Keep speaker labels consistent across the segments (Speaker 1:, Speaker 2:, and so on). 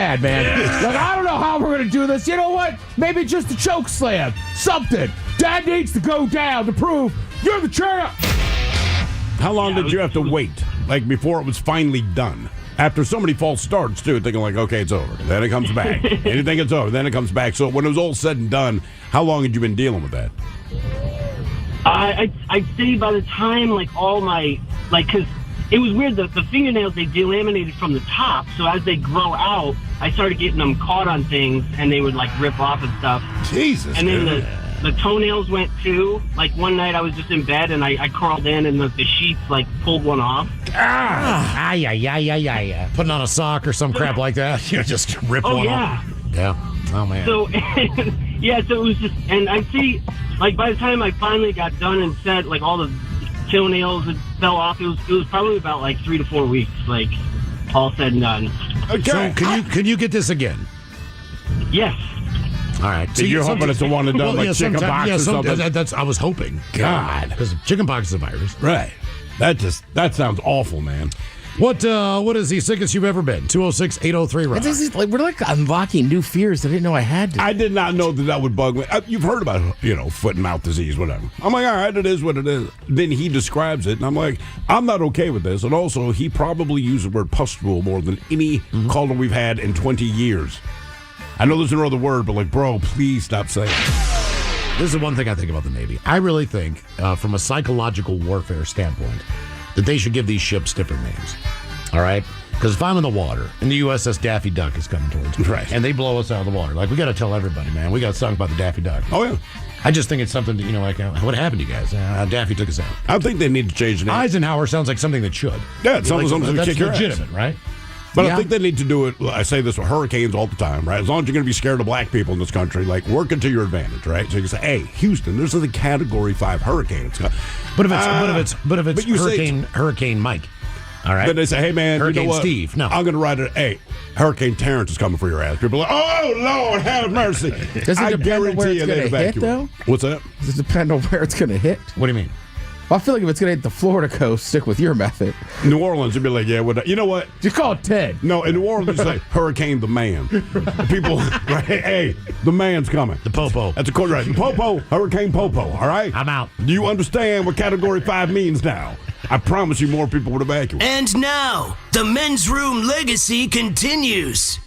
Speaker 1: Dad, man. Like, I don't know how we're going to do this. You know what? Maybe just a choke slam. Something. Dad needs to go down to prove you're the champ.
Speaker 2: How long did you have to wait, like, before it was finally done? After so many false starts, too, thinking like, okay, it's over. Then it comes back. Anything it's over. Then it comes back. So when it was all said and done, how long had you been dealing with that?
Speaker 3: I'd say by the time, like, all my, like, because it was weird, the fingernails, they delaminated from the top, so as they grow out, I started getting them caught on things, and they would, like, rip off and stuff.
Speaker 2: Jesus.
Speaker 3: And then the toenails went, too. Like, one night I was just in bed, and I crawled in, and the sheets, like, pulled one off.
Speaker 4: Putting on a sock or some crap like that. You know, just rip one off. Yeah. Oh, man.
Speaker 3: So, yeah, so it was just, and I see, like, by the time I finally got done and said, like, all the toenails that fell off, it was probably about, like, 3 to 4 weeks, like, all said and done.
Speaker 4: Okay. So, can you get this again?
Speaker 3: Yes.
Speaker 4: All right.
Speaker 2: So you're hoping it's a one and done, like chicken pox or something?
Speaker 4: That's, I was hoping.
Speaker 2: God.
Speaker 4: Because chicken pox is a virus.
Speaker 2: Right. That sounds awful, man.
Speaker 4: What is the sickest you've ever been? 206-803-ROCK.
Speaker 1: We're like unlocking new fears I didn't know I had to.
Speaker 2: I did not know that would bug me. You've heard about, foot and mouth disease, whatever. I'm like, all right, it is what it is. Then he describes it, and I'm like, I'm not okay with this. And also, he probably used the word pustule more than any caller we've had in 20 years. I know there's another word, but like, bro, please stop saying it.
Speaker 4: This is one thing I think about the Navy. I really think, from a psychological warfare standpoint, that they should give these ships different names. All right? Because if I'm in the water and the USS Daffy Duck is coming towards me,
Speaker 2: right,
Speaker 4: and they blow us out of the water, like, we got to tell everybody, man, we got sunk by the Daffy Duck.
Speaker 2: Oh, yeah.
Speaker 4: I just think it's something that, like, what happened to you guys? Daffy took us out.
Speaker 2: I think they need to change the name.
Speaker 4: Eisenhower sounds like something that should.
Speaker 2: Yeah, it's something to kick your ass.
Speaker 4: That's legitimate, right?
Speaker 2: But I think they need to do it. I say this with hurricanes all the time, right? As long as you're going to be scared of black people in this country, like, work it to your advantage, right? So you can say, "Hey, Houston, this is a Category 5 hurricane."
Speaker 4: But if it's Hurricane Mike, all right.
Speaker 2: Then they say, "Hey, man,
Speaker 4: Hurricane
Speaker 2: you know what?
Speaker 4: Steve, no,
Speaker 2: I'm going to write it. Hey, Hurricane Terrence is coming for your ass." People are like, "Oh Lord, have mercy."
Speaker 1: Does it depend on where it's going to hit, though?
Speaker 2: What's that?
Speaker 1: Does it depend on where it's going to hit?
Speaker 4: What do you mean?
Speaker 1: Well, I feel like if it's going to hit the Florida coast, stick with your method.
Speaker 2: New Orleans, you'd be like, yeah, you know what?
Speaker 1: Just call it Ted.
Speaker 2: No, in New Orleans, you say, Hurricane the Man. People, right? Hey, the man's coming.
Speaker 4: The Popo.
Speaker 2: That's a quote, right? Popo, Hurricane Popo, all right?
Speaker 4: I'm out.
Speaker 2: Do you understand what Category 5 means now? I promise you more people would evacuate.
Speaker 5: And now, the men's room legacy continues.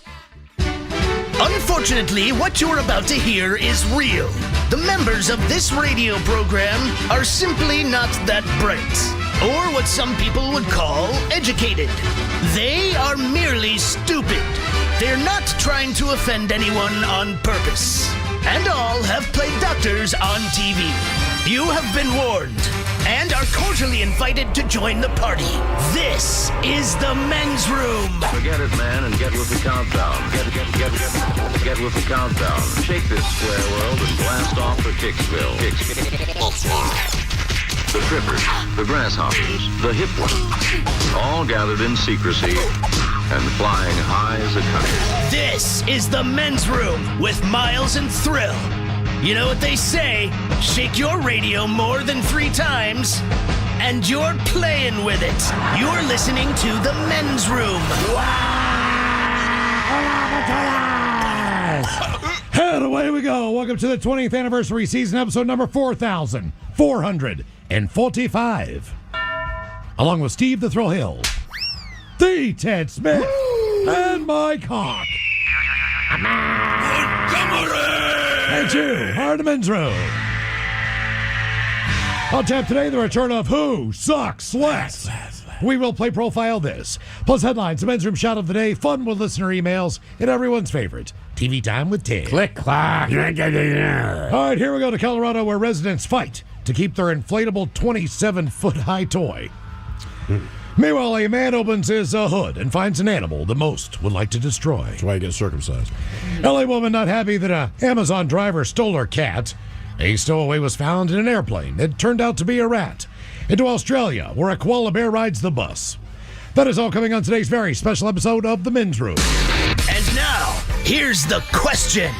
Speaker 5: Unfortunately, what you're about to hear is real. The members of this radio program are simply not that bright, or what some people would call educated. They are merely stupid. They're not trying to offend anyone on purpose. And all have played doctors on TV. You have been warned and are cordially invited to join the party. This is the men's room.
Speaker 6: Forget it, man, and get with the countdown. Get with the countdown. Shake this square world and blast off for Kicksville. The trippers, the grasshoppers, the hip ones, all gathered in secrecy and flying high as a kite.
Speaker 5: This is the men's room with Miles and Thrill. You know what they say, shake your radio more than 3 times, and you're playing with it. You're listening to the men's room.
Speaker 4: And away we go. Welcome to the 20th anniversary season, episode number 4,445. Along with Steve the Thrill Hill, the Ted Smith, and Mike Hawk. And you are the men's room. On tap today, the return of Who Sucks Less. We will play Profile This, plus headlines, the men's room shot of the day, fun with listener emails, and everyone's favorite, TV Time with Ted.
Speaker 1: Click, clack.
Speaker 4: All right, here we go to Colorado, where residents fight to keep their inflatable 27-foot-high toy. Meanwhile, a man opens his hood and finds an animal the most would like to destroy.
Speaker 2: That's why you get circumcised.
Speaker 4: LA woman not happy that an Amazon driver stole her cat. A stowaway was found in an airplane. It turned out to be a rat. Into Australia, where a koala bear rides the bus. That is all coming on today's very special episode of The Men's Room.
Speaker 5: And now, Here's the question.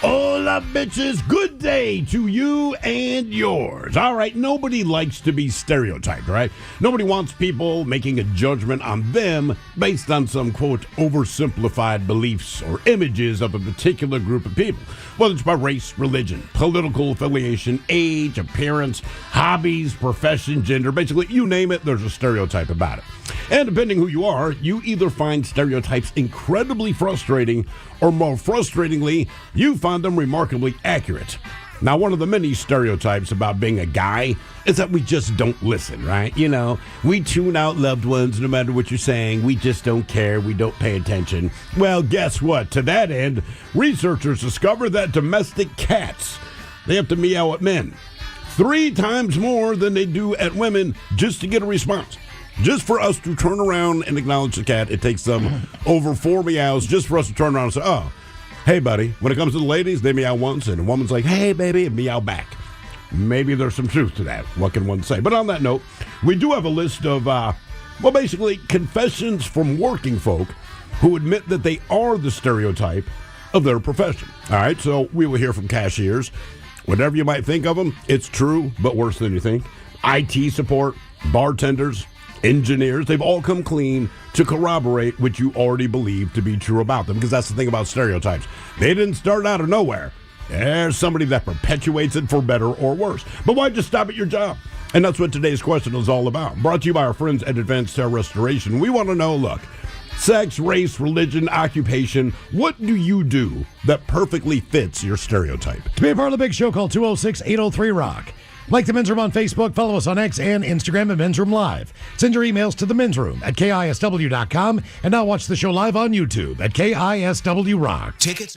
Speaker 2: Hola, bitches. Good day to you and yours. All right, nobody likes to be stereotyped, right? Nobody wants people making a judgment on them based on some, quote, oversimplified beliefs or images of a particular group of people, whether it's by race, religion, political affiliation, age, appearance, hobbies, profession, gender. Basically, you name it, there's a stereotype about it. And depending who you are, you either find stereotypes incredibly frustrating, or more frustratingly, you find them remarkably accurate. Now, one of the many stereotypes about being a guy is that we just don't listen, right? You know, we tune out loved ones no matter what you're saying. We just don't care. We don't pay attention. Well, guess what? To that end, researchers discovered that domestic cats, they have to meow at men 3 times more than they do at women just to get a response. Just for us to turn around and acknowledge the cat, it takes them over 4 meows just for us to turn around and say, oh, hey, buddy. When it comes to the ladies, they meow once, and a woman's like, hey, baby, and meow back. Maybe there's some truth to that. What can one say? But on that note, we do have a list of, basically confessions from working folk who admit that they are the stereotype of their profession. All right, so we will hear from cashiers. Whatever you might think of them, it's true, but worse than you think. IT support, bartenders, engineers, they've all come clean to corroborate what you already believe to be true about them, because that's the thing about stereotypes. They didn't start out of nowhere. There's somebody that perpetuates it for better or worse. But why just stop at your job? And that's what today's question is all about. Brought to you by our friends at Advanced Hair Restoration. We want to know, look, sex, race, religion, occupation, what do you do that perfectly fits your stereotype?
Speaker 4: To be a part of the big show, call 206-803-ROCK. Like the Men's Room on Facebook, follow us on X and Instagram at Men's Room Live. Send your emails to the Men's Room at KISW.com, and now watch the show live on YouTube at KISW Rock.
Speaker 5: Tickets.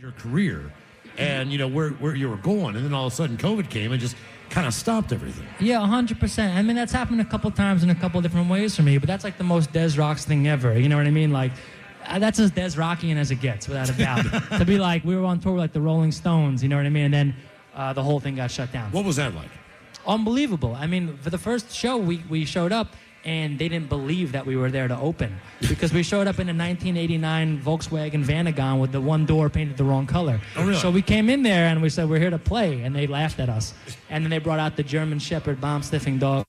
Speaker 4: your career and, where you were going. And then all of a sudden COVID came and just kind of stopped everything.
Speaker 7: Yeah, 100%. I mean, that's happened a couple times in a couple different ways for me, but that's like the most Des Rocks thing ever. You know what I mean? Like, that's as Des Rockian as it gets, without a doubt. To be like, we were on tour with like the Rolling Stones, you know what I mean? And then the whole thing got shut down.
Speaker 4: What was that like?
Speaker 7: Unbelievable. I mean, for the first show, we showed up, and they didn't believe that we were there to open because we showed up in a 1989 Volkswagen Vanagon with the one door painted the wrong color.
Speaker 4: Oh, really?
Speaker 7: So we came in there and we said, we're here to play, and they laughed at us. And then they brought out the German Shepherd bomb-sniffing dog.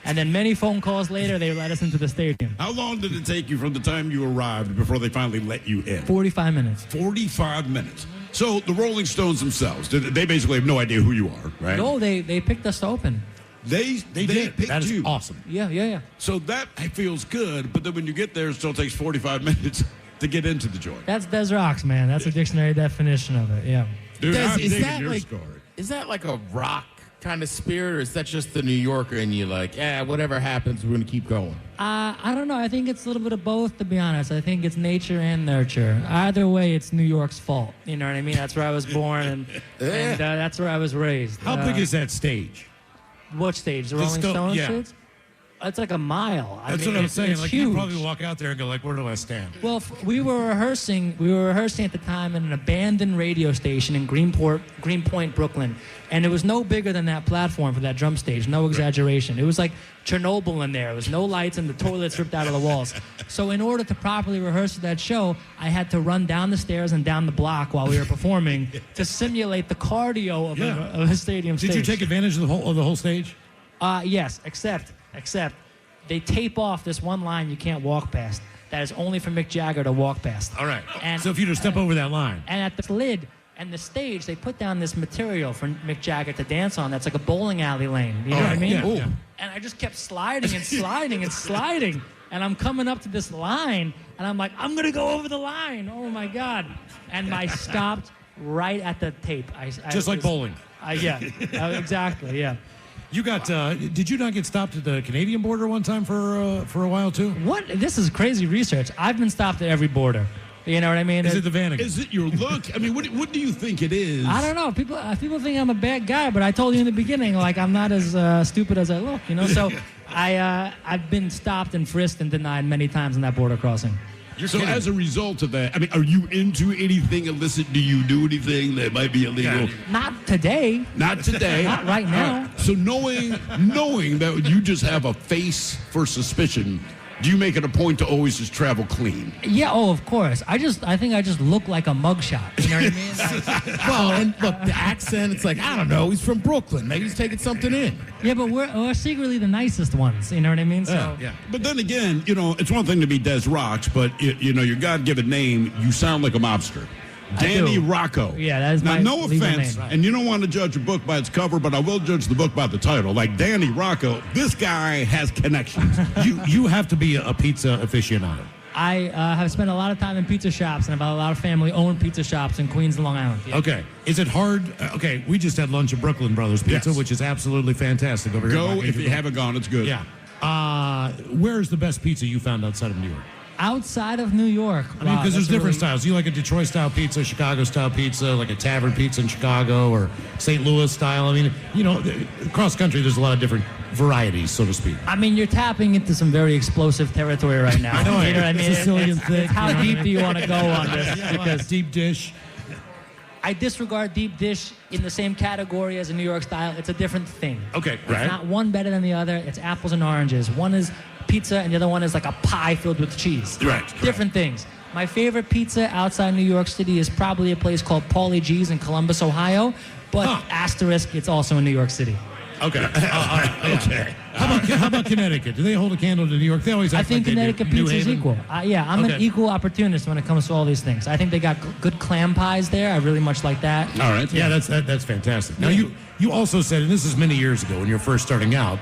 Speaker 7: And then many phone calls later, they let us into the stadium.
Speaker 2: How long did it take you from the time you arrived before they finally let you in?
Speaker 7: 45 minutes.
Speaker 2: 45 minutes. So the Rolling Stones themselves, they basically have no idea who you are, right?
Speaker 7: No, they picked us to open.
Speaker 2: They
Speaker 4: did.
Speaker 2: picked
Speaker 4: That is
Speaker 2: you.
Speaker 4: awesome.
Speaker 7: Yeah.
Speaker 2: So that feels good, but then when you get there, it still takes 45 minutes to get into the joint.
Speaker 7: That's Des Rocks, man. That's a dictionary definition of it, yeah.
Speaker 2: Dude, I'm
Speaker 8: is
Speaker 2: digging
Speaker 8: that
Speaker 2: your
Speaker 8: like
Speaker 2: story.
Speaker 8: is that like a rock kind of spirit, or is that just the New Yorker and you like, whatever happens, we're gonna keep going?
Speaker 7: I don't know. I think it's a little bit of both, to be honest. I think it's nature and nurture. Either way, it's New York's fault. You know what I mean? That's where I was born, and that's where I was raised.
Speaker 4: How big is that stage?
Speaker 7: What stage? The
Speaker 4: The
Speaker 7: Rolling
Speaker 4: Sto-
Speaker 7: Stones
Speaker 4: yeah.
Speaker 7: stage? It's like a mile.
Speaker 4: That's
Speaker 7: mean,
Speaker 4: what I'm
Speaker 7: it's-
Speaker 4: saying.
Speaker 7: It's
Speaker 4: Like,
Speaker 7: huge.
Speaker 4: you probably walk out there and go, like, where do I stand?
Speaker 7: Well, we were rehearsing at the time in an abandoned radio station in Greenpoint, Brooklyn, and it was no bigger than that platform for that drum stage. No exaggeration. It was like Chernobyl in there. There was no lights and the toilets ripped out of the walls. So in order to properly rehearse for that show, I had to run down the stairs and down the block while we were performing to simulate the cardio of a stadium stage.
Speaker 4: Did you take advantage of the whole stage?
Speaker 7: Yes, except they tape off this one line you can't walk past. That is only for Mick Jagger to walk past.
Speaker 4: All right.
Speaker 7: And,
Speaker 4: So if you just step over that line.
Speaker 7: and at the lid and the stage, they put down this material for Mick Jagger to dance on. That's like a bowling alley lane. You know what I mean?
Speaker 4: yeah.
Speaker 7: And I just kept sliding and sliding and sliding. And I'm coming up to this line, and I'm like, I'm gonna go over the line. Oh my God! And I stopped right at the tape.
Speaker 4: Just like bowling.
Speaker 7: Yeah, exactly. Yeah.
Speaker 4: You got? Did you not get stopped at the Canadian border one time for a while too?
Speaker 7: What? This is crazy research. I've been stopped at every border. You know what I mean?
Speaker 4: Is it the Vanagon?
Speaker 2: Is it your look? I mean, what do you think it is?
Speaker 7: I don't know. People think I'm a bad guy, but I told you in the beginning, like, I'm not as stupid as I look. You know, so I've been stopped and frisked and denied many times on that border crossing.
Speaker 2: So as a result of that, I mean, are you into anything illicit? Do you do anything that might be illegal?
Speaker 7: Not today.
Speaker 2: Not today.
Speaker 7: Not right now.
Speaker 2: So knowing that you just have a face for suspicion, do you make it a point to always just travel clean?
Speaker 7: Yeah. Oh, of course. I think I just look like a mugshot. You know what I mean? Like,
Speaker 8: Well, and look, the accent, it's like, I don't know, he's from Brooklyn. Maybe he's taking something in.
Speaker 7: yeah, but we're secretly the nicest ones. You know what I mean? So
Speaker 4: Yeah.
Speaker 2: But then again, it's one thing to be Des Rocks, but your God-given name, you sound like a mobster. Danny
Speaker 7: do.
Speaker 2: Rocco.
Speaker 7: Yeah, that is
Speaker 2: now,
Speaker 7: my
Speaker 2: no
Speaker 7: legal
Speaker 2: offense,
Speaker 7: name.
Speaker 2: and you don't want to judge a book by its cover, but I will judge the book by the title. Like Danny Rocco, this guy has connections.
Speaker 4: You have to be a pizza aficionado.
Speaker 7: I have spent a lot of time in pizza shops, and I've had a lot of family-owned pizza shops in Queens and Long Island. Yeah.
Speaker 4: Okay. Is it hard? Okay, we just had lunch at Brooklyn Brothers Pizza,
Speaker 2: Yes.
Speaker 4: which is absolutely fantastic over here.
Speaker 2: Go
Speaker 4: by
Speaker 2: if
Speaker 4: Angel
Speaker 2: you haven't gone, it's good.
Speaker 4: Yeah. Where's the best pizza you found outside of New York?
Speaker 7: Outside of New York.
Speaker 4: I mean, because there's different styles. You like a Detroit-style pizza, Chicago-style pizza, like a tavern pizza in Chicago, or St. Louis style. I mean, across country, there's a lot of different varieties, so to speak.
Speaker 7: I mean, you're tapping into some very explosive territory right now.
Speaker 4: I know.
Speaker 7: You know what I mean?
Speaker 4: Sicilian
Speaker 7: It's
Speaker 4: thick.
Speaker 7: how
Speaker 4: you know what I
Speaker 7: deep
Speaker 4: mean?
Speaker 7: do you want to go on this?
Speaker 4: Yeah,
Speaker 7: Because
Speaker 4: deep dish.
Speaker 7: I disregard deep dish in the same category as a New York style. It's a different thing.
Speaker 4: Okay,
Speaker 7: It's
Speaker 4: right.
Speaker 7: not one better than the other. It's apples and oranges. One is pizza, and the other one is like a pie filled with cheese.
Speaker 2: Right.
Speaker 7: Different things. My favorite pizza outside New York City is probably a place called Paulie G's in Columbus, Ohio. But asterisk, it's also in New York City.
Speaker 4: Okay. Okay. How about Connecticut? Do they hold a candle to New York? They always
Speaker 7: I
Speaker 4: act
Speaker 7: think
Speaker 4: like they do.
Speaker 7: Connecticut
Speaker 4: New
Speaker 7: pizza is
Speaker 4: Haven?
Speaker 7: equal. I'm an
Speaker 4: Okay.
Speaker 7: equal opportunist when it comes to all these things. I think they got good clam pies there. I really much like that.
Speaker 2: All right.
Speaker 4: Yeah, that's fantastic. Now, you also said, and this is many years ago when you were first starting out,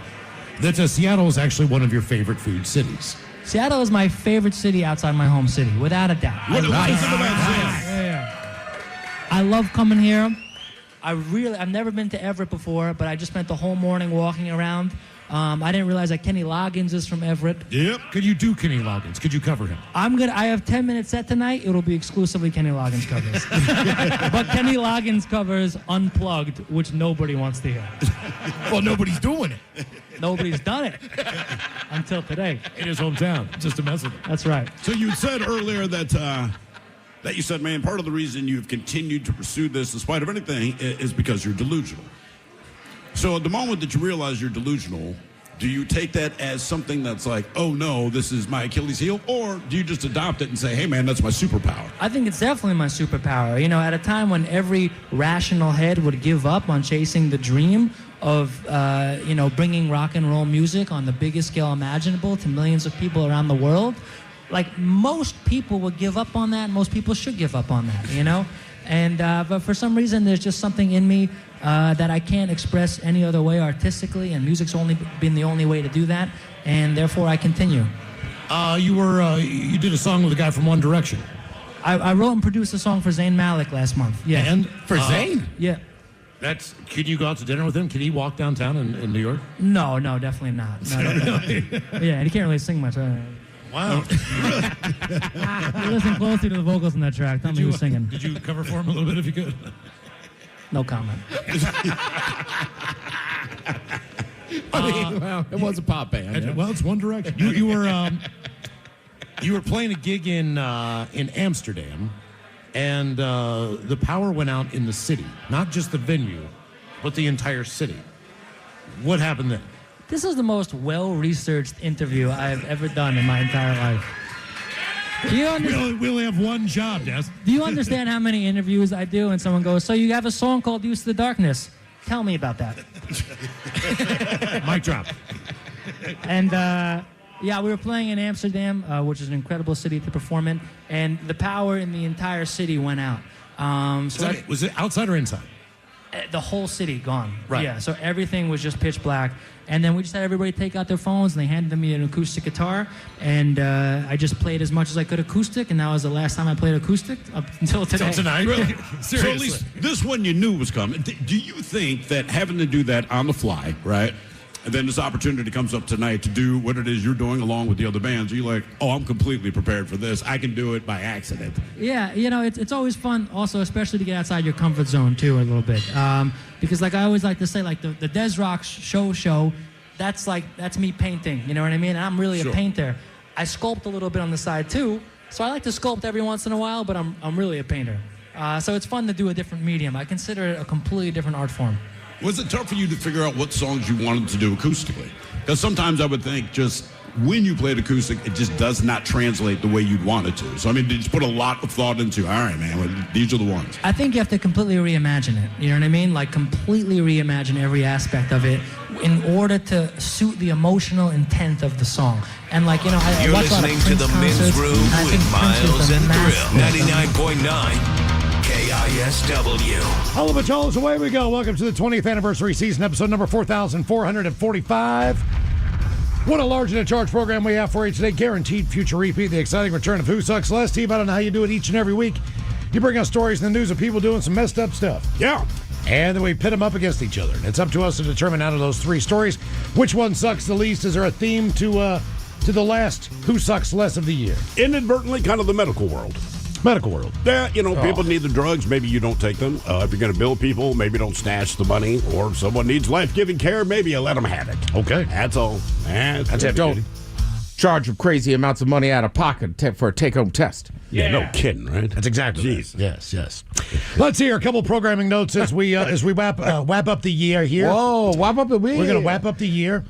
Speaker 4: that Seattle is actually one of your favorite food cities.
Speaker 7: Seattle is my favorite city outside my home city, without a doubt.
Speaker 2: What is it about
Speaker 7: Yeah,
Speaker 2: Seattle?
Speaker 7: yeah. I love coming here. I've never been to Everett before, but I just spent the whole morning walking around. I didn't realize that Kenny Loggins is from Everett.
Speaker 4: Yep. Could you do Kenny Loggins? Could you cover him?
Speaker 7: I have 10-minute set tonight. It'll be exclusively Kenny Loggins covers. But Kenny Loggins covers Unplugged, which nobody wants to hear.
Speaker 4: Well, nobody's doing it.
Speaker 7: Nobody's done it until today.
Speaker 4: In his hometown, just to mess with him.
Speaker 7: That's right.
Speaker 2: So you said earlier that you said, man, part of the reason you've continued to pursue this in spite of anything is because you're delusional. So at the moment that you realize you're delusional, do you take that as something that's like, oh no, this is my Achilles heel? Or do you just adopt it and say, hey man, that's my superpower?
Speaker 7: I think it's definitely my superpower. You know, at a time when every rational head would give up on chasing the dream of, bringing rock and roll music on the biggest scale imaginable to millions of people around the world, like most people would give up on that. Most people should give up on that, you know? And but for some reason, there's just something in me that I can't express any other way artistically, and music's only been the only way to do that, and therefore I continue.
Speaker 4: You did a song with a guy from One Direction.
Speaker 7: I wrote and produced a song for Zayn Malik last month. Yeah.
Speaker 4: And
Speaker 8: For Zayn?
Speaker 7: Yeah.
Speaker 4: Can you go out to dinner with him? Can he walk downtown in New York?
Speaker 7: No, definitely not. No, yeah, and he can't really sing much.
Speaker 4: Wow.
Speaker 7: You listen closely to the vocals in that track. Tell me who's singing.
Speaker 4: Did you cover for him a little bit if you could?
Speaker 7: No comment.
Speaker 8: Well, it was a pop band. Yeah.
Speaker 4: Well, it's One Direction. You were playing a gig in Amsterdam, and the power went out in the city. Not just the venue, but the entire city. What happened then?
Speaker 7: This is the most well-researched interview I've ever done in my entire life. Do you
Speaker 4: We only have one job, Des.
Speaker 7: Do you understand how many interviews I do and someone goes, so you have a song called Used to the Darkness? Tell me about that.
Speaker 4: Mic drop.
Speaker 7: And, we were playing in Amsterdam, which is an incredible city to perform in, and the power in the entire city went out.
Speaker 4: Was it outside or inside?
Speaker 7: The whole city gone.
Speaker 4: Right.
Speaker 7: Yeah, so everything was just pitch black. And then we just had everybody take out their phones, and they handed me an acoustic guitar, and I just played as much as I could acoustic, and that was the last time I played acoustic up until today.
Speaker 4: Until tonight?
Speaker 2: Really?
Speaker 4: Seriously.
Speaker 2: So at least this one you knew was coming. Do you think that having to do that on the fly, right? And then this opportunity comes up tonight to do what it is you're doing along with the other bands. You're like, oh, I'm completely prepared for this. I can do it by accident.
Speaker 7: Yeah, it's always fun also, especially to get outside your comfort zone too a little bit. Because like I always like to say, like the Des Rock show, that's me painting, you know what I mean? And I'm really a painter. I sculpt a little bit on the side too, so I like to sculpt every once in a while, but I'm really a painter. So it's fun to do a different medium. I consider it a completely different art form.
Speaker 2: Was it tough for you to figure out what songs you wanted to do acoustically? Because sometimes I would think just when you played acoustic, it just does not translate the way you'd want it to. So, I mean, did you put a lot of thought into, all right, man, well, these are the ones?
Speaker 7: I think you have to completely reimagine it. You know what I mean? Like, completely reimagine every aspect of it in order to suit the emotional intent of the song. And, like, you know, I watch a lot of
Speaker 9: You're listening to The
Speaker 7: Prince
Speaker 9: Men's
Speaker 7: concerts,
Speaker 9: Room
Speaker 7: and I
Speaker 9: with
Speaker 7: think Prince was
Speaker 9: Miles
Speaker 7: the
Speaker 9: and
Speaker 7: master.
Speaker 9: Thrill. 99.9 KISW.
Speaker 4: All of it, y'all, away we go. Welcome to the 20th anniversary season, episode number 4,445. What a large and in charge program we have for you today. Guaranteed future repeat, the exciting return of Who Sucks Less. Steve, I don't know how you do it each and every week. You bring us stories and the news of people doing some messed up stuff.
Speaker 2: Yeah.
Speaker 4: And then we pit them up against each other. And it's up to us to determine out of those three stories which one sucks the least. Is there a theme to the last Who Sucks Less of the year?
Speaker 2: Inadvertently, kind of the medical world.
Speaker 4: Medical world.
Speaker 2: Yeah, you know, people need the drugs. Maybe you don't take them. If you're going to bill people, maybe don't snatch the money. Or if someone needs life-giving care, maybe you let them have it.
Speaker 4: Okay.
Speaker 2: That's all. That's it.
Speaker 1: Don't charge crazy amounts of money out of pocket for a take-home test.
Speaker 2: Yeah, no kidding, right?
Speaker 4: That's exactly
Speaker 2: Jeez.
Speaker 4: That. Yes. Let's hear a couple programming notes as we wrap up the year here.
Speaker 1: Whoa, wrap up the year.
Speaker 4: We're going to wrap up the year.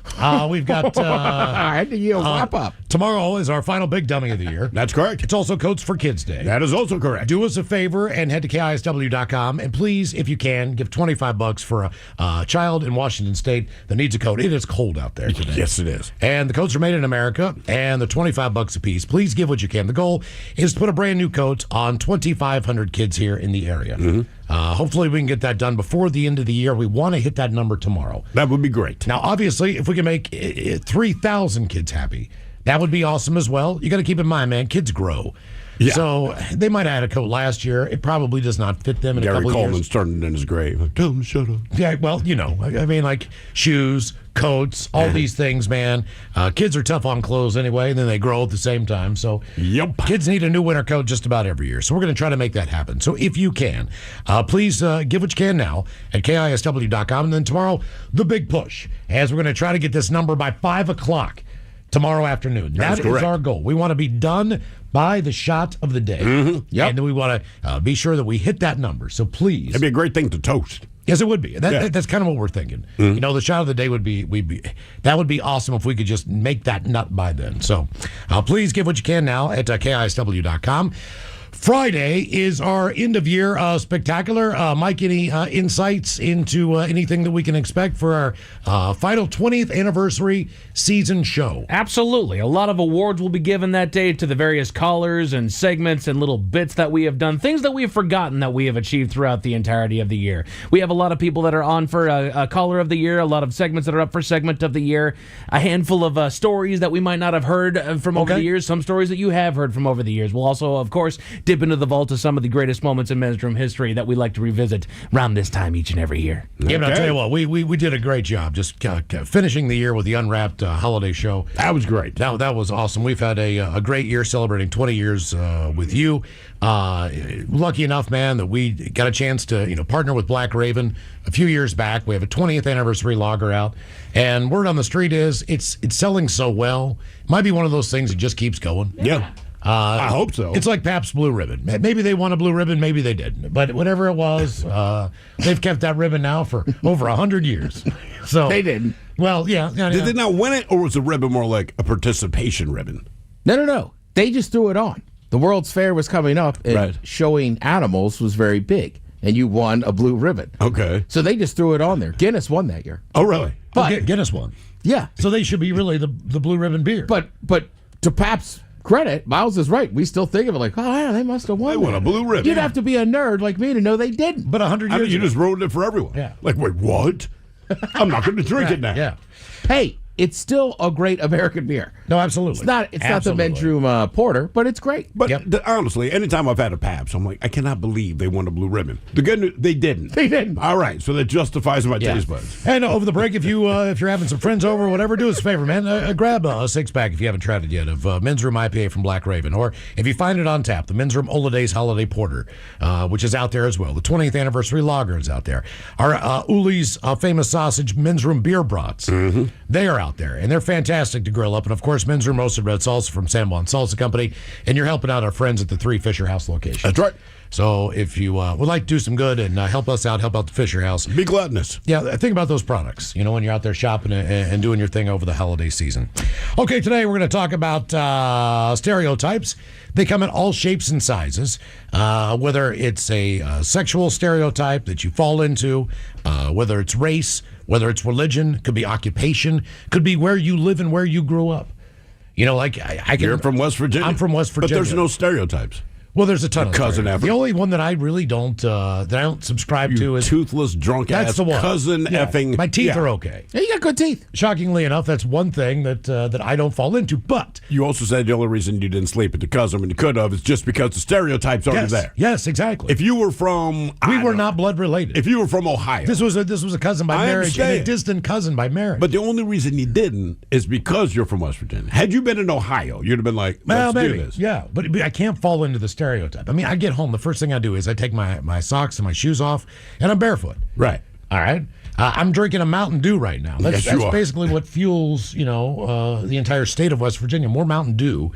Speaker 4: We've got
Speaker 1: the year wrap up.
Speaker 4: Tomorrow is our final big dummy of the year.
Speaker 2: That's correct.
Speaker 4: It's also Codes for Kids Day.
Speaker 2: That is also correct.
Speaker 4: Do us a favor and head to KISW.com, and please, if you can, give $25 for a child in Washington State that needs a coat. It is cold out there today.
Speaker 2: Yes, it is.
Speaker 4: And the coats are made in America, and they're $25 a piece. Please give what you can. The goal is to put a brand new coat on 2,500 kids here in the area. Mm-hmm. Hopefully we can get that done before the end of the year. We want to hit that number tomorrow.
Speaker 2: That would be great.
Speaker 4: Now, obviously, if we can make 3,000 kids happy, that would be awesome as well. You got to keep in mind, man, kids grow.
Speaker 2: Yeah.
Speaker 4: So they might have had a coat last year. It probably does not fit them in a
Speaker 2: Gary
Speaker 4: couple of
Speaker 2: Coleman's
Speaker 4: years.
Speaker 2: turning in his grave. Like, tell him to shut up.
Speaker 4: Yeah, well, I mean, like shoes, coats, all these things, man. Kids are tough on clothes anyway, and then they grow at the same time. So
Speaker 2: Yep.
Speaker 4: kids need a new winter coat just about every year. So we're going to try to make that happen. So if you can, please give what you can now at KISW.com. And then tomorrow, the big push, as we're going to try to get this number by 5 o'clock tomorrow afternoon.
Speaker 2: That's
Speaker 4: That is
Speaker 2: correct.
Speaker 4: our goal. We want to be done by the shot of the day.
Speaker 2: Yep.
Speaker 4: And then we want to be sure that we hit that number. So please.
Speaker 2: It'd be a great thing to toast.
Speaker 4: Yes, it would be.
Speaker 2: Yeah.
Speaker 4: That's kind of what we're thinking. The shot of the day would be that would be awesome if we could just make that nut by then. So please give what you can now at KISW.com. Friday is our end of year spectacular. Mike, any insights into anything that we can expect for our final 20th anniversary season show?
Speaker 10: Absolutely. A lot of awards will be given that day to the various callers and segments and little bits that we have done, things that we have forgotten that we have achieved throughout the entirety of the year. We have a lot of people that are on for a caller of the year, a lot of segments that are up for segment of the year, a handful of stories that we might not have heard from over the years, some stories that you have heard from over the years. We'll also, of course, dip into the vault of some of the greatest moments in men's room history that we like to revisit around this time each and every year.
Speaker 4: Yeah, but I'll tell you what, we did a great job just finishing the year with the Unwrapped holiday show.
Speaker 2: That was great.
Speaker 4: That was awesome. We've had a great year celebrating 20 years with you. Lucky enough, man, that we got a chance to partner with Black Raven a few years back. We have a 20th anniversary lager out, and word on the street is it's selling so well. It might be one of those things that just keeps going.
Speaker 2: Yeah. I hope so.
Speaker 4: It's like Pabst Blue Ribbon. Maybe they won a blue ribbon, maybe they didn't. But whatever it was, they've kept that ribbon now for over 100 years. So
Speaker 8: They didn't.
Speaker 4: Well, yeah.
Speaker 2: Did they not win it, or was the ribbon more like a participation ribbon?
Speaker 8: No. They just threw it on. The World's Fair was coming up, and
Speaker 2: Right.
Speaker 8: showing animals was very big, and you won a blue ribbon.
Speaker 2: Okay.
Speaker 8: So they just threw it on there. Guinness won that year.
Speaker 2: Oh, really?
Speaker 8: But
Speaker 4: Guinness won.
Speaker 8: yeah,
Speaker 4: So they should be really the blue ribbon beer.
Speaker 8: but to Pabst's credit, Miles is right. We still think of it like, oh yeah, they must have won.
Speaker 2: They won
Speaker 8: that.
Speaker 2: a blue ribbon.
Speaker 8: You'd have to be a nerd like me to know they didn't.
Speaker 4: But 100
Speaker 2: I
Speaker 4: years
Speaker 2: mean, you
Speaker 4: ago.
Speaker 2: just ruined it for everyone.
Speaker 4: Yeah.
Speaker 2: Like, wait, what? I'm not going to drink it now.
Speaker 4: Yeah.
Speaker 8: Hey, it's still a great American beer.
Speaker 4: No, absolutely.
Speaker 8: It's not the
Speaker 4: Absolutely.
Speaker 8: men's room porter, but it's great.
Speaker 2: But
Speaker 4: Yep.
Speaker 2: honestly, anytime I've had a Pabst, I'm like, I cannot believe they won a blue ribbon. The good news, they didn't.
Speaker 8: They didn't.
Speaker 2: All right, so that justifies my
Speaker 8: Yeah.
Speaker 2: taste buds.
Speaker 4: And over the break, if you're having some friends over or whatever, do us a favor, man. Grab a six-pack if you haven't tried it yet of Men's Room IPA from Black Raven. Or if you find it on tap, the Men's Room Ola Days Holiday Porter, which is out there as well. The 20th Anniversary Lager is out there. Our Uli's famous sausage Men's Room Beer Brats, they are out there. And they're fantastic to grill up. And, of course, Men's Room Roasted Red Salsa from San Juan Salsa Company. And you're helping out our friends at the 3 Fisher House location.
Speaker 2: That's right.
Speaker 4: So if you would like to do some good and help us out, help out the Fisher House,
Speaker 2: Be gluttonous.
Speaker 4: yeah, think about those products, when you're out there shopping and doing your thing over the holiday season. Okay, today we're going to talk about stereotypes. They come in all shapes and sizes, whether it's a sexual stereotype that you fall into, whether it's race, whether it's religion, could be occupation, could be where you live and where you grew up. Like I can.
Speaker 2: You're from West Virginia.
Speaker 4: I'm from West
Speaker 2: But there's
Speaker 4: Virginia.
Speaker 2: no stereotypes.
Speaker 4: Well, there's a ton of
Speaker 2: cousin
Speaker 4: stereotypes.
Speaker 2: effort.
Speaker 4: The only one that I really don't subscribe to
Speaker 2: You
Speaker 4: is
Speaker 2: toothless, drunk
Speaker 4: that's
Speaker 2: ass
Speaker 4: the one.
Speaker 2: cousin
Speaker 4: Yeah.
Speaker 2: effing.
Speaker 4: My teeth
Speaker 2: Yeah.
Speaker 4: are okay.
Speaker 8: Yeah, you got good teeth.
Speaker 4: Shockingly enough, that's one thing that I don't fall into. But
Speaker 2: You also said the only reason you didn't sleep with the cousin when you could have is just because the stereotypes aren't there.
Speaker 4: yes, exactly.
Speaker 2: If you were from,
Speaker 4: we were not blood related.
Speaker 2: If you were from Ohio,
Speaker 4: This was a cousin by
Speaker 2: I
Speaker 4: marriage and a
Speaker 2: understand.
Speaker 4: distant cousin by marriage.
Speaker 2: but the only reason you didn't is because you're from West Virginia. Had you been in Ohio, you'd have been like,
Speaker 4: well,
Speaker 2: let's
Speaker 4: maybe,
Speaker 2: do this.
Speaker 4: yeah, but I can't fall into the stereotype. I mean, I get home, the first thing I do is I take my socks and my shoes off, and I'm barefoot.
Speaker 2: Right.
Speaker 4: All right. I'm drinking a Mountain Dew right now. That's,
Speaker 2: Yes, you
Speaker 4: that's
Speaker 2: are.
Speaker 4: basically what fuels, the entire state of West Virginia. More Mountain Dew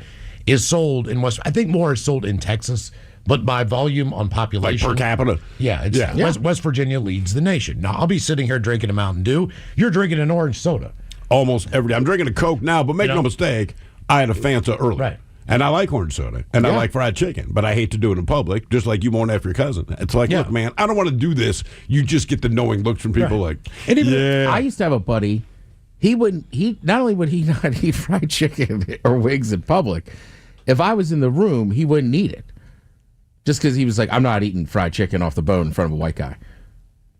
Speaker 4: is sold in West. I think more is sold in Texas, but by volume on
Speaker 2: Like
Speaker 4: population,
Speaker 2: per capita.
Speaker 4: yeah, it's,
Speaker 2: Yeah.
Speaker 4: West Virginia leads the nation. Now I'll be sitting here drinking a Mountain Dew. You're drinking an orange soda.
Speaker 2: Almost every day. I'm drinking a Coke now, but make no mistake, I had a Fanta earlier.
Speaker 4: Right.
Speaker 2: And I like orange soda, and I like fried chicken, but I hate to do it in public, just like you won't after your cousin. It's like,
Speaker 4: Yeah.
Speaker 2: look, man, I don't want to do this. You just get the knowing looks from people like,
Speaker 8: And even
Speaker 2: yeah.
Speaker 8: I used to have a buddy. He not only would he not eat fried chicken or wings in public, if I was in the room, he wouldn't eat it. Just because he was like, I'm not eating fried chicken off the bone in front of a white guy.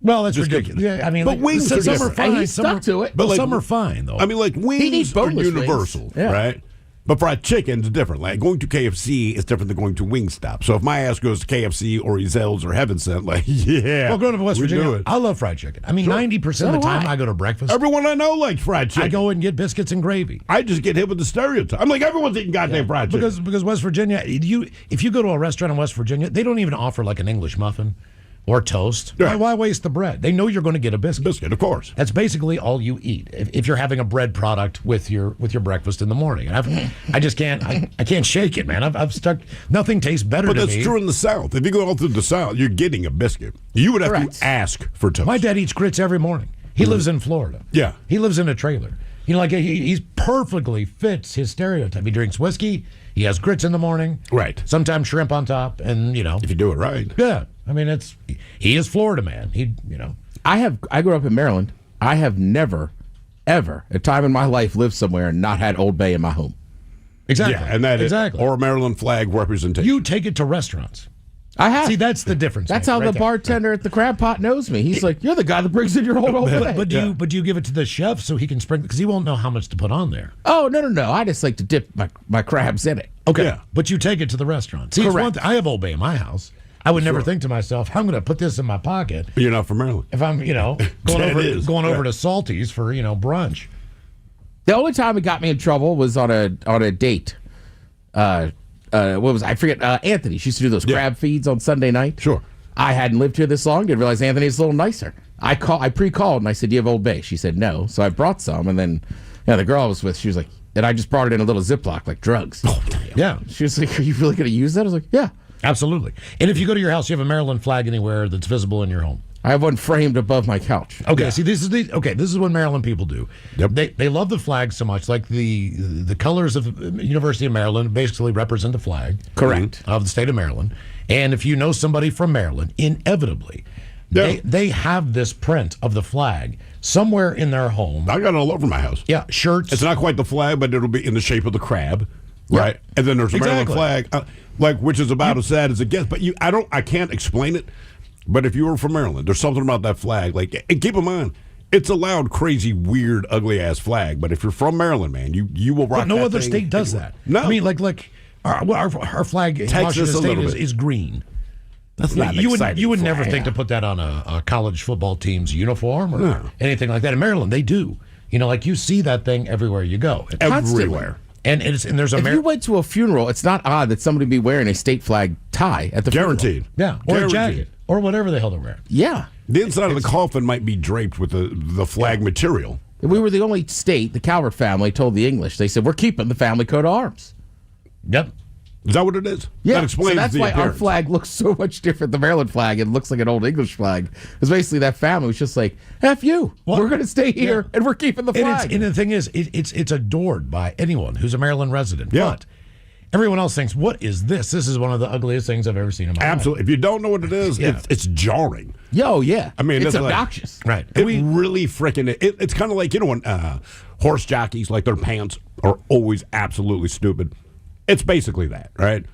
Speaker 4: Well, that's
Speaker 2: Just
Speaker 4: ridiculous. Yeah, I mean,
Speaker 2: But wings
Speaker 4: some
Speaker 2: are
Speaker 4: are
Speaker 2: different.
Speaker 4: fine.
Speaker 8: And he
Speaker 4: some
Speaker 8: stuck
Speaker 4: are,
Speaker 8: to it.
Speaker 4: But
Speaker 2: But like-
Speaker 4: some are fine though.
Speaker 2: I mean, like,
Speaker 8: He'd eat
Speaker 2: wings are
Speaker 8: boneless wings.
Speaker 2: universal,
Speaker 8: Yeah.
Speaker 2: right? But fried chicken's different. Like going to KFC is different than going to Wingstop. So if my ass goes to KFC or Ezel's or Heaven Sent, like, yeah.
Speaker 4: Well, growing up in West
Speaker 2: we do
Speaker 4: Virginia,
Speaker 2: it.
Speaker 4: I love fried chicken. I mean, 90% of the time I go to breakfast,
Speaker 2: Everyone I know likes fried chicken.
Speaker 4: I go and get biscuits and gravy.
Speaker 2: I just get hit with the stereotype. I'm like, everyone's eating goddamn fried chicken.
Speaker 4: Because West Virginia, if you go to a restaurant in West Virginia, they don't even offer like an English muffin or toast.
Speaker 2: Right.
Speaker 4: Why waste the bread? They know you're going to get a biscuit.
Speaker 2: Biscuit, of course.
Speaker 4: That's basically all you eat if you're having a bread product with your breakfast in the morning. And I just can't I can't shake it, man. I've stuck. Nothing tastes better
Speaker 2: But
Speaker 4: to
Speaker 2: that's
Speaker 4: me.
Speaker 2: true in the South. If you go all through the South, you're getting a biscuit. You would have to ask for toast.
Speaker 4: My dad eats grits every morning. He lives in Florida.
Speaker 2: Yeah.
Speaker 4: He lives in a trailer. You know, like he's perfectly fits his stereotype. He drinks whiskey. He has grits in the morning.
Speaker 2: Right.
Speaker 4: Sometimes shrimp on top, and
Speaker 2: if you do it right.
Speaker 4: Yeah. I mean, he is Florida man.
Speaker 8: I grew up in Maryland. I have never, ever, a time in my life lived somewhere and not had Old Bay in my home.
Speaker 4: Exactly.
Speaker 2: Yeah, and that
Speaker 4: exactly.
Speaker 2: is or Maryland flag representation.
Speaker 4: You take it to restaurants.
Speaker 8: I have.
Speaker 4: See, that's the difference.
Speaker 8: That's
Speaker 4: man,
Speaker 8: how
Speaker 4: right
Speaker 8: the
Speaker 4: there.
Speaker 8: bartender at the Crab Pot knows me. He's like, "You're the guy that brings in your whole Old Bay."
Speaker 4: But do you give it to the chef so he can sprinkle, because he won't know how much to put on there.
Speaker 8: Oh, no. I just like to dip my crabs in it.
Speaker 4: Okay.
Speaker 2: Yeah.
Speaker 4: But you take it to the restaurant. See, it's
Speaker 8: Correct.
Speaker 4: one I have Old Bay in my house. I would never think to myself, I'm going to put this in my pocket
Speaker 2: You're not from Maryland.
Speaker 4: if I'm, going
Speaker 2: It
Speaker 4: over
Speaker 2: is.
Speaker 4: to Salty's for, brunch.
Speaker 8: The only time it got me in trouble was on a date. What was I forget? Anthony. She used to do those crab feeds on Sunday night.
Speaker 2: Sure.
Speaker 8: I hadn't lived here this long. Didn't realize Anthony's a little nicer. I pre-called and I said, "Do you have Old Bay?" She said no. So I brought some, and then the girl I was with, she was like, and I just brought it in a little Ziploc like drugs. Oh,
Speaker 4: Yeah,
Speaker 8: she was like, "Are you really going to use that?" I was like, "Yeah."
Speaker 4: absolutely. And if you go to your house, you have a Maryland flag anywhere that's visible in your home.
Speaker 8: I have one framed above my couch.
Speaker 4: Okay, see, this is what Maryland people do.
Speaker 2: Yep.
Speaker 4: They love the flag so much. Like the colors of the University of Maryland basically represent the flag.
Speaker 8: Correct.
Speaker 4: Of the state of Maryland. And if you know somebody from Maryland, inevitably,
Speaker 2: Yeah.
Speaker 4: they have this print of the flag somewhere in their home.
Speaker 2: I got it all over my house.
Speaker 4: Yeah, shirts.
Speaker 2: It's not quite the flag, but it'll be in the shape of the crab, right? And then there's a Maryland
Speaker 4: Exactly.
Speaker 2: flag, which is about as sad as it gets. But I can't explain it. But if you were from Maryland, there's something about that flag. Like, and keep in mind, it's a loud, crazy, weird, ugly ass flag. But if you're from Maryland, man, you will rock.
Speaker 4: But no
Speaker 2: that
Speaker 4: other
Speaker 2: thing
Speaker 4: state does
Speaker 2: anywhere.
Speaker 4: that.
Speaker 2: No,
Speaker 4: I mean, like our flag in
Speaker 2: Texas
Speaker 4: Washington
Speaker 2: a
Speaker 4: State
Speaker 2: little bit.
Speaker 4: is green.
Speaker 2: that's not an
Speaker 4: You
Speaker 2: exciting
Speaker 4: would never
Speaker 2: flag.
Speaker 4: think to put that on a college football team's uniform or anything like that. In Maryland, they do. Like you see that thing everywhere you go.
Speaker 2: everywhere.
Speaker 4: And there's a
Speaker 8: If you went to a funeral, it's not odd that somebody would be wearing a state flag tie at the
Speaker 2: Guaranteed.
Speaker 4: yeah, or
Speaker 2: Guaranteed.
Speaker 4: a jacket or whatever the hell they're wearing.
Speaker 8: funeral. Yeah.
Speaker 2: The inside of the coffin might be draped with the flag material.
Speaker 8: We were the only state, the Calvert family told the English. They said, "We're keeping the family coat of arms."
Speaker 4: Yep.
Speaker 2: Is that what it is?
Speaker 8: Yeah,
Speaker 2: That explains
Speaker 8: so that's
Speaker 2: the
Speaker 8: why our
Speaker 2: appearance.
Speaker 8: flag looks so much different. The Maryland flag, it looks like an old English flag. It's basically that family was just like, "F you, we're going to stay here and we're keeping the flag."
Speaker 4: And the thing is, it's adored by anyone who's a Maryland resident.
Speaker 2: Yeah.
Speaker 4: But everyone else thinks, "What is this? This is one of the ugliest things I've ever seen in my life."
Speaker 2: Absolutely. If you don't know what it is,
Speaker 4: Yeah.
Speaker 2: it's jarring.
Speaker 8: Yo, yeah.
Speaker 2: I mean,
Speaker 8: it's
Speaker 2: that's like-
Speaker 8: obnoxious.
Speaker 4: Right.
Speaker 2: It really freaking. It's kind of like when horse jockeys, like their pants are always absolutely stupid. It's basically that, right?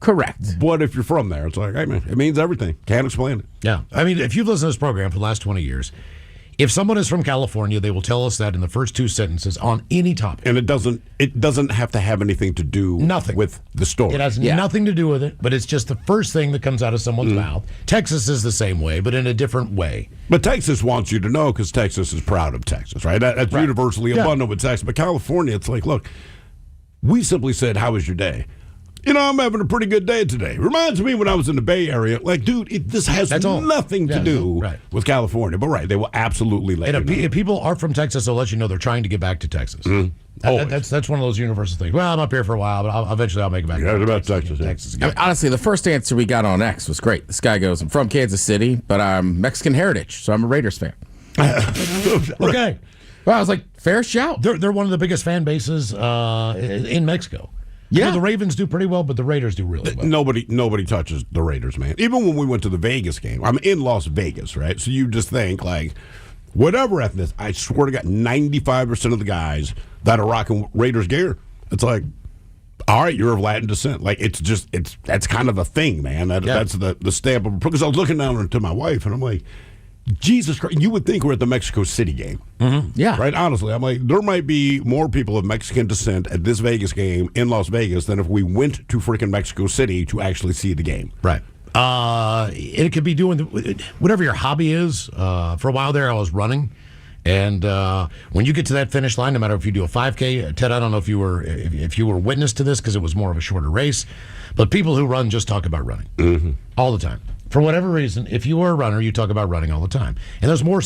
Speaker 8: Correct.
Speaker 2: But if you're from there, it's like, hey man, it means everything. Can't explain it.
Speaker 4: Yeah. I mean, if you've listened to this program for the last 20 years, if someone is from California, they will tell us that in the first two sentences on any topic.
Speaker 2: And it doesn't have to have anything to do
Speaker 4: Nothing.
Speaker 2: with the story.
Speaker 4: It has nothing to do with it, but it's just the first thing that comes out of someone's mouth. Texas is the same way, but in a different way.
Speaker 2: But Texas wants you to know because Texas is proud of Texas, right? That's universally abundant with Texas. But California, it's like, look, we simply said, how was your day? I'm having a pretty good day today. Reminds me when I was in the Bay Area. Like, dude, this has
Speaker 4: That's all.
Speaker 2: nothing to
Speaker 4: Yeah,
Speaker 2: do
Speaker 4: right.
Speaker 2: with California. But they will absolutely let
Speaker 4: And
Speaker 2: you know.
Speaker 4: if people are from Texas, they'll let you know they're trying to get back to Texas.
Speaker 2: Always.
Speaker 4: That's one of those universal things. Well, I'm up here for a while, but eventually I'll make it back.
Speaker 2: Yeah,
Speaker 4: to
Speaker 2: about
Speaker 4: Texas.
Speaker 2: Texas, yeah.
Speaker 4: Texas
Speaker 8: I
Speaker 4: again.
Speaker 8: mean, honestly, the first answer we got on X was great. This guy goes, "I'm from Kansas City, but I'm Mexican heritage, so I'm a Raiders fan."
Speaker 4: Okay.
Speaker 8: Well, I was like, fair shout.
Speaker 4: They're one of the biggest fan bases in Mexico.
Speaker 8: Yeah.
Speaker 4: The Ravens do pretty well, but the Raiders do really well.
Speaker 2: Nobody touches the Raiders, man. Even when we went to the Vegas game, I'm in Las Vegas, right? So you just think like, whatever ethnicity, I swear to God, 95% of the guys that are rocking Raiders gear, it's like, all right, you're of Latin descent. Like that's kind of a thing, man. That's the stamp of, because I was looking down to my wife and I'm like, Jesus Christ, you would think we're at the Mexico City game.
Speaker 8: Yeah.
Speaker 2: Right? Honestly, I'm like, there might be more people of Mexican descent at this Vegas game in Las Vegas than if we went to freaking Mexico City to actually see the game.
Speaker 4: Right. It could be doing whatever your hobby is. For a while there, I was running. And when you get to that finish line, no matter if you do a 5K, Ted, I don't know if you were witness to this because it was more of a shorter race, but people who run just talk about running all the time. For whatever reason, if you are a runner, you talk about running all the time. And there's more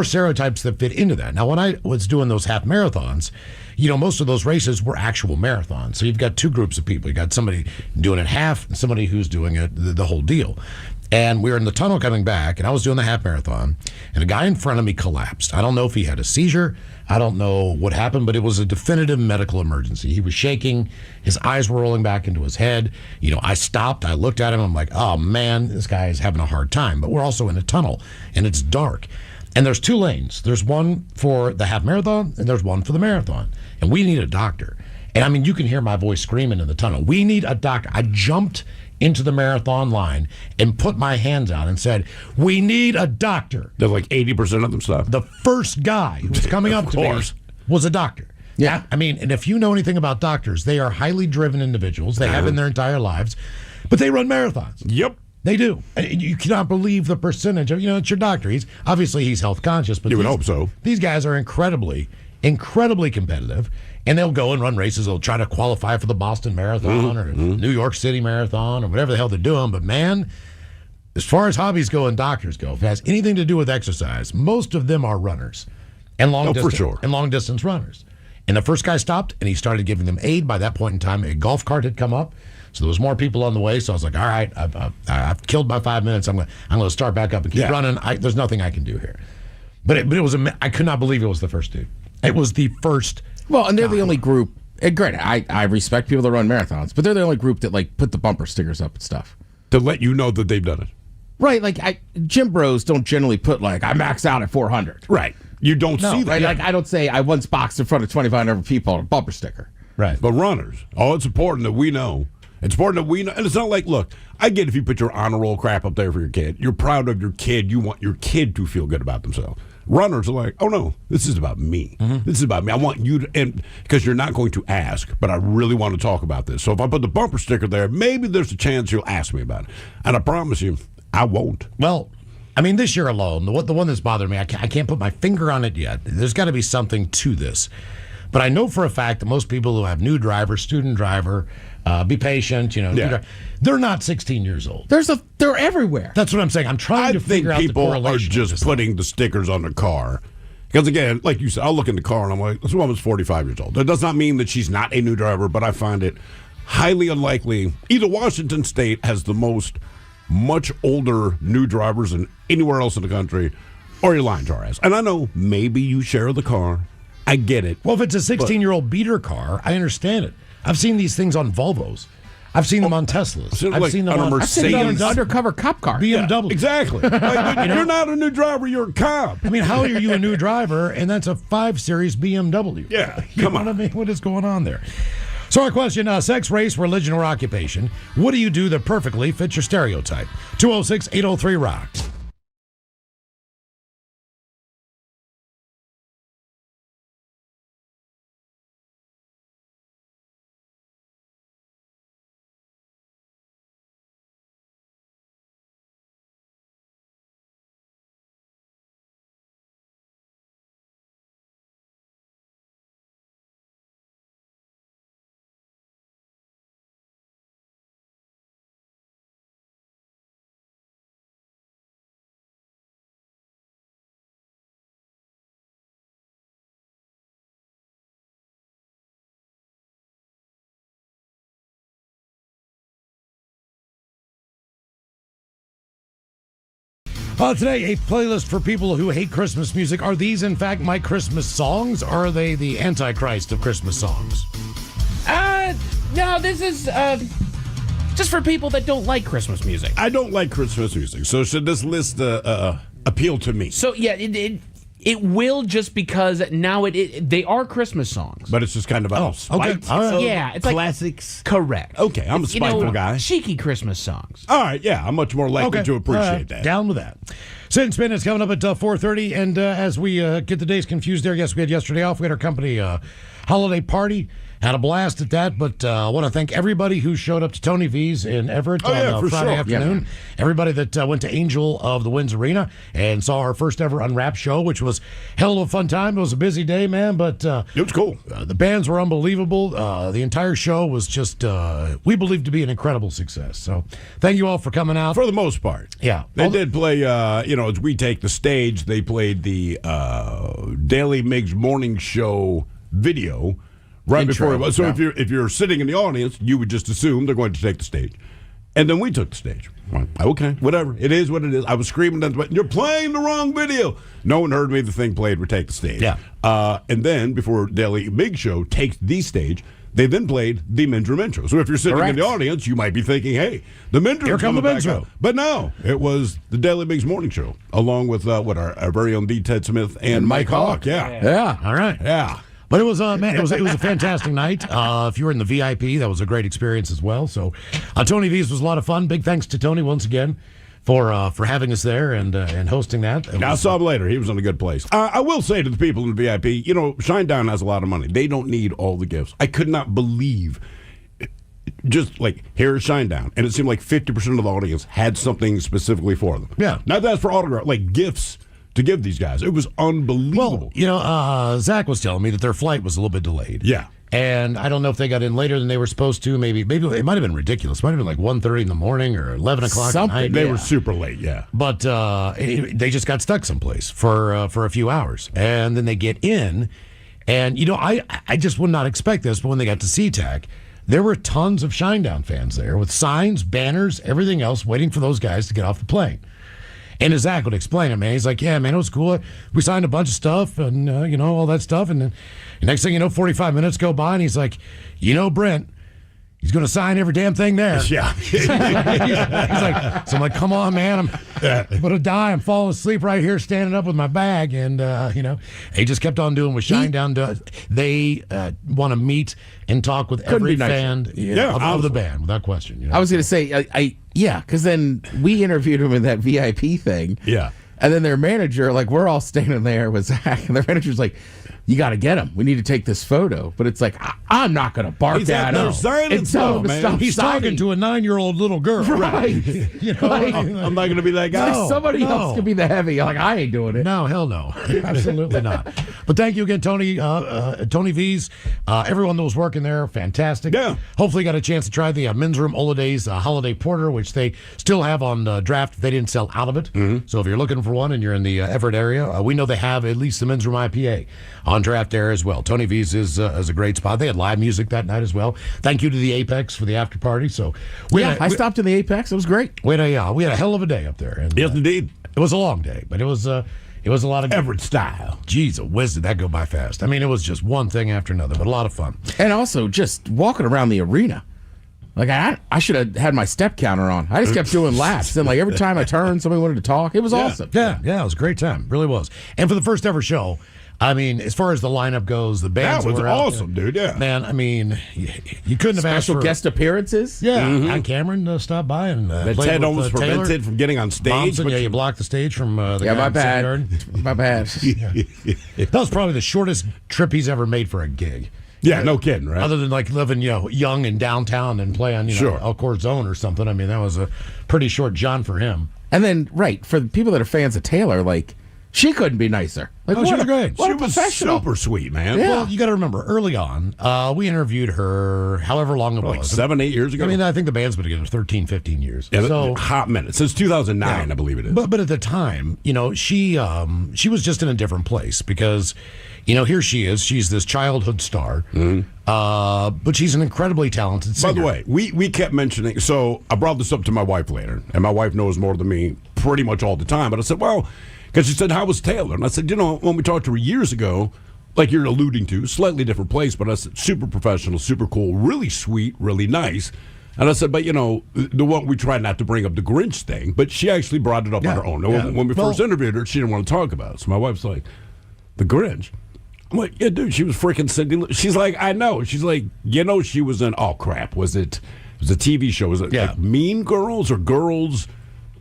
Speaker 4: stereotypes that fit into that. Now, when I was doing those half marathons, most of those races were actual marathons. So you've got two groups of people. You got somebody doing it half and somebody who's doing it the whole deal. And we were in the tunnel coming back, and I was doing the half marathon, and a guy in front of me collapsed. I don't know if he had a seizure. I don't know what happened, but it was a definitive medical emergency. He was shaking. His eyes were rolling back into his head. I stopped. I looked at him. I'm like, oh, man, this guy is having a hard time. But we're also in a tunnel, and it's dark. And there's two lanes. There's one for the half marathon, and there's one for the marathon. And we need a doctor. And, I mean, you can hear my voice screaming in the tunnel. We need a doctor. I jumped into the marathon line and put my hands out and said, we need a doctor.
Speaker 2: They're like 80% of them stuff.
Speaker 4: The first guy who was coming up to me was a doctor. Yeah. I mean, and if you know anything about doctors, they are highly driven individuals. They have in their entire lives, but they run marathons.
Speaker 2: Yep.
Speaker 4: They do. And you cannot believe the percentage of, it's your doctor. He's health conscious, but
Speaker 2: you would hope so.
Speaker 4: These guys are incredibly competitive. And they'll go and run races. They'll try to qualify for the Boston Marathon or New York City Marathon or whatever the hell they're doing. But, man, as far as hobbies go and doctors go, if it has anything to do with exercise, most of them are runners and long distance runners. And the first guy stopped, and he started giving them aid. By that point in time, a golf cart had come up. So there was more people on the way. So I was like, all right, I've killed my 5 minutes. I'm going to start back up and keep running. There's nothing I can do here. But it was I could not believe it was the first dude. It was the first.
Speaker 8: Well, and they're the only group. And granted, I respect people that run marathons, but they're the only group that put the bumper stickers up and stuff
Speaker 2: to let you know that they've done it.
Speaker 8: Right, gym bros don't generally put I max out at 400.
Speaker 2: Right, you don't see that.
Speaker 8: Right? I don't say I once boxed in front of 2,500 people on a bumper sticker.
Speaker 4: Right,
Speaker 2: but runners, it's important that we know. It's important that we know, and it's not look, I get if you put your honor roll crap up there for your kid. You're proud of your kid. You want your kid to feel good about themselves. Runners are like, oh no, this is about me. This is about me. I want you to, and because you're not going to ask, but I really want to talk about this. So if I put the bumper sticker there, maybe there's a chance you'll ask me about it. And I promise you, I won't.
Speaker 4: Well, I mean, this year alone, the one that's bothered me, I can't put my finger on it yet. There's got to be something to this. But I know for a fact that most people who have new driver, student driver, be patient, they're not 16 years old.
Speaker 8: They're everywhere.
Speaker 4: That's what I'm saying. I'm trying to figure out the correlation.
Speaker 2: I think people are just putting the stickers on the car. Because again, like you said, I'll look in the car and I'm like, this woman's 45 years old. That does not mean that she's not a new driver, but I find it highly unlikely. Either Washington State has the much older new drivers than anywhere else in the country, or you're lying to our ass. And I know maybe you share the car. I get it.
Speaker 4: Well, if it's a 16-year-old beater car, I understand it. I've seen these things on Volvos. I've seen them on Teslas.
Speaker 2: I've
Speaker 4: seen them
Speaker 2: on a Mercedes.
Speaker 8: I've seen them on an undercover cop car.
Speaker 4: BMW.
Speaker 2: Yeah, exactly. You're not a new driver. You're a cop.
Speaker 4: I mean, how are you a new driver, and that's a 5 Series BMW?
Speaker 2: Yeah,
Speaker 4: come on. What I mean? What is going on there? So our question, sex, race, religion, or occupation. What do you do that perfectly fits your stereotype? 206-803-ROCK. Today, a playlist for people who hate Christmas music. Are these, in fact, my Christmas songs, or are they the Antichrist of Christmas songs?
Speaker 10: No, this is just for people that don't like Christmas music.
Speaker 2: I don't like Christmas music, so should this list appeal to me?
Speaker 10: So, yeah, it will, just because now they are Christmas songs.
Speaker 2: But it's just kind of
Speaker 4: okay.
Speaker 10: All right. Yeah, it's
Speaker 2: classics.
Speaker 10: Like, correct.
Speaker 2: Okay, I'm a spiteful guy.
Speaker 10: Cheeky Christmas songs.
Speaker 2: All right, yeah, I'm much more likely to appreciate that.
Speaker 4: Down with that. Sit and Spin is coming up at 4:30, and as we get the days confused there, yes, we had yesterday off. We had our company holiday party. Had a blast at that, but I want to thank everybody who showed up to Tony V's in Everett on Friday afternoon. Everybody that went to Angel of the Winds Arena and saw our first ever Unwrapped show, which was hell of a fun time. It was a busy day, man, but
Speaker 2: it was cool.
Speaker 4: The bands were unbelievable. The entire show was just, we believe, to be an incredible success. So thank you all for coming out.
Speaker 2: For the most part.
Speaker 4: Yeah.
Speaker 2: They did play, as we take the stage, they played the Daily Mix morning show video right
Speaker 8: Intro,
Speaker 2: before. So
Speaker 8: yeah.
Speaker 2: if you're sitting in the audience, you would just assume they're going to take the stage. And then we took the stage. Okay, whatever. It is what it is. I was screaming, you're playing the wrong video. No one heard me. The thing played, we take the stage.
Speaker 4: Yeah.
Speaker 2: And then before Daily Big Show takes the stage, they then played the Mindrum intro. So if you're sitting in the audience, you might be thinking, hey, the Mindrum.
Speaker 4: Here come the Mindrum.
Speaker 2: But no, it was the Daily Big's morning show, along with our very own D. Ted Smith and Mike Hawk.
Speaker 4: Yeah. All right.
Speaker 2: Yeah.
Speaker 4: But it was it was a fantastic night. If you were in the VIP, that was a great experience as well. So, Tony V's was a lot of fun. Big thanks to Tony once again for having us there and hosting that.
Speaker 2: I saw him later. He was in a good place. I will say to the people in the VIP, Shinedown has a lot of money. They don't need all the gifts. I could not believe, just like, here's Shinedown, and it seemed like 50% of the audience had something specifically for them.
Speaker 4: Yeah.
Speaker 2: Not that's for autograph, like gifts to give these guys. It was unbelievable.
Speaker 4: Well, Zach was telling me that their flight was a little bit delayed.
Speaker 2: Yeah.
Speaker 4: And I don't know if they got in later than they were supposed to. Maybe it might have been ridiculous. It might have been like 1:30 in the morning or 11 o'clock at night.
Speaker 2: They were super late, yeah.
Speaker 4: But they just got stuck someplace for a few hours. And then they get in. And, I just would not expect this, but when they got to SeaTac, there were tons of Shinedown fans there with signs, banners, everything else, waiting for those guys to get off the plane. And as Zach would explain it, man, he's like, yeah, man, it was cool. We signed a bunch of stuff and, all that stuff. And then the next thing you know, 45 minutes go by and he's like, Brent, he's going to sign every damn thing there.
Speaker 2: Yeah.
Speaker 4: he's like, so I'm like, come on, man. I'm going to die. I'm falling asleep right here standing up with my bag. And, he just kept on doing what Shinedown does. They want to meet and talk with every fan of the band, without question.
Speaker 8: I was going to say, because then we interviewed him in that VIP thing.
Speaker 2: Yeah.
Speaker 8: And then their manager, like, we're all standing there with Zach, and their manager's like, you got to get him. We need to take this photo. But it's like, I'm not going to bark at him.
Speaker 2: And
Speaker 8: tell him to stop
Speaker 4: He's
Speaker 8: signing.
Speaker 4: talking to a 9-year-old little girl.
Speaker 8: Right.
Speaker 2: I'm not going to be that guy.
Speaker 8: Like somebody else could be the heavy. Like, I ain't doing it.
Speaker 4: No, hell no. Absolutely not. But thank you again, Tony. Tony V's. Everyone that was working there, fantastic.
Speaker 2: Yeah.
Speaker 4: Hopefully got a chance to try the Men's Room Holidays Holiday Porter, which they still have on draft. They didn't sell out of it.
Speaker 2: Mm-hmm.
Speaker 4: So if you're looking for one and you're in the Everett area, we know they have at least the Men's Room IPA on draft there as well. Tony V's is a great spot. They had live music that night as well. Thank you to the Apex for the after party. So
Speaker 8: I stopped in the Apex. It was great.
Speaker 4: We had a hell of a day up there. And,
Speaker 2: Yes, indeed.
Speaker 4: it was a long day, but it was a lot of
Speaker 2: Everett style.
Speaker 4: Jeez, whiz, did that go by fast? I mean, it was just one thing after another, but a lot of fun.
Speaker 8: And also just walking around the arena. Like, I should have had my step counter on. I just kept doing laps. And, like, every time I turned, somebody wanted to talk. It was awesome.
Speaker 4: Yeah, it was a great time. Really was. And for the first ever show, I mean, as far as the lineup goes, the bands
Speaker 2: That was
Speaker 4: were out
Speaker 2: awesome,
Speaker 4: there,
Speaker 2: dude, yeah.
Speaker 4: Man, I mean, you couldn't have asked
Speaker 8: Special
Speaker 4: for
Speaker 8: guest appearances.
Speaker 4: Yeah, Ann Cameron stopped by and
Speaker 2: That
Speaker 4: played
Speaker 2: Ted
Speaker 4: with,
Speaker 2: almost
Speaker 4: Taylor.
Speaker 2: prevented from getting on stage.
Speaker 4: Thompson,
Speaker 2: but
Speaker 4: you blocked the stage from the guy
Speaker 8: My
Speaker 4: in the
Speaker 8: bad.
Speaker 4: Garden.
Speaker 8: My bad.
Speaker 4: That was probably the shortest trip he's ever made for a gig.
Speaker 2: Yeah, no kidding, right?
Speaker 4: Other than like living, young in downtown and play on, Elcourt Zone or something. I mean, that was a pretty short jaunt for him.
Speaker 8: And then, right, for the people that are fans of Taylor, like, she couldn't be nicer. Like,
Speaker 4: she was great.
Speaker 8: What
Speaker 2: She
Speaker 8: a
Speaker 2: was
Speaker 8: professional.
Speaker 2: super sweet, man.
Speaker 8: Yeah.
Speaker 4: Well, you got to remember, early on, we interviewed her however long it
Speaker 2: Like
Speaker 4: was.
Speaker 2: 7-8 years ago.
Speaker 4: I mean, I think the band's been together 13, 15 years.
Speaker 2: yeah,
Speaker 4: so,
Speaker 2: hot minute. Since 2009,
Speaker 4: Yeah.
Speaker 2: I believe it is.
Speaker 4: But at the time, she was just in a different place because, here she is. She's this childhood star, but she's an incredibly talented singer.
Speaker 2: By the way, we kept mentioning, so I brought this up to my wife later, and my wife knows more than me pretty much all the time. But I said, well, because she said, how was Taylor? And I said, when we talked to her years ago, like you're alluding to, slightly different place, but I said, super professional, super cool, really sweet, really nice. And I said, but the one we tried not to bring up the Grinch thing, but she actually brought it up on her own. When we first interviewed her, she didn't want to talk about it. So my wife's like, the Grinch? I'm like, yeah, dude, she was freaking Cindy. She's like, I know. She's like, she was in, oh crap, was it a TV show? Was it like Mean Girls or Girls?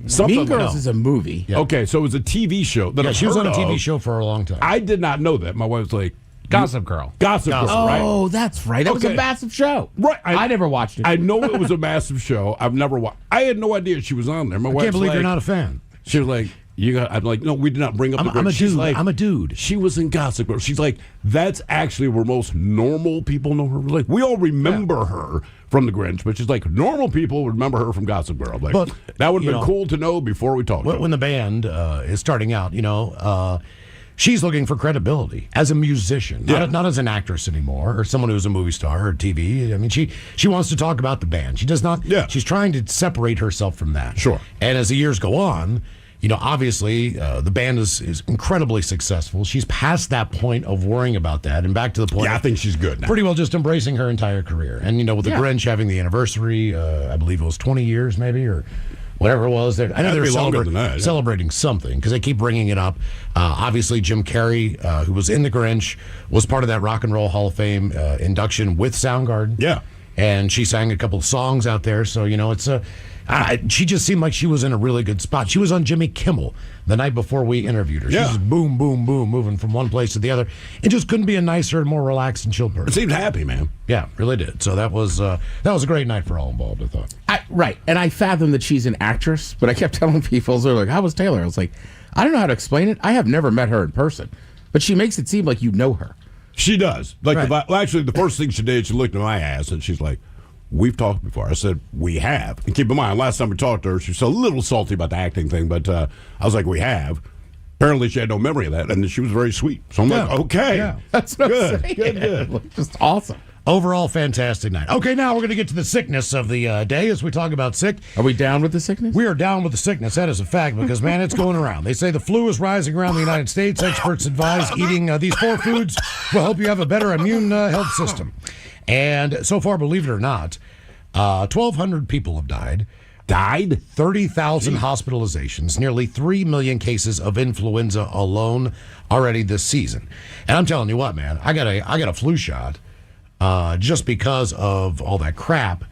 Speaker 2: Something
Speaker 8: Mean Girls
Speaker 2: like-
Speaker 8: is a movie.
Speaker 2: Okay, so it was a TV show that
Speaker 4: Yeah,
Speaker 2: I've
Speaker 4: she was
Speaker 2: heard
Speaker 4: on a TV
Speaker 2: of.
Speaker 4: show for a long time.
Speaker 2: I did not know that. My wife's like,
Speaker 10: Gossip Girl.
Speaker 2: Gossip Girl, right?
Speaker 8: Oh, that's right. That was
Speaker 2: Okay.
Speaker 8: a massive show.
Speaker 2: Right.
Speaker 8: I never watched it.
Speaker 2: I know it was a massive show. I've never watched. I had no idea she was on there. My
Speaker 4: I
Speaker 2: wife's
Speaker 4: can't believe
Speaker 2: like,
Speaker 4: you're not a fan.
Speaker 2: She was like, "You got." I'm like, "No, we did not bring up."
Speaker 4: I'm
Speaker 2: the
Speaker 4: a
Speaker 2: Grinch." She's
Speaker 4: dude.
Speaker 2: like,
Speaker 4: I'm a dude.
Speaker 2: She was in Gossip Girl. She's like, "That's actually where most normal people know her." Like, we all remember her from the Grinch, but she's like, normal people remember her from Gossip Girl. Like,
Speaker 4: But,
Speaker 2: that would have
Speaker 4: you
Speaker 2: been
Speaker 4: know,
Speaker 2: cool to know before we talked.
Speaker 4: When the band is starting out, she's looking for credibility as a musician, not as an actress anymore, or someone who's a movie star or TV. I mean, she wants to talk about the band. She does not.
Speaker 2: Yeah.
Speaker 4: She's trying to separate herself from that.
Speaker 2: Sure.
Speaker 4: And as the years go on, obviously the band is incredibly successful. She's past that point of worrying about that, and back to the point.
Speaker 2: Yeah, I
Speaker 4: of
Speaker 2: think she's good now.
Speaker 4: Pretty well just embracing her entire career. And with the Grinch having the anniversary, I believe it was 20 years, maybe, or whatever it was. I know
Speaker 2: That'd
Speaker 4: they're
Speaker 2: be longer than that, yeah.
Speaker 4: celebrating something because they keep bringing it up. Obviously, Jim Carrey, who was in The Grinch, was part of that Rock and Roll Hall of Fame induction with Soundgarden.
Speaker 2: Yeah.
Speaker 4: And she sang a couple of songs out there. So, it's she just seemed like she was in a really good spot. She was on Jimmy Kimmel the night before we interviewed her.
Speaker 2: Yeah.
Speaker 4: She's just boom, boom, boom, moving from one place to the other. It just couldn't be a nicer, more relaxed and chill person.
Speaker 2: It seemed happy, man.
Speaker 4: Yeah, really did. So that was a great night for all involved, I thought.
Speaker 8: Right. And I fathom that she's an actress, but I kept telling people, they're like, how was Taylor? I was like, I don't know how to explain it. I have never met her in person, but she makes it seem like you know her.
Speaker 2: She does. Like,
Speaker 4: Right.
Speaker 2: actually, the first thing she did, she looked at my ass and she's like, "We've talked before." I said, "We have." And keep in mind, last time we talked to her, she was a little salty about the acting thing, but I was like, "We have." Apparently, she had no memory of that, and she was very sweet. So I'm like, "Okay,
Speaker 4: Yeah.
Speaker 8: That's what
Speaker 2: good,
Speaker 8: I'm saying.
Speaker 2: good."
Speaker 8: Just awesome.
Speaker 4: Overall, fantastic night. Okay, now we're going to get to the sickness of the day as we talk about sick.
Speaker 8: Are we down with the sickness?
Speaker 4: We are down with the sickness. That is a fact because, man, it's going around. They say the flu is rising around the United States. Experts advise eating these 4 foods will help you have a better immune health system. And so far, believe it or not, 1,200 people have died. 30,000 hospitalizations, nearly 3 million cases of influenza alone already this season. And I'm telling you what, man, I got a flu shot just because of all that crap.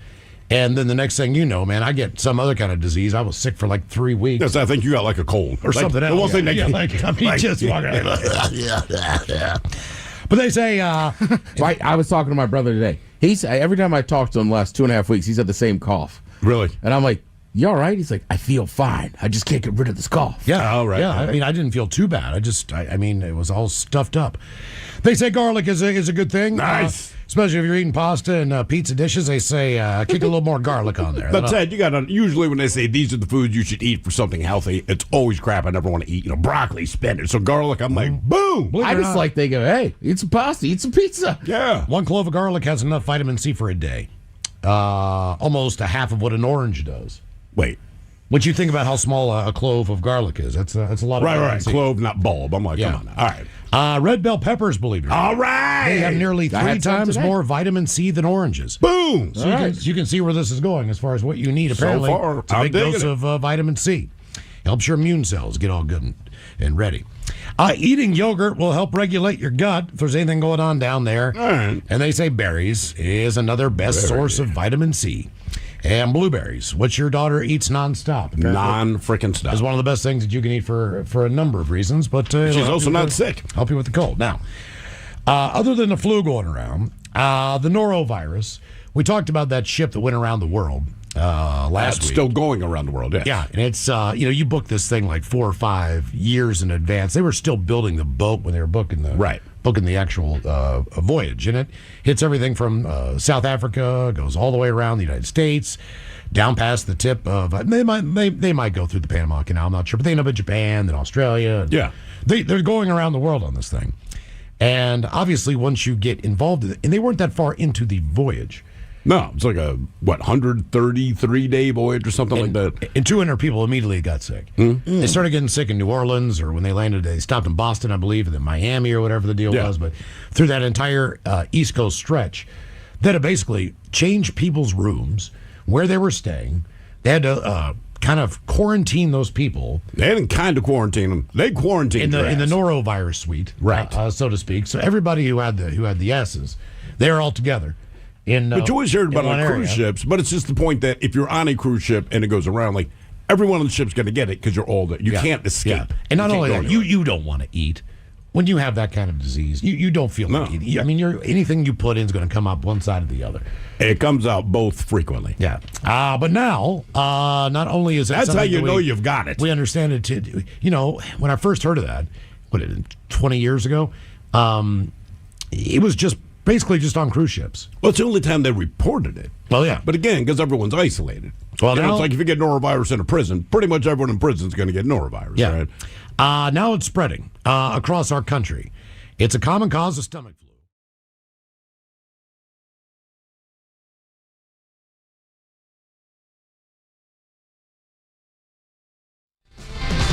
Speaker 4: And then the next thing you know, man, I get some other kind of disease. I was sick for like 3 weeks.
Speaker 2: Yes, I think you got like a cold
Speaker 4: Or something else.
Speaker 2: The one thing they
Speaker 4: Yeah,
Speaker 2: can-
Speaker 4: like, I mean, just walking around. But they say,
Speaker 8: Right. I was talking to my brother today. He's every time I talked to him the last 2.5 weeks, he's had the same cough.
Speaker 2: Really?
Speaker 8: And I'm like, "You all right?" He's like, "I feel fine. I just can't get rid of this cough."
Speaker 4: yeah,
Speaker 2: Oh, right.
Speaker 4: yeah. I mean, I didn't feel too bad. I mean, it was all stuffed up. They say garlic is a good thing.
Speaker 2: Nice.
Speaker 4: Especially if you're eating pasta and pizza dishes, they say kick a little more garlic on there.
Speaker 2: But Ted, you got to usually when they say these are the foods you should eat for something healthy, it's always crap. I never want to eat. Broccoli, spinach, so garlic. I'm like, boom.
Speaker 4: Believe it
Speaker 8: I
Speaker 4: or
Speaker 8: just
Speaker 4: not,
Speaker 8: like they go, "Hey, eat some pasta, eat some pizza."
Speaker 2: Yeah.
Speaker 4: 1 clove of garlic has enough vitamin C for a day. Almost a half of what an orange does.
Speaker 2: Wait.
Speaker 4: When you think about how small a clove of garlic is, that's a lot of vitamin
Speaker 2: Right.
Speaker 4: C.
Speaker 2: Clove, not bulb. I'm like,
Speaker 4: Yeah.
Speaker 2: come on. All right.
Speaker 4: Red bell peppers, believe it or not.
Speaker 2: All right.
Speaker 4: They have nearly
Speaker 8: I
Speaker 4: 3
Speaker 8: had some
Speaker 4: times
Speaker 8: today.
Speaker 4: more vitamin C than oranges.
Speaker 2: Boom.
Speaker 4: So you can see where this is going as far as what you need.
Speaker 2: So
Speaker 4: Apparently,
Speaker 2: far,
Speaker 4: it's a
Speaker 2: I'm
Speaker 4: big
Speaker 2: digging
Speaker 4: dose
Speaker 2: it.
Speaker 4: of vitamin C. Helps your immune cells get all good and ready. Eating yogurt will help regulate your gut if there's anything going on down there.
Speaker 2: All right.
Speaker 4: And they say berries is another best source of vitamin C. And blueberries, which your daughter eats nonstop. apparently,
Speaker 2: Non-freaking stuff.
Speaker 4: is one of the best things that you can eat for a number of reasons. But it'll
Speaker 2: She's
Speaker 4: help
Speaker 2: also
Speaker 4: you
Speaker 2: not
Speaker 4: with-
Speaker 2: sick.
Speaker 4: Help you with the cold. Now, other than the flu going around, the norovirus. We talked about that ship that went around the world last
Speaker 2: That's
Speaker 4: week.
Speaker 2: still going around the world, yes.
Speaker 4: Yeah, and it's you booked this thing like 4 or 5 years in advance. They were still building the boat when they were booking the actual voyage, and it hits everything from South Africa, goes all the way around the United States, down past the tip of. They might go through the Panama Canal. I'm not sure, but they end up in Japan, then Australia. And
Speaker 2: Yeah.
Speaker 4: they're going around the world on this thing, and obviously once you get involved in it, and they weren't that far into the voyage.
Speaker 2: No, it's like a, 133-day voyage or something like that.
Speaker 4: And 200 people immediately got sick.
Speaker 2: Mm-hmm.
Speaker 4: They started getting sick in New Orleans, or when they landed, they stopped in Boston, I believe, and then Miami or whatever the deal
Speaker 2: Yeah.
Speaker 4: was. But through that entire East Coast stretch, that had basically changed people's rooms, where they were staying. They had to kind of quarantine those people
Speaker 2: They didn't kind of quarantine them. They quarantined
Speaker 4: in the
Speaker 2: ass.
Speaker 4: norovirus suite,
Speaker 2: Right.
Speaker 4: so to speak. So everybody who had the S's, they're all together.
Speaker 2: But you always heard about
Speaker 4: in
Speaker 2: on
Speaker 4: one
Speaker 2: cruise
Speaker 4: area.
Speaker 2: ships, but it's just the point that if you're on a cruise ship and it goes around, like everyone on the ship's going to get it because you're all there. You can't escape.
Speaker 4: And not
Speaker 2: You
Speaker 4: only
Speaker 2: can't
Speaker 4: that,
Speaker 2: go anywhere.
Speaker 4: you don't want to eat. When you have that kind of disease, you don't feel like eating. I mean, anything you put in is going to come up one side or the other.
Speaker 2: It comes out both frequently.
Speaker 4: Yeah. But now, not only is it
Speaker 2: That's how
Speaker 4: something
Speaker 2: you
Speaker 4: that
Speaker 2: know you've got it.
Speaker 4: We understand it. When I first heard of that, 20 years ago, it was basically just on cruise ships.
Speaker 2: Well, it's the only time they reported it.
Speaker 4: Well, yeah.
Speaker 2: But again, because everyone's isolated.
Speaker 4: Well,
Speaker 2: You know,
Speaker 4: now-
Speaker 2: it's like if you get norovirus in a prison, pretty much everyone in prison is going to get norovirus,
Speaker 4: Yeah.
Speaker 2: right?
Speaker 4: Now it's spreading across our country. It's a common cause of stomach flu.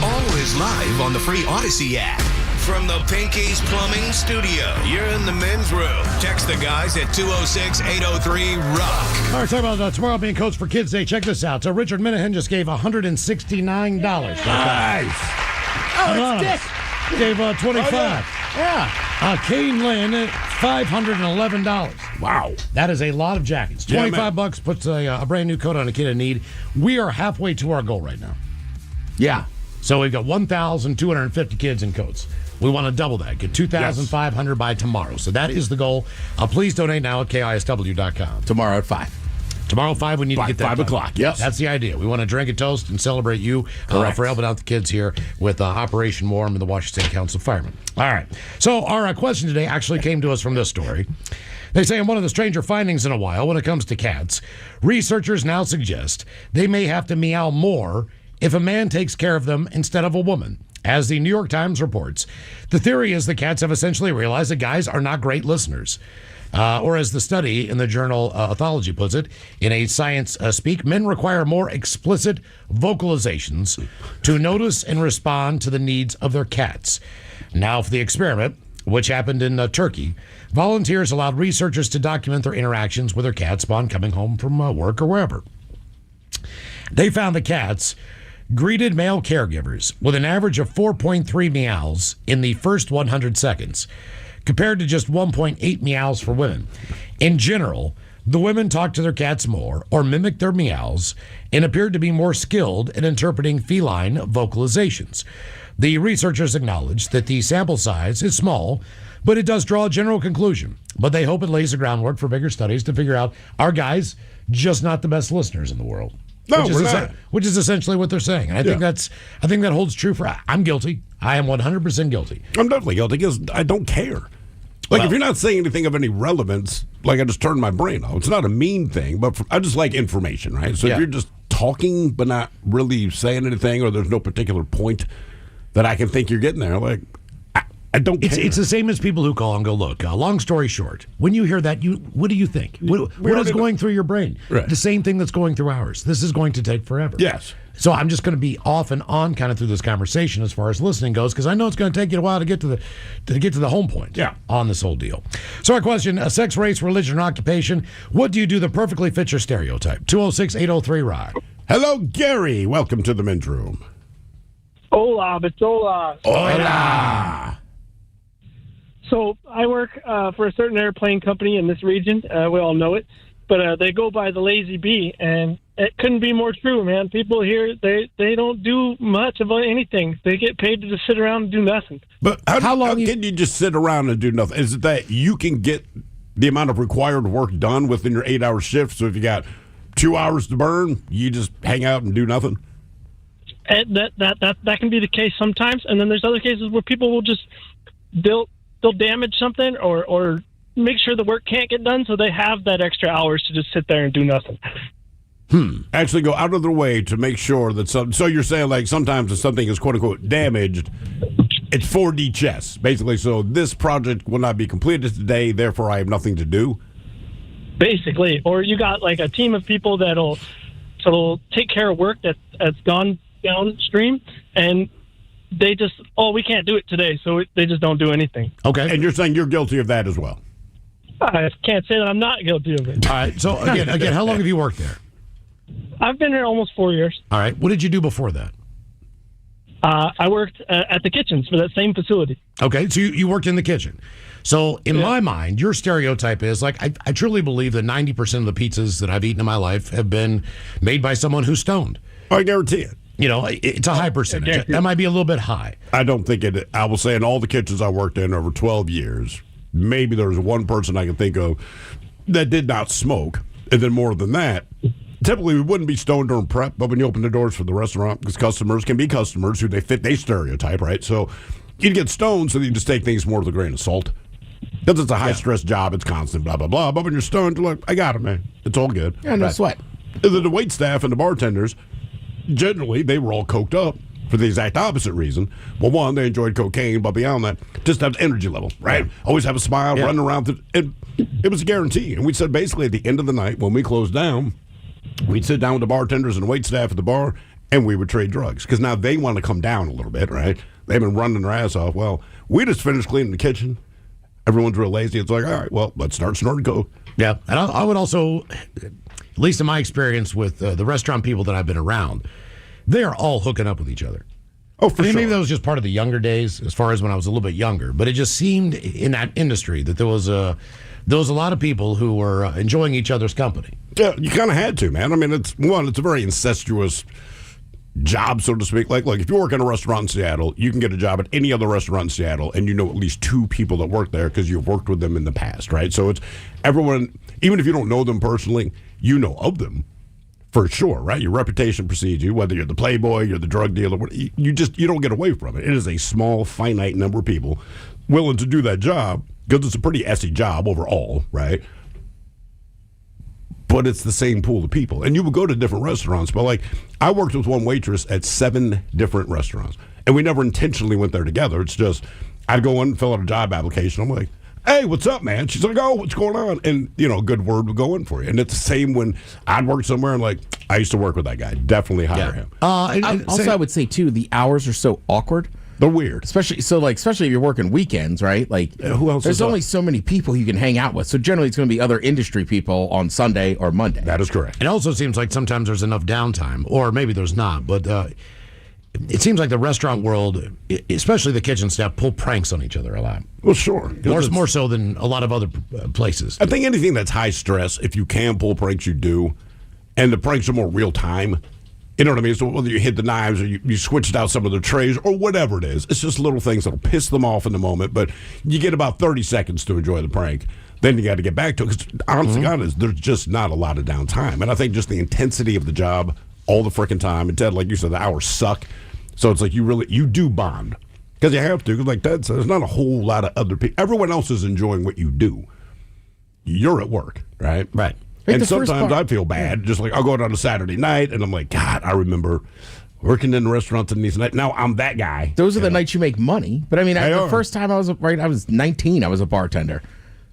Speaker 9: Always live on the free Odyssey app. From the Pinky's Plumbing Studio, you're in the men's room. Text the guys at 206-803-ROCK.
Speaker 4: All right, talk about tomorrow being Coach for Kids Day. Check this out. So Richard Minahan just gave $169.
Speaker 2: Nice.
Speaker 8: Oh, it's Dick.
Speaker 4: Gave 25.
Speaker 8: Yeah.
Speaker 4: Kane Lynn, $511.
Speaker 2: Wow.
Speaker 4: That is a lot of jackets.
Speaker 2: Yeah,
Speaker 4: $25 puts a brand new coat on a kid in need. We are halfway to our goal right now.
Speaker 8: Yeah.
Speaker 4: So we've got 1,250 kids in coats. We want to double that. Get 2,500 by tomorrow. So that is the goal. Please donate now at KISW.com.
Speaker 8: Tomorrow at 5.
Speaker 4: Tomorrow at 5, we need to get that
Speaker 2: 5
Speaker 4: done.
Speaker 2: o'clock, yes.
Speaker 4: That's the idea. We want to drink a toast and celebrate you for helping out the kids here with Operation Warm and the Washington State Council of Firemen. All right. So our question today actually came to us from this story. They say in one of the stranger findings in a while when it comes to cats, researchers now suggest they may have to meow more if a man takes care of them instead of a woman. As the New York Times reports, the theory is that cats have essentially realized that guys are not great listeners. Or as the study in the journal Ethology puts it, in a science speak, men require more explicit vocalizations to notice and respond to the needs of their cats. Now for the experiment, which happened in Turkey, volunteers allowed researchers to document their interactions with their cats upon coming home from work or wherever. They found the cats greeted male caregivers with an average of 4.3 meows in the first 100 seconds, compared to just 1.8 meows for women. In general, the women talked to their cats more or mimicked their meows and appeared to be more skilled in interpreting feline vocalizations. The researchers acknowledge that the sample size is small, but it does draw a general conclusion. But they hope it lays the groundwork for bigger studies to figure out are guys just not the best listeners in the world.
Speaker 2: No,
Speaker 4: which is
Speaker 2: we're not.
Speaker 4: which is essentially what they're saying. And I think that holds true for. I'm guilty. I am 100% guilty.
Speaker 2: I'm definitely guilty because I don't care. Like, if you're not saying anything of any relevance, like I just turned my brain off. It's not a mean thing, but I just like information, right? So if you're just talking but not really saying anything, or there's no particular point that I can think you're getting there, like, I don't care.
Speaker 4: It's the same as people who call and go, look, long story short, when you hear that, what do you think? What is going through your brain?
Speaker 2: Right.
Speaker 4: The same thing that's going through ours. This is going to take forever.
Speaker 2: Yes.
Speaker 4: So I'm just going to be off and on kind of through this conversation as far as listening goes, because I know it's going to take you a while to get to the home point on this whole deal. So our question, sex, race, religion, or occupation, what do you do that perfectly fits your stereotype? 206-803-ROCK.
Speaker 2: Hello, Gary. Welcome to the men's room.
Speaker 11: Hola, it's Hola.
Speaker 2: Hola.
Speaker 11: So I work for a certain airplane company in this region. We all know it. But they go by the Lazy Bee, and it couldn't be more true, man. People here, they don't do much of anything. They get paid to just sit around and do nothing.
Speaker 2: But how can you just sit around and do nothing? Is it that you can get the amount of required work done within your 8-hour shift? So if you got 2 hours to burn, you just hang out and do nothing?
Speaker 11: And that can be the case sometimes. And then there's other cases where people will just they'll damage something or make sure the work can't get done, so they have that extra hours to just sit there and do nothing.
Speaker 2: Actually go out of their way to make sure that so you're saying, like, sometimes if something is quote-unquote damaged, it's 4D chess, basically. So this project will not be completed today, therefore I have nothing to do?
Speaker 11: Basically. Or you got, like, a team of people that'll take care of work that's gone downstream, and they just, we can't do it today, so they just don't do anything.
Speaker 4: Okay.
Speaker 2: And you're saying you're guilty of that as well?
Speaker 11: I can't say that I'm not guilty of it.
Speaker 4: All right. So, again, how long have you worked there?
Speaker 11: I've been here almost 4 years.
Speaker 4: All right. What did you do before that?
Speaker 11: I worked at the kitchens for that same facility.
Speaker 4: Okay. So you worked in the kitchen. So in my mind, your stereotype is, like, I truly believe that 90% of the pizzas that I've eaten in my life have been made by someone who's stoned.
Speaker 2: I guarantee it.
Speaker 4: It's a high percentage. That might be a little bit high.
Speaker 2: I don't think it. I will say in all the kitchens I worked in over 12 years, maybe there was one person I can think of that did not smoke, and then more than that. Typically, we wouldn't be stoned during prep, but when you open the doors for the restaurant, because customers can be customers who they fit, they stereotype, right? So you'd get stoned, so you just take things more with a grain of salt. Because it's a high-stress job, it's constant, blah, blah, blah. But when you're stoned, you're like, I got it, man. It's all good.
Speaker 8: Yeah, no sweat.
Speaker 2: The wait staff and the bartenders, generally, they were all coked up for the exact opposite reason. Well, one, they enjoyed cocaine, but beyond that, just have the energy level, right? Always have a smile, running around. It was a guarantee. And we said basically at the end of the night, when we closed down, we'd sit down with the bartenders and the wait staff at the bar, and we would trade drugs. Because now they want to come down a little bit, right? They've been running their ass off. Well, we just finished cleaning the kitchen. Everyone's real lazy. It's like, all right, well, let's start snorting coke.
Speaker 4: Yeah, and I would also, at least in my experience with the restaurant people that I've been around, they are all hooking up with each other.
Speaker 2: Oh, for sure.
Speaker 4: Maybe that was just part of the younger days, as far as when I was a little bit younger. But it just seemed in that industry that there was a lot of people who were enjoying each other's company.
Speaker 2: Yeah, you kind of had to, man. I mean, it's a very incestuous job, so to speak. Like, look, if you work in a restaurant in Seattle, you can get a job at any other restaurant in Seattle, and you know at least two people that work there because you've worked with them in the past, right? So it's everyone, even if you don't know them personally, you know of them for sure, right? Your reputation precedes you, whether you're the playboy, you're the drug dealer, you don't get away from it. It is a small, finite number of people willing to do that job because it's a pretty essy job overall, right? But it's the same pool of people. And you would go to different restaurants. But, like, I worked with one waitress at 7 different restaurants. And we never intentionally went there together. It's just, I'd go in and fill out a job application. I'm like, hey, what's up, man? She's like, oh, what's going on? And, a good word would go in for you. And it's the same when I'd work somewhere and, like, I used to work with that guy. Definitely hire him.
Speaker 8: Also, I would say, too, the hours are so awkward.
Speaker 2: They're weird.
Speaker 8: Especially if you're working weekends, right? Like,
Speaker 2: who else?
Speaker 8: There's only so many people you can hang out with. So generally, it's going to be other industry people on Sunday or Monday.
Speaker 2: That is correct.
Speaker 4: It also seems like sometimes there's enough downtime, or maybe there's not. But it seems like the restaurant world, especially the kitchen staff, pull pranks on each other a lot.
Speaker 2: Well, sure.
Speaker 4: More so than a lot of other places.
Speaker 2: I think anything that's high stress, if you can pull pranks, you do. And the pranks are more real time. You know what I mean? So whether you hit the knives or you switched out some of their trays or whatever it is, it's just little things that'll piss them off in the moment. But you get about 30 seconds to enjoy the prank. Then you got to get back to it. Because honestly, there's just not a lot of downtime. And I think just the intensity of the job all the freaking time. And Ted, like you said, the hours suck. So it's like you do bond. Because you have to. Because like Ted said, there's not a whole lot of other people. Everyone else is enjoying what you do. You're at work, right?
Speaker 4: Right.
Speaker 2: And sometimes I feel bad. Just like I'll go out on a Saturday night and I'm like, God, I remember working in the restaurants in these nights. Now I'm that guy.
Speaker 8: Those are the nights you make money. But I mean, the first time I was 19, I was a bartender.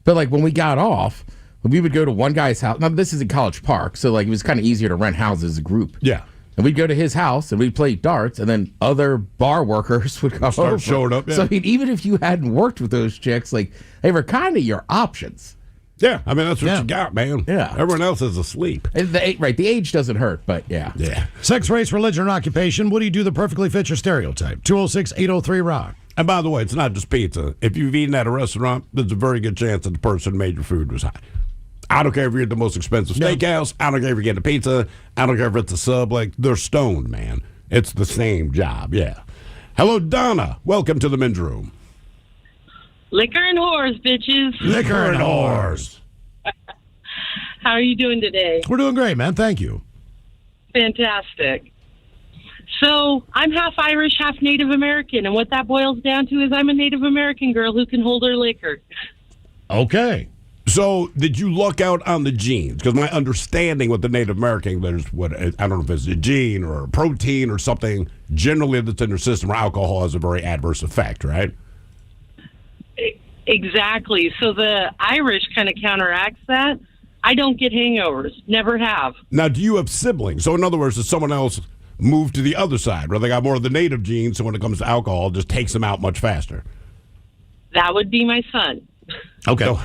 Speaker 8: But like when we got off, we would go to one guy's house. Now this is in College Park, so like it was kind of easier to rent houses as a group.
Speaker 2: Yeah.
Speaker 8: And we'd go to his house and we'd play darts, and then other bar workers would come over.
Speaker 2: Showing up. Yeah.
Speaker 8: So I mean, even if you hadn't worked with those chicks, like they were kind of your options.
Speaker 2: Yeah, I mean, that's what you got, man.
Speaker 8: Yeah.
Speaker 2: Everyone else is asleep.
Speaker 8: The age doesn't hurt, but yeah.
Speaker 2: Yeah.
Speaker 4: Sex, race, religion, or occupation. What do you do that perfectly fits your stereotype? 206-803-ROCK.
Speaker 2: And by the way, it's not just pizza. If you've eaten at a restaurant, there's a very good chance that the person who made your food was high. I don't care if you're at the most expensive steakhouse. I don't care if you get a pizza. I don't care if it's a sub. Like, they're stoned, man. It's the same job, yeah. Hello, Donna. Welcome to the men's room.
Speaker 12: Liquor and whores, bitches.
Speaker 4: Liquor and whores.
Speaker 12: How are you doing today?
Speaker 4: We're doing great, man. Thank you.
Speaker 12: Fantastic. So I'm half Irish, half Native American, and what that boils down to is I'm a Native American girl who can hold her liquor.
Speaker 4: Okay.
Speaker 2: So did you luck out on the genes? Because my understanding with the Native American, there's I don't know if it's a gene or a protein or something generally that's in their system where alcohol has a very adverse effect, right?
Speaker 12: Exactly. So the Irish kind of counteracts that. I don't get hangovers. Never have.
Speaker 2: Now, do you have siblings? So in other words, does someone else move to the other side where they got more of the native genes, so when it comes to alcohol, it just takes them out much faster?
Speaker 12: That would be my son.
Speaker 4: Okay.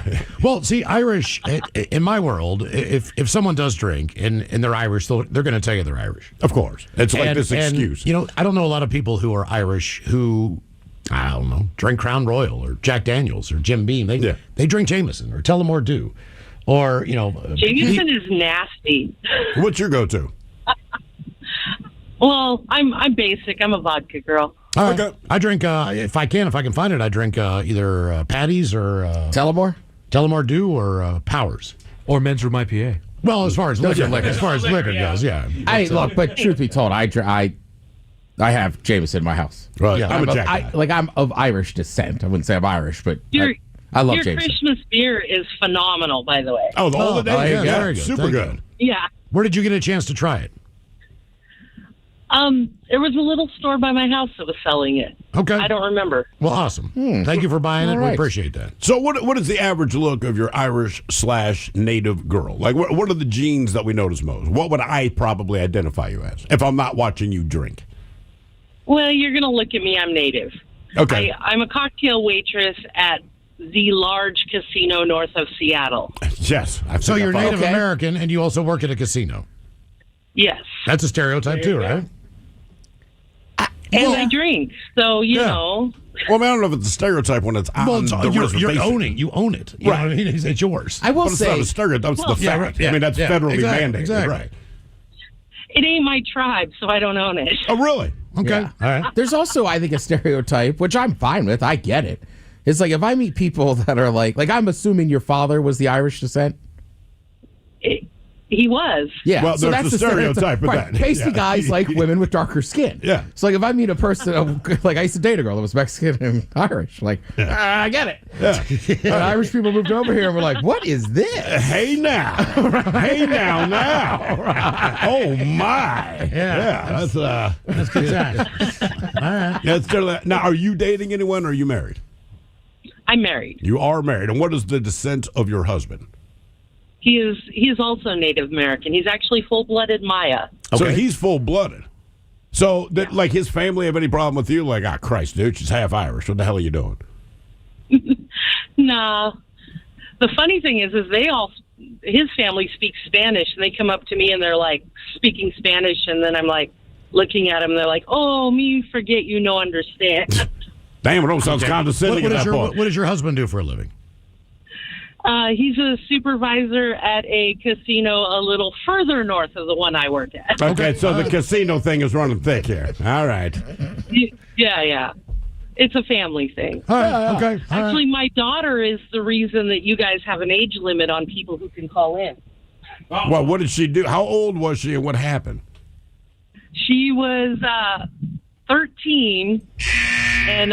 Speaker 4: Well, see, Irish, in my world, if someone does drink and they're Irish, they're going to tell you they're Irish.
Speaker 2: Of course. It's like this excuse.
Speaker 4: I don't know a lot of people who are Irish who, I don't know, drink Crown Royal or Jack Daniels or Jim Beam. They drink Jameson or Tullamore Dew. Or,
Speaker 12: Jameson is nasty.
Speaker 2: What's your go-to?
Speaker 12: Well, I'm basic. I'm a vodka girl.
Speaker 4: All right. I drink, if I can find it, I drink either Patty's or Tullamore Dew or Powers.
Speaker 1: Or Men's Room IPA.
Speaker 4: Well, as far as
Speaker 8: Those
Speaker 4: liquor,
Speaker 8: are liquor.
Speaker 4: as far as liquor goes, yeah.
Speaker 8: But truth be told, I have Jameson in my house.
Speaker 2: Right.
Speaker 4: Yeah,
Speaker 2: I'm a Jack guy.
Speaker 8: I'm of Irish descent. I wouldn't say I'm Irish, but I love
Speaker 12: Your
Speaker 8: Jameson.
Speaker 12: Christmas beer is phenomenal, by the way.
Speaker 2: Oh, the holiday?
Speaker 4: yeah,
Speaker 2: Yeah,
Speaker 4: very good.
Speaker 2: super
Speaker 4: Thank you.
Speaker 2: good.
Speaker 12: Yeah.
Speaker 4: Where did you get a chance to try it?
Speaker 12: There was a little store by my house that was selling it.
Speaker 4: Okay.
Speaker 12: I don't remember.
Speaker 4: Well, awesome. Thank you for buying it.
Speaker 8: All
Speaker 4: We
Speaker 8: right.
Speaker 4: appreciate that.
Speaker 2: So what is the average look of your Irish/native girl? Like, what are the genes that we notice most? What would I probably identify you as if I'm not watching you drink?
Speaker 12: Well, you're going to look at me. I'm native.
Speaker 2: Okay.
Speaker 12: I'm a cocktail waitress at the large casino north of Seattle.
Speaker 2: Yes.
Speaker 4: So you're Native
Speaker 8: Okay.
Speaker 4: American and you also work at a casino.
Speaker 12: Yes.
Speaker 4: That's a stereotype too, right?
Speaker 12: And I drink. So, you know.
Speaker 2: Well, I don't know if it's a stereotype when it's on the
Speaker 4: you're
Speaker 2: reservation.
Speaker 4: owning. You own it. You know
Speaker 2: Right.
Speaker 4: what I mean? It's yours.
Speaker 8: I will
Speaker 2: But it's not
Speaker 8: say,
Speaker 2: a stereotype. That's the
Speaker 4: yeah,
Speaker 2: fact.
Speaker 4: right, yeah,
Speaker 2: I mean, that's
Speaker 4: yeah,
Speaker 2: federally
Speaker 4: exactly,
Speaker 2: mandated.
Speaker 4: exactly.
Speaker 2: Right.
Speaker 12: It ain't my tribe, so I don't own it.
Speaker 2: Oh, really?
Speaker 4: Okay.
Speaker 8: Yeah.
Speaker 4: All right.
Speaker 8: there's also, I think, a stereotype, which I'm fine with. I get it. It's like if I meet people that are like I'm assuming your father was the Irish descent.
Speaker 12: He was.
Speaker 8: Yeah,
Speaker 2: Well,
Speaker 8: so
Speaker 2: there's
Speaker 8: that's
Speaker 2: the stereotype of
Speaker 8: right.
Speaker 2: that.
Speaker 8: Pasty
Speaker 2: Yeah.
Speaker 8: guys like women with darker skin.
Speaker 2: Yeah.
Speaker 8: So like if I meet a person, like I used to date a girl that was Mexican and Irish. Like I get it.
Speaker 2: Yeah.
Speaker 8: And Irish people moved over here and were like, "What is this?"
Speaker 2: Hey now. Hey now. Oh my. Yeah.
Speaker 4: That's good times. All right.
Speaker 2: That's totally, now, are you dating anyone or are you married?
Speaker 12: I'm married.
Speaker 2: You are married. And what is the descent of your husband?
Speaker 12: He is also Native American. He's actually full-blooded Maya.
Speaker 2: So he's full-blooded. So, like, his family have any problem with you? Like, Christ, dude, she's half Irish. What the hell are you doing?
Speaker 12: Nah. The funny thing is his family speaks Spanish, and they come up to me and they're like speaking Spanish, and then I'm like looking at them. They're like, "Oh, me forget you no understand."
Speaker 2: Damn, it all sounds condescending at that point.
Speaker 4: What does your husband do for a living?
Speaker 12: He's a supervisor at a casino a little further north of the one I work at.
Speaker 2: Okay, so the casino thing is running thick here. All right.
Speaker 12: Yeah. It's a family thing.
Speaker 4: All right. Okay. All right.
Speaker 12: Actually, my daughter is the reason that you guys have an age limit on people who can call in.
Speaker 2: Well, what did she do? How old was she and what happened?
Speaker 12: She was 13, and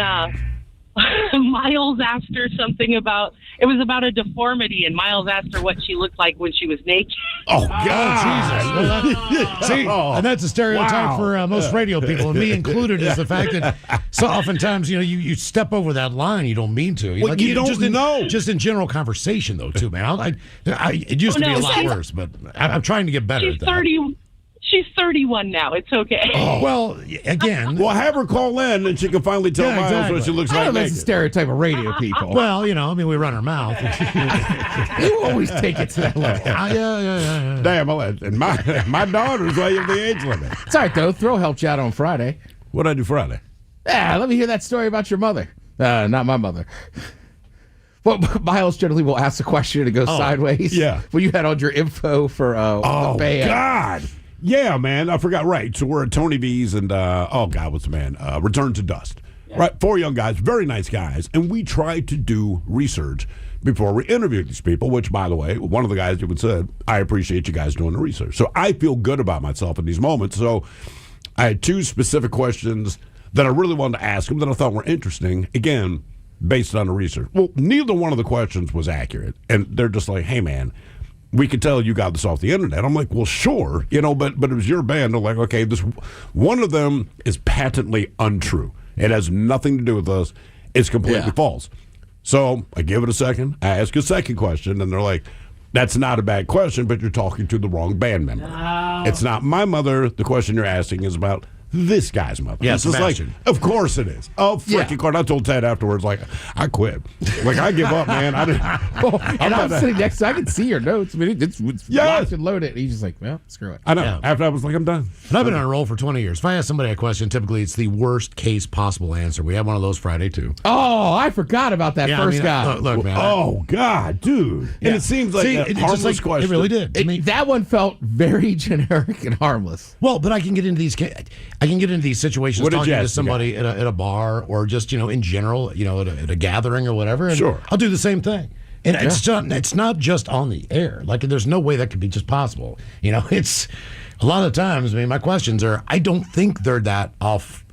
Speaker 12: Miles asked her something about a deformity, and Miles asked her what she looked like when she was naked.
Speaker 2: Oh, God.
Speaker 4: Jesus. See, and that's a stereotype for most radio people, and me included, is the fact that so oftentimes, you step over that line, you don't mean to.
Speaker 2: Well, you don't
Speaker 4: just
Speaker 2: know.
Speaker 4: Just in general conversation, though, too, man. It used to be a lot worse, but I'm trying to get better
Speaker 12: She's
Speaker 4: at that.
Speaker 12: 30. She's 31 now. It's okay.
Speaker 4: Well, again.
Speaker 2: Well, have her call in and she can finally tell
Speaker 4: Yeah,
Speaker 2: Miles
Speaker 4: exactly.
Speaker 2: what she looks
Speaker 8: I
Speaker 2: like
Speaker 8: don't know if
Speaker 2: naked.
Speaker 8: it's a stereotype of radio people.
Speaker 4: Well, we run our mouth.
Speaker 8: You always take it to that level.
Speaker 4: Yeah.
Speaker 2: Damn, and my daughter's way of the age limit.
Speaker 8: It's all right, though. Throw helped you out on Friday.
Speaker 2: What'd I do Friday?
Speaker 8: Yeah, let me hear that story about your mother. Not my mother. Well, Miles generally will ask a question and it goes sideways.
Speaker 2: Yeah.
Speaker 8: When you had all your info for the band.
Speaker 2: God. Yeah, man. I forgot. Right. So we're at Tony V's and, what's the man? Return to Dust. Yeah. Right. 4 young guys, very nice guys. And we tried to do research before we interviewed these people, which, by the way, one of the guys even said, I appreciate you guys doing the research. So I feel good about myself in these moments. So I had 2 specific questions that I really wanted to ask them that I thought were interesting. Again, based on the research. Well, neither one of the questions was accurate. And they're just like, hey, man, we could tell you got this off the internet. I'm like, well, sure, but it was your band. They're like, okay, this one of them is patently untrue. It has nothing to do with us. It's completely false. So I give it a second. I ask a second question, and they're like, that's not a bad question, but you're talking to the wrong band member. No. It's not my mother. The question you're asking is about this guy's mother.
Speaker 4: Yeah,
Speaker 2: It's just like,
Speaker 4: Sebastian.
Speaker 2: of course it is. Oh, freaking
Speaker 8: Yeah.
Speaker 2: course. I told Ted afterwards, like, I quit. Like, I give up, man. I didn't.
Speaker 8: And I'm sitting next to I can see your notes. I mean, it's
Speaker 2: Yes.
Speaker 8: locked and loaded. And he's just like, well, screw it.
Speaker 2: I know.
Speaker 4: Yeah.
Speaker 2: After I was like, I'm done.
Speaker 4: And I've been on a roll for 20 years. If I ask somebody a question, typically it's the worst case possible answer. We had one of those Friday, too.
Speaker 8: Oh, I forgot about that
Speaker 4: Yeah, I
Speaker 8: first
Speaker 4: mean,
Speaker 8: guy.
Speaker 4: Look, man.
Speaker 2: Oh, God, dude. And it seems like
Speaker 4: See,
Speaker 2: a
Speaker 4: it just
Speaker 2: harmless
Speaker 4: like-
Speaker 2: question.
Speaker 4: It really did. I mean,
Speaker 8: That one felt very generic and harmless.
Speaker 4: well, but I can get into these. I can get into these situations
Speaker 2: What did
Speaker 4: talking
Speaker 2: you
Speaker 4: to
Speaker 2: ask the
Speaker 4: somebody at a bar or just in general, at a gathering or whatever. And
Speaker 2: Sure.
Speaker 4: I'll do the same thing. And it's not just on the air. Like there's no way that could be just possible. It's a lot of times. I mean, my questions are. I don't think they're that off.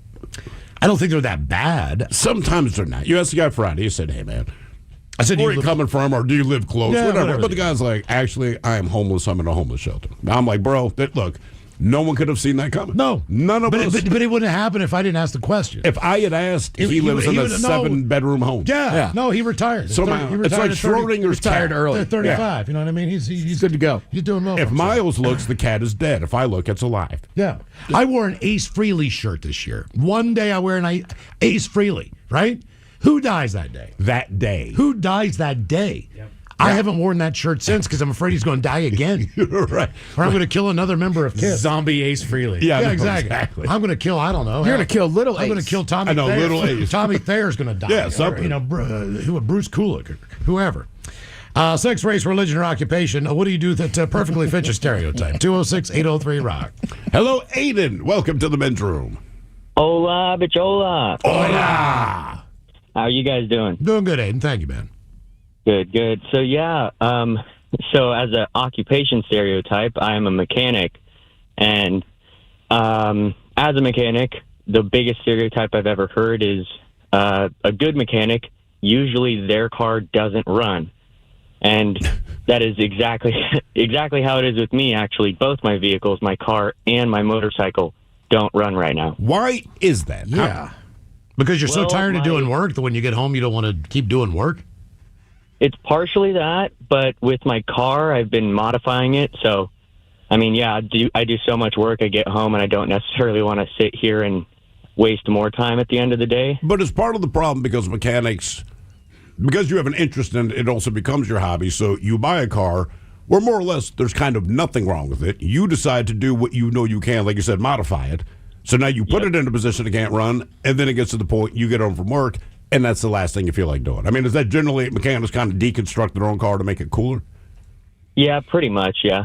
Speaker 4: I don't think they're that bad.
Speaker 2: Sometimes they're not. You asked the guy Friday. You said, hey, man.
Speaker 4: I said,
Speaker 2: Where are you coming from, or do you live close?
Speaker 4: Yeah,
Speaker 2: whatever.
Speaker 4: whatever.
Speaker 2: But the guy's like, actually, I am homeless. I'm in a homeless shelter. I'm like, bro, look, no one could have seen that coming.
Speaker 4: No,
Speaker 2: none of us.
Speaker 4: But it wouldn't happen if I didn't ask the question.
Speaker 2: If I had asked, he lives in a 7-bedroom home.
Speaker 4: Yeah. No, he retired.
Speaker 2: So
Speaker 4: He
Speaker 2: it's like
Speaker 4: at 30
Speaker 2: Schrodinger's
Speaker 8: retired
Speaker 2: cat.
Speaker 8: early.
Speaker 4: 35. You know what I mean? He's
Speaker 8: good to go.
Speaker 4: He's doing well.
Speaker 2: If
Speaker 4: for himself.
Speaker 2: Miles looks, the cat is dead. If I look, it's alive.
Speaker 4: Yeah. I wore an Ace Frehley shirt this year. One day I wear an Ace Frehley, right? Who dies that day?
Speaker 2: That day.
Speaker 4: Who dies that day? Yep. I haven't worn that shirt since because I'm afraid he's going to die again.
Speaker 2: Right.
Speaker 4: Or I'm going to kill another member of KISS.
Speaker 10: Zombie Ace Frehley.
Speaker 2: Yeah, no,
Speaker 4: exactly. I'm going to kill, I don't know.
Speaker 8: You're going to kill Little
Speaker 4: I'm
Speaker 8: Ace.
Speaker 4: going to kill Tommy
Speaker 2: I know,
Speaker 4: Thayer.
Speaker 2: Little Ace.
Speaker 4: Tommy Thayer's going to die.
Speaker 2: Yeah,
Speaker 4: or,
Speaker 2: something.
Speaker 4: Bruce Kulick, or whoever. Sex, race, religion, or occupation. What do you do that perfectly fits your stereotype? 206-803-ROCK.
Speaker 2: Hello, Aiden. Welcome to the men's room.
Speaker 3: Hola, bichola.
Speaker 2: Hola.
Speaker 3: How are you guys doing?
Speaker 4: Doing good, Aiden. Thank you, man.
Speaker 3: Good. So so as an occupation stereotype, I am a mechanic, and as a mechanic, the biggest stereotype I've ever heard is a good mechanic. Usually, their car doesn't run, and that is exactly how it is with me. Actually, both my vehicles, my car and my motorcycle, don't run right now.
Speaker 2: Why is that?
Speaker 4: Yeah. Because you're so tired of doing work that when you get home, you don't want to keep doing work?
Speaker 3: It's partially that, but with my car, I've been modifying it. So, I mean, yeah, I do so much work. I get home and I don't necessarily want to sit here and waste more time at the end of the day.
Speaker 2: But it's part of the problem because mechanics, because you have an interest in it, it also becomes your hobby. So you buy a car where more or less there's kind of nothing wrong with it. You decide to do what you know you can, like you said, modify it. So now you put it in a position it can't run, and then it gets to the point you get home from work, and that's the last thing you feel like doing. I mean, is that generally mechanics kind of deconstruct their own car to make it cooler?
Speaker 3: Yeah, pretty much, yeah.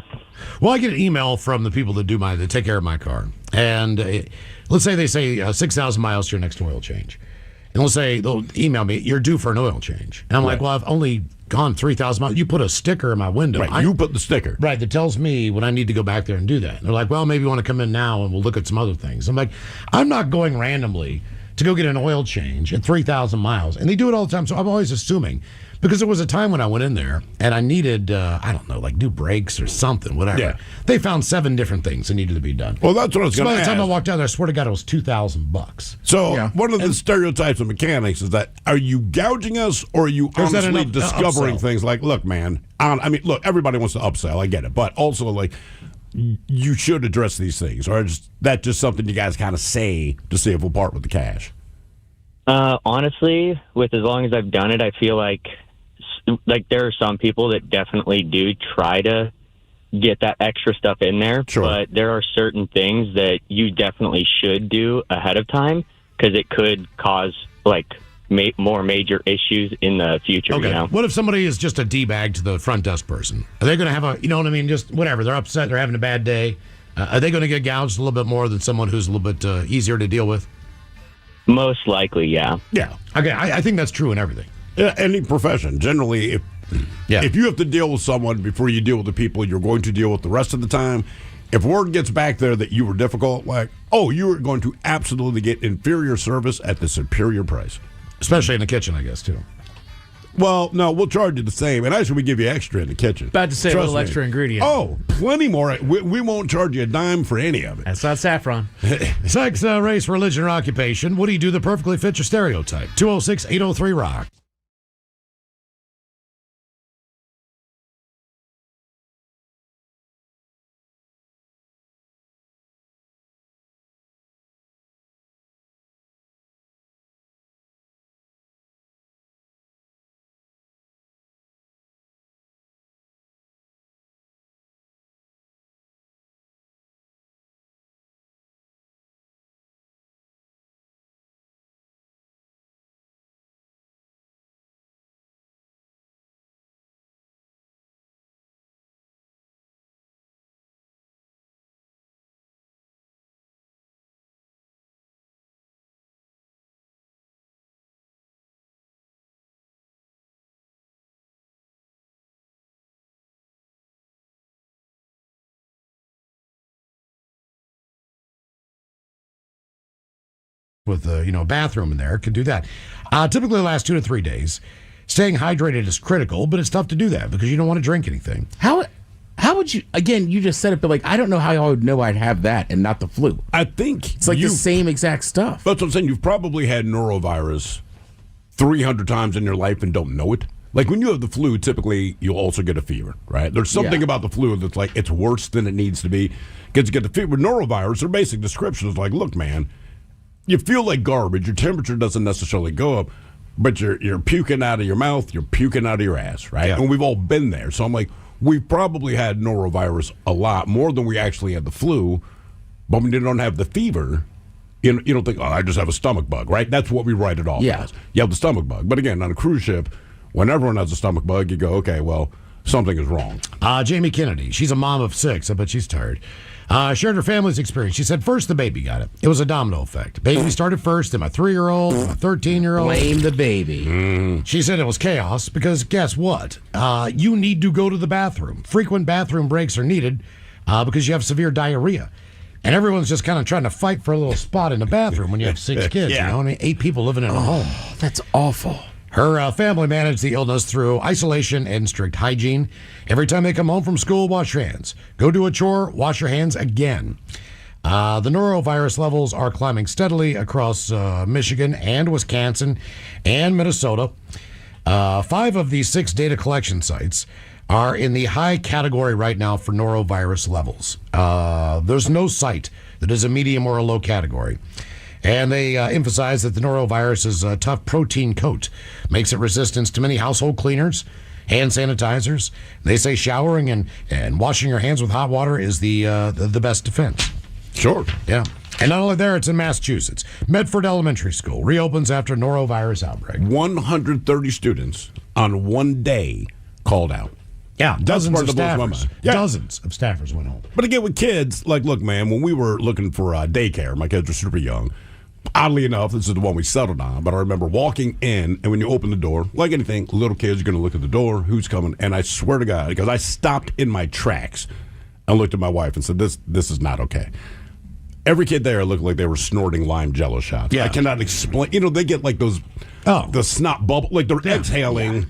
Speaker 4: Well, I get an email from the people that that take care of my car. And let's say they say 6,000 miles to your next oil change. And let's say they'll email me, you're due for an oil change. And I'm like, well, I've only gone 3,000 miles. You put a sticker in my window.
Speaker 2: Right, you put the sticker.
Speaker 4: Right, that tells me when I need to go back there and do that. And they're like, well, maybe you want to come in now and we'll look at some other things. I'm like, I'm not going randomly to go get an oil change at 3,000 miles. And they do it all the time, so I'm always assuming. Because there was a time when I went in there and I needed, I don't know, like new brakes or something, whatever.
Speaker 2: Yeah.
Speaker 4: They found 7 different things that needed to be done.
Speaker 2: Well, that's what I was
Speaker 4: So
Speaker 2: going
Speaker 4: by
Speaker 2: to
Speaker 4: the
Speaker 2: ask.
Speaker 4: time I walked out there, I swear to God, it was $2,000.
Speaker 2: So one of the stereotypes of mechanics is that are you gouging us or are you
Speaker 4: Or is that
Speaker 2: honestly
Speaker 4: an
Speaker 2: discovering
Speaker 4: upsell?
Speaker 2: things like, look, man, I mean, look, everybody wants to upsell. I get it. But also, like, you should address these things. Or is that just something you guys kind of say to see if we'll part with the cash?
Speaker 3: Honestly, with as long as I've done it, I feel like there are some people that definitely do try to get that extra stuff in there.
Speaker 2: Sure.
Speaker 3: But there are certain things that you definitely should do ahead of time because it could cause more major issues in the future.
Speaker 4: Okay.
Speaker 3: You know?
Speaker 4: What if somebody is just a D-bag to the front desk person? Are they going to have a, you know what I mean, just whatever, they're upset, they're having a bad day. Are they going to get gouged a little bit more than someone who's a little bit easier to deal with?
Speaker 3: Most likely, yeah.
Speaker 2: Yeah.
Speaker 4: Okay, I think that's true in everything.
Speaker 2: Yeah, any profession. Generally, if you have to deal with someone before you deal with the people you're going to deal with the rest of the time, if word gets back there that you were difficult, like, oh, you are going to absolutely get inferior service at the superior price.
Speaker 4: Especially in the kitchen, I guess, too.
Speaker 2: Well, no, we'll charge you the same. And actually, we give you extra in the kitchen.
Speaker 10: About to say
Speaker 2: Trust
Speaker 10: a little
Speaker 2: me.
Speaker 10: extra ingredient.
Speaker 2: Oh, plenty more. We won't charge you a dime for any of it.
Speaker 10: That's not saffron.
Speaker 4: Sex, race, religion, or occupation. What do you do that perfectly fits your stereotype? 206-803-ROCK. with a bathroom in there, could do that. Typically lasts 2 to 3 days. Staying hydrated is critical, but it's tough to do that because you don't want to drink anything.
Speaker 8: How would you? Again, you just said it, but like I don't know how I would know I'd have that and not the flu.
Speaker 2: I think
Speaker 8: it's like the same exact stuff.
Speaker 2: That's what I'm saying. You've probably had norovirus 300 times in your life and don't know it. Like when you have the flu, typically you'll also get a fever, right? There's something about the flu that's like it's worse than it needs to be. Kids get the fever. With norovirus, their basic description is like, look, man, you feel like garbage. Your temperature doesn't necessarily go up, but you're puking out of your mouth, you're puking out of your ass, right?
Speaker 4: Yeah.
Speaker 2: And we've all been there. So I'm like, we've probably had norovirus a lot more than we actually had the flu, but when you don't have the fever, you don't think, I just have a stomach bug, right? That's what we write it off as. You have the stomach bug. But again, on a cruise ship, when everyone has a stomach bug, you go, okay, well, something is wrong.
Speaker 4: Jamie Kennedy, she's a mom of 6. I bet she's tired. Shared her family's experience. She said, first the baby got it. It was a domino effect. Baby started first, then my 3-year-old, then my 13-year-old.
Speaker 8: Blame the baby.
Speaker 4: She said it was chaos because guess what? You need to go to the bathroom. Frequent bathroom breaks are needed because you have severe diarrhea. And everyone's just kind of trying to fight for a little spot in the bathroom when you have 6 kids, and 8 people living in a home.
Speaker 8: That's awful.
Speaker 4: Her family managed the illness through isolation and strict hygiene. Every time they come home from school, wash your hands. Go do a chore, wash your hands again. The norovirus levels are climbing steadily across Michigan and Wisconsin and Minnesota. 5 of these 6 data collection sites are in the high category right now for norovirus levels. There's no site that is a medium or a low category. And they emphasize that the norovirus's tough protein coat makes it resistant to many household cleaners, hand sanitizers. They say showering and washing your hands with hot water is the best defense.
Speaker 2: Sure.
Speaker 4: Yeah. And not only there, it's in Massachusetts. Medford Elementary School reopens after norovirus outbreak.
Speaker 2: 130 students on one day called out.
Speaker 4: Yeah, dozens of
Speaker 2: That's part that blows my
Speaker 4: staffers.
Speaker 2: mind. Yeah.
Speaker 4: Dozens of staffers went home.
Speaker 2: But again, with kids, like, look, man, when we were looking for daycare, my kids were super young. Oddly enough, this is the one we settled on, but I remember walking in, and when you open the door, like anything, little kids are going to look at the door, who's coming, and I swear to God, because I stopped in my tracks and looked at my wife and said, this is not okay. Every kid there looked like they were snorting lime jello shots.
Speaker 4: Yeah.
Speaker 2: I cannot explain. They get like those, the snot bubble, like they're exhaling.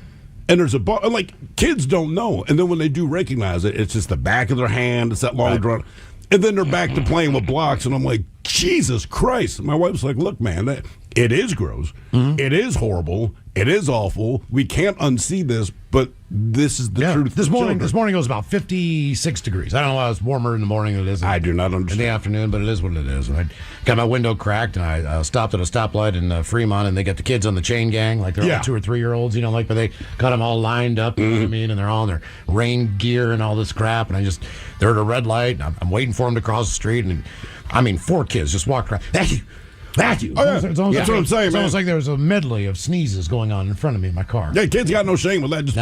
Speaker 2: And there's like kids don't know. And then when they do recognize it, it's just the back of their hand. It's that long drawn. And then they're back to playing with blocks. And I'm like, Jesus Christ. My wife's like, look, man, it is gross. Mm-hmm. It is horrible. It is awful. We can't unsee this, but this is the truth.
Speaker 4: This morning it was about 56 degrees. I don't know why it's warmer in the morning than it is
Speaker 2: I do not understand.
Speaker 4: in the afternoon, but it is what it is. And I got my window cracked, and I stopped at a stoplight in Fremont, and they got the kids on the chain gang, like they're all 2 or 3 year olds, but they got them all lined up, you know what I mean, and they're all in their rain gear and all this crap, and they're at a red light, and I'm waiting for them to cross the street, and 4 kids just walked around. Thank you.
Speaker 2: Oh, yeah.
Speaker 4: That's
Speaker 2: what I'm saying,
Speaker 4: It's
Speaker 2: man.
Speaker 4: almost like there was a medley of sneezes going on in front of me in my car.
Speaker 2: Yeah, kids got no shame with that. Just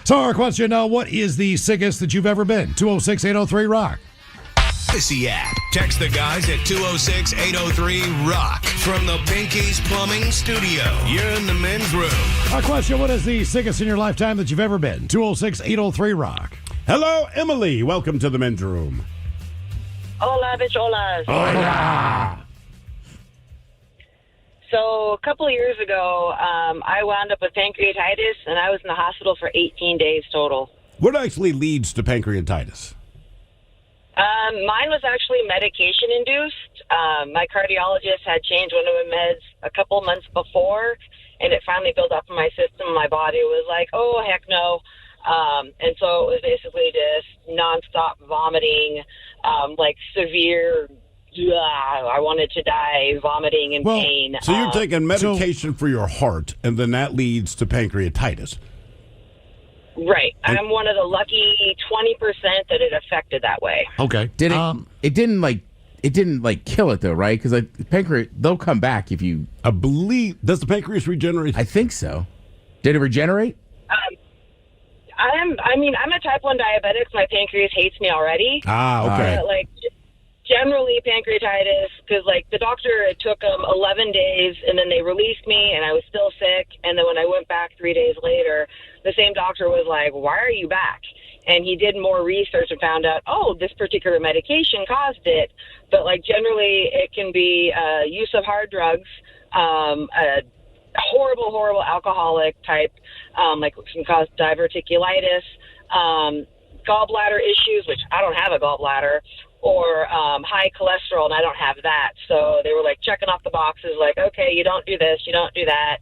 Speaker 4: So our question, what is the sickest that you've ever been? 206-803-ROCK.
Speaker 9: Odyssey app. Text the guys at 206-803-ROCK from the Pinky's Plumbing Studio. You're in the men's room.
Speaker 4: Our question, what is the sickest in your lifetime that you've ever been? 206-803-ROCK.
Speaker 2: Hello, Emily. Welcome to the men's room.
Speaker 13: Hola, bicholas.
Speaker 2: Hola.
Speaker 13: So a couple of years ago, I wound up with pancreatitis, and I was in the hospital for 18 days total.
Speaker 2: What actually leads to pancreatitis?
Speaker 13: Mine was actually medication-induced. My cardiologist had changed one of my meds a couple months before, and it finally built up in my system. My body was like, oh, heck no. And so it was basically just nonstop vomiting, like severe... I wanted to die, vomiting and pain.
Speaker 2: So you're taking medication for your heart, and then that leads to pancreatitis.
Speaker 13: Right. I'm one of the lucky 20% that it affected that way.
Speaker 4: Okay.
Speaker 8: Did it didn't kill it though, right? Because pancreas, they'll come back if you.
Speaker 2: I believe. Does the pancreas regenerate?
Speaker 8: I think so. Did it regenerate?
Speaker 13: I'm a type 1 diabetic. So my pancreas hates me already.
Speaker 2: Okay.
Speaker 13: But, generally pancreatitis, because the doctor, it took 11 days, and then they released me, and I was still sick. And then when I went back 3 days later, the same doctor was like, why are you back? And he did more research and found out, this particular medication caused it. but like generally it can be use of hard drugs, a horrible alcoholic type, like can cause diverticulitis, gallbladder issues, which I don't have a gallbladder, or high cholesterol, and I don't have that. So they were like checking off the boxes, like, okay, you don't do this, you don't do that.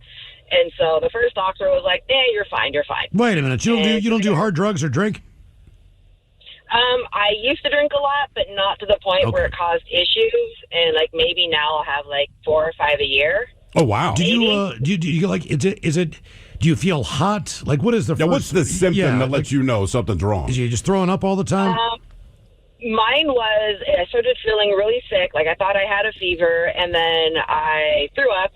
Speaker 13: And so the first doctor was like, you're fine.
Speaker 4: Wait a minute, you don't do hard drugs or drink?
Speaker 13: I used to drink a lot, but not to the point where it caused issues. And like maybe now I'll have like 4 or 5 a year.
Speaker 2: Oh wow!
Speaker 4: Do you like? Is it? Do you feel hot? Like what is the?
Speaker 2: What's the symptom that lets you know something's wrong?
Speaker 4: Is you just throwing up all the time?
Speaker 13: Mine was I started feeling really sick. Like I thought I had a fever, and then I threw up,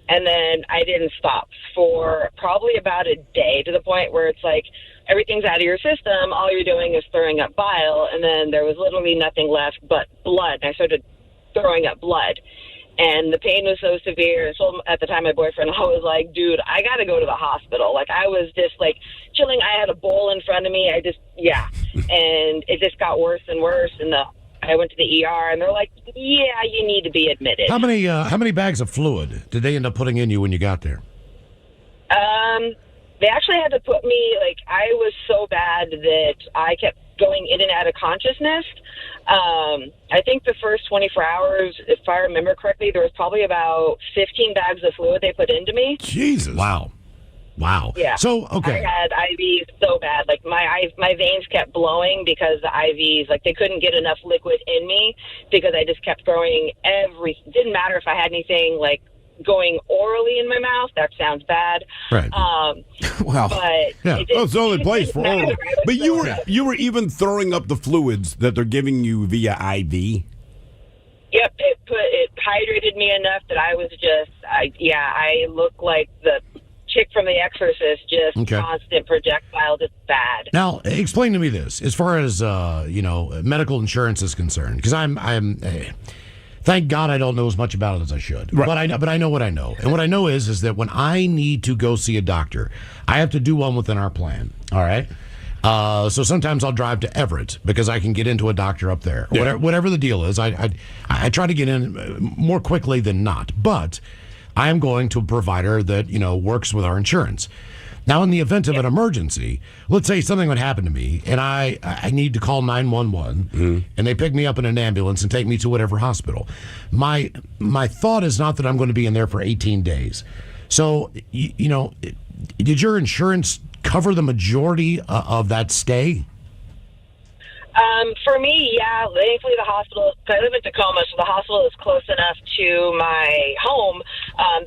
Speaker 13: and then I didn't stop for probably about a day, to the point where it's like everything's out of your system. All you're doing is throwing up bile, and then there was literally nothing left but blood. And I started throwing up blood. And the pain was so severe. And so at the time, my boyfriend, I was like, dude, I got to go to the hospital. Like, I was just, like, chilling. I had a bowl in front of me. And it just got worse and worse. And I went to the ER, and they're like, yeah, you need to be admitted.
Speaker 4: How many bags of fluid did they end up putting in you when you got there?
Speaker 13: They actually had to put me, like, I was so bad that I kept going in and out of consciousness. I think the first 24 hours, if I remember correctly, there was probably about 15 bags of fluid they put into me.
Speaker 2: Jesus.
Speaker 4: Wow.
Speaker 13: Yeah.
Speaker 4: So, okay.
Speaker 13: I had IVs so bad. Like, my veins kept blowing because the IVs, like, they couldn't get enough liquid in me because I just kept throwing didn't matter if I had anything, like, going orally in my mouth. That sounds bad.
Speaker 4: Right.
Speaker 2: Well,
Speaker 13: but
Speaker 2: it's the only place for oral. But you were even throwing up the fluids that they're giving you via IV.
Speaker 13: Yep, it hydrated me enough that I was just I look like the chick from The Exorcist, just constant projectile, just bad.
Speaker 4: Now, explain to me this, as far as medical insurance is concerned, because I'm thank God I don't know as much about it as I should. Right. But I know what I know. And what I know is that when I need to go see a doctor, I have to do one within our plan. All right? So sometimes I'll drive to Everett because I can get into a doctor up there. Yeah. Whatever the deal is, I try to get in more quickly than not. But I am going to a provider that, works with our insurance. Now, in the event of an emergency, let's say something would happen to me, and I need to call 911, and they pick me up in an ambulance and take me to whatever hospital. My thought is not that I'm going to be in there for 18 days. So, did your insurance cover the majority of that stay?
Speaker 13: For me, yeah. Thankfully, the hospital, I live in Tacoma, so the hospital is close enough to my home.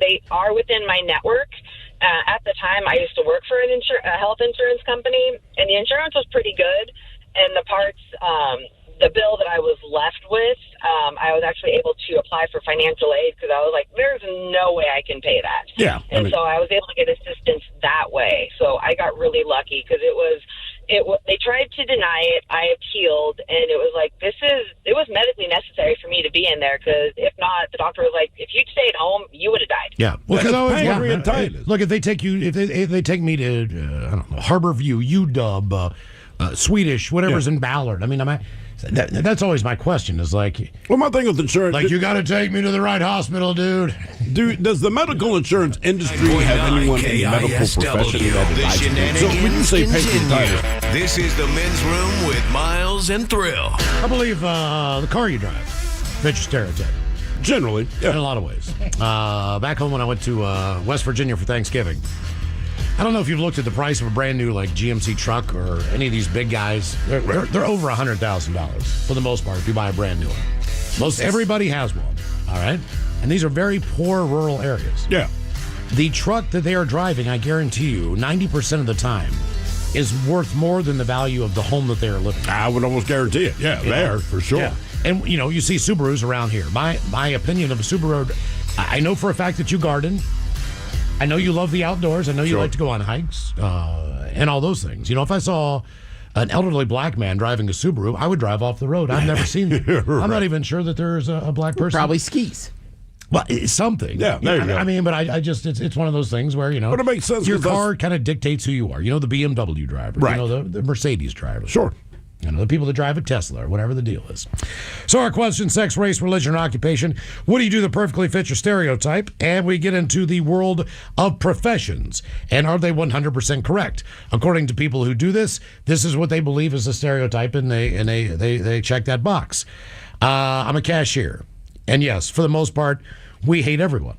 Speaker 13: They are within my network. At the time, I used to work for a health insurance company, and the insurance was pretty good. And the parts, the bill that I was left with, I was actually able to apply for financial aid because I was like, there's no way I can pay that.
Speaker 2: Yeah.
Speaker 13: So I was able to get assistance that way. So I got really lucky because they tried to deny it. I appealed, and it was like, it was medically necessary for me to be in there because if not, the doctor was like, if you'd stayed home, you would have died.
Speaker 4: Yeah. Well, because look, if they take you, if they take me to, I don't know, Harborview, UW, Swedish, whatever's in Ballard. I mean, that's always my question is like,
Speaker 2: well, my thing with insurance,
Speaker 4: like, you got to take me to the right hospital, dude.
Speaker 2: Does the medical insurance industry have anyone in the medical profession that advises? So when you say pancreatitis,
Speaker 9: this is the Men's Room with Miles and Thrill.
Speaker 4: I believe the car you drive fits your stereotype.
Speaker 2: Generally, yeah.
Speaker 4: In a lot of ways. Back home when I went to West Virginia for Thanksgiving, I don't know if you've looked at the price of a brand new like GMC truck or any of these big guys. They're over $100,000 for the most part if you buy a brand new one. Most everybody has one, all right? And these are very poor rural areas.
Speaker 2: Yeah.
Speaker 4: The truck that they are driving, I guarantee you, 90% of the time is worth more than the value of the home that they are living in.
Speaker 2: I would almost guarantee it. Yeah, there, for sure. Yeah.
Speaker 4: And, you see Subarus around here. My opinion of a Subaru, I know for a fact that you garden. I know you love the outdoors. I know you like to go on hikes and all those things. If I saw an elderly black man driving a Subaru, I would drive off the road. I've never seen it. Right. I'm not even sure that there's a black person.
Speaker 8: Probably skis.
Speaker 4: Well, it's something.
Speaker 2: Yeah, there you go.
Speaker 4: I mean, but I just, it's one of those things where,
Speaker 2: But it makes sense.
Speaker 4: Your car kind of dictates who you are. The BMW driver.
Speaker 2: Right.
Speaker 4: The Mercedes driver.
Speaker 2: Sure.
Speaker 4: You know, the people that drive a Tesla or whatever the deal is. So our question, sex, race, religion, or occupation. What do you do that perfectly fits your stereotype? And we get into the world of professions. And are they 100% correct? According to people who do this is what they believe is a stereotype, and they check that box. I'm a cashier. And yes, for the most part, we hate everyone.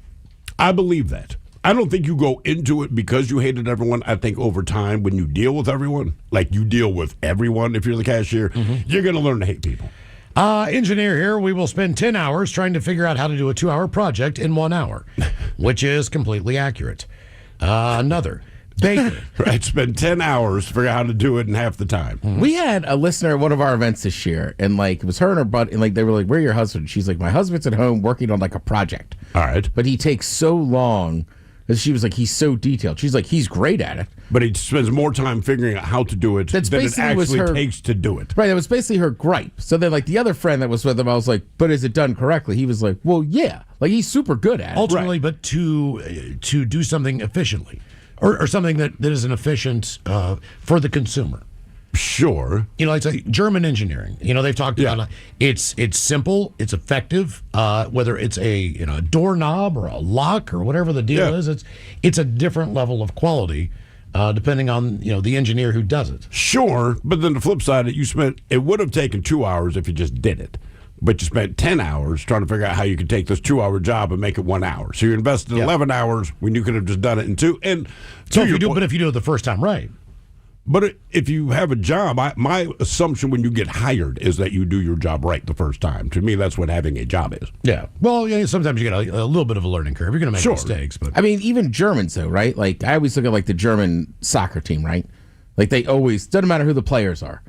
Speaker 2: I believe that. I don't think you go into it because you hated everyone. I think over time, when you deal with everyone, like you deal with everyone if you're the cashier, you're going to learn to hate people.
Speaker 4: Engineer here, we will spend 10 hours trying to figure out how to do a 2-hour project in 1 hour, which is completely accurate. Another. Baker.
Speaker 2: Right, spend 10 hours to figure out how to do it in half the time.
Speaker 8: We had a listener at one of our events this year, and like it was her and her buddy, and like they were like, "Where's your husband?" She's like, "My husband's at home working on like a project."
Speaker 2: All right.
Speaker 8: But he takes so long. She was like, he's so detailed. She's like, he's great at it.
Speaker 2: But he spends more time figuring out how to do it than it actually takes to do it.
Speaker 8: Right, that was basically her gripe. So then, like, the other friend that was with him, I was like, but is it done correctly? He was like, well, yeah. Like, he's super good at it.
Speaker 4: Ultimately, but to do something efficiently. Or something that isn't efficient for the consumer.
Speaker 2: Sure.
Speaker 4: You know, it's like German engineering. You know, they've talked about it's simple, it's effective. Whether it's a doorknob or a lock or whatever the deal is, it's a different level of quality depending on the engineer who does it.
Speaker 2: Sure, but then the flip side, it would have taken 2 hours if you just did it. But you spent 10 hours trying to figure out how you could take this 2-hour job and make it 1 hour. So you invested 11 hours when you could have just done it in 2. And
Speaker 4: so if you do it the first time right.
Speaker 2: But if you have a job, my assumption when you get hired is that you do your job right the first time. To me, that's what having a job is.
Speaker 4: Yeah. Well, sometimes you get a little bit of a learning curve. You're going to make mistakes. But
Speaker 8: I mean, even Germans, though, right? Like, I always look at, like, the German soccer team, right? Like, they always, doesn't matter who the players are,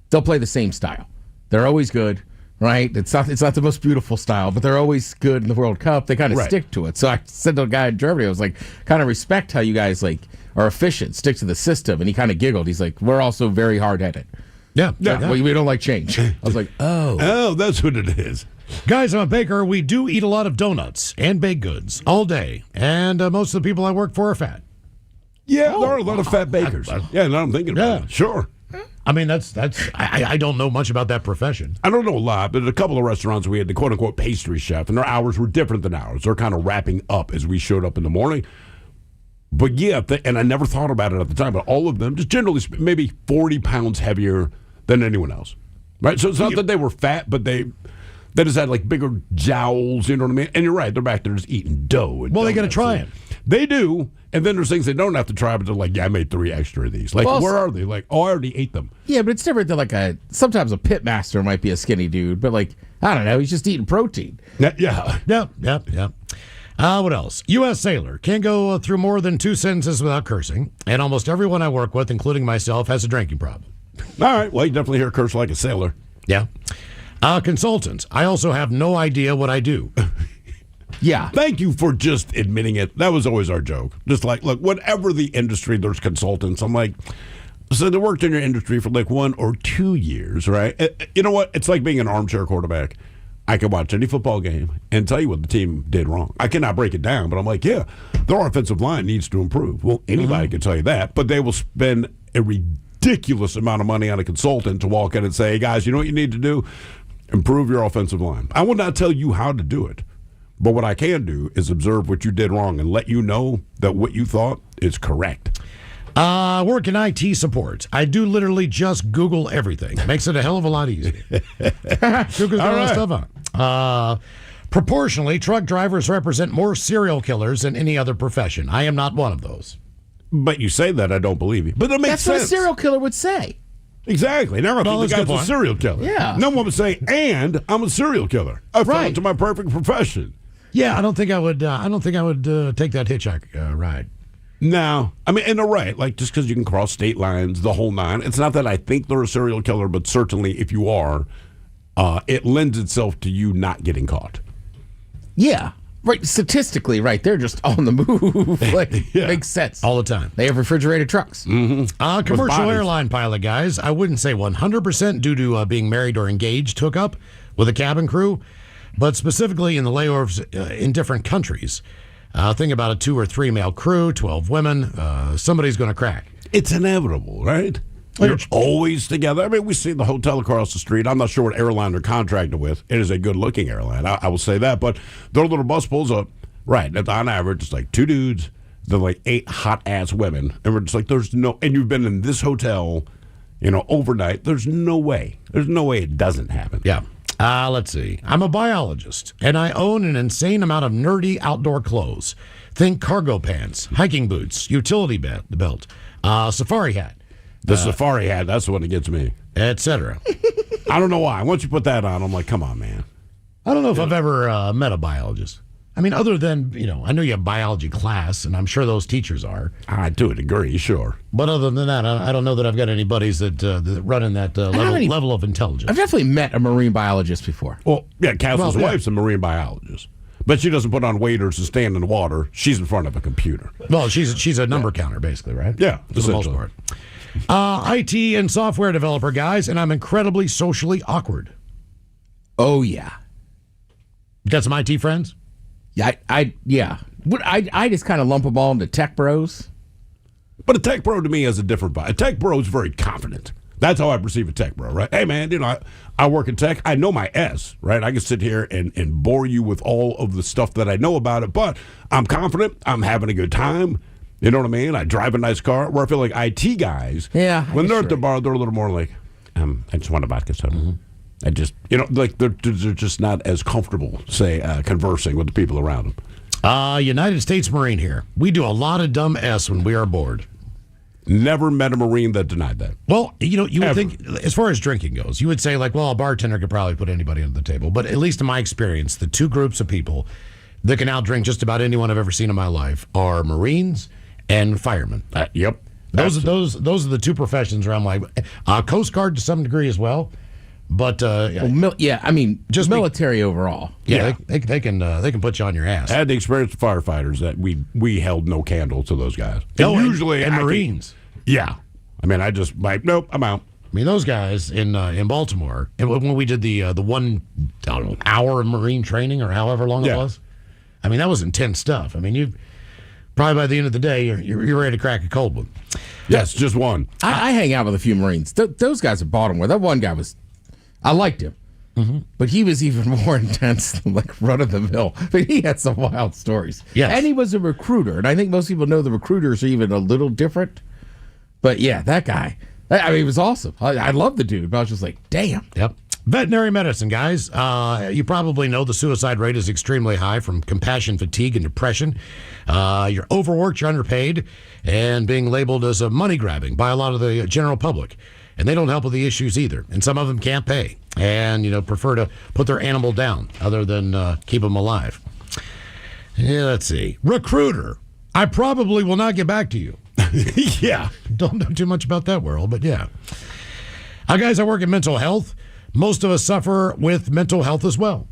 Speaker 8: they'll play the same style. They're always good, right? It's not the most beautiful style, but they're always good in the World Cup. They kind of stick to it. So I said to a guy in Germany, I was like, kind of respect how you guys, like, are efficient, stick to the system. And he kind of giggled. He's like, we're also very hard-headed.
Speaker 4: Yeah.
Speaker 8: We don't like change. I was like, oh.
Speaker 2: Oh, that's what it is.
Speaker 4: Guys, I'm a baker. We do eat a lot of donuts and baked goods all day. And most of the people I work for are fat.
Speaker 2: Yeah, there are a lot of fat bakers. Yeah, now I'm thinking about it. Sure.
Speaker 4: I mean, I don't know much about that profession.
Speaker 2: I don't know a lot, but at a couple of restaurants we had the quote-unquote pastry chef, and their hours were different than ours. They're kind of wrapping up as we showed up in the morning. But yeah, and I never thought about it at the time, but all of them, just generally, maybe 40 pounds heavier than anyone else. Right? So it's not that they were fat, but they just had like bigger jowls, you know what I mean? And you're right, they're back there just eating dough.
Speaker 4: Well, they got to try it.
Speaker 2: They do. And then there's things they don't have to try, but they're like, yeah, I made 3 extra of these. Like, where are they? Like, oh, I already ate them.
Speaker 8: Yeah, but it's different than like sometimes a pit master might be a skinny dude, but like, I don't know, he's just eating protein.
Speaker 4: Yeah. What else? U.S. sailor. Can't go through more than 2 sentences without cursing. And almost everyone I work with, including myself, has a drinking problem.
Speaker 2: All right. Well, you definitely hear a curse like a sailor.
Speaker 4: Yeah. Consultant. I also have no idea what I do.
Speaker 8: Yeah.
Speaker 2: Thank you for just admitting it. That was always our joke. Just like, look, whatever the industry, there's consultants. I'm like, so they worked in your industry for like 1 or 2 years, right? You know what? It's like being an armchair quarterback. I can watch any football game and tell you what the team did wrong. I cannot break it down, but I'm like, yeah, their offensive line needs to improve. Well, anybody can tell you that, but they will spend a ridiculous amount of money on a consultant to walk in and say, hey, guys, you know what you need to do? Improve your offensive line. I will not tell you how to do it, but what I can do is observe what you did wrong and let you know that what you thought is correct.
Speaker 4: Work in IT support. I do literally just Google everything. Makes it a hell of a lot easier. Google's got all that stuff on. Proportionally, truck drivers represent more serial killers than any other profession. I am not one of those.
Speaker 2: But you say that, I don't believe you. But that makes sense.
Speaker 8: That's what a serial killer would say.
Speaker 2: Exactly. Now I think the guy's a serial killer.
Speaker 8: Yeah.
Speaker 2: No one would say, and I'm a serial killer. I fell into my perfect profession.
Speaker 4: Yeah, I don't think I would take that hitchhike ride.
Speaker 2: No. I mean, and they're right. Like, just because you can cross state lines, the whole nine. It's not that I think they're a serial killer, but certainly if you are, it lends itself to you not getting caught.
Speaker 8: Yeah. Right. Statistically, right. They're just on the move. Like, makes sense.
Speaker 4: All the time.
Speaker 8: They have refrigerated trucks.
Speaker 2: Mm-hmm.
Speaker 4: Commercial airline pilot, guys. I wouldn't say 100% due to being married or engaged hook up with a cabin crew, but specifically in the layovers in different countries. Think about a 2 or 3 male crew, 12 women. Somebody's going to crack.
Speaker 2: It's inevitable, right? They're always together. I mean, we see the hotel across the street. I'm not sure what airline they're contracted with. It is a good-looking airline. I will say that. But their little bus pulls up. Right. On average, it's like 2 dudes. They're like 8 hot-ass women. And we're just like, there's no... And you've been in this hotel, overnight. There's no way. There's no way it doesn't happen.
Speaker 4: Yeah. Let's see. I'm a biologist, and I own an insane amount of nerdy outdoor clothes. Think cargo pants, hiking boots, utility belt, safari hat.
Speaker 2: The safari hat, that's the one that gets me.
Speaker 4: Etc.
Speaker 2: I don't know why. Once you put that on, I'm like, come on, man.
Speaker 4: I don't know if I've ever met a biologist. I mean, other than, I know you have biology class, and I'm sure those teachers are.
Speaker 2: I to a degree, sure.
Speaker 4: But other than that, I don't know that I've got any buddies that run in that level of intelligence.
Speaker 8: I've definitely met a marine biologist before.
Speaker 2: Well, yeah, Castle's wife's a marine biologist. But she doesn't put on waders and stand in the water. She's in front of a computer.
Speaker 4: Well, she's a number counter, basically, right?
Speaker 2: Yeah,
Speaker 4: for the most part. IT and software developer, guys, and I'm incredibly socially awkward.
Speaker 8: Oh, yeah.
Speaker 4: Got some IT friends?
Speaker 8: Yeah, I just kind of lump them all into tech bros.
Speaker 2: But a tech bro to me is a different vibe. A tech bro is very confident. That's how I perceive a tech bro, right? Hey, man, I work in tech. I know my S, right? I can sit here and bore you with all of the stuff that I know about it, but I'm confident. I'm having a good time. You know what I mean? I drive a nice car. Where I feel like IT guys, when they're at the bar, they're a little more like, I just want a vodka soda. Mm-hmm. I just, like they're just not as comfortable, say, conversing with the people around them.
Speaker 4: United States Marine here. We do a lot of dumb S when we are bored.
Speaker 2: Never met a Marine that denied that.
Speaker 4: Well, you would think, as far as drinking goes, you would say, like, well, a bartender could probably put anybody under the table. But at least in my experience, the 2 groups of people that can outdrink just about anyone I've ever seen in my life are Marines and firemen.
Speaker 2: Yep.
Speaker 4: Those are the 2 professions where I'm like, Coast Guard to some degree as well. But
Speaker 8: just military overall.
Speaker 4: Yeah, they can put you on your ass.
Speaker 2: I had the experience with firefighters that we held no candle to those guys.
Speaker 4: And Marines.
Speaker 2: Yeah, I mean, I just like, nope, I'm out.
Speaker 4: I mean, those guys in Baltimore, and when we did the 1 hour of Marine training or however long it was, I mean, that was intense stuff. I mean, you probably by the end of the day you're ready to crack a cold one.
Speaker 2: Yes, just one.
Speaker 8: I hang out with a few Marines. Those guys at Baltimore. That one guy I liked him, but he was even more intense than like run of the mill. But he had some wild stories.
Speaker 4: Yes.
Speaker 8: And he was a recruiter, and I think most people know the recruiters are even a little different. But yeah, that guy, I mean, he was awesome. I love the dude, but I was just like, damn.
Speaker 4: Yep. Veterinary medicine, guys. You probably know the suicide rate is extremely high from compassion fatigue and depression. You're overworked, you're underpaid, and being labeled as a money grabbing by a lot of the general public. And they don't help with the issues either. And some of them can't pay and, prefer to put their animal down other than keep them alive. Yeah, let's see. Recruiter. I probably will not get back to you.
Speaker 2: Yeah.
Speaker 4: Don't know too much about that world, but yeah. Guys, I work in mental health. Most of us suffer with mental health as well.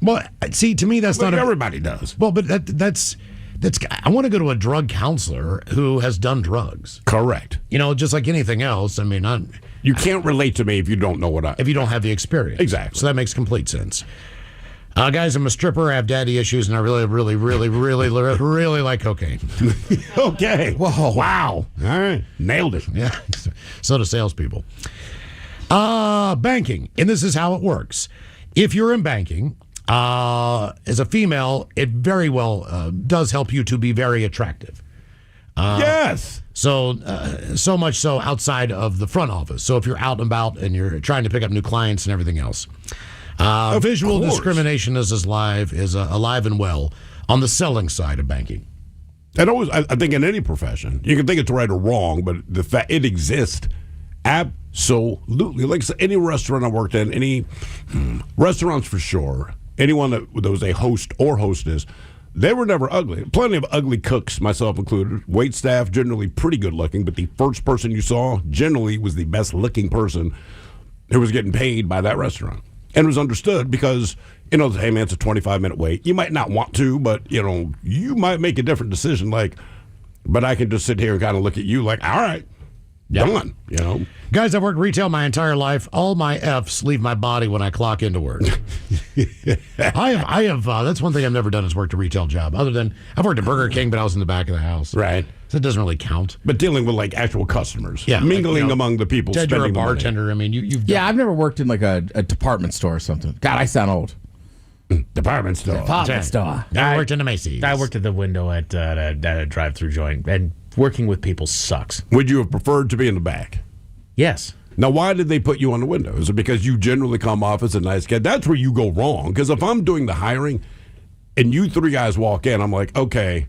Speaker 4: Well, see, to me, that's not...
Speaker 2: Everybody does.
Speaker 4: Well, but that's... I want to go to a drug counselor who has done drugs.
Speaker 2: Correct.
Speaker 4: Just like anything else. I mean,
Speaker 2: you can't relate to me if you don't know
Speaker 4: if you don't have the experience.
Speaker 2: Exactly.
Speaker 4: So that makes complete sense. Guys, I'm a stripper. I have daddy issues, and I really, really, really, really, really like cocaine.
Speaker 2: Okay.
Speaker 4: Whoa.
Speaker 2: Wow. All right. Nailed it.
Speaker 4: Yeah. So do salespeople. Banking, and this is how it works. If you're in banking, as a female, it very well does help you to be very attractive.
Speaker 2: Yes.
Speaker 4: So much so outside of the front office. So if you're out and about and you're trying to pick up new clients and everything else, visual discrimination is alive and well on the selling side of banking.
Speaker 2: And always, I think in any profession, you can think it's right or wrong, but the fact it exists, absolutely. Like any restaurant I worked in, any restaurants for sure. Anyone that was a host or hostess, they were never ugly. Plenty of ugly cooks, myself included. Wait staff, generally pretty good looking, but the first person you saw generally was the best looking person who was getting paid by that restaurant. And it was understood because, hey man, it's a 25-minute wait. You might not want to, but, you might make a different decision. But I can just sit here and kind of look at you like, all right, done, you know.
Speaker 4: Guys, I've worked retail my entire life. All my F's leave my body when I clock into work. I have. That's one thing I've never done is worked a retail job. Other than I've worked at Burger King, but I was in the back of the house.
Speaker 2: Right.
Speaker 4: So it doesn't really count.
Speaker 2: But dealing with like actual customers,
Speaker 4: Yeah,
Speaker 2: mingling among the people,
Speaker 4: Ted, you're a
Speaker 2: spending the money.
Speaker 4: bartender. I mean, you've
Speaker 8: Yeah, I've never worked in like a department store or something. God, I sound old.
Speaker 2: Department store.
Speaker 8: Department store.
Speaker 4: I worked in a Macy's.
Speaker 10: I worked at the window at a drive-through joint, and working with people sucks.
Speaker 2: Would you have preferred to be in the back?
Speaker 10: Yes.
Speaker 2: Now, why did they put you on the window? Is it because you generally come off as a nice guy? That's where you go wrong. Because if I'm doing the hiring and you three guys walk in, I'm like, okay,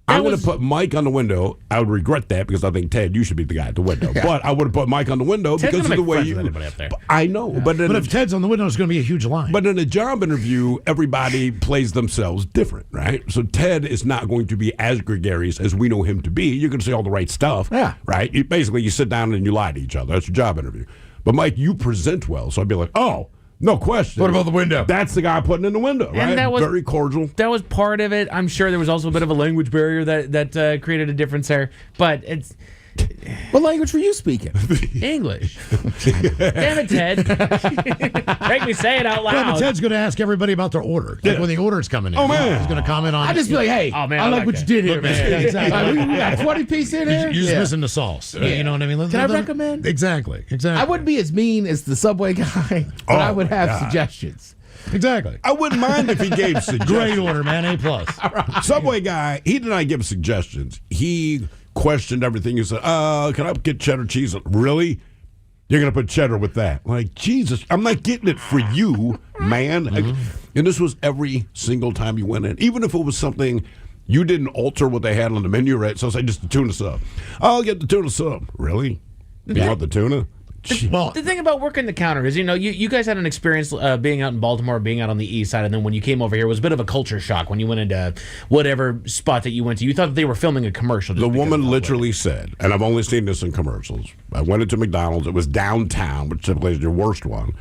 Speaker 2: I'm going to put Mike on the window. I would regret that because I think, Ted, you should be the guy at the window.
Speaker 4: Yeah.
Speaker 2: But I would have put Mike on the window
Speaker 10: Ted's
Speaker 2: because of
Speaker 10: gonna
Speaker 2: the
Speaker 10: make
Speaker 2: way
Speaker 10: friends
Speaker 2: you.
Speaker 10: with anybody up there.
Speaker 2: I know. But
Speaker 4: if Ted's on the window, it's going to be a huge line.
Speaker 2: But in a job interview, everybody plays themselves different, right? So Ted is not going to be as gregarious as we know him to be. You're going to say all the right stuff, right? Basically, you sit down and you lie to each other. That's your job interview. But Mike, you present well, so I'd be like, oh, no question.
Speaker 8: What about the window?
Speaker 2: That's the guy putting in the window, right?
Speaker 10: And that was
Speaker 2: very cordial.
Speaker 10: That was part of it. I'm sure there was also a bit of a language barrier that created a difference there. But it's
Speaker 8: What language were you speaking?
Speaker 10: English. Damn it, Ted. Make me say it out loud.
Speaker 4: Yeah, but Ted's going to ask everybody about their order. Like when the order's coming in.
Speaker 2: Oh, man.
Speaker 4: He's going to comment on
Speaker 8: I just be like, hey,
Speaker 10: Oh, man,
Speaker 8: I like what you
Speaker 10: that.
Speaker 8: did here, man.
Speaker 4: Yeah, exactly.
Speaker 8: We got 20 piece in here.
Speaker 4: You're just missing the sauce. You know what I mean?
Speaker 8: Can I recommend?
Speaker 4: Exactly.
Speaker 8: I wouldn't be as mean as the Subway guy, but I would have suggestions.
Speaker 4: Exactly.
Speaker 2: I wouldn't mind if he gave suggestions.
Speaker 4: Great order, man. A+.
Speaker 2: Subway guy, he did not give suggestions. He questioned everything. He said, can I get cheddar cheese? Really? You're going to put cheddar with that? Like, Jesus, I'm not getting it for you, man. And this was every single time you went in. Even if it was something you didn't alter what they had on the menu, right? So say just the tuna sub. I'll get the tuna sub. Really? You want the tuna?
Speaker 4: Well,
Speaker 10: The thing about working the counter is, you guys had an experience being out in Baltimore, being out on the east side, and then when you came over here, it was a bit of a culture shock when you went into whatever spot that you went to. You thought that they were filming a commercial.
Speaker 2: The woman literally said, and I've only seen this in commercials, I went into McDonald's. It was downtown, which typically is your worst one.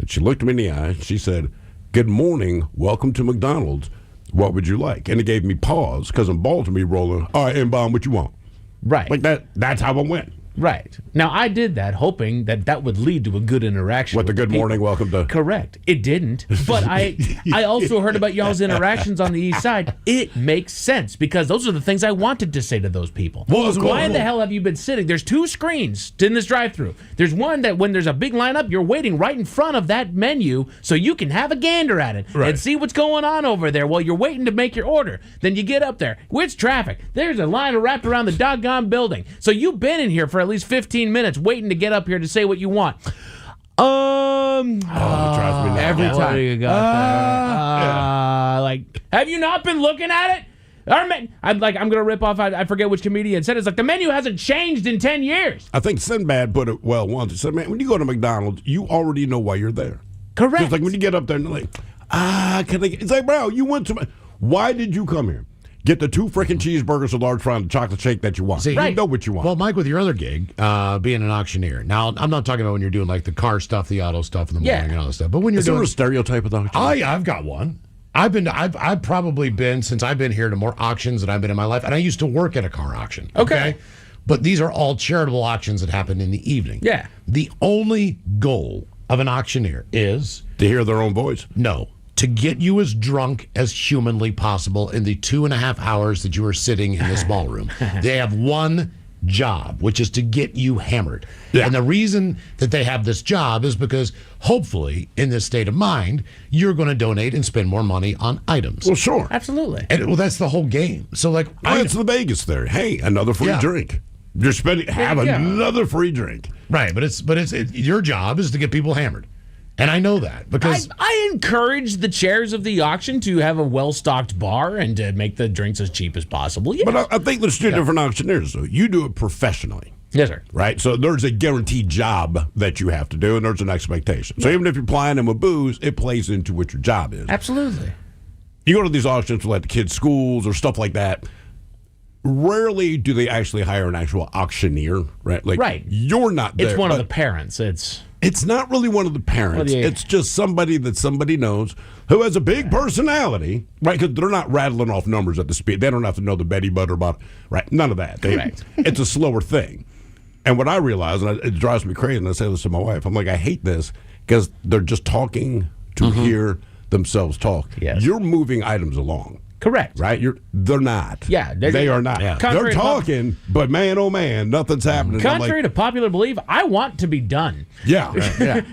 Speaker 2: And she looked me in the eye. She said, "Good morning. Welcome to McDonald's. What would you like?" And it gave me pause because in Baltimore, you rolling, "All right, inbound, what you want?"
Speaker 10: Right.
Speaker 2: Like that. That's how it went.
Speaker 10: Right. Now, I did that hoping that would lead to a good interaction.
Speaker 2: What the good
Speaker 10: people.
Speaker 2: morning, welcome to.
Speaker 10: Correct. It didn't. But I also heard about y'all's interactions on the east side. It makes sense because those are the things I wanted to say to those people. Why in the hell have you been sitting? There's two screens in this drive-thru. There's one that when there's a big lineup, you're waiting right in front of that menu so you can have a gander at it and see what's going on over there while you're waiting to make your order. Then you get up there. It's traffic. There's a line wrapped around the doggone building. So you've been in here for at least 15 minutes waiting to get up here to say what you want.
Speaker 2: It drives me nuts.
Speaker 8: Every
Speaker 10: What
Speaker 8: time.
Speaker 10: do you got there? Like, have you not been looking at it? I'm gonna rip off. I forget which comedian said it. It's like the menu hasn't changed in 10 years.
Speaker 2: I think Sinbad put it well once. He said, "Man, when you go to McDonald's, you already know why you're there."
Speaker 10: Correct.
Speaker 2: Just like when you get up there and they're like, can I? It's like, bro, you went to. Why did you come here? Get the 2 freaking cheeseburgers, a large fry, and the chocolate shake that you want.
Speaker 4: See,
Speaker 2: You know what you want.
Speaker 4: Well, Mike, with your other gig, being an auctioneer. Now, I'm not talking about when you're doing like the car stuff, the auto stuff in the morning and all that stuff. But when you're
Speaker 2: Is there
Speaker 4: doing
Speaker 2: a stereotype of auctioneer?
Speaker 4: I've got one. I've probably been since I've been here to more auctions than I've been in my life, and I used to work at a car auction. Okay, but these are all charitable auctions that happen in the evening.
Speaker 10: Yeah.
Speaker 4: The only goal of an auctioneer is
Speaker 2: to hear their own voice.
Speaker 4: No, to get you as drunk as humanly possible in the 2.5 hours that you are sitting in this ballroom. They have one job, which is to get you hammered. Yeah. And the reason that they have this job is because hopefully in this state of mind, you're going to donate and spend more money on items.
Speaker 2: Well, sure.
Speaker 10: Absolutely.
Speaker 4: And well, that's the whole game. So like,
Speaker 2: it's the Vegas there. Hey, another free drink. You're spending, have another free drink.
Speaker 4: Right. But it's your job is to get people hammered. And I know that because
Speaker 10: I encourage the chairs of the auction to have a well-stocked bar and to make the drinks as cheap as possible. Yeah.
Speaker 2: But I think there's 2 different auctioneers, though. You do it professionally.
Speaker 10: Yes, sir.
Speaker 2: Right? So there's a guaranteed job that you have to do, and there's an expectation. So even if you're plying them with booze, it plays into what your job is.
Speaker 10: Absolutely.
Speaker 2: You go to these auctions for like the kids' schools or stuff like that. Rarely do they actually hire an actual auctioneer, right? Like,
Speaker 10: right.
Speaker 2: You're not there.
Speaker 10: It's one of the parents.
Speaker 2: It's not really one of the parents. It's just somebody that somebody knows who has a big personality, right? Because they're not rattling off numbers at the speed. They don't have to know the Betty Butter, right? None of that. Correct. It's a slower thing. And what I realize, and it drives me crazy, and I say this to my wife, I'm like, I hate this because they're just talking to hear themselves talk.
Speaker 10: Yes.
Speaker 2: You're moving items along.
Speaker 10: Correct.
Speaker 2: Right? They're not.
Speaker 10: Yeah,
Speaker 2: they are not.
Speaker 10: Yeah.
Speaker 2: They're
Speaker 10: Contrary to
Speaker 2: talking, but man, oh man, nothing's happening. I'm
Speaker 10: Contrary
Speaker 2: like,
Speaker 10: to popular belief, I want to be done.
Speaker 2: Yeah.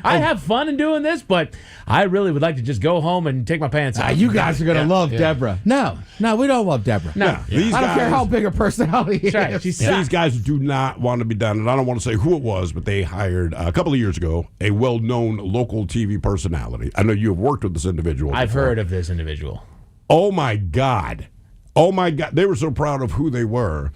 Speaker 10: I have fun in doing this, but I really would like to just go home and take my pants off.
Speaker 8: You guys are going to love Deborah. No, we don't love Deborah.
Speaker 10: No.
Speaker 2: These
Speaker 8: I don't care
Speaker 2: guys-
Speaker 8: how big a personality is.
Speaker 10: Right. She sucks.
Speaker 2: These guys do not want to be done, and I don't want to say who it was, but they hired a couple of years ago a well-known local TV personality. I know you have worked with this individual.
Speaker 10: I've
Speaker 2: before.
Speaker 10: heard of this individual.
Speaker 2: Oh my God! They were so proud of who they were.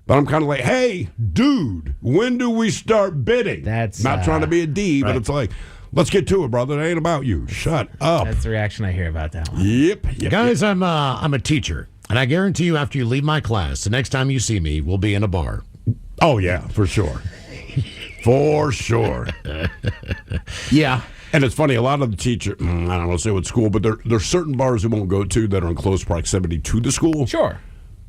Speaker 2: But I'm kind of like, hey, dude, when do we start bidding?
Speaker 10: That's
Speaker 2: not trying to be a D, but
Speaker 10: right.
Speaker 2: it's like, let's get to it, brother. It ain't about you. Shut up.
Speaker 10: That's the reaction I hear about that one.
Speaker 2: Yep.
Speaker 4: Guys, I'm a teacher, and I guarantee you, after you leave my class, the next time you see me, we'll be in a bar.
Speaker 2: Oh yeah, for sure. For sure.
Speaker 8: Yeah.
Speaker 2: And it's funny, a lot of the teachers, I don't want to say what school, but there's certain bars they won't go to that are in close proximity to the school.
Speaker 10: Sure.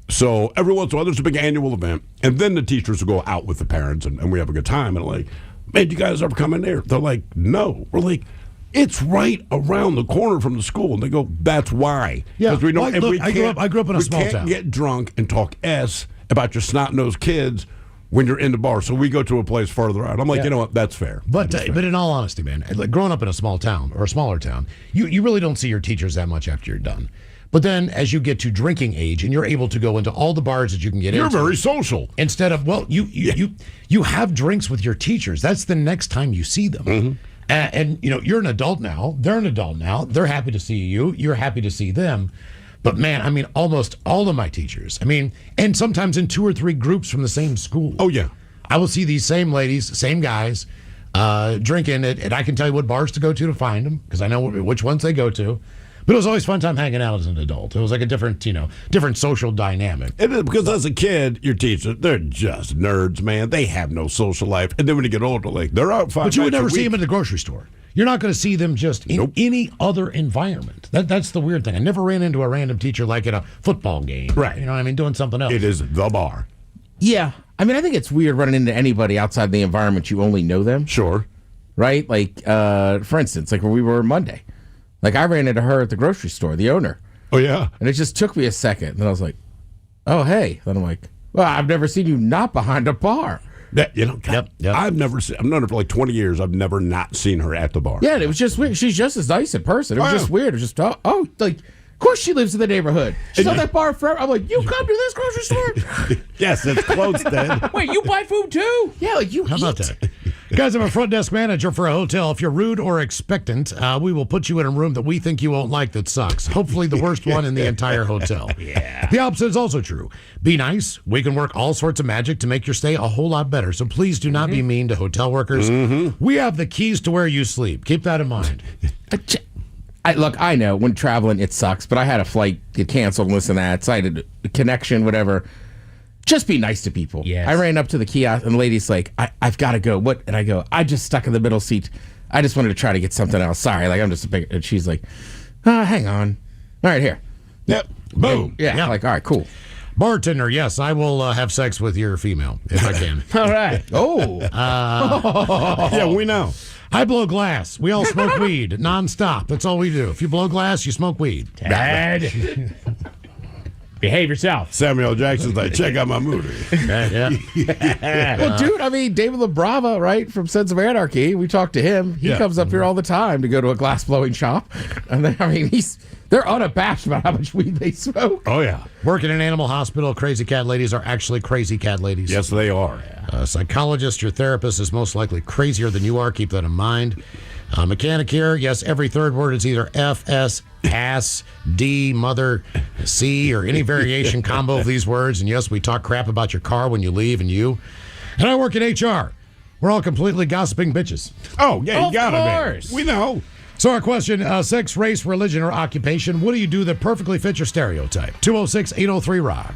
Speaker 2: So every once in a while, there's a big annual event, and then the teachers will go out with the parents, and we have a good time. And like, man, you guys ever come in there? They're like, no. We're like, it's right around the corner from the school. And they go, that's why.
Speaker 4: Yeah.
Speaker 2: 'Cause we don't.
Speaker 4: Like,
Speaker 2: if
Speaker 4: look,
Speaker 2: we
Speaker 4: I grew up in a small
Speaker 2: We can't
Speaker 4: town.
Speaker 2: get drunk and talk S about your snot-nosed kids when you're in the bar. So we go to a place further out. I'm like,
Speaker 4: Yeah.
Speaker 2: you know what? That's fair.
Speaker 4: But in all honesty, man, like growing up in a small town or a smaller town, you really don't see your teachers that much after you're done. But then as you get to drinking age and you're able to go into all the bars that you can get
Speaker 2: You're
Speaker 4: into.
Speaker 2: very social.
Speaker 4: Instead of, well, you have drinks with your teachers. That's the next time you see them.
Speaker 2: Mm-hmm.
Speaker 4: And you know, you're an adult now. They're an adult now. They're happy to see you. You're happy to see them. But man, I mean, almost all of my teachers. I mean, and sometimes in 2 or 3 groups from the same school.
Speaker 2: Oh, yeah.
Speaker 4: I will see these same ladies, same guys, drinking it, and I can tell you what bars to go to find them because I know which ones they go to. But it was always a fun time hanging out as an adult. It was like a different social dynamic.
Speaker 2: It is because as a kid, your teachers, they're just nerds, man. They have no social life. And then when you get older, like, they're out 5
Speaker 4: But you would
Speaker 2: nights a
Speaker 4: never see
Speaker 2: week.
Speaker 4: them in the grocery store. You're not going to see them just in any other environment. That's the weird thing. I never ran into a random teacher like at a football game.
Speaker 2: Right.
Speaker 4: You know what I mean? Doing something else.
Speaker 2: It is the bar.
Speaker 8: Yeah. I mean, I think it's weird running into anybody outside the environment you only know them.
Speaker 2: Sure.
Speaker 8: Right? Like, for instance, like when we were Monday. Like, I ran into her at the grocery store, the owner.
Speaker 2: Oh, yeah?
Speaker 8: And it just took me a second. And then I was like, oh, hey. Then I'm like, well, I've never seen you not behind a bar.
Speaker 2: That, God,
Speaker 4: Yep.
Speaker 2: I've known her for like 20 years. I've never not seen her at the bar.
Speaker 8: Yeah, and it was just weird. She's just as nice in person. It was
Speaker 2: Oh,
Speaker 8: just
Speaker 2: yeah.
Speaker 8: weird. It was just, like, of course she lives in the neighborhood. She's
Speaker 2: And
Speaker 8: at that bar forever. I'm like, you come to this grocery store?
Speaker 2: Yes, it's close then.
Speaker 10: Wait, you buy food too?
Speaker 8: Yeah, like you
Speaker 4: How about that? Guys, I'm a front desk manager for a hotel. If you're rude or expectant, we will put you in a room that we think you won't like that sucks. Hopefully the worst one in the entire hotel.
Speaker 10: Yeah.
Speaker 4: The opposite is also true. Be nice. We can work all sorts of magic to make your stay a whole lot better. So please do not be mean to hotel workers. We have the keys to where you sleep. Keep that in mind.
Speaker 8: Look, I know when traveling it sucks, but I had a flight get canceled and this and that. So I had a connection, whatever. Just be nice to people.
Speaker 10: Yes.
Speaker 8: I ran up to the kiosk and the lady's like, I've got to go. What? And I go, I just stuck in the middle seat. I just wanted to try to get something else. Sorry, like I'm just a big. And she's like, hang on. All right, here.
Speaker 2: Yep. Boom.
Speaker 8: Yeah. Like, all right, cool.
Speaker 4: Bartender, yes, I will have sex with your female if I can.
Speaker 10: All right.
Speaker 8: Oh.
Speaker 2: Yeah, we know.
Speaker 4: I blow glass. We all smoke weed nonstop. That's all we do. If you blow glass, you smoke weed.
Speaker 10: Dad. Behave yourself.
Speaker 2: Samuel Jackson's like, check out my movie.
Speaker 8: Well, dude, I mean, David LaBrava, right, from Sons of Anarchy, we talked to him. He
Speaker 2: Yeah.
Speaker 8: comes up here all the time to go to a glass blowing shop. And then, I mean, they're unabashed about how much weed they smoke.
Speaker 2: Oh, yeah.
Speaker 4: Working in an animal hospital, crazy cat ladies are actually crazy cat ladies.
Speaker 2: Yes, they are.
Speaker 4: A psychologist, your therapist is most likely crazier than you are. Keep that in mind. Mechanic here, yes, every third word is either F, S, ass, D, mother, C, or any variation combo of these words. And yes, we talk crap about your car when you leave and you. And I work in HR. We're all completely gossiping bitches.
Speaker 2: Oh, yeah, you
Speaker 10: Of
Speaker 2: got
Speaker 10: course.
Speaker 2: it. We know.
Speaker 4: So our question, sex, race, religion, or occupation, what do you do that perfectly fits your stereotype? 206-803-ROCK.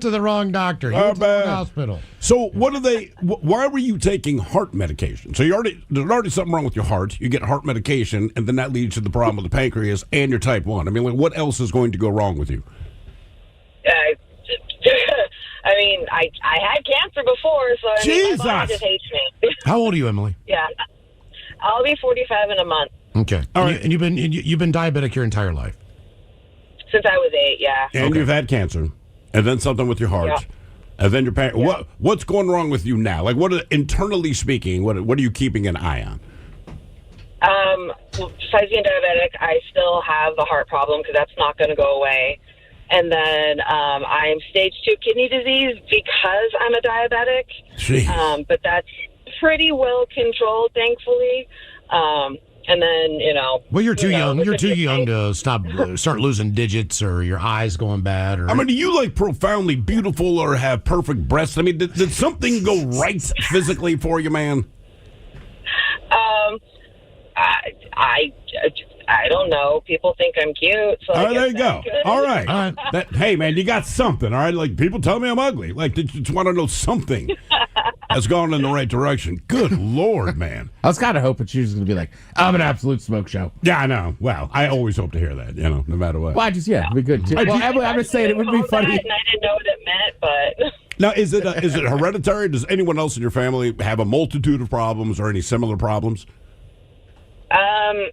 Speaker 4: to the wrong doctor. You went to the wrong hospital.
Speaker 2: So what are they? Why were you taking heart medication? So there's already something wrong with your heart. You get heart medication, and then that leads to the problem with the pancreas and your type 1. I mean, like, what else is going to go wrong with you?
Speaker 13: I mean, I had cancer before, so I mean, my body just hates me.
Speaker 4: How old are you, Emily?
Speaker 13: Yeah, I'll be 45 in a month.
Speaker 4: Okay. All right. And you've been diabetic your entire life?
Speaker 13: Since I was 8, yeah.
Speaker 2: And you've had cancer, and then something with your heart,
Speaker 13: Yeah.
Speaker 2: and then your pancreas. What's going wrong with you now? Like, internally speaking, what are you keeping an eye on?
Speaker 13: Besides being diabetic, I still have the heart problem because that's not going to go away. And then I'm stage 2 kidney disease because I'm a diabetic.
Speaker 2: Jeez.
Speaker 13: But that's pretty well controlled, thankfully. And then,
Speaker 4: Well, you're too young. You're too young to start losing digits or your eyes going bad. Or
Speaker 2: I mean, do you like profoundly beautiful or have perfect breasts? I mean, did something go right physically for you, man?
Speaker 13: I don't know. People think I'm cute. So
Speaker 2: All right, there you go. All right. Hey, man, you got something, all right? Like, people tell me I'm ugly. Like, they just want to know something has gone in the right direction. Good Lord, man.
Speaker 8: I was kind of hoping she was going to be like, I'm an absolute smoke show.
Speaker 2: Yeah, I know. Well, I always hope to hear that, no matter what.
Speaker 8: Well, it'd be good, too. Well, I'm just saying it would be funny.
Speaker 13: And I didn't know what it meant, but...
Speaker 2: Now, is it hereditary? Does anyone else in your family have a multitude of problems or any similar problems?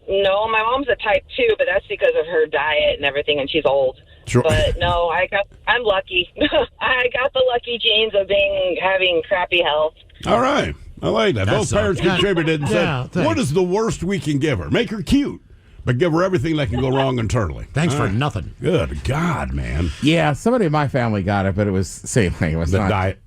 Speaker 13: No, my mom's a type 2, but that's because of her diet and everything, and she's old.
Speaker 2: Sure.
Speaker 13: But no, I'm lucky. I got the lucky genes of having crappy health.
Speaker 2: All right. I like that. Both parents contributed and
Speaker 4: Yeah,
Speaker 2: said,
Speaker 4: thanks.
Speaker 2: what is the worst we can give her? Make her cute, but give her everything that can go wrong internally.
Speaker 4: Thanks
Speaker 2: All
Speaker 4: for
Speaker 2: right.
Speaker 4: nothing.
Speaker 2: Good God, man.
Speaker 8: Yeah, somebody in my family got it, but it was the same thing. It was
Speaker 2: The
Speaker 8: not
Speaker 2: diet.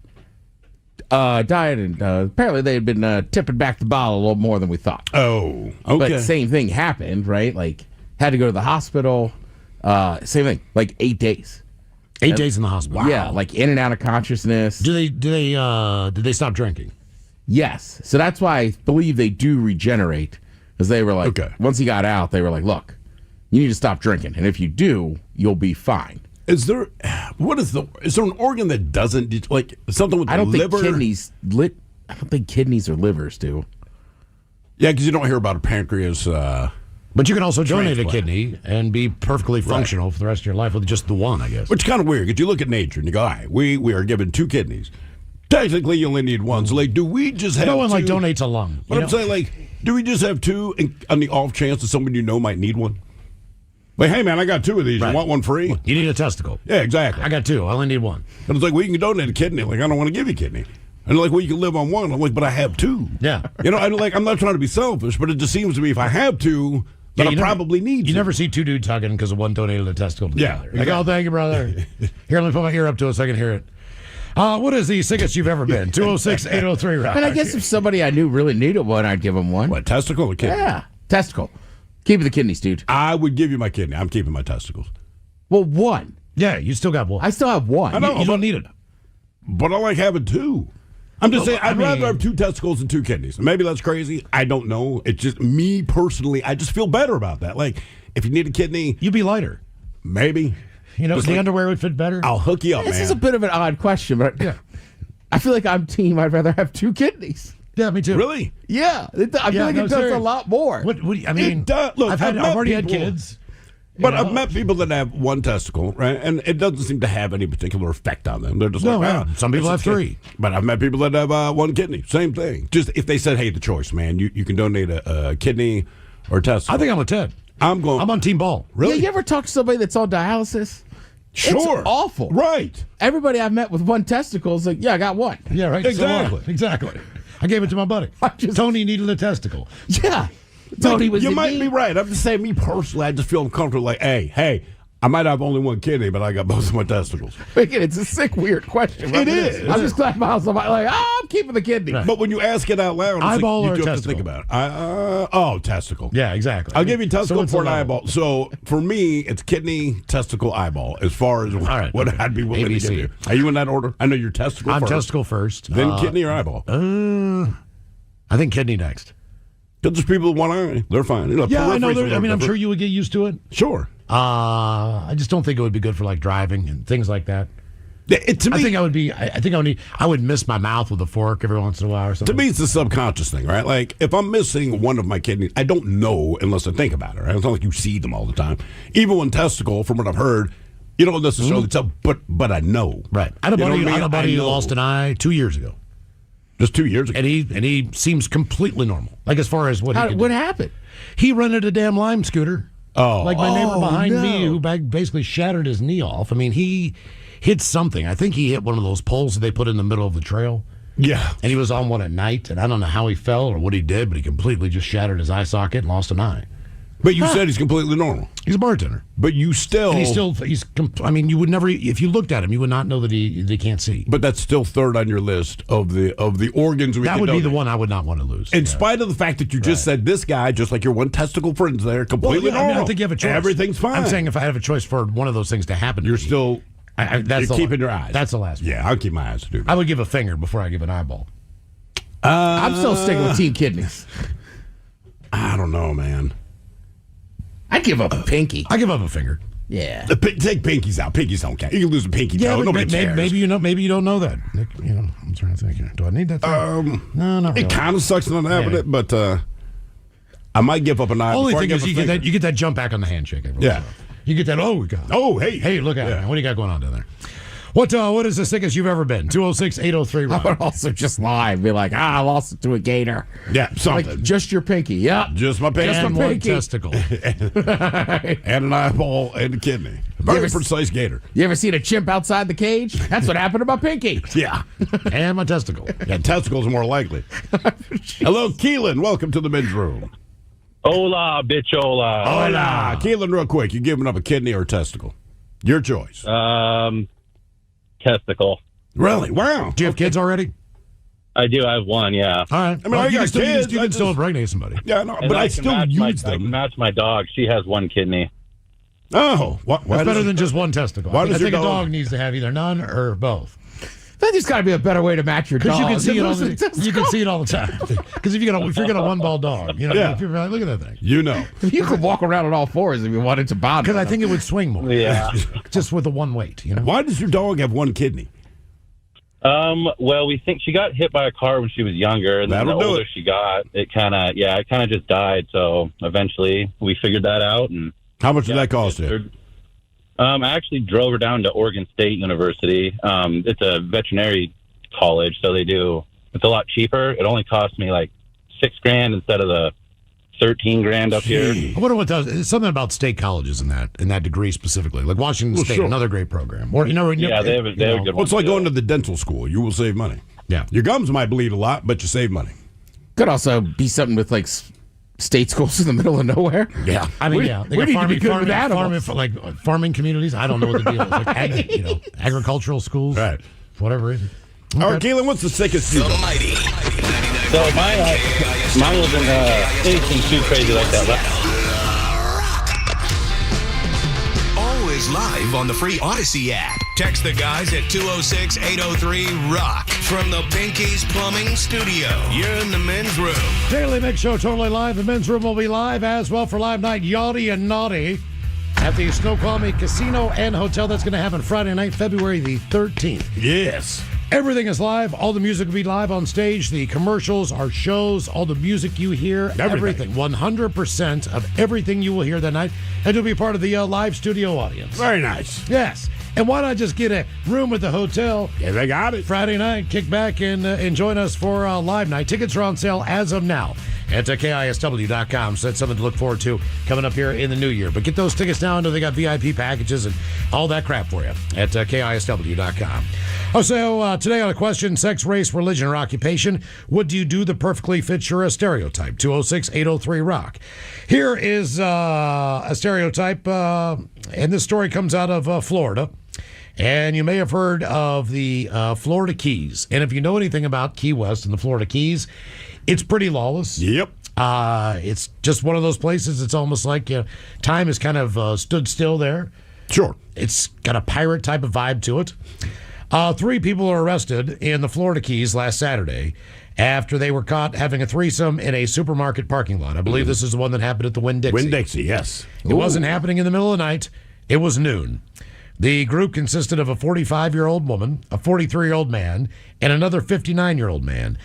Speaker 8: Diet, and apparently they had been tipping back the bottle a little more than we thought.
Speaker 2: Oh, okay.
Speaker 8: But same thing happened, right? Like, had to go to the hospital. Same thing, like 8 days.
Speaker 4: 8 days in the hospital.
Speaker 8: Yeah, like in and out of consciousness.
Speaker 4: Did they stop drinking?
Speaker 8: Yes. So that's why I believe they do regenerate. Because they were like,
Speaker 2: Okay.
Speaker 8: once he got out, they were like, look, you need to stop drinking. And if you do, you'll be fine.
Speaker 2: Is there an organ that doesn't, like, something with the
Speaker 8: I don't
Speaker 2: liver?
Speaker 8: think I don't think kidneys or livers do.
Speaker 2: Yeah, because you don't hear about a pancreas.
Speaker 4: But you can also donate a
Speaker 2: Transplant.
Speaker 4: kidney and be perfectly functional for the rest of your life with just the one, I guess.
Speaker 2: Which is kind of weird, because you look at nature and you go, all right, we are given 2 kidneys. Technically, you only need one. So, like, do we just have
Speaker 4: No one,
Speaker 2: 2?
Speaker 4: donates a lung.
Speaker 2: But I'm saying, like, do we just have 2 on the off chance that someone might need one? Like, hey, man, I got 2 of these.
Speaker 4: Right.
Speaker 2: You want one free?
Speaker 4: You need a testicle.
Speaker 2: Yeah, exactly.
Speaker 4: I got 2. I only need one.
Speaker 2: And it's like, well, you can donate a kidney. Like, I don't want to give you a kidney. And like, well, you can live on one. I'm like, but I have 2.
Speaker 4: Yeah.
Speaker 2: I'm not trying to be selfish, but it just seems to me if I have 2, then I probably need 2.
Speaker 4: You never see 2 dudes hugging because of one donated a testicle to the
Speaker 2: Yeah,
Speaker 4: other. Like, oh, thank you, brother. Here, let me put my ear up to it so I can hear it. What is the sickest you've ever been? 206-803-ROCK.
Speaker 8: And I guess if somebody I knew really needed one, I'd give them one.
Speaker 2: What, testicle or kidney?
Speaker 8: Yeah, testicle. Keep the kidneys, dude.
Speaker 2: I would give you my kidney. I'm keeping my testicles.
Speaker 8: Well, one.
Speaker 4: Yeah, you still got one.
Speaker 8: I still have one.
Speaker 2: I know.
Speaker 4: You don't need it.
Speaker 2: But I like having 2. I'm just saying, I'd
Speaker 4: I
Speaker 2: rather
Speaker 4: mean-
Speaker 2: have 2 testicles than 2 kidneys. Maybe that's crazy. I don't know. It's just me personally. I just feel better about that. Like, if you need a kidney,
Speaker 4: You'd be lighter.
Speaker 2: maybe. Just
Speaker 4: The
Speaker 2: like,
Speaker 4: underwear would fit better.
Speaker 2: I'll hook you up,
Speaker 8: This
Speaker 2: man.
Speaker 8: is a bit of an odd question, but I feel like I'm team. I'd rather have 2 kidneys.
Speaker 4: Yeah, me too.
Speaker 2: Really?
Speaker 8: Yeah, I feel like it does
Speaker 4: serious.
Speaker 8: a lot more.
Speaker 4: What I mean,
Speaker 2: It does. Look,
Speaker 4: I've
Speaker 2: met
Speaker 4: already had
Speaker 2: people-
Speaker 4: kids.
Speaker 2: But
Speaker 4: You know?
Speaker 2: I've met people that have 1 testicle, right? And it doesn't seem to have any particular effect on them. They're just
Speaker 4: No,
Speaker 2: like,
Speaker 4: yeah. Some people
Speaker 2: it's
Speaker 4: have
Speaker 2: a
Speaker 4: 3.
Speaker 2: But I've met people that have 1 kidney. Same thing. Just if they said, hey, the choice, man, you can donate a kidney or a testicle.
Speaker 4: I think I'm with Ted.
Speaker 2: I'm
Speaker 4: on Team Ball.
Speaker 2: Really?
Speaker 8: Yeah, you ever talk to somebody that's on dialysis?
Speaker 2: Sure.
Speaker 8: It's awful.
Speaker 2: Right.
Speaker 8: Everybody I've met with 1 testicle is like, yeah, I got 1.
Speaker 4: Yeah, right.
Speaker 2: Exactly.
Speaker 4: So exactly. I gave it to my buddy. Tony needed a testicle.
Speaker 8: Yeah. Tony was
Speaker 2: you
Speaker 8: in
Speaker 2: might
Speaker 8: need.
Speaker 2: be right. I'm just saying, me personally, I just feel uncomfortable. Like, hey, I might have only 1 kidney, but I got both of my testicles.
Speaker 8: Again, it's a sick, weird question.
Speaker 2: It is.
Speaker 8: I'm just glad Miles. I'm like, I'm keeping the kidney.
Speaker 4: Right.
Speaker 2: But when you ask it out loud, it's
Speaker 4: Eyeball
Speaker 2: like,
Speaker 4: or
Speaker 2: you do have to
Speaker 4: testicle?
Speaker 2: think about it. Testicle.
Speaker 4: Yeah, exactly.
Speaker 2: I'll give you testicle
Speaker 4: it's
Speaker 2: for an
Speaker 4: a level.
Speaker 2: eyeball. So for me, it's kidney, testicle, eyeball. As far as
Speaker 4: right,
Speaker 2: what
Speaker 4: okay.
Speaker 2: I'd be willing to
Speaker 4: ABC.
Speaker 2: give you. Are you in that order? I know you're testicle
Speaker 4: I'm
Speaker 2: first.
Speaker 4: testicle first.
Speaker 2: Then kidney or eyeball.
Speaker 4: I think kidney next.
Speaker 2: Because there's people with 1 eye. They're fine. You know,
Speaker 4: Yeah, I know.
Speaker 2: peripheries are a little
Speaker 4: I'm
Speaker 2: different.
Speaker 4: sure you would get used to it.
Speaker 2: Sure.
Speaker 4: I just don't think it would be good for like driving and things like that.
Speaker 2: To me,
Speaker 4: I think I would be. I think I would miss my mouth with a fork every once in a while or
Speaker 2: to
Speaker 4: something.
Speaker 2: me, it's a subconscious thing, right? Like, if I'm missing one of my kidneys, I don't know unless I think about it, right? It's not like you see them all the time. Even one testicle, from what I've heard, you don't necessarily tell, but I know.
Speaker 4: Right. I had a
Speaker 2: You know
Speaker 4: buddy,
Speaker 2: what I mean?
Speaker 4: I had a buddy
Speaker 2: I
Speaker 4: who
Speaker 2: know.
Speaker 4: lost an eye 2 years ago.
Speaker 2: Just 2 years ago.
Speaker 4: And he seems completely normal. Like, as far as what he could
Speaker 8: What
Speaker 4: do.
Speaker 8: happened?
Speaker 4: He rented a damn Lime scooter.
Speaker 2: Oh.
Speaker 4: Like my neighbor behind
Speaker 8: no.
Speaker 4: me who basically shattered his knee off. I mean, he hit something. I think he hit one of those poles that they put in the middle of the trail.
Speaker 2: Yeah.
Speaker 4: And he was on one at night, and I don't know how he fell or what he did, but he completely just shattered his eye socket and lost an eye.
Speaker 2: But you said he's completely normal.
Speaker 4: He's a bartender.
Speaker 2: But you still...
Speaker 4: And I mean, you would never, if you looked at him, you would not know that they can't see.
Speaker 2: But that's still third on your list of the organs we
Speaker 4: That
Speaker 2: can
Speaker 4: would be
Speaker 2: donate.
Speaker 4: the one I would not want to lose.
Speaker 2: In spite of the fact that you just said this guy, just like your one testicle friends there, completely
Speaker 4: Well, yeah, I
Speaker 2: normal.
Speaker 4: mean, I think you have a choice.
Speaker 2: Everything's fine.
Speaker 4: I'm saying if I have a choice for one of those things to happen,
Speaker 2: You're still...
Speaker 4: that's
Speaker 2: you're
Speaker 4: the
Speaker 2: keeping your eyes.
Speaker 4: That's the last one.
Speaker 2: Yeah, I'll keep my eyes, dude.
Speaker 4: I would give a finger before I give an eyeball.
Speaker 8: I'm still sticking with Team Kidneys.
Speaker 2: I don't know, man.
Speaker 8: I give up a pinky.
Speaker 4: I give up a finger.
Speaker 8: Yeah.
Speaker 2: Take pinkies out. Pinkies don't count. You can lose a pinky toe.
Speaker 4: but
Speaker 2: Nobody cares.
Speaker 4: maybe you don't know that. Nick, I'm trying to think here. Do I need that thing? No, not really.
Speaker 2: It kind of sucks not having it, but I might give up an eye.
Speaker 4: Only
Speaker 2: before I
Speaker 4: thing
Speaker 2: give
Speaker 4: is
Speaker 2: a
Speaker 4: you
Speaker 2: finger.
Speaker 4: get that jump back on the handshake. Every
Speaker 2: Yeah.
Speaker 4: once in a while. You get that. Oh, God.
Speaker 2: Oh, hey,
Speaker 4: look out, man. What do you got going on down there? What is the sickest you've ever been? 206-803
Speaker 8: I would also just lie and be like, I lost it to a gator.
Speaker 2: Yeah, something.
Speaker 8: Like, just your pinky. Yep.
Speaker 2: Just my pinky.
Speaker 4: and
Speaker 8: my
Speaker 4: one
Speaker 8: pinky.
Speaker 4: testicle.
Speaker 2: And an eyeball and a kidney. Very precise gator.
Speaker 8: You ever seen a chimp outside the cage? That's what happened to my pinky.
Speaker 2: Yeah.
Speaker 4: and my testicle.
Speaker 2: Yeah, testicles are more likely. Hello, Keelan. Welcome to the men's room.
Speaker 14: Hola, bitchola.
Speaker 2: Hola. Keelan, real quick. You giving up a kidney or a testicle? Your choice.
Speaker 14: Testicle.
Speaker 2: Really? Wow.
Speaker 4: Do you have kids already?
Speaker 14: I do. I have one, yeah.
Speaker 4: All right.
Speaker 2: I mean, I
Speaker 4: you
Speaker 2: got
Speaker 4: can still,
Speaker 2: kids.
Speaker 4: You
Speaker 2: I
Speaker 4: can still
Speaker 2: just-
Speaker 4: impregnate somebody.
Speaker 2: Yeah, no,
Speaker 14: And
Speaker 2: but I
Speaker 14: can
Speaker 2: still
Speaker 14: match
Speaker 2: use
Speaker 14: I can
Speaker 2: them.
Speaker 14: match my dog. She has one kidney.
Speaker 2: Oh. Why
Speaker 4: That's better
Speaker 2: does-
Speaker 4: than just one testicle.
Speaker 2: Why
Speaker 4: I
Speaker 2: does
Speaker 4: think
Speaker 2: your
Speaker 4: a
Speaker 2: dog-
Speaker 4: dog needs to have either none or both.
Speaker 8: There's got to be a better way to match your
Speaker 4: Because
Speaker 8: dog.
Speaker 4: you can see it all.
Speaker 8: than losing a
Speaker 4: You can
Speaker 8: testicle.
Speaker 4: see it all the time. Because if you're gonna one ball dog,
Speaker 2: Yeah.
Speaker 4: if you're like, look at that thing.
Speaker 2: You know.
Speaker 8: You could walk around on all fours if you wanted to bother.
Speaker 4: Because I think it would swing more.
Speaker 14: Yeah.
Speaker 4: Just with the one weight,
Speaker 2: Why does your dog have one kidney?
Speaker 14: Well, we think she got hit by a car when she was younger, and then
Speaker 2: That'll
Speaker 14: the
Speaker 2: do
Speaker 14: older
Speaker 2: it.
Speaker 14: she got, it kind of just died. So eventually, we figured that out. And
Speaker 2: How much did that cost you?
Speaker 14: I actually drove her down to Oregon State University. It's a veterinary college, so it's a lot cheaper. It only cost me like $6,000 instead of the $13,000 up here.
Speaker 4: I wonder what does. It's something about state colleges in that degree specifically, like Washington
Speaker 2: Well,
Speaker 4: State,
Speaker 2: sure.
Speaker 4: another great program. Or
Speaker 14: Yeah, they have a good
Speaker 2: Well,
Speaker 14: one.
Speaker 2: it's like
Speaker 14: too.
Speaker 2: going to the dental school. You will save money.
Speaker 4: Yeah.
Speaker 2: Your gums might bleed a lot, but you save money.
Speaker 8: Could also be something with like state schools in the middle of nowhere.
Speaker 2: Yeah.
Speaker 4: I mean,
Speaker 8: We-
Speaker 4: yeah, they
Speaker 8: we
Speaker 4: got
Speaker 8: need to be good with animals.
Speaker 4: farming communities. I don't know what the deal is. Like agricultural schools,
Speaker 2: Right.
Speaker 4: for whatever reason.
Speaker 2: All right, Keelan, what's the sickest you've
Speaker 9: The
Speaker 2: done?
Speaker 9: mighty.
Speaker 14: So mine wasn't anything too crazy like that.
Speaker 9: Always live on the free Odyssey app. Text the guys at 206-803-ROCK from the Pinkies Plumbing Studio. You're in the men's room.
Speaker 4: Daily Mix Show, totally live. The men's room will be live as well for Live Night Yachty and Naughty at the Snoqualmie Casino and Hotel. That's going to happen Friday night, February the 13th.
Speaker 2: Yes.
Speaker 4: Everything is live. All the music will be live on stage. The commercials, our shows, all the music you hear, everything. 100% of everything you will hear that night. And you'll be part of the live studio audience.
Speaker 2: Very nice.
Speaker 4: Yes. And why not just get a room at the hotel
Speaker 2: Yeah, they got it.
Speaker 4: Friday night, kick back and join us for live night. Tickets are on sale as of now at KISW.com. So that's something to look forward to coming up here in the new year. But get those tickets now. I know they got VIP packages and all that crap for you at KISW.com. So today on a question, sex, race, religion, or occupation, what do you do that perfectly fits your stereotype? 206-803-ROCK. Here is a stereotype, and this story comes out of Florida. And you may have heard of the Florida Keys. And if you know anything about Key West and the Florida Keys, it's pretty lawless.
Speaker 2: Yep.
Speaker 4: It's just one of those places. It's almost like time has kind of stood still there.
Speaker 2: Sure.
Speaker 4: It's got a pirate type of vibe to it. 3 people were arrested in the Florida Keys last Saturday after they were caught having a threesome in a supermarket parking lot. I believe this is the one that happened at the Winn-Dixie.
Speaker 2: Winn-Dixie, yes.
Speaker 4: It wasn't happening in the middle of the night. It was noon. The group consisted of a 45-year-old woman, a 43-year-old man, and another 59-year-old man.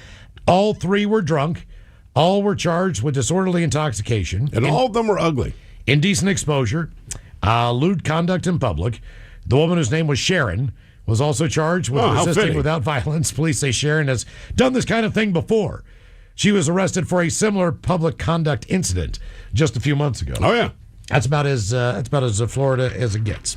Speaker 4: All three were drunk. All were charged with disorderly intoxication.
Speaker 2: And all of them were ugly.
Speaker 4: Indecent exposure, lewd conduct in public. The woman whose name was Sharon was also charged with
Speaker 2: how
Speaker 4: resisting
Speaker 2: fitting.
Speaker 4: without violence. Police say Sharon has done this kind of thing before. She was arrested for a similar public conduct incident just a few months ago.
Speaker 2: Oh, yeah.
Speaker 4: That's about as Florida as it gets.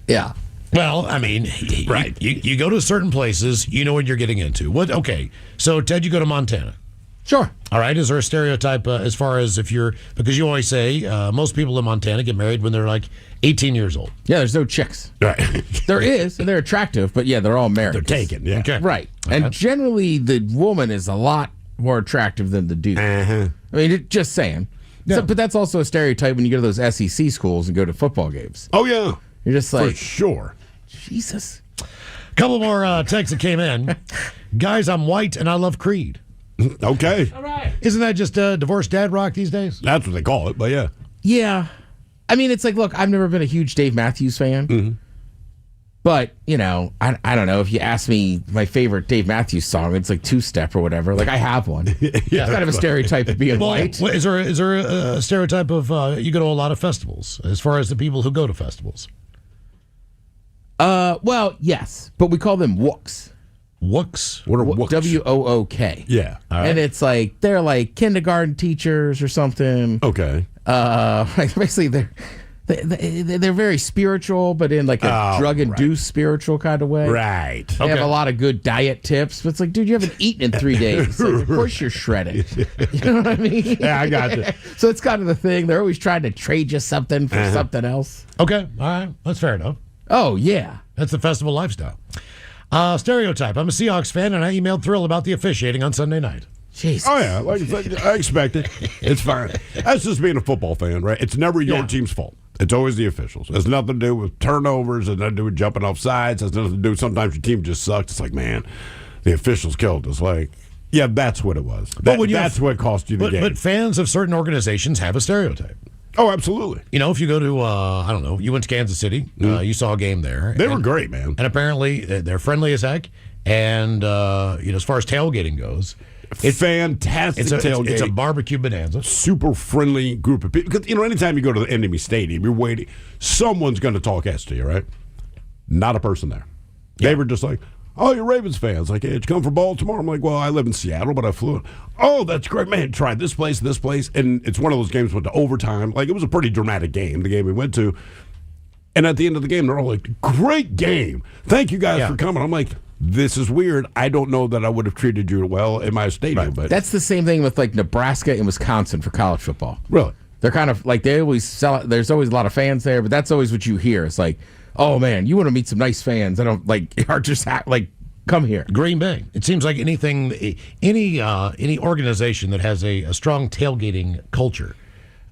Speaker 8: Yeah.
Speaker 4: Well, I mean, right. You go to certain places, you know what you're getting into. Okay, so Ted, you go to Montana.
Speaker 8: Sure.
Speaker 4: All right. Is there a stereotype as far as because you always say most people in Montana get married when they're like 18 years old.
Speaker 8: Yeah, there's no chicks.
Speaker 2: Right.
Speaker 8: There is, and they're attractive, but yeah, they're all married.
Speaker 2: They're taken, yeah.
Speaker 4: Okay.
Speaker 8: Right. And generally, the woman is a lot more attractive than the dude.
Speaker 2: Uh-huh.
Speaker 8: I mean, just saying.
Speaker 4: Yeah.
Speaker 8: But that's also a stereotype when you go to those SEC schools and go to football games.
Speaker 2: Oh, yeah.
Speaker 8: You're just like,
Speaker 2: For sure.
Speaker 8: Jesus.
Speaker 4: Couple more texts that came in. Guys, I'm white and I love Creed.
Speaker 2: Okay.
Speaker 8: All right.
Speaker 4: Isn't that just divorced dad rock these days?
Speaker 2: That's what they call it, but yeah.
Speaker 8: Yeah. I mean, it's like, look, I've never been a huge Dave Matthews fan.
Speaker 2: Mm-hmm.
Speaker 8: But, you know, I don't know. If you ask me my favorite Dave Matthews song, it's like Two Step or whatever. Like, I have one. It's kind of a stereotype of being white.
Speaker 4: Is there a stereotype of you go to a lot of festivals as far as the people who go to festivals?
Speaker 8: Well, yes. But we call them wooks.
Speaker 4: Wooks?
Speaker 2: What are wooks?
Speaker 8: W-O-O-K.
Speaker 2: Yeah. All right.
Speaker 8: And it's like, they're like kindergarten teachers or something.
Speaker 2: Okay.
Speaker 8: Basically, they're very spiritual, but in like a drug-induced spiritual kind of way.
Speaker 2: Right.
Speaker 8: They have a lot of good diet tips. But it's like, dude, you haven't eaten in 3 days. Like, of course you're shredded. You know what I mean?
Speaker 2: Yeah, I got you.
Speaker 8: So it's kind of the thing. They're always trying to trade you something for something else.
Speaker 4: Okay. All right. That's fair enough.
Speaker 8: Oh, yeah.
Speaker 4: That's the festival lifestyle. Stereotype. I'm a Seahawks fan, and I emailed Thrill about the officiating on Sunday night.
Speaker 8: Jesus.
Speaker 2: Oh, yeah. Like I expect it. It's fine. That's just being a football fan, right? It's never your team's fault. It's always the officials. It has nothing to do with turnovers. It has nothing to do with jumping off sides. It has nothing to do. Sometimes your team just sucks. It's like, man, the officials killed us. Like, yeah, that's what it was. That's what cost you the game.
Speaker 4: But fans of certain organizations have a stereotype.
Speaker 2: Oh, absolutely.
Speaker 4: You know, if you go to, I don't know, you went to Kansas City, you saw a game there.
Speaker 2: They were great, man.
Speaker 4: And apparently they're friendly as heck. And, as far as tailgating goes,
Speaker 2: it's fantastic tailgate.
Speaker 4: It's a barbecue bonanza.
Speaker 2: Super friendly group of people. Because, anytime you go to the Enemy Stadium, you're waiting. Someone's going to talk S to you, right? Not a person there. Yeah. They were just like, oh, you're Ravens fans. Like, hey, did you come from Baltimore? I'm like, well, I live in Seattle, but I flew in. Oh, that's great, man. Try this place. And it's one of those games went to overtime. Like, it was a pretty dramatic game, the game we went to. And at the end of the game, they're all like, great game. Thank you guys for coming. I'm like, this is weird. I don't know that I would have treated you well in my stadium.
Speaker 8: Right.
Speaker 2: But
Speaker 8: that's the same thing with like Nebraska and Wisconsin for college football.
Speaker 2: Really?
Speaker 8: They're kind of like, they always sell it. There's always a lot of fans there, but that's always what you hear. It's like, oh man, you want to meet some nice fans. I don't like, are just like, come here.
Speaker 4: Green Bay. It seems like any organization that has a strong tailgating culture.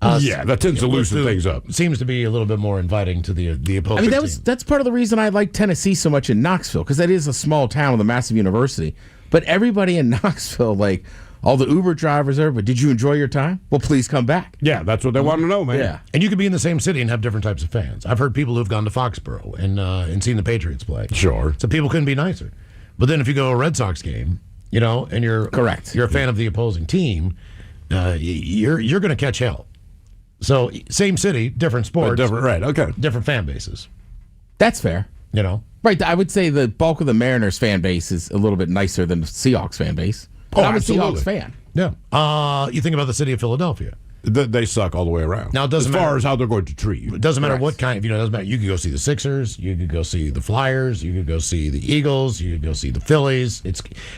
Speaker 2: That tends to loosen things up.
Speaker 4: Seems to be a little bit more inviting to the opposing.
Speaker 8: I mean, that's part of the reason I like Tennessee so much in Knoxville, because that is a small town with a massive university. But everybody in Knoxville, like all the Uber drivers there, but did you enjoy your time? Well, please come back.
Speaker 2: Yeah, that's what they want to know, man.
Speaker 8: Yeah.
Speaker 4: And you could be in the same city and have different types of fans. I've heard people who've gone to Foxborough and seen the Patriots play.
Speaker 2: Sure.
Speaker 4: So people couldn't be nicer. But then if you go to a Red Sox game, and you're
Speaker 8: correct,
Speaker 4: you're a fan of the opposing team, you're going to catch hell. So same city, different sports, different fan bases.
Speaker 8: That's fair.
Speaker 4: Right.
Speaker 8: I would say the bulk of the Mariners fan base is a little bit nicer than the Seahawks fan base.
Speaker 2: Oh,
Speaker 8: I'm a
Speaker 2: absolutely.
Speaker 8: Seahawks fan.
Speaker 4: Yeah. You think about the city of Philadelphia.
Speaker 2: They suck all the way around.
Speaker 4: Now, it doesn't
Speaker 2: as far
Speaker 4: matter
Speaker 2: as how they're going to treat you.
Speaker 4: It doesn't matter what kind. It doesn't matter. You could go see the Sixers. You could go see the Flyers. You could go see the Eagles. You could go see the Phillies.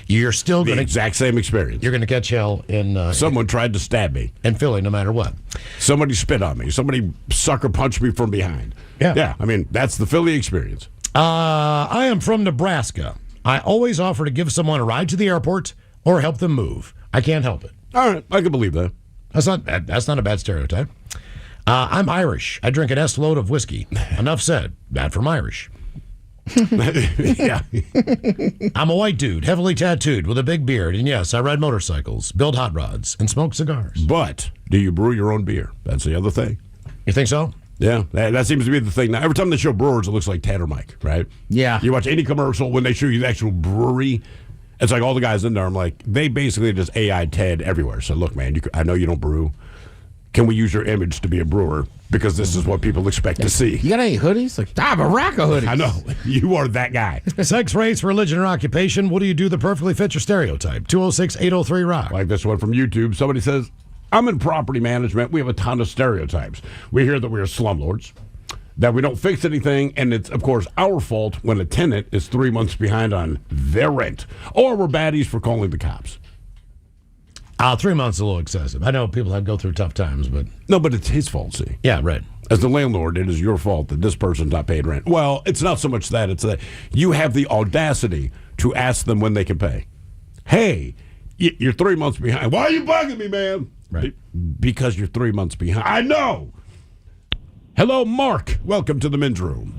Speaker 4: You're still going
Speaker 2: the exact same experience.
Speaker 4: You're going to catch hell in.
Speaker 2: Someone tried to stab me
Speaker 4: in Philly, no matter what.
Speaker 2: Somebody spit on me. Somebody sucker punched me from behind. Yeah. I mean, that's the Philly experience.
Speaker 4: I am from Nebraska. I always offer to give someone a ride to the airport or help them move. I can't help it.
Speaker 2: All right, I can believe that.
Speaker 4: That's not a bad stereotype. I'm Irish. I drink an S load of whiskey. Enough said. Bad from Irish.
Speaker 2: Yeah.
Speaker 4: I'm a white dude, heavily tattooed, with a big beard, and yes, I ride motorcycles, build hot rods, and smoke cigars.
Speaker 2: But do you brew your own beer? That's the other thing.
Speaker 4: You think so?
Speaker 2: Yeah, that seems to be the thing now. Every time they show brewers, it looks like Ted or Mike, right?
Speaker 8: Yeah.
Speaker 2: You watch any commercial, when they show you the actual brewery, it's like all the guys in there. I'm like, they basically just AI Ted everywhere. So look, man, I know you don't brew. Can we use your image to be a brewer? Because this is what people expect to see.
Speaker 8: You got any hoodies? Like, I have a rack of hoodies.
Speaker 2: I know. You are that guy.
Speaker 4: Sex, race, religion, or occupation. What do you do that perfectly fits your stereotype? 206-803-ROCK.
Speaker 2: Like this one from YouTube. Somebody says, I'm in property management. We have a ton of stereotypes. We hear that we are slumlords, that we don't fix anything, and it's, of course, our fault when a tenant is 3 months behind on their rent, or we're baddies for calling the cops.
Speaker 4: 3 months is a little excessive. I know people have go through tough times, but...
Speaker 2: No, but it's his fault, see?
Speaker 4: Yeah, right.
Speaker 2: As the landlord, it is your fault that this person's not paid rent. Well, it's not so much that. It's that you have the audacity to ask them when they can pay. Hey, you're 3 months behind. Why are you bugging me, man?
Speaker 4: Right.
Speaker 2: Because you're 3 months behind. I know. Hello, Mark. Welcome to the men's room.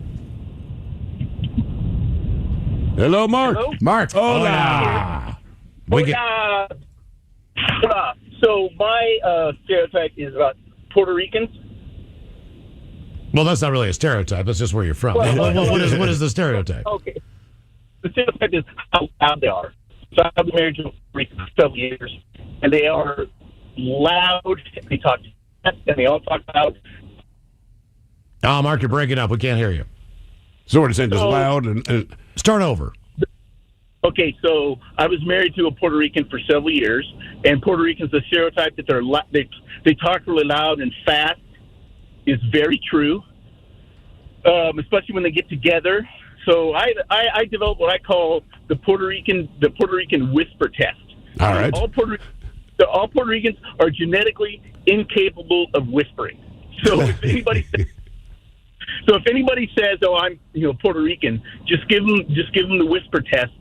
Speaker 2: Hello, Mark.
Speaker 15: Hello?
Speaker 8: Mark.
Speaker 2: Hola.
Speaker 15: So my stereotype is about Puerto Ricans.
Speaker 4: Well, that's not really a stereotype. That's just where you're from. What is the stereotype?
Speaker 15: Okay. The stereotype is how loud they are. So I've been married to a Puerto Rican for several years, and they are loud. They talk and they all talk loud.
Speaker 4: Oh, Mark, you're breaking up. We can't hear you.
Speaker 2: So what is it? Just loud and
Speaker 4: start over.
Speaker 15: Okay, so I was married to a Puerto Rican for several years, and Puerto Ricans, the stereotype that they talk really loud and fast is very true, especially when they get together. So I developed what I call the Puerto Rican whisper test.
Speaker 2: All right.
Speaker 15: All Puerto Ricans are genetically incapable of whispering. So if anybody says, "Oh, I'm Puerto Rican," just give them the whisper test.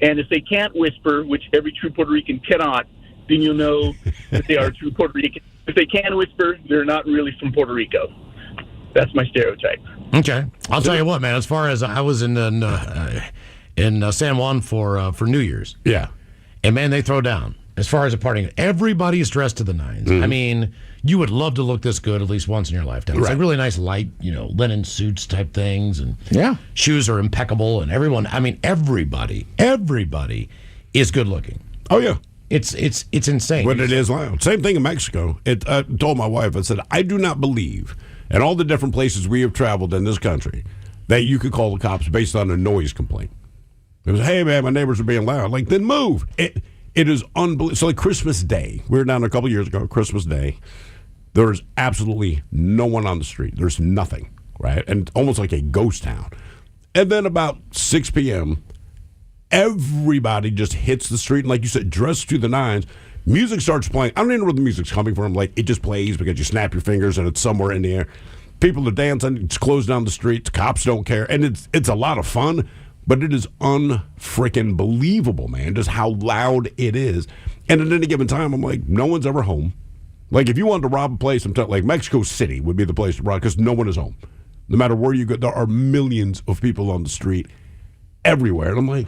Speaker 15: And if they can't whisper, which every true Puerto Rican cannot, then you'll know that they are a true Puerto Rican. If they can whisper, they're not really from Puerto Rico. That's my stereotype.
Speaker 4: Okay, I'll tell you what, man. As far as I was in San Juan for New Year's,
Speaker 2: yeah,
Speaker 4: and man, they throw down. As far as a party, everybody's dressed to the nines.
Speaker 2: Mm-hmm.
Speaker 4: I mean, you would love to look this good at least once in your lifetime. It's like really nice, light, linen suits type things, and shoes are impeccable, and everybody is good looking.
Speaker 2: Oh yeah,
Speaker 4: it's insane.
Speaker 2: But it is loud. Same thing in Mexico. I told my wife, I said, I do not believe in all the different places we have traveled in this country that you could call the cops based on a noise complaint. It was, hey man, my neighbors are being loud. Like, then move. It is unbelievable. So like Christmas Day, we were down a couple years ago, Christmas Day. There is absolutely no one on the street. There's nothing, right? And almost like a ghost town. And then about 6 p.m., everybody just hits the street. And like you said, dressed to the nines. Music starts playing. I don't even know where the music's coming from. Like, it just plays because you snap your fingers and it's somewhere in the air. People are dancing. It's closed down the streets. Cops don't care. And it's a lot of fun. But it is unfreaking believable, man, just how loud it is. And at any given time, I'm like, no one's ever home. Like, if you wanted to rob a place, like Mexico City would be the place to rob because no one is home. No matter where you go, there are millions of people on the street everywhere. And I'm like,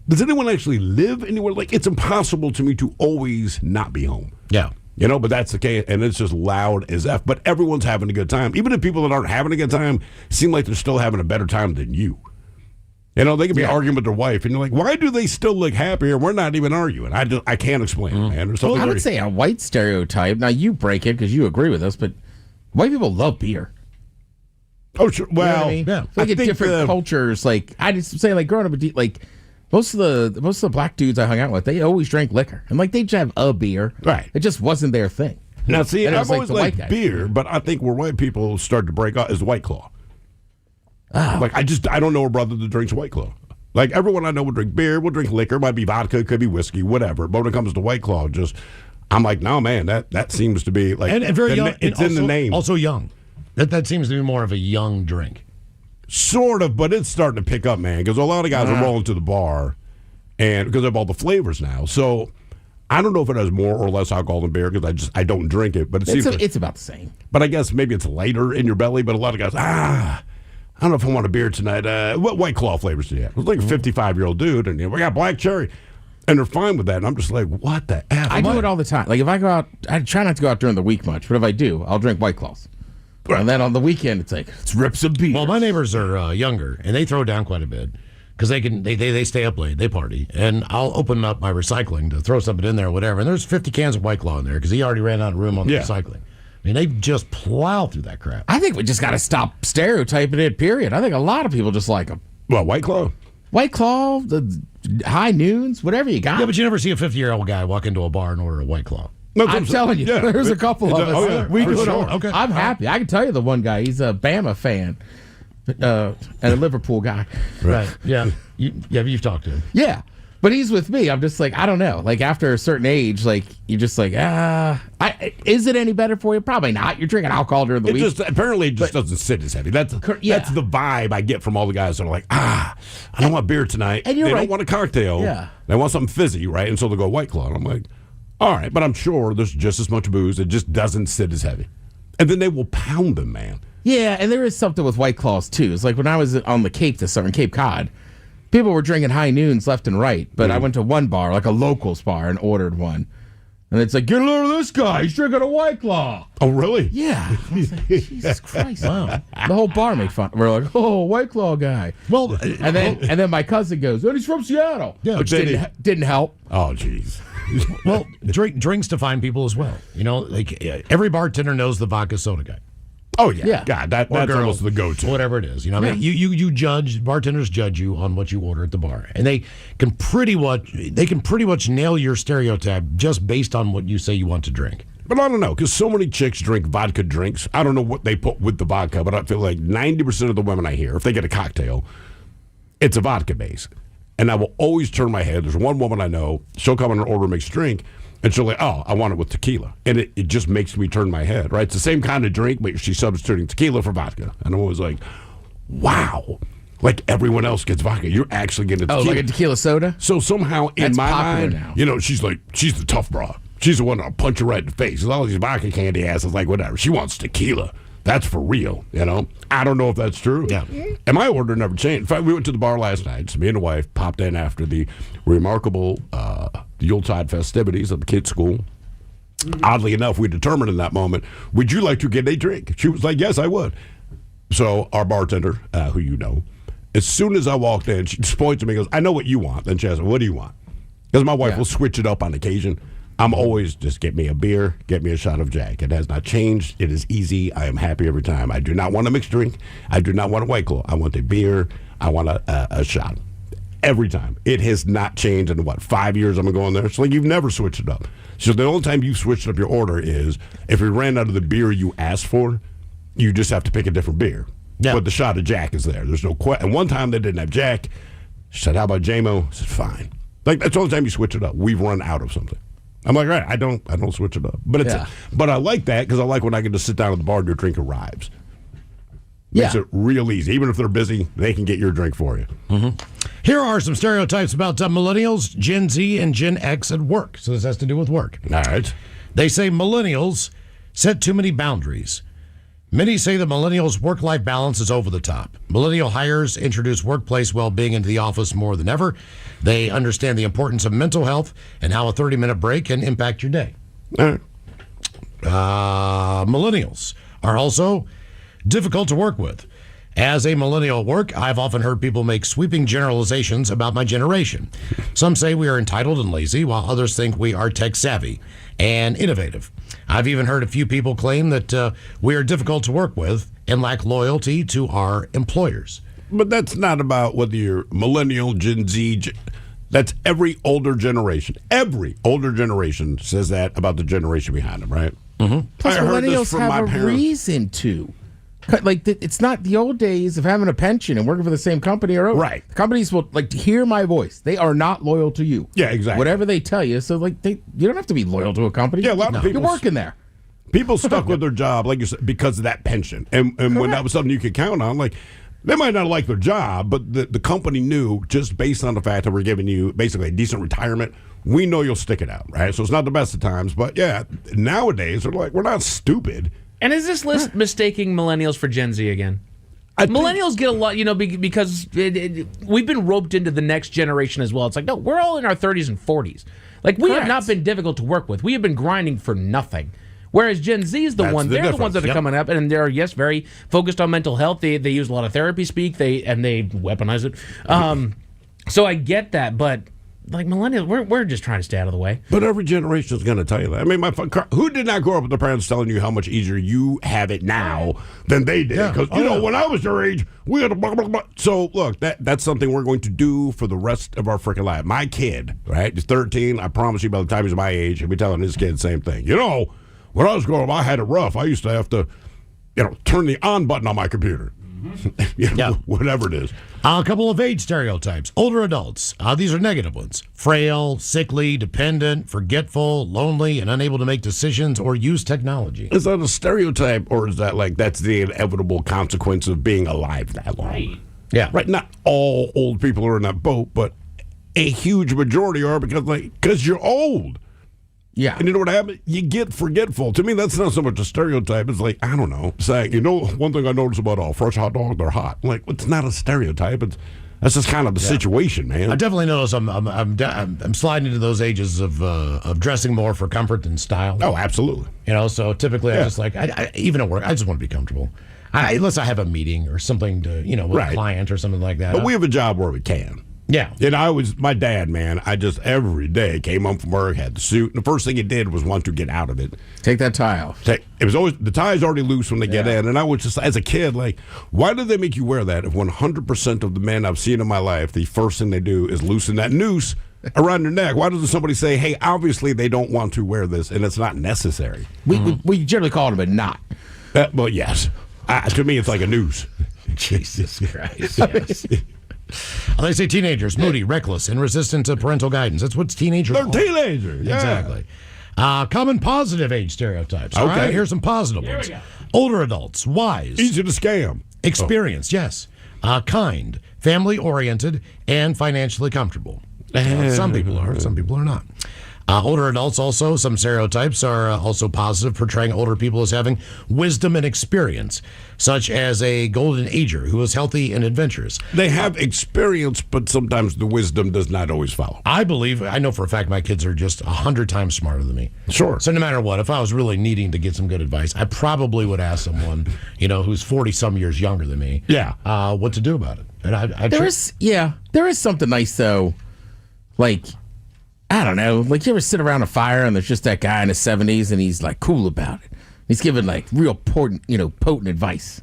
Speaker 2: does anyone actually live anywhere? Like, it's impossible to me to always not be home.
Speaker 4: Yeah.
Speaker 2: But that's the case, and it's just loud as F. But everyone's having a good time. Even if people that aren't having a good time seem like they're still having a better time than you. They can be arguing with their wife, and you're like, why do they still look happier? We're not even arguing. I can't explain it, man. There's something
Speaker 8: I would say a white stereotype. Now, you break it because you agree with us, but white people love beer.
Speaker 2: Oh, sure. Well,
Speaker 8: Like in different cultures, like I just say, like growing up, like most of the black dudes I hung out with, they always drank liquor, and like they just have a beer.
Speaker 2: Right.
Speaker 8: It just wasn't their thing.
Speaker 2: Now, see,
Speaker 8: And it
Speaker 2: I've
Speaker 8: was like
Speaker 2: always
Speaker 8: the white
Speaker 2: liked
Speaker 8: guys.
Speaker 2: beer, but I think where white people start to break out is White Claw. Like, I don't know a brother that drinks White Claw. Like, everyone I know would drink beer, will drink liquor, might be vodka, could be whiskey, whatever. But when it comes to White Claw, I'm like, no, man, that seems to be like,
Speaker 4: and very young.
Speaker 2: It's
Speaker 4: and
Speaker 2: in the name.
Speaker 4: Also young. That seems to be more of a young drink.
Speaker 2: Sort of, but it's starting to pick up, man, because a lot of guys are rolling to the bar, and because of all the flavors now. So I don't know if it has more or less alcohol than beer because I don't drink it, but
Speaker 8: It's about the same.
Speaker 2: But I guess maybe it's lighter in your belly. But a lot of guys, I don't know if I want a beer tonight. What White Claw flavors do you have? It was like a 55-year-old dude, and we got black cherry, and they're fine with that. And I'm just like, what the F?
Speaker 8: I do it all the time. Like if I go out, I try not to go out during the week much, but if I do, I'll drink White Claws. And then on the weekend, it's like, let's rip some beer.
Speaker 4: Well, my neighbors are younger, and they throw down quite a bit because they stay up late, they party, and I'll open up my recycling to throw something in there or whatever, and there's 50 cans of White Claw in there because he already ran out of room on the recycling. I mean, they just plow through that crap.
Speaker 8: I think we just got to stop stereotyping it, period. I think a lot of people just like them.
Speaker 2: Well, White Claw?
Speaker 8: White Claw, the High Noons, whatever you got.
Speaker 4: Yeah, but you never see a 50-year-old guy walk into a bar and order a White Claw.
Speaker 2: No,
Speaker 8: I'm telling you, there's a couple of us.
Speaker 2: Oh, yeah,
Speaker 8: we do it
Speaker 2: sure.
Speaker 8: all. Okay. I'm happy. I can tell you the one guy. He's a Bama fan and a Liverpool guy.
Speaker 4: Right. Yeah. You've talked to him.
Speaker 8: Yeah. But he's with me. I'm just like, I don't know. Like, after a certain age, like, you're just like, is it any better for you? Probably not. You're drinking alcohol during the week.
Speaker 2: Apparently, it just doesn't sit as heavy. That's the vibe I get from all the guys that are like, I don't want beer tonight.
Speaker 8: And you're
Speaker 2: they
Speaker 8: right.
Speaker 2: don't want a cocktail.
Speaker 8: Yeah.
Speaker 2: They want something fizzy, right? And so they'll go White Claw. And I'm like, all right. But I'm sure there's just as much booze. It just doesn't sit as heavy. And then they will pound them, man.
Speaker 8: Yeah, and there is something with White Claws, too. It's like when I was on the Cape this summer, in Cape Cod, people were drinking High Noons left and right, but I went to one bar, like a locals bar, and ordered one. And it's like, get a load of this guy. He's drinking a White Claw.
Speaker 2: Oh, really?
Speaker 8: Yeah. I was like, Jesus Christ. Wow. The whole bar made fun. We're like, oh, White Claw guy.
Speaker 4: Well,
Speaker 8: and then my cousin goes, oh, he's from Seattle.
Speaker 4: Yeah,
Speaker 8: which didn't help.
Speaker 2: Oh, jeez.
Speaker 4: Well, drinks define people as well. You know, like every bartender knows the vodka soda guy.
Speaker 2: Oh, yeah. God, that's almost the go-to.
Speaker 4: Whatever it is. You know, I mean, you judge, bartenders judge you on what you order at the bar. And they can pretty much nail your stereotype just based on what you say you want to drink.
Speaker 2: But I don't know, because so many chicks drink vodka drinks. I don't know what they put with the vodka, but I feel like 90% of the women I hear, if they get a cocktail, it's a vodka base. And I will always turn my head. There's one woman I know, she'll come in and order, makes a drink, and she'll like, oh, I want it with tequila. And it just makes me turn my head, right? It's the same kind of drink, but she's substituting tequila for vodka. And I'm always like, wow. Like everyone else gets vodka. You're actually getting tequila.
Speaker 8: Oh, like a tequila soda?
Speaker 2: So somehow in
Speaker 8: That's
Speaker 2: my
Speaker 8: popular
Speaker 2: mind,
Speaker 8: now.
Speaker 2: you know, she's the tough broad. She's the one that'll punch you right in the face. With all these vodka candy asses, like whatever. She wants tequila. That's for real, you know? I don't know if that's true.
Speaker 4: Yeah.
Speaker 2: And my order never changed. In fact, we went to the bar last night. So me and the wife popped in after the remarkable Yuletide festivities of the kids' school. Oddly enough, we determined in that moment, would you like to get a drink? She was like, yes, I would. So our bartender, who you know, as soon as I walked in, she just points at me and goes, I know what you want. Then she asked, what do you want? Because my wife will switch it up on occasion. I'm always just get me a beer, get me a shot of Jack. It has not changed. It is easy. I am happy every time. I do not want a mixed drink. I do not want a White Claw. I want a beer. I want a shot. Every time. It has not changed in, 5 years I've been going there? It's like you've never switched it up. So the only time you've switched up your order is if we ran out of the beer you asked for, you just have to pick a different beer.
Speaker 4: Yeah.
Speaker 2: But the shot of Jack is there. There's no question. And one time they didn't have Jack. She said, how about J-Mo? I said, fine. Like, that's the only time you switch it up. We've run out of something. I'm like, right, I don't switch it up. But but I like that because I like when I can just sit down at the bar and your drink arrives. Makes it real easy. Even if they're busy, they can get your drink for you.
Speaker 4: Mm-hmm. Here are some stereotypes about millennials, Gen Z, and Gen X at work. So this has to do with work.
Speaker 2: All right.
Speaker 4: They say millennials set too many boundaries. Many say the millennials' work-life balance is over the top. Millennial hires introduce workplace well-being into the office more than ever. They understand the importance of mental health and how a 30-minute break can impact your day.
Speaker 2: All right.
Speaker 4: Millennials are also difficult to work with. As a millennial at work, I've often heard people make sweeping generalizations about my generation. Some say we are entitled and lazy, while others think we are tech-savvy and innovative. I've even heard a few people claim that we are difficult to work with and lack loyalty to our employers.
Speaker 2: But that's not about whether you're millennial, Gen Z. That's every older generation. Every older generation says that about the generation behind them, right?
Speaker 4: Mm-hmm.
Speaker 8: Plus,
Speaker 2: I heard this
Speaker 8: millennials
Speaker 2: from
Speaker 8: have
Speaker 2: my
Speaker 8: a
Speaker 2: parents.
Speaker 8: reason to. Like, it's not the old days of having a pension and working for the same company or over.
Speaker 2: Right.
Speaker 8: Companies will, hear my voice. They are not loyal to you.
Speaker 2: Yeah, exactly.
Speaker 8: Whatever they tell you. So, you don't have to be loyal to a company.
Speaker 2: Yeah, a lot of people.
Speaker 8: You're working there.
Speaker 2: People stuck with their job, like you said, because of that pension. And when that was something you could count on, they might not like their job, but the company knew, just based on the fact that we're giving you basically a decent retirement, we know you'll stick it out, right? So it's not the best of times, but yeah, nowadays, they're like, we're not stupid.
Speaker 10: And is this list mistaking millennials for Gen Z again? Millennials get a lot, because we've been roped into the next generation as well. It's like, no, we're all in our 30s and 40s. We have not been difficult to work with. We have been grinding for nothing. Whereas Gen Z is the
Speaker 2: That's
Speaker 10: one,
Speaker 2: the
Speaker 10: they're the ones that are
Speaker 2: difference,
Speaker 10: coming up, and they're, yes, very focused on mental health. They use a lot of therapy speak, they weaponize it. So I get that, but like millennials, we're just trying to stay out of the way.
Speaker 2: But every generation is going to tell you that. I mean, who did not grow up with their parents telling you how much easier you have it now than they did? Because, when I was their age, we had a blah, blah, blah. So, look, that's something we're going to do for the rest of our freaking life. My kid, right, he's 13. I promise you by the time he's my age, he'll be telling his kid the same thing. When I was growing up, I had it rough. I used to have to, turn the on button on my computer. Whatever it is.
Speaker 4: A couple of age stereotypes. Older adults. These are negative ones. Frail, sickly, dependent, forgetful, lonely, and unable to make decisions or use technology.
Speaker 2: Is that a stereotype, or is that that's the inevitable consequence of being alive that long? Right.
Speaker 4: Yeah.
Speaker 2: Right. Not all old people are in that boat, but a huge majority are because you're old.
Speaker 8: Yeah.
Speaker 2: And you know what happens? You get forgetful. To me, that's not so much a stereotype. It's I don't know. Saying, one thing I notice about all fresh hot dogs, they're hot. It's not a stereotype. That's just kind of the situation, man.
Speaker 4: I definitely notice I'm sliding into those ages of dressing more for comfort than style.
Speaker 2: Oh, absolutely.
Speaker 4: So typically I just even at work, I just want to be comfortable. Unless I have a meeting or something to, with a client or something like that.
Speaker 2: But we have a job where we can.
Speaker 4: Yeah.
Speaker 2: And my dad, man, I just every day came home from work, had the suit, and the first thing he did was want to get out of it.
Speaker 8: Take that tie off.
Speaker 2: It was always, the tie's already loose when they get in, and I was just, as a kid, why did they make you wear that if 100% of the men I've seen in my life, the first thing they do is loosen that noose around your neck? Why doesn't somebody say, hey, obviously they don't want to wear this, and it's not necessary?
Speaker 8: We generally call it a knot.
Speaker 2: Well, yes. To me, it's like a noose.
Speaker 4: Jesus Christ, yes. They say teenagers, moody, reckless, and resistant to parental guidance. That's what teenagers are.
Speaker 2: They're teenagers. Yeah.
Speaker 4: Exactly. Common positive age stereotypes. All
Speaker 2: Okay.
Speaker 4: right, here's some positive ones. Older adults, wise.
Speaker 2: Easy to scam.
Speaker 4: Experienced, yes. Kind, family-oriented, and financially comfortable. Some people are, some people are not. Older adults also, some stereotypes are also positive, portraying older people as having wisdom and experience, such as a golden ager who is healthy and adventurous.
Speaker 2: They have experience, but sometimes the wisdom does not always follow.
Speaker 4: I know for a fact my kids are just 100 times smarter than me.
Speaker 2: Sure.
Speaker 4: So no matter what, if I was really needing to get some good advice, I probably would ask someone, who's 40-some years younger than me, what to do about it. And
Speaker 8: there is something nice, though, I don't know. You ever sit around a fire and there's just that guy in his 70s and he's cool about it. He's giving real potent advice.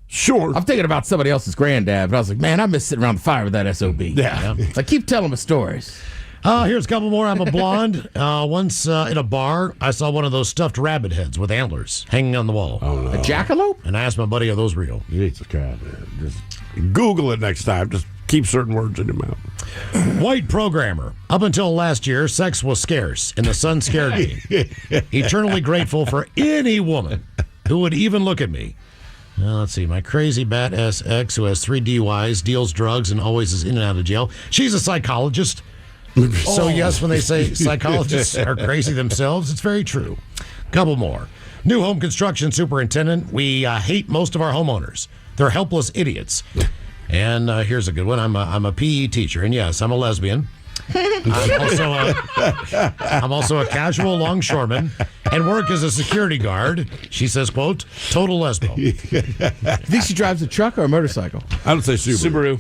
Speaker 2: Sure.
Speaker 8: I'm thinking about somebody else's granddad, but I was like, man, I miss sitting around the fire with that SOB.
Speaker 2: Yeah.
Speaker 8: Keep telling me stories.
Speaker 4: Here's a couple more. I'm a blonde. Once in a bar, I saw one of those stuffed rabbit heads with antlers hanging on the wall.
Speaker 2: Oh, no.
Speaker 8: A jackalope?
Speaker 4: And I asked my buddy, are those real?
Speaker 2: Jesus Christ, man. Just Google it next time. Just keep certain words in your mouth.
Speaker 4: White programmer. Up until last year, sex was scarce, and the sun scared me. Eternally grateful for any woman who would even look at me. Now, let's see. My crazy bat ex who has 3 DUIs, deals drugs, and always is in and out of jail. She's a psychologist. So, yes, when they say psychologists are crazy themselves, it's very true. Couple more. New home construction superintendent. We hate most of our homeowners. They're helpless idiots. And here's a good one. I'm a PE teacher, and yes, I'm a lesbian. I'm also a casual longshoreman and work as a security guard. She says, quote, total lesbo.
Speaker 8: You think she drives a truck or a motorcycle?
Speaker 2: I would say Subaru.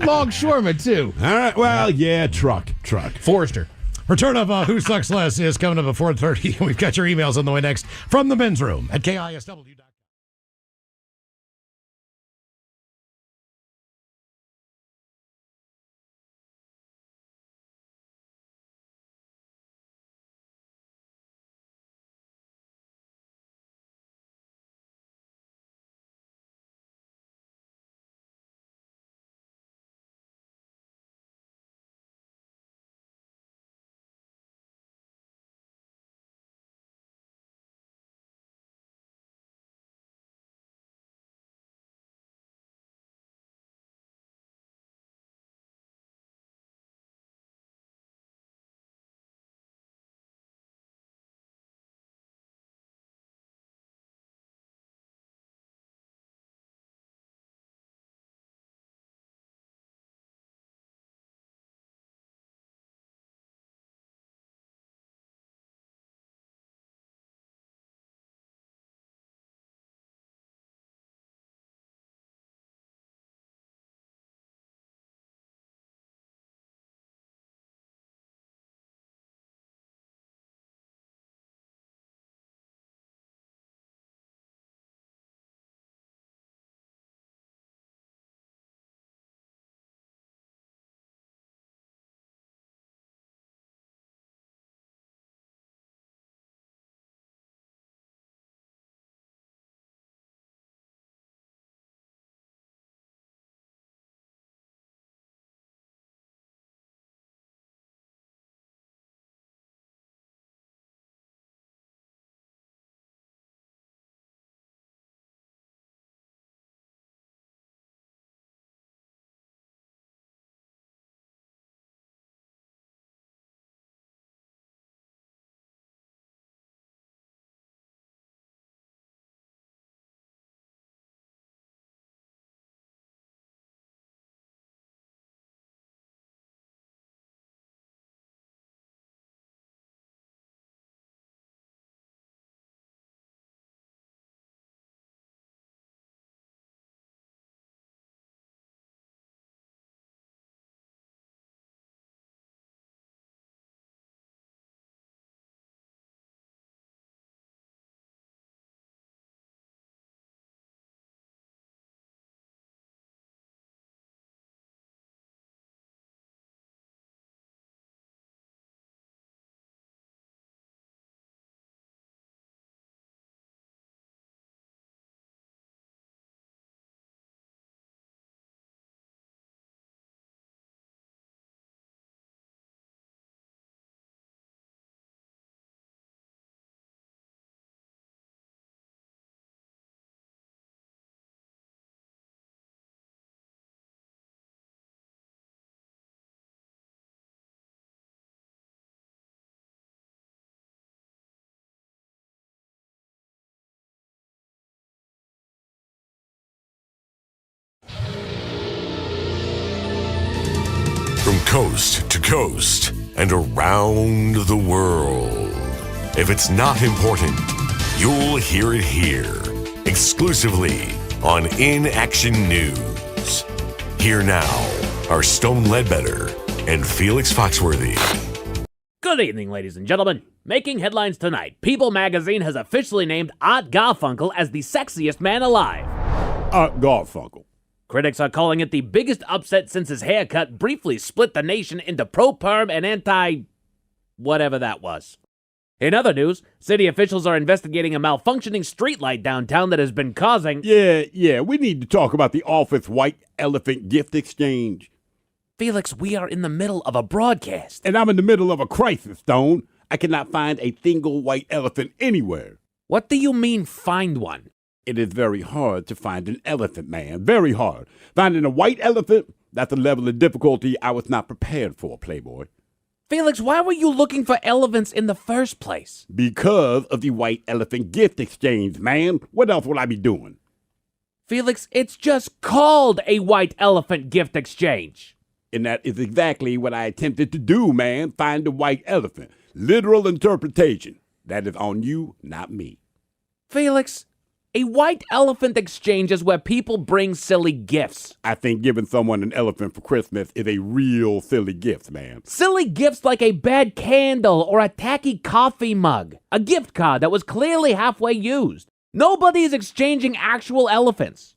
Speaker 8: Longshoreman, too.
Speaker 2: All right. Well, yeah, truck.
Speaker 10: Forester.
Speaker 4: Return of Who Sucks Less is coming up at 4:30. We've got your emails on the way next from the men's room at KISW.
Speaker 16: coast to coast and around the world. If it's not important, you'll hear it here, exclusively on In Action News. Here now are Stone Ledbetter and Felix Foxworthy.
Speaker 17: Good evening, ladies and gentlemen. Making headlines tonight, People magazine has officially named Art Garfunkel as the sexiest man alive.
Speaker 2: Art Garfunkel.
Speaker 17: Critics are calling it the biggest upset since his haircut briefly split the nation into pro-perm and anti-whatever that was. In other news, city officials are investigating a malfunctioning streetlight downtown that has been causing...
Speaker 2: Yeah, we need to talk about the office white elephant gift exchange.
Speaker 17: Felix, we are in the middle of a broadcast.
Speaker 2: And I'm in the middle of a crisis, Stone. I cannot find a single white elephant anywhere.
Speaker 17: What do you mean, find one?
Speaker 2: It is very hard to find an elephant, man. Very hard. Finding a white elephant, that's a level of difficulty I was not prepared for, Playboy.
Speaker 17: Felix, why were you looking for elephants in the first place?
Speaker 2: Because of the white elephant gift exchange, man. What else would I be doing?
Speaker 17: Felix, it's just called a white elephant gift exchange.
Speaker 2: And that is exactly what I attempted to do, man. Find a white elephant. Literal interpretation. That is on you, not me.
Speaker 17: Felix, a white elephant exchange is where people bring silly gifts.
Speaker 2: I think giving someone an elephant for Christmas is a real silly gift, man.
Speaker 17: Silly gifts like a bad candle or a tacky coffee mug. A gift card that was clearly halfway used. Nobody is exchanging actual elephants.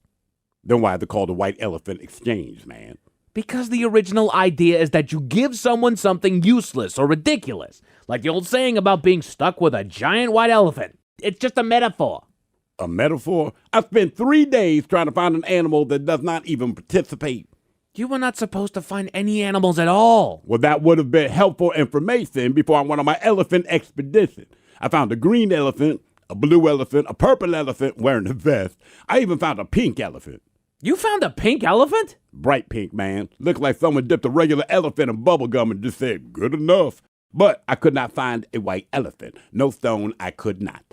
Speaker 2: Then why is it called a white elephant exchange, man?
Speaker 17: Because the original idea is that you give someone something useless or ridiculous. Like the old saying about being stuck with a giant white elephant. It's just a metaphor.
Speaker 2: A metaphor? I spent 3 days trying to find an animal that does not even participate.
Speaker 17: You were not supposed to find any animals at all.
Speaker 2: Well, that would have been helpful information before I went on my elephant expedition. I found a green elephant, a blue elephant, a purple elephant wearing a vest. I even found a pink elephant.
Speaker 17: You found a pink elephant?
Speaker 2: Bright pink, man. Looked like someone dipped a regular elephant in bubble gum and just said, good enough. But I could not find a white elephant. No, Stone, I could not.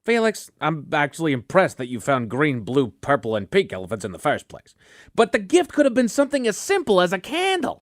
Speaker 17: Felix, I'm actually impressed that you found green, blue, purple, and pink elephants in the first place. But the gift could have been something as simple as a candle.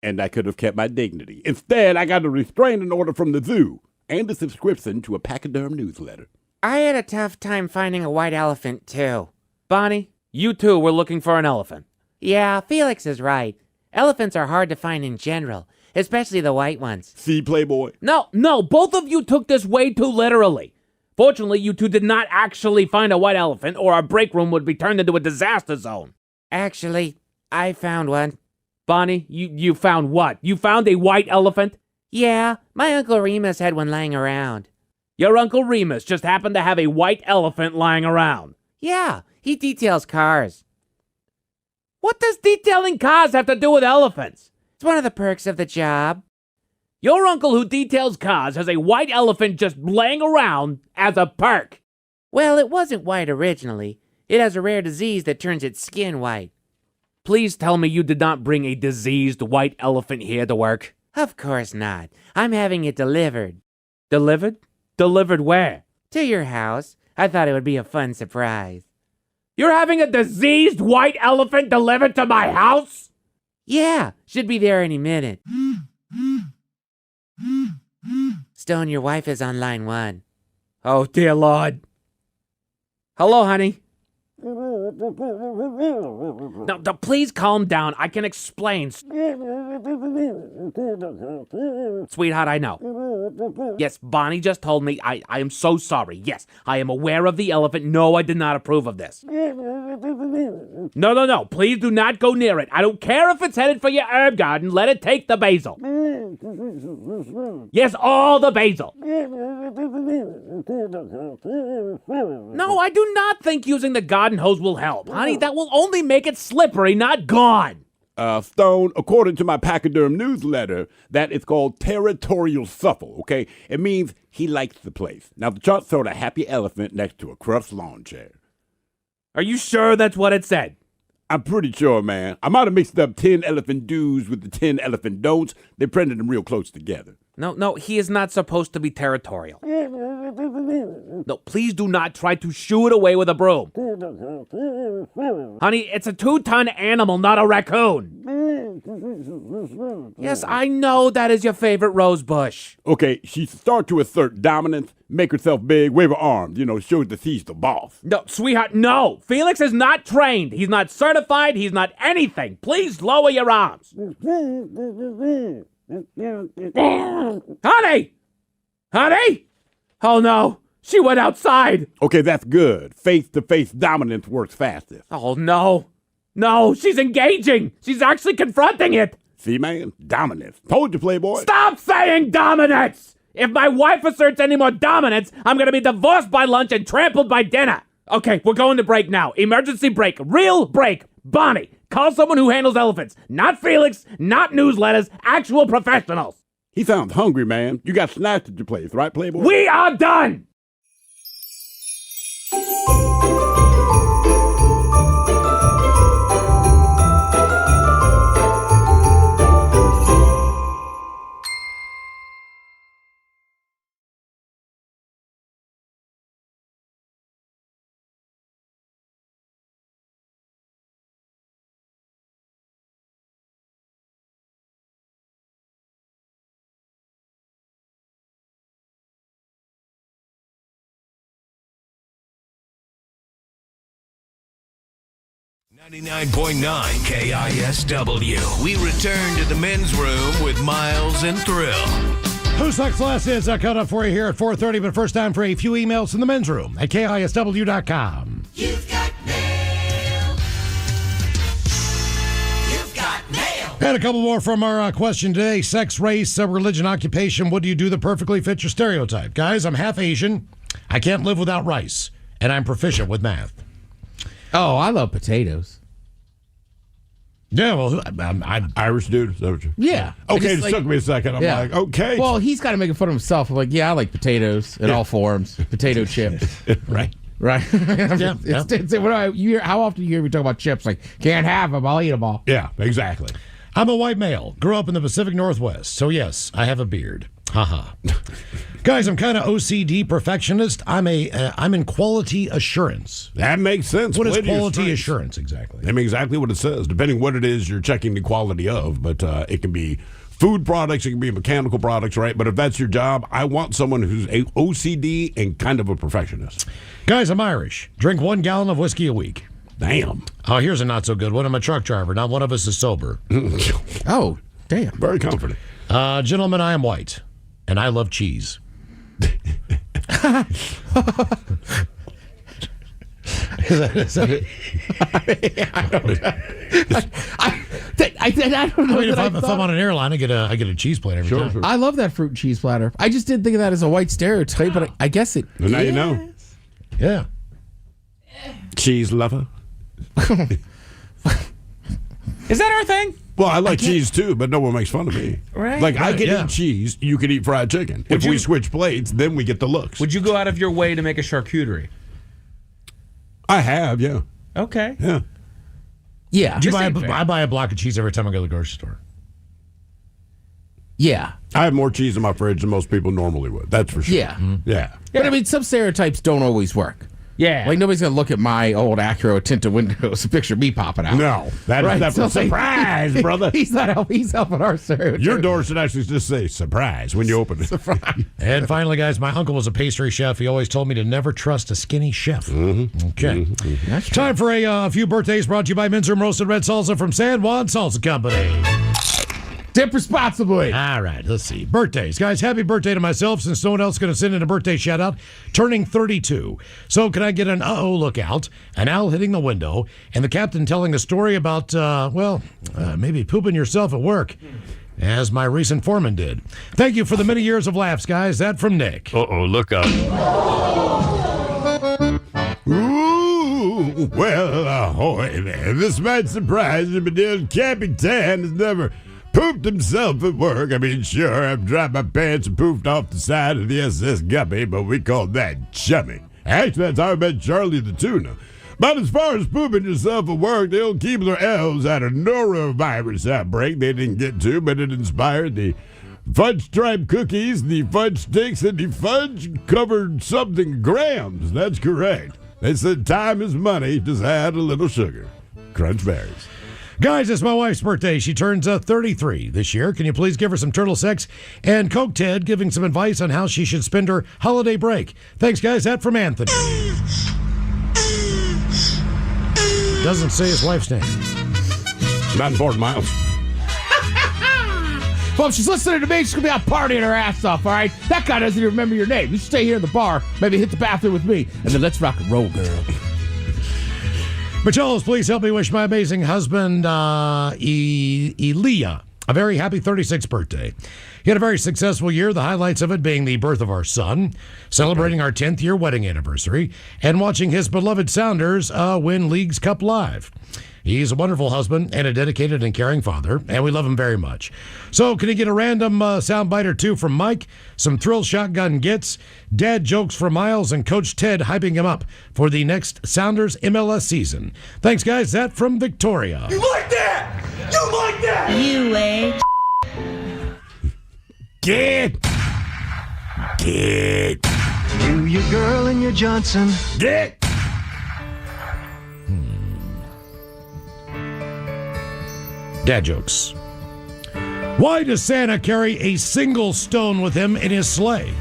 Speaker 2: And I could have kept my dignity. Instead, I got a restraining order from the zoo and a subscription to a Pachyderm newsletter.
Speaker 18: I had a tough time finding a white elephant, too.
Speaker 17: Bonnie, you too were looking for an elephant.
Speaker 18: Yeah, Felix is right. Elephants are hard to find in general, especially the white ones.
Speaker 2: See, Playboy?
Speaker 17: No, both of you took this way too literally. Fortunately, you two did not actually find a white elephant, or our break room would be turned into a disaster zone.
Speaker 18: Actually, I found one.
Speaker 17: Bonnie, you found what? You found a white elephant?
Speaker 18: Yeah, my Uncle Remus had one lying around.
Speaker 17: Your Uncle Remus just happened to have a white elephant lying around?
Speaker 18: Yeah, he details cars.
Speaker 17: What does detailing cars have to do with elephants?
Speaker 18: It's one of the perks of the job.
Speaker 17: Your uncle who details cars has a white elephant just laying around as a perk.
Speaker 18: Well, it wasn't white originally. It has a rare disease that turns its skin white.
Speaker 17: Please tell me you did not bring a diseased white elephant here to work.
Speaker 18: Of course not. I'm having it delivered.
Speaker 17: Delivered? Delivered where?
Speaker 18: To your house. I thought it would be a fun surprise.
Speaker 17: You're having a diseased white elephant delivered to my house?
Speaker 18: Yeah, should be there any minute. Stone, your wife is on line 1.
Speaker 17: Oh, dear Lord. Hello, honey. No, please calm down. I can explain. Sweetheart, I know. Yes, Bonnie just told me. I am so sorry. Yes, I am aware of the elephant. No, I did not approve of this. No. Please do not go near it. I don't care if it's headed for your herb garden. Let it take the basil. Yes, all the basil. No, I do not think using the garden hose will help. Honey, that will only make it slippery, not gone.
Speaker 2: Stone, according to my Pachyderm newsletter, that is called territorial shuffle, okay? It means he likes the place. Now, the chart showed a happy elephant next to a crushed lawn chair.
Speaker 17: Are you sure that's what it said?
Speaker 2: I'm pretty sure, man. I might have mixed up 10 elephant do's with the 10 elephant don'ts. They printed them real close together.
Speaker 17: No, he is not supposed to be territorial. No, please do not try to shoo it away with a broom. Honey, it's a 2-ton animal, not a raccoon. Yes, I know that is your favorite rose bush.
Speaker 19: Okay, she starts to assert dominance, make herself big, wave her arms, shows that she's the boss.
Speaker 17: No, sweetheart, no. Felix is not trained. He's not certified. He's not anything. Please lower your arms. Honey! Honey! Oh no, she went outside.
Speaker 19: Okay, that's good. Face-to-face dominance works fastest.
Speaker 17: Oh no. No, she's engaging. She's actually confronting it.
Speaker 19: See, man? Dominance. Told you, Playboy.
Speaker 17: Stop saying dominance! If my wife asserts any more dominance, I'm gonna be divorced by lunch and trampled by dinner. Okay, we're going to break now. Emergency break. Real break. Bonnie, call someone who handles elephants. Not Felix, not newsletters, actual professionals.
Speaker 19: He sounds hungry, man. You got snacks at your place, right, Playboy?
Speaker 17: We are done!
Speaker 9: .9 KISW. We return to the men's room with Miles and Thrill.
Speaker 4: Who Sucks Less is cut up for you here at 4:30, but first time for a few emails in the men's room at KISW.com.
Speaker 20: You've got mail. You've got mail.
Speaker 4: And a couple more from our question today. Sex, race, religion, occupation. What do you do that perfectly fits your stereotype? Guys, I'm half Asian. I can't live without rice. And I'm proficient with math.
Speaker 8: Oh, I love potatoes.
Speaker 4: Yeah, well, I'm
Speaker 2: Irish dude. Is that what you?
Speaker 8: Yeah.
Speaker 2: Okay, it took me a second. I'm like, okay.
Speaker 8: Well, he's got to make fun of himself. I'm like, yeah, I like potatoes in all forms. Potato chips.
Speaker 2: Right.
Speaker 8: Right.
Speaker 2: Yeah.
Speaker 8: How often do you hear me talk about chips? Like, can't have them. I'll eat them all.
Speaker 2: Yeah, exactly.
Speaker 4: I'm a white male. Grew up in the Pacific Northwest. So, yes, I have a beard. Haha. Guys, I'm kind of OCD perfectionist. I'm in quality assurance.
Speaker 2: That makes sense.
Speaker 4: What is
Speaker 2: Plenty of
Speaker 4: quality
Speaker 2: strengths.
Speaker 4: assurance exactly?
Speaker 2: I mean, exactly what it says. Depending what it is you're checking the quality of, but it can be food products, it can be mechanical products, right? But if that's your job, I want someone who's a OCD and kind of a perfectionist.
Speaker 4: Guys, I'm Irish. Drink 1 gallon of whiskey a week.
Speaker 2: Damn.
Speaker 4: Oh, here's a not so good one. I'm a truck driver. Not one of us is sober.
Speaker 8: Oh, damn.
Speaker 2: Very comforting.
Speaker 4: Gentlemen, I am white, and I love cheese. Is that it?
Speaker 8: I don't know.
Speaker 4: I mean, if I'm on an airline, I get a cheese plate every time.
Speaker 8: I love that fruit and cheese platter. I just didn't think of that as a white stereotype, but I guess it.
Speaker 2: Well, now you know.
Speaker 4: Yeah.
Speaker 2: Cheese lover.
Speaker 10: Is that our thing?
Speaker 2: Well, I like cheese too, but no one makes fun of me.
Speaker 10: Right.
Speaker 2: Like, I
Speaker 10: Right,
Speaker 2: can
Speaker 10: yeah.
Speaker 2: eat cheese, you can eat fried chicken.
Speaker 10: Would
Speaker 2: If we
Speaker 10: you-
Speaker 2: switch plates, then we get the looks.
Speaker 10: Would you go out of your way to make a charcuterie?
Speaker 2: I have, yeah.
Speaker 10: Okay.
Speaker 2: Yeah.
Speaker 8: Yeah.
Speaker 4: Do you
Speaker 10: This
Speaker 4: buy
Speaker 10: ain't fair.
Speaker 4: I buy a block of cheese every time I go to the grocery store.
Speaker 8: Yeah.
Speaker 2: I have more cheese in my fridge than most people normally would. That's for sure.
Speaker 8: Yeah.
Speaker 2: Yeah.
Speaker 8: But I mean, some stereotypes don't always work.
Speaker 10: Yeah.
Speaker 8: Like, nobody's going to look at my old Acura tinted windows and picture me popping out.
Speaker 2: No. That's a
Speaker 8: So, like,
Speaker 2: surprise, brother.
Speaker 8: He's helping our stereotype.
Speaker 2: Your door should actually just say surprise when you open it.
Speaker 8: Surprise.
Speaker 4: And finally, guys, my uncle was a pastry chef. He always told me to never trust a skinny chef. Okay.
Speaker 8: That's true.
Speaker 4: Time for a few birthdays brought to you by Men's Room Roasted Red Salsa from San Juan Salsa Company.
Speaker 8: Dip responsibly.
Speaker 4: All right, let's see. Birthdays. Guys, happy birthday to myself since no one else is going to send in a birthday shout out. Turning 32. So can I get an uh-oh lookout, an owl hitting the window, and the captain telling a story about, maybe pooping yourself at work, as my recent foreman did. Thank you for the many years of laughs, guys. That from Nick.
Speaker 19: Uh-oh, look out.
Speaker 2: Ooh, well, ahoy there. This might surprise you, but the Cappy Tan has never pooped himself at work. I mean, sure, I've dropped my pants and poofed off the side of the SS Guppy, but we call that chumming. Actually, that's how I met Charlie the Tuna. But as far as pooping yourself at work, the old Keebler elves had a norovirus outbreak they didn't get to, but it inspired the fudge stripe cookies, the fudge sticks, and the fudge covered something grams. That's correct. They said time is money. Just add a little sugar. Crunch berries.
Speaker 4: Guys, it's my wife's birthday. She turns 33 this year. Can you please give her some turtle sex? And Coke Ted giving some advice on how she should spend her holiday break. Thanks, guys. That from Anthony. Doesn't say his wife's name.
Speaker 2: Not important, Miles.
Speaker 1: Well, if she's listening to me, she's going to be out partying her ass off, all right? That guy doesn't even remember your name. You should stay here in the bar, maybe hit the bathroom with me, and then let's rock and roll, girl.
Speaker 4: Macholos, please help me wish my amazing husband, Elia, a very happy 36th birthday. He had a very successful year, the highlights of it being the birth of our son, celebrating our 10th year wedding anniversary, and watching his beloved Sounders win Leagues Cup live. He's a wonderful husband and a dedicated and caring father, and we love him very much. So, can you get a random soundbite or two from Mike, some thrill shotgun gets, dad jokes from Miles, and Coach Ted hyping him up for the next Sounders MLS season? Thanks, guys. That from Victoria.
Speaker 20: You like that? You like that? You ain't.
Speaker 2: Get.
Speaker 20: You, your girl, and your Johnson.
Speaker 2: Get.
Speaker 4: Dad jokes. Why does Santa carry a single stone with him in his sleigh?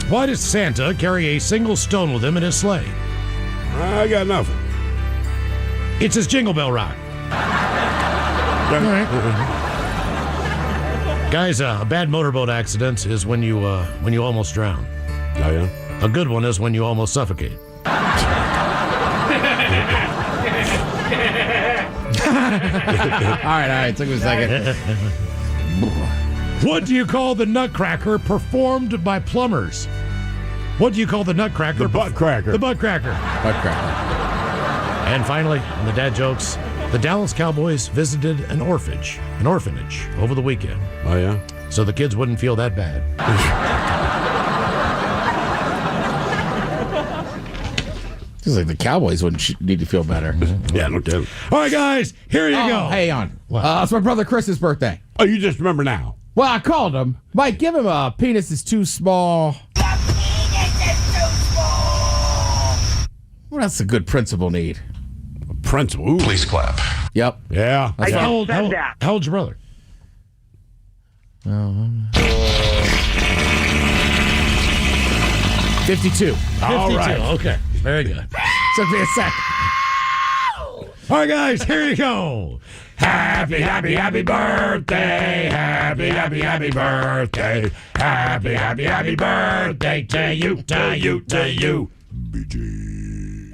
Speaker 4: Why does Santa carry a single stone with him in his sleigh?
Speaker 2: I got nothing.
Speaker 4: It's his Jingle Bell Rock. All right. Guys, a bad motorboat accident is when you almost drown.
Speaker 2: Oh, yeah?
Speaker 4: A good one is when you almost suffocate.
Speaker 8: all right. Took me a second.
Speaker 4: What do you call the Nutcracker performed by plumbers? What do you call the Nutcracker?
Speaker 2: The butt cracker.
Speaker 4: The butt cracker.
Speaker 8: Butt cracker.
Speaker 4: And finally, on the dad jokes, the Dallas Cowboys visited an orphanage over the weekend.
Speaker 2: Oh, yeah?
Speaker 4: So the kids wouldn't feel that bad.
Speaker 8: Seems like the Cowboys wouldn't need to feel better.
Speaker 2: Yeah, no doubt.
Speaker 4: All right, guys, here you go.
Speaker 8: Hey, on. It's my brother Chris's birthday.
Speaker 2: Oh, you just remember now?
Speaker 1: Well, I called him. Mike, give him a penis is too small.
Speaker 8: Well, that's a good principal need.
Speaker 2: Principal? Ooh.
Speaker 16: Please clap.
Speaker 8: Yep.
Speaker 2: Yeah.
Speaker 4: How old's your brother?
Speaker 1: 52.
Speaker 2: All right.
Speaker 4: Okay. Very good.
Speaker 1: Took me a sec.
Speaker 4: All right, guys, here you go.
Speaker 2: Happy, happy, happy birthday. Happy, happy, happy birthday. Happy, happy, happy birthday to you, to you, to you.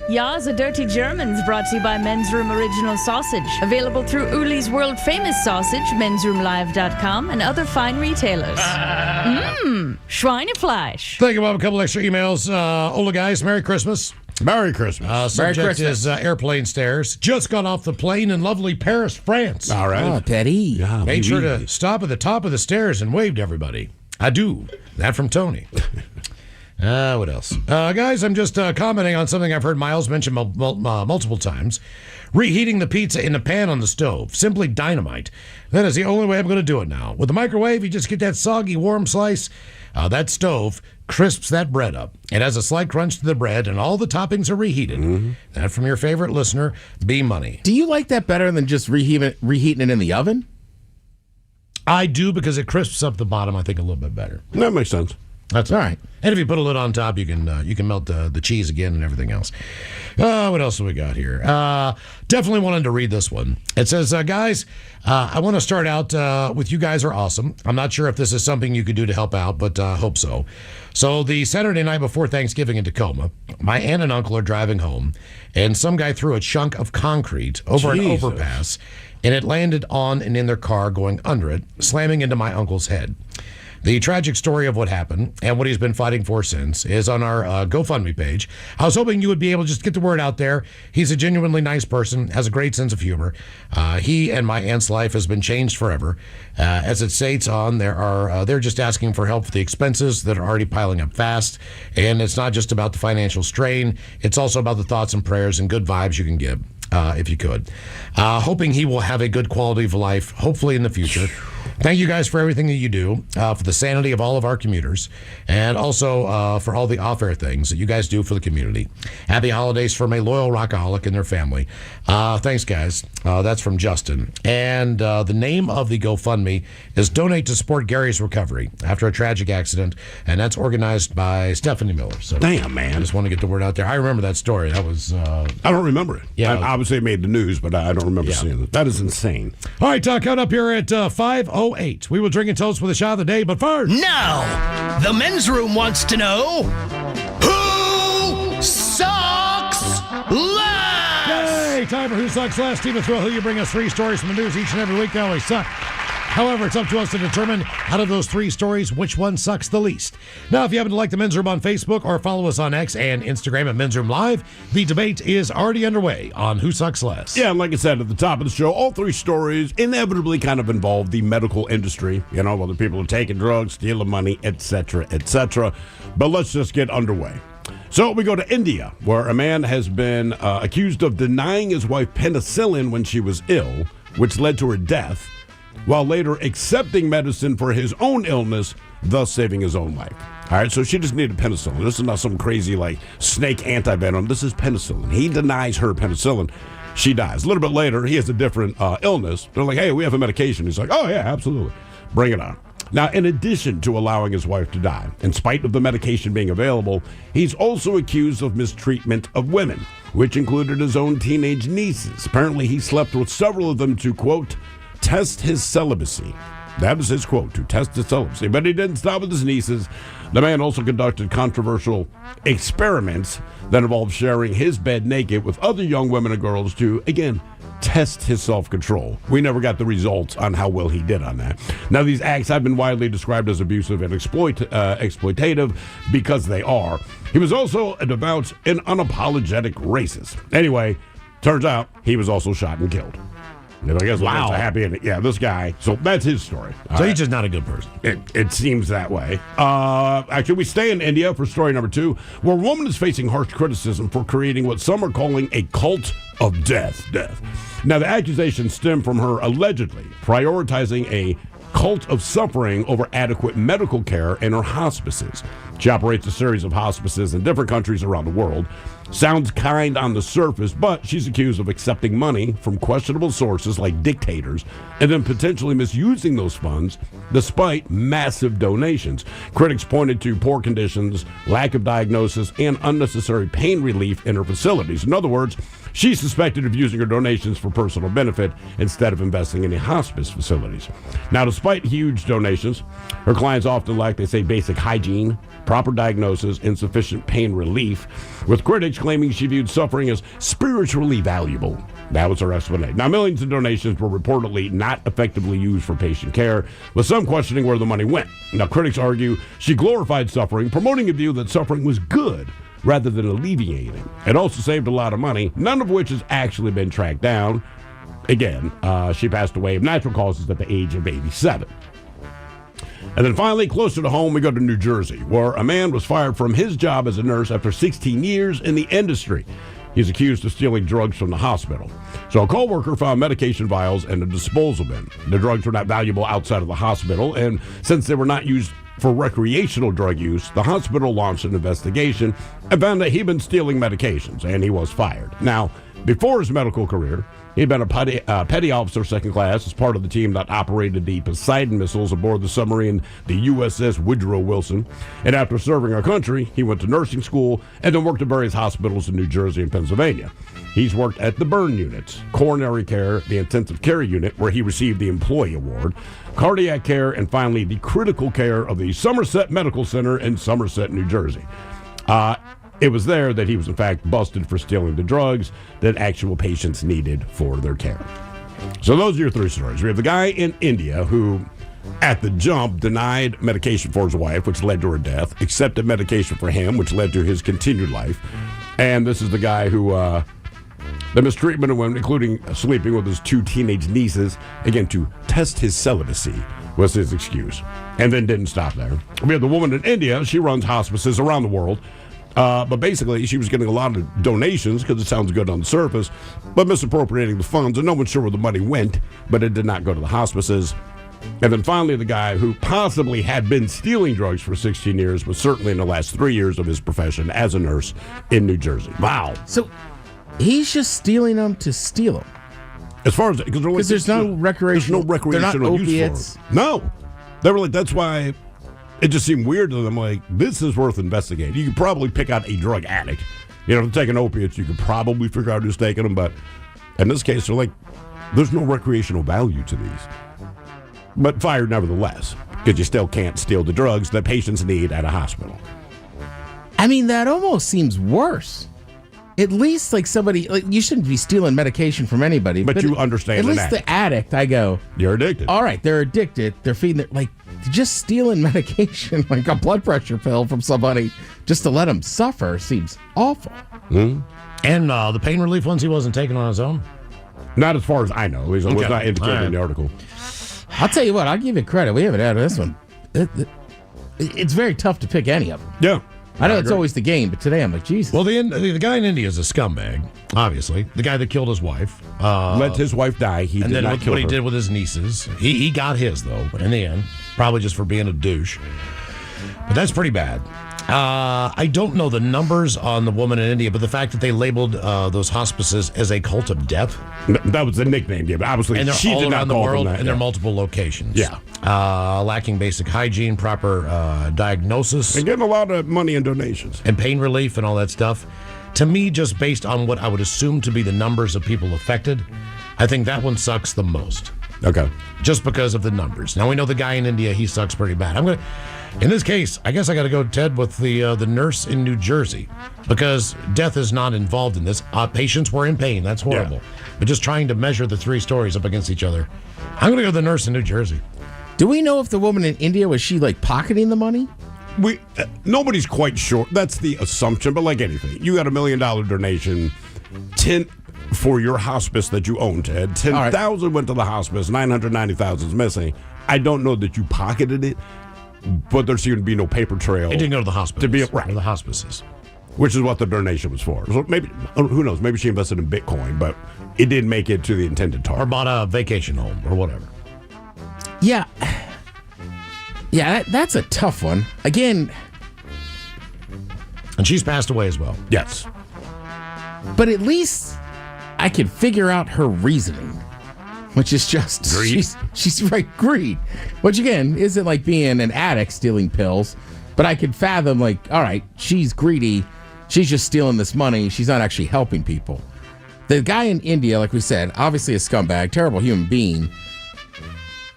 Speaker 21: Ya's a Dirty Germans brought to you by Men's Room Original Sausage. Available through Uli's world famous sausage, mensroomlive.com, and other fine retailers. Schweinefleisch.
Speaker 4: Thank you, Bob. A couple extra emails. Ola, guys, Merry Christmas.
Speaker 2: Merry Christmas.
Speaker 4: Subject is airplane stairs. Just got off the plane in lovely Paris, France.
Speaker 2: All right.
Speaker 8: Oh, Teddy.
Speaker 2: Yeah,
Speaker 4: Made sure to stop at the top of the stairs and waved to everybody. I do. That from Tony. What else? Guys, I'm just commenting on something I've heard Miles mention multiple times. Reheating the pizza in the pan on the stove. Simply dynamite. That is the only way I'm going to do it now. With the microwave, you just get that soggy, warm slice. That stove crisps that bread up. It has a slight crunch to the bread, and all the toppings are reheated. Mm-hmm. That from your favorite listener, B Money.
Speaker 8: Do you like that better than just reheating it in the oven?
Speaker 4: I do, because it crisps up the bottom, I think, a little bit better.
Speaker 2: That makes sense.
Speaker 4: That's all right. And if you put a lid on top, you can melt the cheese again and everything else. What else have we got here? Definitely wanted to read this one. It says, guys, I want to start out with you guys are awesome. I'm not sure if this is something you could do to help out, but hope so. So the Saturday night before Thanksgiving in Tacoma, my aunt and uncle are driving home, and some guy threw a chunk of concrete over an overpass, and it landed on and in their car going under it, slamming into my uncle's head. The tragic story of what happened and what he's been fighting for since is on our GoFundMe page. I was hoping you would be able to just get the word out there. He's a genuinely nice person, has a great sense of humor. He and my aunt's life has been changed forever. As it states on, they're just asking for help for the expenses that are already piling up fast. And it's not just about the financial strain. It's also about the thoughts and prayers and good vibes you can give. if you could. Hoping he will have a good quality of life, hopefully in the future. Thank you guys for everything that you do, for the sanity of all of our commuters, and also for all the off-air things that you guys do for the community. Happy holidays from a loyal rockaholic and their family. Thanks, guys. That's from Justin. And the name of the GoFundMe is Donate to Support Gary's Recovery after a tragic accident, and that's organized by Stephanie Miller. So
Speaker 2: damn, man.
Speaker 4: I just want to get the word out there. I remember that story. That was...
Speaker 2: I don't remember it.
Speaker 4: Yeah.
Speaker 2: I obviously it made the news, but I don't remember seeing it. That is insane.
Speaker 4: All right, coming up here at 5:08. We will drink and toast with a shot of the day, but first...
Speaker 5: Now, the men's room wants to know... Who sucks last?
Speaker 4: Yay! Time for Who Sucks Last. Team of Thrill, who you bring us 3 stories from the news each and every week. They always suck. However, it's up to us to determine out of those 3 stories which one sucks the least. Now, if you happen to like the Men's Room on Facebook or follow us on X and Instagram at Men's Room Live, the debate is already underway on Who Sucks Less.
Speaker 2: Yeah, and like I said at the top of the show, all 3 stories inevitably kind of involve the medical industry. You know, whether people are taking drugs, stealing money, etc., etc. But let's just get underway. So we go to India, where a man has been accused of denying his wife penicillin when she was ill, which led to her death, while later accepting medicine for his own illness, thus saving his own life. All right, so she just needed penicillin. This is not some crazy, like, snake antivenom. This is penicillin. He denies her penicillin. She dies. A little bit later, he has a different illness. They're like, hey, we have a medication. He's like, oh, yeah, absolutely. Bring it on. Now, in addition to allowing his wife to die, in spite of the medication being available, he's also accused of mistreatment of women, which included his own teenage nieces. Apparently, he slept with several of them to, quote, test his celibacy. That is his quote, to test his celibacy. But he didn't stop with his nieces. The man also conducted controversial experiments that involved sharing his bed naked with other young women and girls to, again, test his self-control. We never got the results on how well he did on that. Now, these acts have been widely described as abusive and exploitative because they are. He was also a devout and unapologetic racist. Anyway, turns out he was also shot and killed. I guess
Speaker 4: Wow.
Speaker 2: that's a happy ending. Yeah, this guy. So that's his story.
Speaker 4: So he's just not a good person.
Speaker 2: It seems that way. Actually, we stay in India for story number 2, where a woman is facing harsh criticism for creating what some are calling a cult of death. Now, the accusations stem from her allegedly prioritizing a cult of suffering over adequate medical care in her hospices. She operates a series of hospices in different countries around the world. Sounds kind on the surface, but she's accused of accepting money from questionable sources like dictators and then potentially misusing those funds despite massive donations. Critics pointed to poor conditions, lack of diagnosis, and unnecessary pain relief in her facilities. In other words, she's suspected of using her donations for personal benefit instead of investing in the hospice facilities. Now, despite huge donations, her clients often lack, they say, basic hygiene, proper diagnosis, and sufficient pain relief, with critics claiming she viewed suffering as spiritually valuable. That was her explanation. Now, millions of donations were reportedly not effectively used for patient care, with some questioning where the money went. Now, critics argue she glorified suffering, promoting a view that suffering was good rather than alleviating. It also saved a lot of money, none of which has actually been tracked down. Again, she passed away of natural causes at the age of 87. And then finally, closer to home, we go to New Jersey, where a man was fired from his job as a nurse after 16 years in the industry. He's accused of stealing drugs from the hospital. So a co-worker found medication vials in a disposal bin. The drugs were not valuable outside of the hospital, and since they were not used for recreational drug use, the hospital launched an investigation and found that he'd been stealing medications, and he was fired. Now, before his medical career, he'd been a petty officer second class as part of the team that operated the Poseidon missiles aboard the submarine, the USS Woodrow Wilson. And after serving our country, he went to nursing school and then worked at various hospitals in New Jersey and Pennsylvania. He's worked at the burn units, coronary care, the intensive care unit, where he received the Employee Award, cardiac care, and finally the critical care of the Somerset Medical Center in Somerset, New Jersey. It was there that he was, in fact, busted for stealing the drugs that actual patients needed for their care. So those are your 3 stories. We have the guy in India who, at the jump, denied medication for his wife, which led to her death, accepted medication for him, which led to his continued life. And this is the guy who, the mistreatment of women, including sleeping with his 2 teenage nieces, again, to test his celibacy, was his excuse. And then didn't stop there. We have the woman in India. She runs hospices around the world. But basically, she was getting a lot of donations because it sounds good on the surface, but misappropriating the funds, and no one's sure where the money went, but it did not go to the hospices. And then finally, the guy who possibly had been stealing drugs for 16 years was certainly in the last 3 years of his profession as a nurse in New Jersey.
Speaker 8: Wow. So he's just stealing them to steal them.
Speaker 2: As far as
Speaker 8: because there's no recreational,
Speaker 2: recreational
Speaker 8: they're not
Speaker 2: use
Speaker 8: opiates.
Speaker 2: for them. No, they were like, that's why it just seemed weird to them. Like, this is worth investigating. You could probably pick out a drug addict. You know, taking opiates, you could probably figure out who's taking them. But in this case, they're like, there's no recreational value to these. But fired nevertheless, because you still can't steal the drugs that patients need at a hospital.
Speaker 8: I mean, that almost seems worse. At least, like, somebody, like, you shouldn't be stealing medication from anybody.
Speaker 2: But you understand
Speaker 8: at
Speaker 2: an
Speaker 8: least the addict, I go,
Speaker 2: you're addicted.
Speaker 8: All right, they're addicted. They're feeding their, like, just stealing medication, like a blood pressure pill from somebody, just to let them suffer seems awful.
Speaker 2: Mm-hmm.
Speaker 4: And the pain relief ones he wasn't taking on his own?
Speaker 2: Not as far as I know. It was not indicated in the article.
Speaker 8: I'll tell you what, I'll give you credit. We haven't had this one. It's very tough to pick any of them.
Speaker 2: Yeah.
Speaker 8: I know it's always the game, but today I'm like, Jesus.
Speaker 4: Well, the guy in India is a scumbag, obviously. The guy that killed his wife.
Speaker 2: Let his wife die. He did not kill her.
Speaker 4: What he did with his nieces. He got his, though, in the end. Probably just for being a douche. But that's pretty bad. I don't know the numbers on the woman in India, but the fact that they labeled those hospices as a cult of death.
Speaker 2: That was the nickname given. Obviously,
Speaker 4: and they're
Speaker 2: she
Speaker 4: all
Speaker 2: did
Speaker 4: around
Speaker 2: not
Speaker 4: the
Speaker 2: call
Speaker 4: world,
Speaker 2: them that,
Speaker 4: and they're multiple locations.
Speaker 2: Yeah.
Speaker 4: Lacking basic hygiene, proper diagnosis.
Speaker 2: And getting a lot of money and donations.
Speaker 4: And pain relief and all that stuff. To me, just based on what I would assume to be the numbers of people affected, I think that one sucks the most.
Speaker 2: Okay.
Speaker 4: Just because of the numbers. Now, we know the guy in India, he sucks pretty bad. In this case, I guess I got to go, Ted, with the nurse in New Jersey, because death is not involved in this. Patients were in pain. That's horrible. Yeah. But just trying to measure the three stories up against each other, I'm going to go with the nurse in New Jersey.
Speaker 8: Do we know if the woman in India, was she like pocketing the money?
Speaker 2: Nobody's quite sure. That's the assumption, but like anything, you got $1 million donation, 10 for your hospice that you own, Ted. 10,000 went to the hospice, 990,000 is missing. I don't know that you pocketed it, but there seemed to be no paper trail.
Speaker 4: It didn't go to the hospital.
Speaker 2: To be
Speaker 4: right. Or the hospices.
Speaker 2: Which is what the donation was for. So maybe, who knows, maybe she invested in Bitcoin, but it didn't make it to the intended target.
Speaker 4: Or bought a vacation home or whatever.
Speaker 8: Yeah. Yeah, that's a tough one. Again.
Speaker 4: And she's passed away as well.
Speaker 2: Yes.
Speaker 8: But at least I could figure out her reasoning, which is just
Speaker 2: greed.
Speaker 8: She's right, greed. Which again isn't like being an addict stealing pills, but I could fathom like, all right, she's greedy, she's just stealing this money, she's not actually helping people. The guy in India, like we said, obviously a scumbag, terrible human being.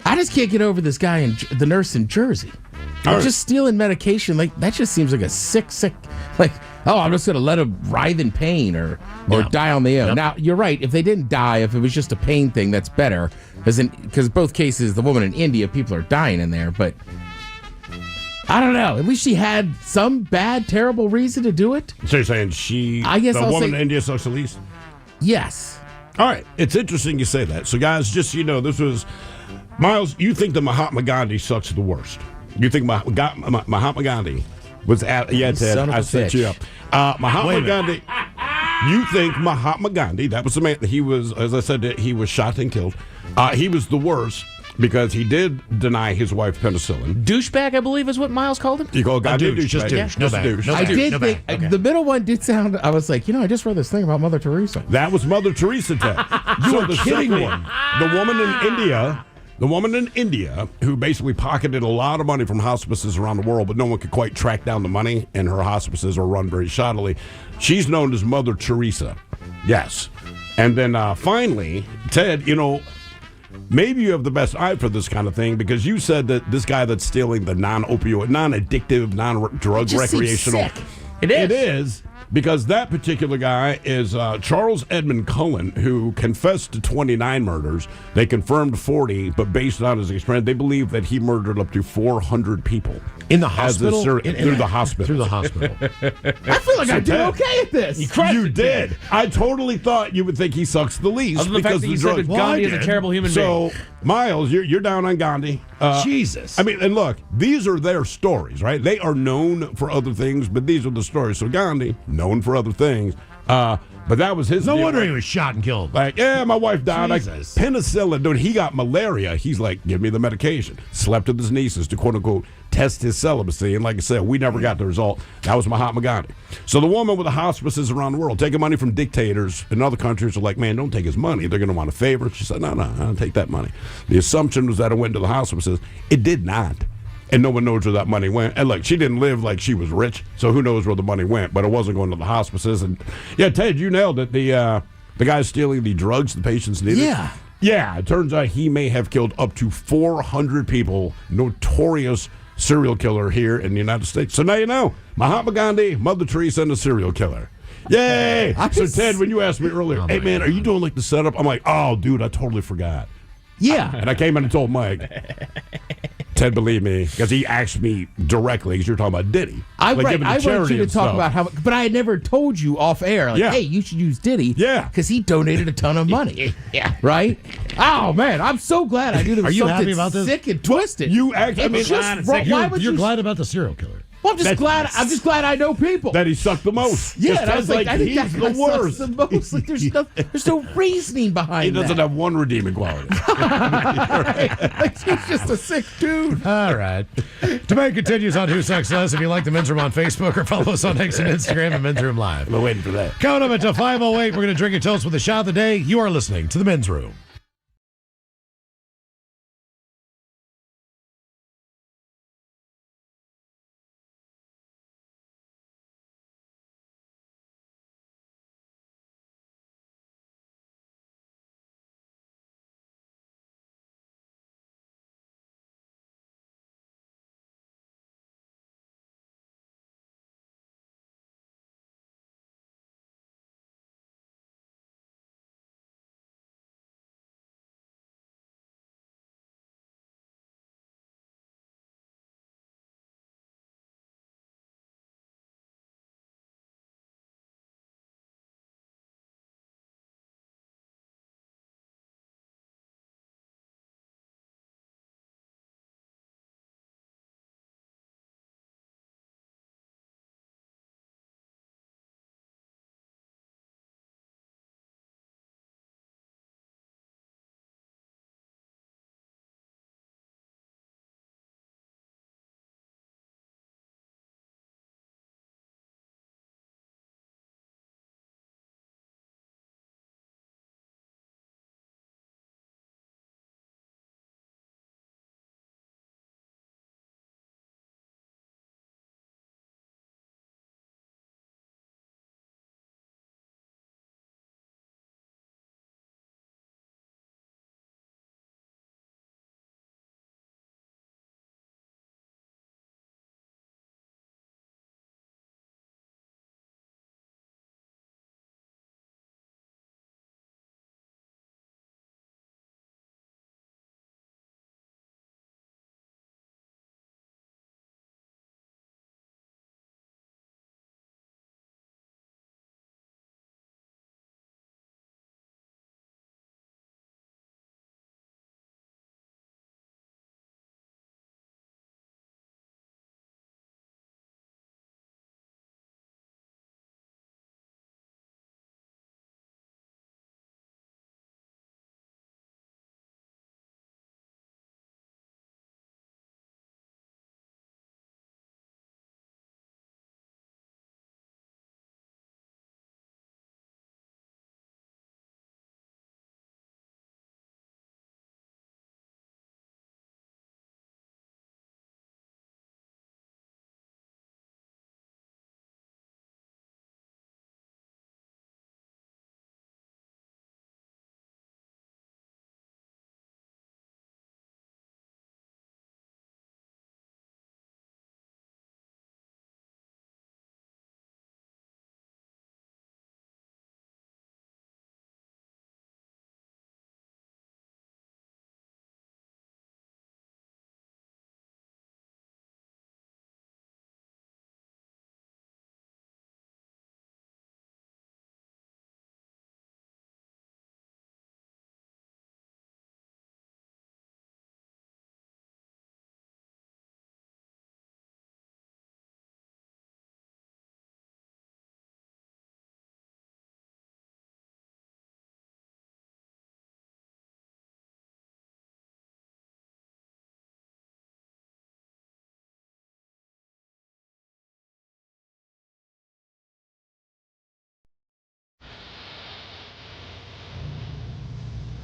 Speaker 8: I just can't get over this guy in the nurse in Jersey. Just stealing medication, like that just seems like a sick, like, oh, I'm just gonna let him writhe in pain or die on the own. Yep. Now you're right. If they didn't die, if it was just a pain thing, that's better. Because both cases, the woman in India, people are dying in there. But I don't know. At least she had some bad, terrible reason to do it.
Speaker 2: So you're saying the woman in India sucks the least?
Speaker 8: Yes.
Speaker 2: All right. It's interesting you say that. So guys, just so you know, this was Miles. You think that Mahatma Gandhi sucks the worst? You think Mahatma Gandhi was at? Yeah, Ted, I set you up. Mahatma Gandhi. You think Mahatma Gandhi? That was the man. He was, as I said, he was shot and killed. He was the worst because he did deny his wife penicillin.
Speaker 10: Douchebag, I believe, is what Miles called him.
Speaker 2: You call Gandhi a douche?
Speaker 4: Just douche. No bad.
Speaker 8: I did think the middle one did sound. I was like, I just read this thing about Mother Teresa.
Speaker 2: That was Mother Teresa, Ted.
Speaker 4: You were kidding me.
Speaker 2: The woman in India. The woman in India who basically pocketed a lot of money from hospices around the world, but no one could quite track down the money, and her hospices are run very shoddily. She's known as Mother Teresa. Yes. And then finally, Ted, maybe you have the best eye for this kind of thing because you said that this guy that's stealing the non-opioid, non-addictive, non-drug recreational.
Speaker 10: It is.
Speaker 2: It is. Because that particular guy is Charles Edmund Cullen, who confessed to 29 murders. They confirmed 40, but based on his experience, they believe that he murdered up to 400 people.
Speaker 4: In the hospital?
Speaker 2: Through the hospital.
Speaker 4: Through the hospital.
Speaker 8: I feel like I did okay at this.
Speaker 2: You did. I totally thought you would think he sucks the least.
Speaker 10: Other than the fact that you said that Gandhi is a terrible human being.
Speaker 2: So, Miles, you're down on Gandhi.
Speaker 4: Jesus.
Speaker 2: I mean, and look, these are their stories, right? They are known for other things, but these are the stories. So Gandhi, known for other things, but that was his
Speaker 4: No
Speaker 2: deal.
Speaker 4: wonder he was shot and killed.
Speaker 2: Like, yeah, my wife died.
Speaker 4: Jesus.
Speaker 2: Penicillin, dude, he got malaria. He's like, give me the medication. Slept with his nieces to, quote unquote, test his celibacy. And like I said, we never got the result. That was Mahatma Gandhi. So the woman with the hospices around the world, taking money from dictators in other countries, are like, man, don't take his money. They're going to want a favor. She said, no, I don't take that money. The assumption was that it went to the hospices. It did not. And no one knows where that money went. And look, she didn't live like she was rich, so who knows where the money went. But it wasn't going to the hospices. And yeah, Ted, you nailed it. The guy stealing the drugs the patients needed.
Speaker 4: Yeah.
Speaker 2: Yeah, it turns out he may have killed up to 400 people. Notorious serial killer here in the United States. So now you know. Mahatma Gandhi, Mother Teresa, and a serial killer. Yay! So Ted, when you asked me earlier, hey man, are you doing like the setup? I'm like, oh dude, I totally forgot.
Speaker 8: Yeah.
Speaker 2: And I came in and told Mike. Ted, believe me, because he asked me directly, because you're talking about Diddy.
Speaker 8: I
Speaker 2: giving to
Speaker 8: wanted
Speaker 2: charity
Speaker 8: you to
Speaker 2: and
Speaker 8: talk
Speaker 2: stuff.
Speaker 8: about how, but I had never told you off air. Like,
Speaker 2: Yeah.
Speaker 8: hey, you should use Diddy.
Speaker 2: Yeah.
Speaker 8: because he donated a ton of money. Yeah, right. Oh man, I'm so glad I knew there was
Speaker 4: Are you
Speaker 8: something
Speaker 4: happy about this?
Speaker 8: sick and twisted.
Speaker 2: You actually, I mean,
Speaker 8: It's just wrong. Why would
Speaker 4: You're
Speaker 8: you?
Speaker 4: glad about the serial killer.
Speaker 8: Well, I'm just glad. I'm just glad I know people.
Speaker 2: that he sucked the most.
Speaker 8: Yeah,
Speaker 2: Just
Speaker 8: and I was
Speaker 2: Ted's
Speaker 8: like, I think
Speaker 2: he's
Speaker 8: that
Speaker 2: the
Speaker 8: guy sucks
Speaker 2: worst.
Speaker 8: the most. Like, there's no reasoning behind
Speaker 2: He doesn't
Speaker 8: that.
Speaker 2: have one redeeming quality.
Speaker 8: Like, he's just a sick dude.
Speaker 4: All right. Debate continues on Who Sucks Less. If you like the Men's Room on Facebook or follow us on X and Instagram at Men's Room Live.
Speaker 2: We're waiting for that.
Speaker 4: Coming up until 5:08, we're going to drink a toast with a shot of the day. You are listening to the Men's Room.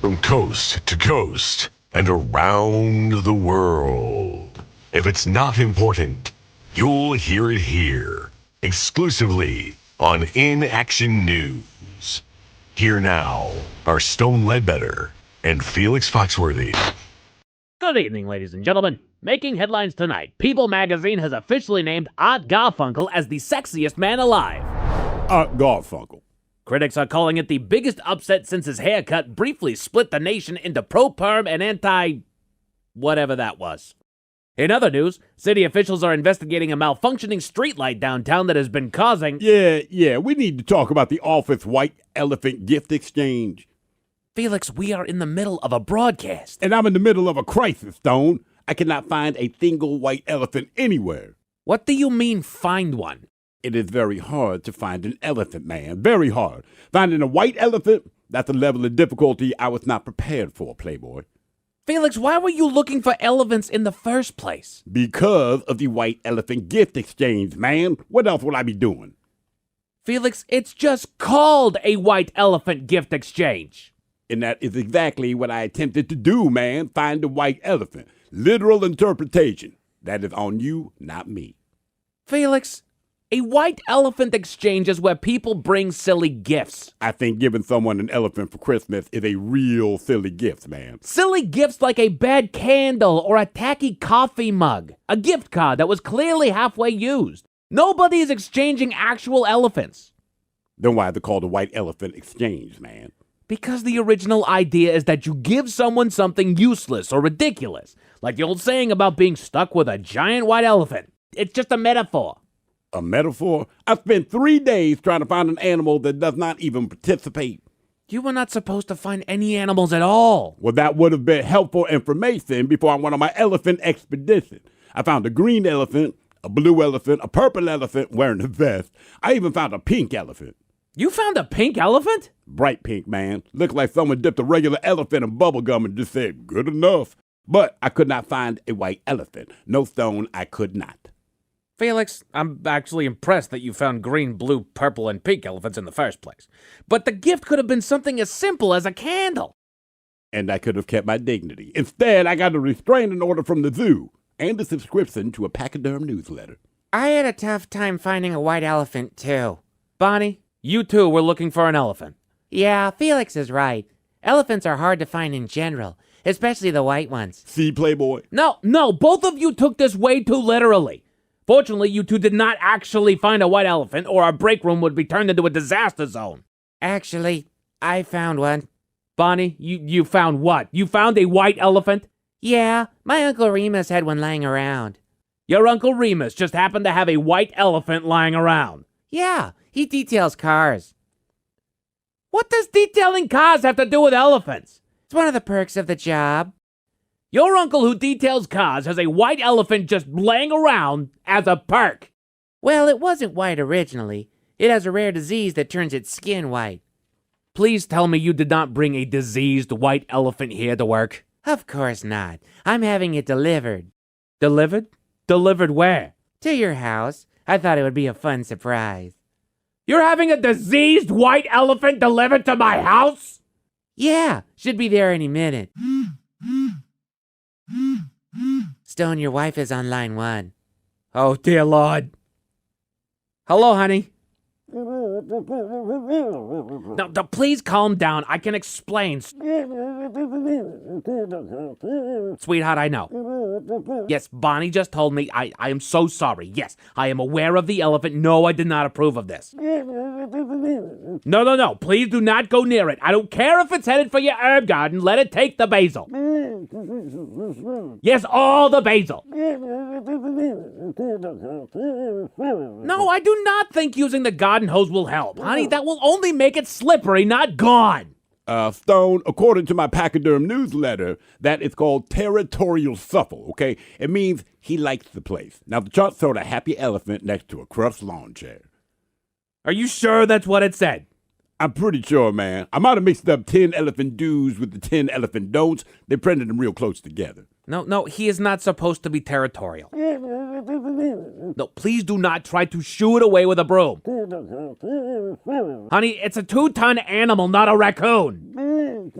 Speaker 16: From coast to coast and around the world. If it's not important, you'll hear it here, exclusively on In Action News. Here now are Stone Ledbetter and Felix Foxworthy.
Speaker 17: Good evening, ladies and gentlemen. Making headlines tonight, People magazine has officially named Art Garfunkel as the sexiest man alive.
Speaker 19: Art Garfunkel.
Speaker 17: Critics are calling it the biggest upset since his haircut briefly split the nation into pro-perm and anti-whatever that was. In other news, city officials are investigating a malfunctioning streetlight downtown that has been causing...
Speaker 19: Yeah, we need to talk about the office white elephant gift exchange.
Speaker 17: Felix, we are in the middle of a broadcast.
Speaker 19: And I'm in the middle of a crisis, Stone. I cannot find a single white elephant anywhere.
Speaker 17: What do you mean, find one?
Speaker 19: It is very hard to find an elephant, man. Very hard. Finding a white elephant, that's a level of difficulty I was not prepared for, Playboy.
Speaker 17: Felix, why were you looking for elephants in the first place?
Speaker 19: Because of the white elephant gift exchange, man. What else would I be doing?
Speaker 17: Felix, it's just called a white elephant gift exchange.
Speaker 19: And that is exactly what I attempted to do, man. Find a white elephant. Literal interpretation. That is on you, not me.
Speaker 17: Felix, a white elephant exchange is where people bring silly gifts.
Speaker 19: I think giving someone an elephant for Christmas is a real silly gift, man.
Speaker 17: Silly gifts like a bad candle or a tacky coffee mug. A gift card that was clearly halfway used. Nobody is exchanging actual elephants.
Speaker 19: Then why is it called a white elephant exchange, man?
Speaker 17: Because the original idea is that you give someone something useless or ridiculous. Like the old saying about being stuck with a giant white elephant. It's just a metaphor.
Speaker 19: A metaphor? I spent 3 days trying to find an animal that does not even participate.
Speaker 17: You were not supposed to find any animals at all.
Speaker 19: Well, that would have been helpful information before I went on my elephant expedition. I found a green elephant, a blue elephant, a purple elephant wearing a vest. I even found a pink elephant.
Speaker 17: You found a pink elephant?
Speaker 19: Bright pink, man. Looked like someone dipped a regular elephant in bubble gum and just said, good enough. But I could not find a white elephant. No, Stone, I could not.
Speaker 17: Felix, I'm actually impressed that you found green, blue, purple, and pink elephants in the first place. But the gift could have been something as simple as a candle.
Speaker 19: And I could have kept my dignity. Instead, I got a restraining order from the zoo and a subscription to a Pachyderm newsletter.
Speaker 18: I had a tough time finding a white elephant, too.
Speaker 17: Bonnie, you too were looking for an elephant.
Speaker 18: Yeah, Felix is right. Elephants are hard to find in general, especially the white ones.
Speaker 19: See, Playboy?
Speaker 17: No, both of you took this way too literally. Fortunately, you two did not actually find a white elephant, or our break room would be turned into a disaster zone.
Speaker 18: Actually, I found one.
Speaker 17: Bonnie, you found what? You found a white elephant?
Speaker 18: Yeah, my Uncle Remus had one lying around.
Speaker 17: Your Uncle Remus just happened to have a white elephant lying around?
Speaker 18: Yeah, he details cars.
Speaker 17: What does detailing cars have to do with elephants?
Speaker 18: It's one of the perks of the job.
Speaker 17: Your uncle who details cars has a white elephant just laying around as a perk.
Speaker 18: Well, it wasn't white originally. It has a rare disease that turns its skin white.
Speaker 17: Please tell me you did not bring a diseased white elephant here to work.
Speaker 18: Of course not. I'm having it delivered.
Speaker 17: Delivered? Delivered where?
Speaker 18: To your house. I thought it would be a fun surprise.
Speaker 17: You're having a diseased white elephant delivered to my house?
Speaker 18: Yeah, should be there any minute. Stone, your wife is on line 1.
Speaker 17: Oh, dear Lord. Hello, honey. No, please calm down. I can explain. Sweetheart, I know. Yes, Bonnie just told me. I am so sorry. Yes, I am aware of the elephant. No, I did not approve of this. No. Please do not go near it. I don't care if it's headed for your herb garden. Let it take the basil. Yes, all the basil. No, I do not think using the garden hose will help. Honey, that will only make it slippery, not gone.
Speaker 19: Stone, according to my Pachyderm newsletter, that is called territorial shuffle, okay? It means he likes the place. Now, the chart showed a happy elephant next to a crushed lawn chair.
Speaker 17: Are you sure that's what it said?
Speaker 19: I'm pretty sure, man. I might have mixed up 10 elephant do's with the 10 elephant don'ts. They printed them real close together.
Speaker 17: No, he is not supposed to be territorial. No, please do not try to shoo it away with a broom. Honey, it's a 2-ton animal, not a raccoon.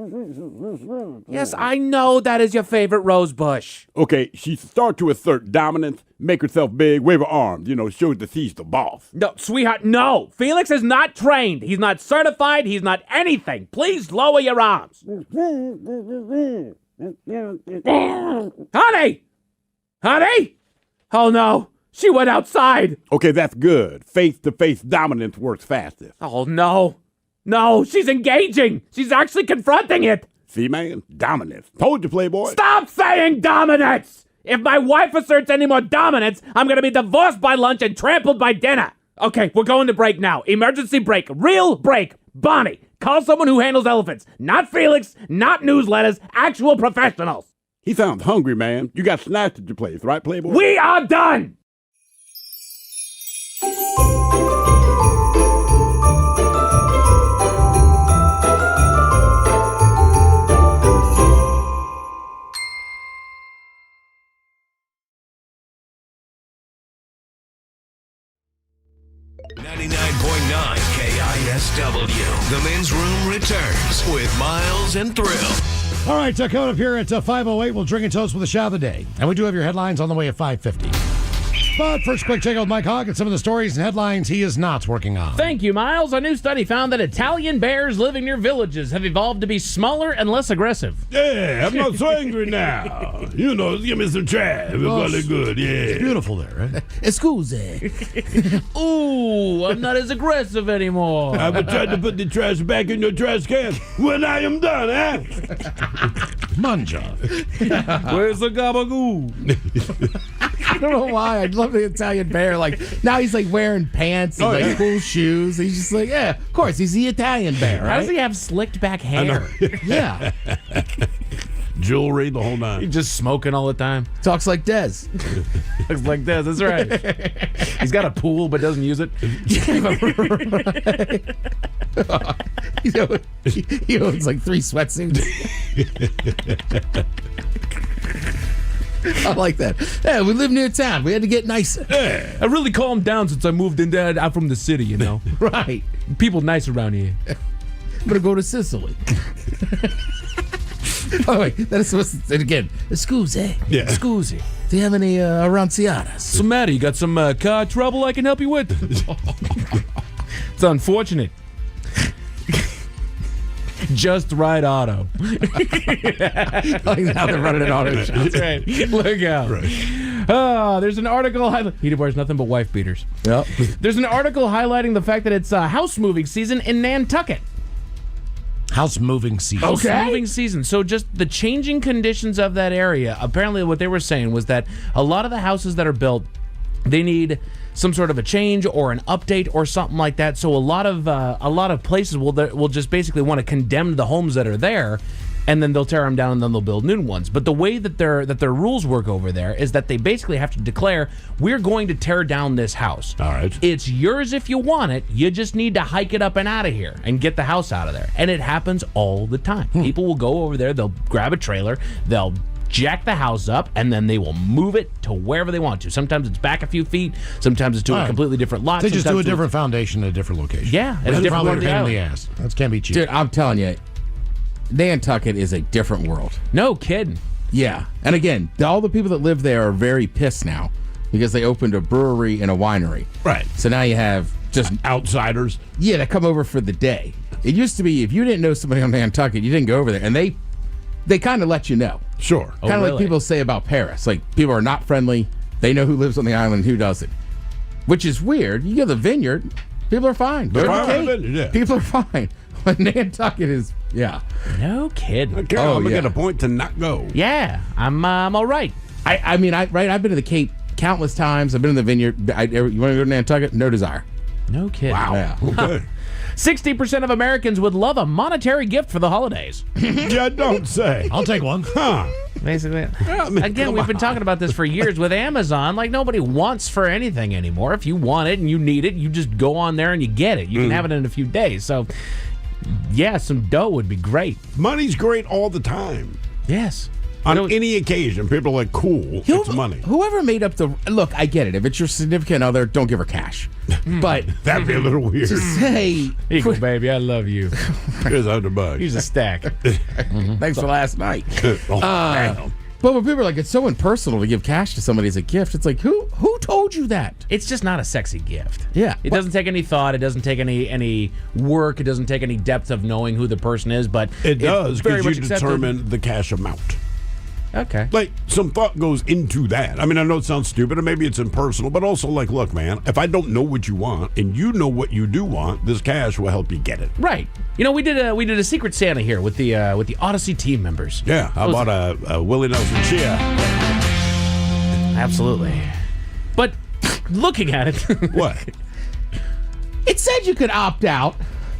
Speaker 17: Yes, I know that is your favorite rose bush.
Speaker 19: Okay, she start to assert dominance, make herself big, wave her arms, shows that she's the boss.
Speaker 17: No, sweetheart, no. Felix is not trained. He's not certified. He's not anything. Please lower your arms. Honey! Honey! Oh, no. She went outside.
Speaker 19: Okay, that's good. Face-to-face dominance works fastest.
Speaker 17: Oh, no. No, she's engaging. She's actually confronting it.
Speaker 19: See, man? Dominance. Told you, Playboy.
Speaker 17: Stop saying dominance! If my wife asserts any more dominance, I'm going to be divorced by lunch and trampled by dinner. Okay, we're going to break now. Emergency break. Real break. Bonnie, call someone who handles elephants. Not Felix, not newsletters, actual professionals.
Speaker 19: He sounds hungry, man. You got snacks at your place, right, Playboy?
Speaker 17: We are done!
Speaker 9: KISW. The Men's Room returns with Miles and Thrill.
Speaker 4: All right, coming up here at 5:08, we'll drink and toast with a shot of the day. And we do have your headlines on the way at 5:50. But first, quick check out with Mike Hogg and some of the stories and headlines he is not working on.
Speaker 10: Thank you, Miles. A new study found that Italian bears living near villages have evolved to be smaller and less aggressive.
Speaker 2: Yeah, I'm not so angry now. Give me some trash. Everybody good, yeah.
Speaker 4: It's beautiful there, right?
Speaker 8: Excuse.
Speaker 10: Ooh, I'm not as aggressive anymore.
Speaker 2: I will try to put the trash back in your trash can when I am done, eh?
Speaker 4: Manja.
Speaker 10: Where's the gabagoo?
Speaker 8: I don't know why. I love the Italian bear. Like, now he's like wearing pants and cool shoes. He's just like, yeah, of course, he's the Italian bear, right?
Speaker 10: How does he have slicked back hair?
Speaker 8: Yeah.
Speaker 2: Jewelry the whole night.
Speaker 10: He's just smoking all the time.
Speaker 8: Talks like Dez.
Speaker 10: Looks like Dez, that's right. He's got a pool but doesn't use it.
Speaker 8: He owns like 3 sweatsuits. I like that. Yeah, we live near town. We had to get nicer.
Speaker 10: Yeah. I really calmed down since I moved in there. I'm from the city,
Speaker 8: Right.
Speaker 10: People nice around here.
Speaker 8: I'm going to go to Sicily. Oh, wait. That is supposed to say it again. Scusi.
Speaker 2: Yeah.
Speaker 10: Scusi.
Speaker 8: Do you have any arancianas?
Speaker 10: So, Matty, you got some car trouble I can help you with? It's unfortunate. Just Right Auto.
Speaker 8: Now they're running an auto shop.
Speaker 10: That's right. Look out. Right. There's an article. He wears nothing but wife beaters.
Speaker 8: Yep.
Speaker 10: There's an article highlighting the fact that it's house moving season in Nantucket.
Speaker 4: House moving season.
Speaker 10: House moving season. So just the changing conditions of that area. Apparently what they were saying was that a lot of the houses that are built, they need some sort of a change or an update or something like that. So a lot of places will just basically want to condemn the homes that are there, and then they'll tear them down and then they'll build new ones. But the way that their rules work over there is that they basically have to declare, we're going to tear down this house.
Speaker 2: All right.
Speaker 10: It's yours if you want it. You just need to hike it up and out of here and get the house out of there. And it happens all the time. People will go over there, they'll grab a trailer, they'll jack the house up, and then they will move it to wherever they want to. Sometimes it's back a few feet. Sometimes it's to a completely different lot.
Speaker 4: They just do a
Speaker 10: Sometimes
Speaker 4: different foundation at a different location.
Speaker 10: Yeah, at a
Speaker 4: That's
Speaker 10: different
Speaker 4: probably a
Speaker 10: part of
Speaker 4: pain
Speaker 10: the
Speaker 4: in the ass. That can be cheap.
Speaker 8: Dude, I'm telling you, Nantucket is a different world.
Speaker 10: No kidding.
Speaker 8: Yeah. And again, all the people that live there are very pissed now because they opened a brewery and a winery.
Speaker 2: Right.
Speaker 8: So now you have just
Speaker 2: outsiders.
Speaker 8: Yeah, that come over for the day. It used to be if you didn't know somebody on Nantucket, you didn't go over there. And they kind of let you know.
Speaker 2: Sure.
Speaker 8: Kind of like people say about Paris. Like, people are not friendly. They know who lives on the island and who doesn't. Which is weird. You go to the vineyard, people are fine.
Speaker 2: They're
Speaker 8: Go to
Speaker 2: fine.
Speaker 8: the Cape,
Speaker 2: Yeah.
Speaker 8: people are fine. But Nantucket is, yeah.
Speaker 10: No kidding.
Speaker 2: Okay, I'm going to get a point to not go.
Speaker 10: Yeah, I'm all right.
Speaker 8: I've been to the Cape countless times. I've been in the vineyard. You want to go to Nantucket? No desire.
Speaker 10: No kidding.
Speaker 2: Wow.
Speaker 8: Yeah.
Speaker 2: Okay.
Speaker 10: 60% of Americans would love a monetary gift for the holidays.
Speaker 2: Yeah, don't say.
Speaker 4: I'll take one.
Speaker 2: Huh.
Speaker 10: Basically.
Speaker 2: I mean,
Speaker 10: Again, we've been talking about this for years with Amazon. Like, nobody wants for anything anymore. If you want it and you need it, you just go on there and you get it. You can have it in a few days. So, yeah, some dough would be great.
Speaker 2: Money's great all the time.
Speaker 10: Yes.
Speaker 2: On any occasion, people are like, cool, it's money.
Speaker 8: Whoever made up the look, I get it. If it's your significant other, don't give her cash. But
Speaker 2: that'd be a little weird.
Speaker 8: To say,
Speaker 10: Eagle, baby, I love you.
Speaker 2: Here's $100.
Speaker 10: Here's a stack.
Speaker 8: Thanks for last night.
Speaker 2: Damn.
Speaker 8: But when people are like, it's so impersonal to give cash to somebody as a gift, it's like, who told you that?
Speaker 10: It's just not a sexy gift.
Speaker 8: Yeah.
Speaker 10: It doesn't take any thought. It doesn't take any work. It doesn't take any depth of knowing who the person is. But
Speaker 2: It does,
Speaker 10: it's very
Speaker 2: because you
Speaker 10: much accepted.
Speaker 2: determine the cash amount.
Speaker 10: Okay.
Speaker 2: Like, some thought goes into that. I mean, I know it sounds stupid, or maybe it's impersonal, but also, like, look, man, if I don't know what you want, and you know what you do want, this cash will help you get it.
Speaker 10: Right. You know, we did a Secret Santa here with the Odyssey team members.
Speaker 2: Yeah. How about a Willie Nelson Chia?
Speaker 10: Absolutely. But looking at it,
Speaker 2: what?
Speaker 8: It said you could opt out.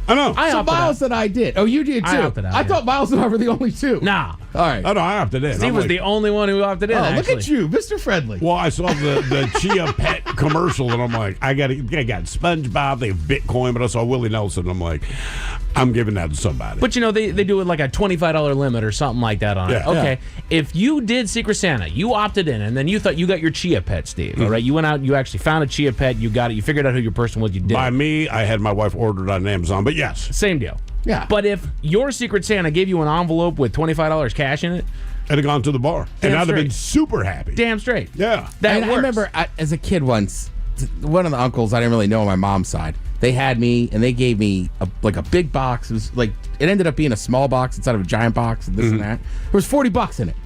Speaker 2: I know.
Speaker 10: I
Speaker 8: so
Speaker 10: opted
Speaker 8: Miles
Speaker 10: out.
Speaker 8: and I did. Oh, you did too.
Speaker 10: I opted out,
Speaker 8: I thought Miles and I were the only two.
Speaker 10: Nah.
Speaker 8: All right.
Speaker 2: Oh, no, I opted in.
Speaker 10: He was the only one who opted in.
Speaker 8: Oh,
Speaker 10: actually.
Speaker 8: look at you, Mr. Friendly.
Speaker 2: Well, I saw the Chia Pet commercial, and I'm like, I got SpongeBob, they have Bitcoin, but I saw Willie Nelson, and I'm like, I'm giving that to somebody.
Speaker 10: But, you know, they do it like a $25 limit or something like that on it.
Speaker 2: Yeah.
Speaker 10: Okay. If you did Secret Santa, you opted in, and then you thought you got your Chia Pet, Steve, all right? You went out and you actually found a Chia Pet, you got it, you figured out who your person was, you did
Speaker 2: By
Speaker 10: it.
Speaker 2: me, I had my wife ordered on Amazon, but yes.
Speaker 10: Same deal.
Speaker 8: Yeah.
Speaker 10: But if your Secret Santa gave you an envelope with $25 cash in it,
Speaker 2: I'd have gone to the bar, and I'd have been
Speaker 10: straight.
Speaker 2: super happy.
Speaker 10: Damn straight.
Speaker 2: Yeah.
Speaker 10: That
Speaker 8: I
Speaker 10: works.
Speaker 8: remember as a kid once, one of the uncles I didn't really know on my mom's side, they had me and they gave me a big box. It was like, it ended up being a small box instead of a giant box and this and that. There was $40 in it.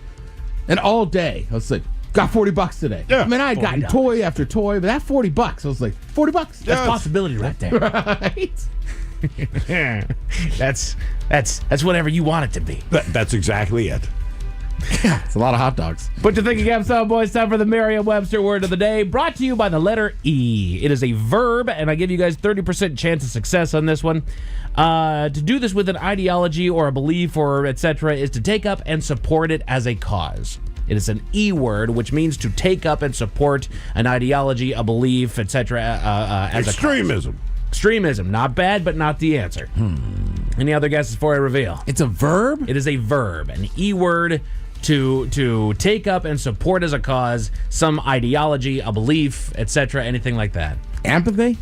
Speaker 8: And all day, I was like, got $40 today.
Speaker 2: Yeah.
Speaker 8: I mean, I had gotten
Speaker 10: $40.
Speaker 8: toy after toy, but that $40, I was like, $40?
Speaker 10: That's possibility right there.
Speaker 8: Right?
Speaker 10: That's whatever you want it to be.
Speaker 2: That's exactly it.
Speaker 8: It's a lot of hot dogs.
Speaker 10: Put your thinking caps on, boys. Time for the Merriam-Webster word of the day, brought to you by the letter E. It is a verb, and I give you guys 30% chance of success on this one. To do this with an ideology or a belief or etc. is to take up and support it as a cause. It is an E word, which means to take up and support an ideology, a belief, etc. As
Speaker 2: Extremism.
Speaker 10: a cause. Extremism. Not bad, but not the answer. Any other guesses before I reveal?
Speaker 8: It's a verb?
Speaker 10: It is a verb, an E word to take up and support as a cause some ideology, a belief, etc., anything like that.
Speaker 8: Empathy?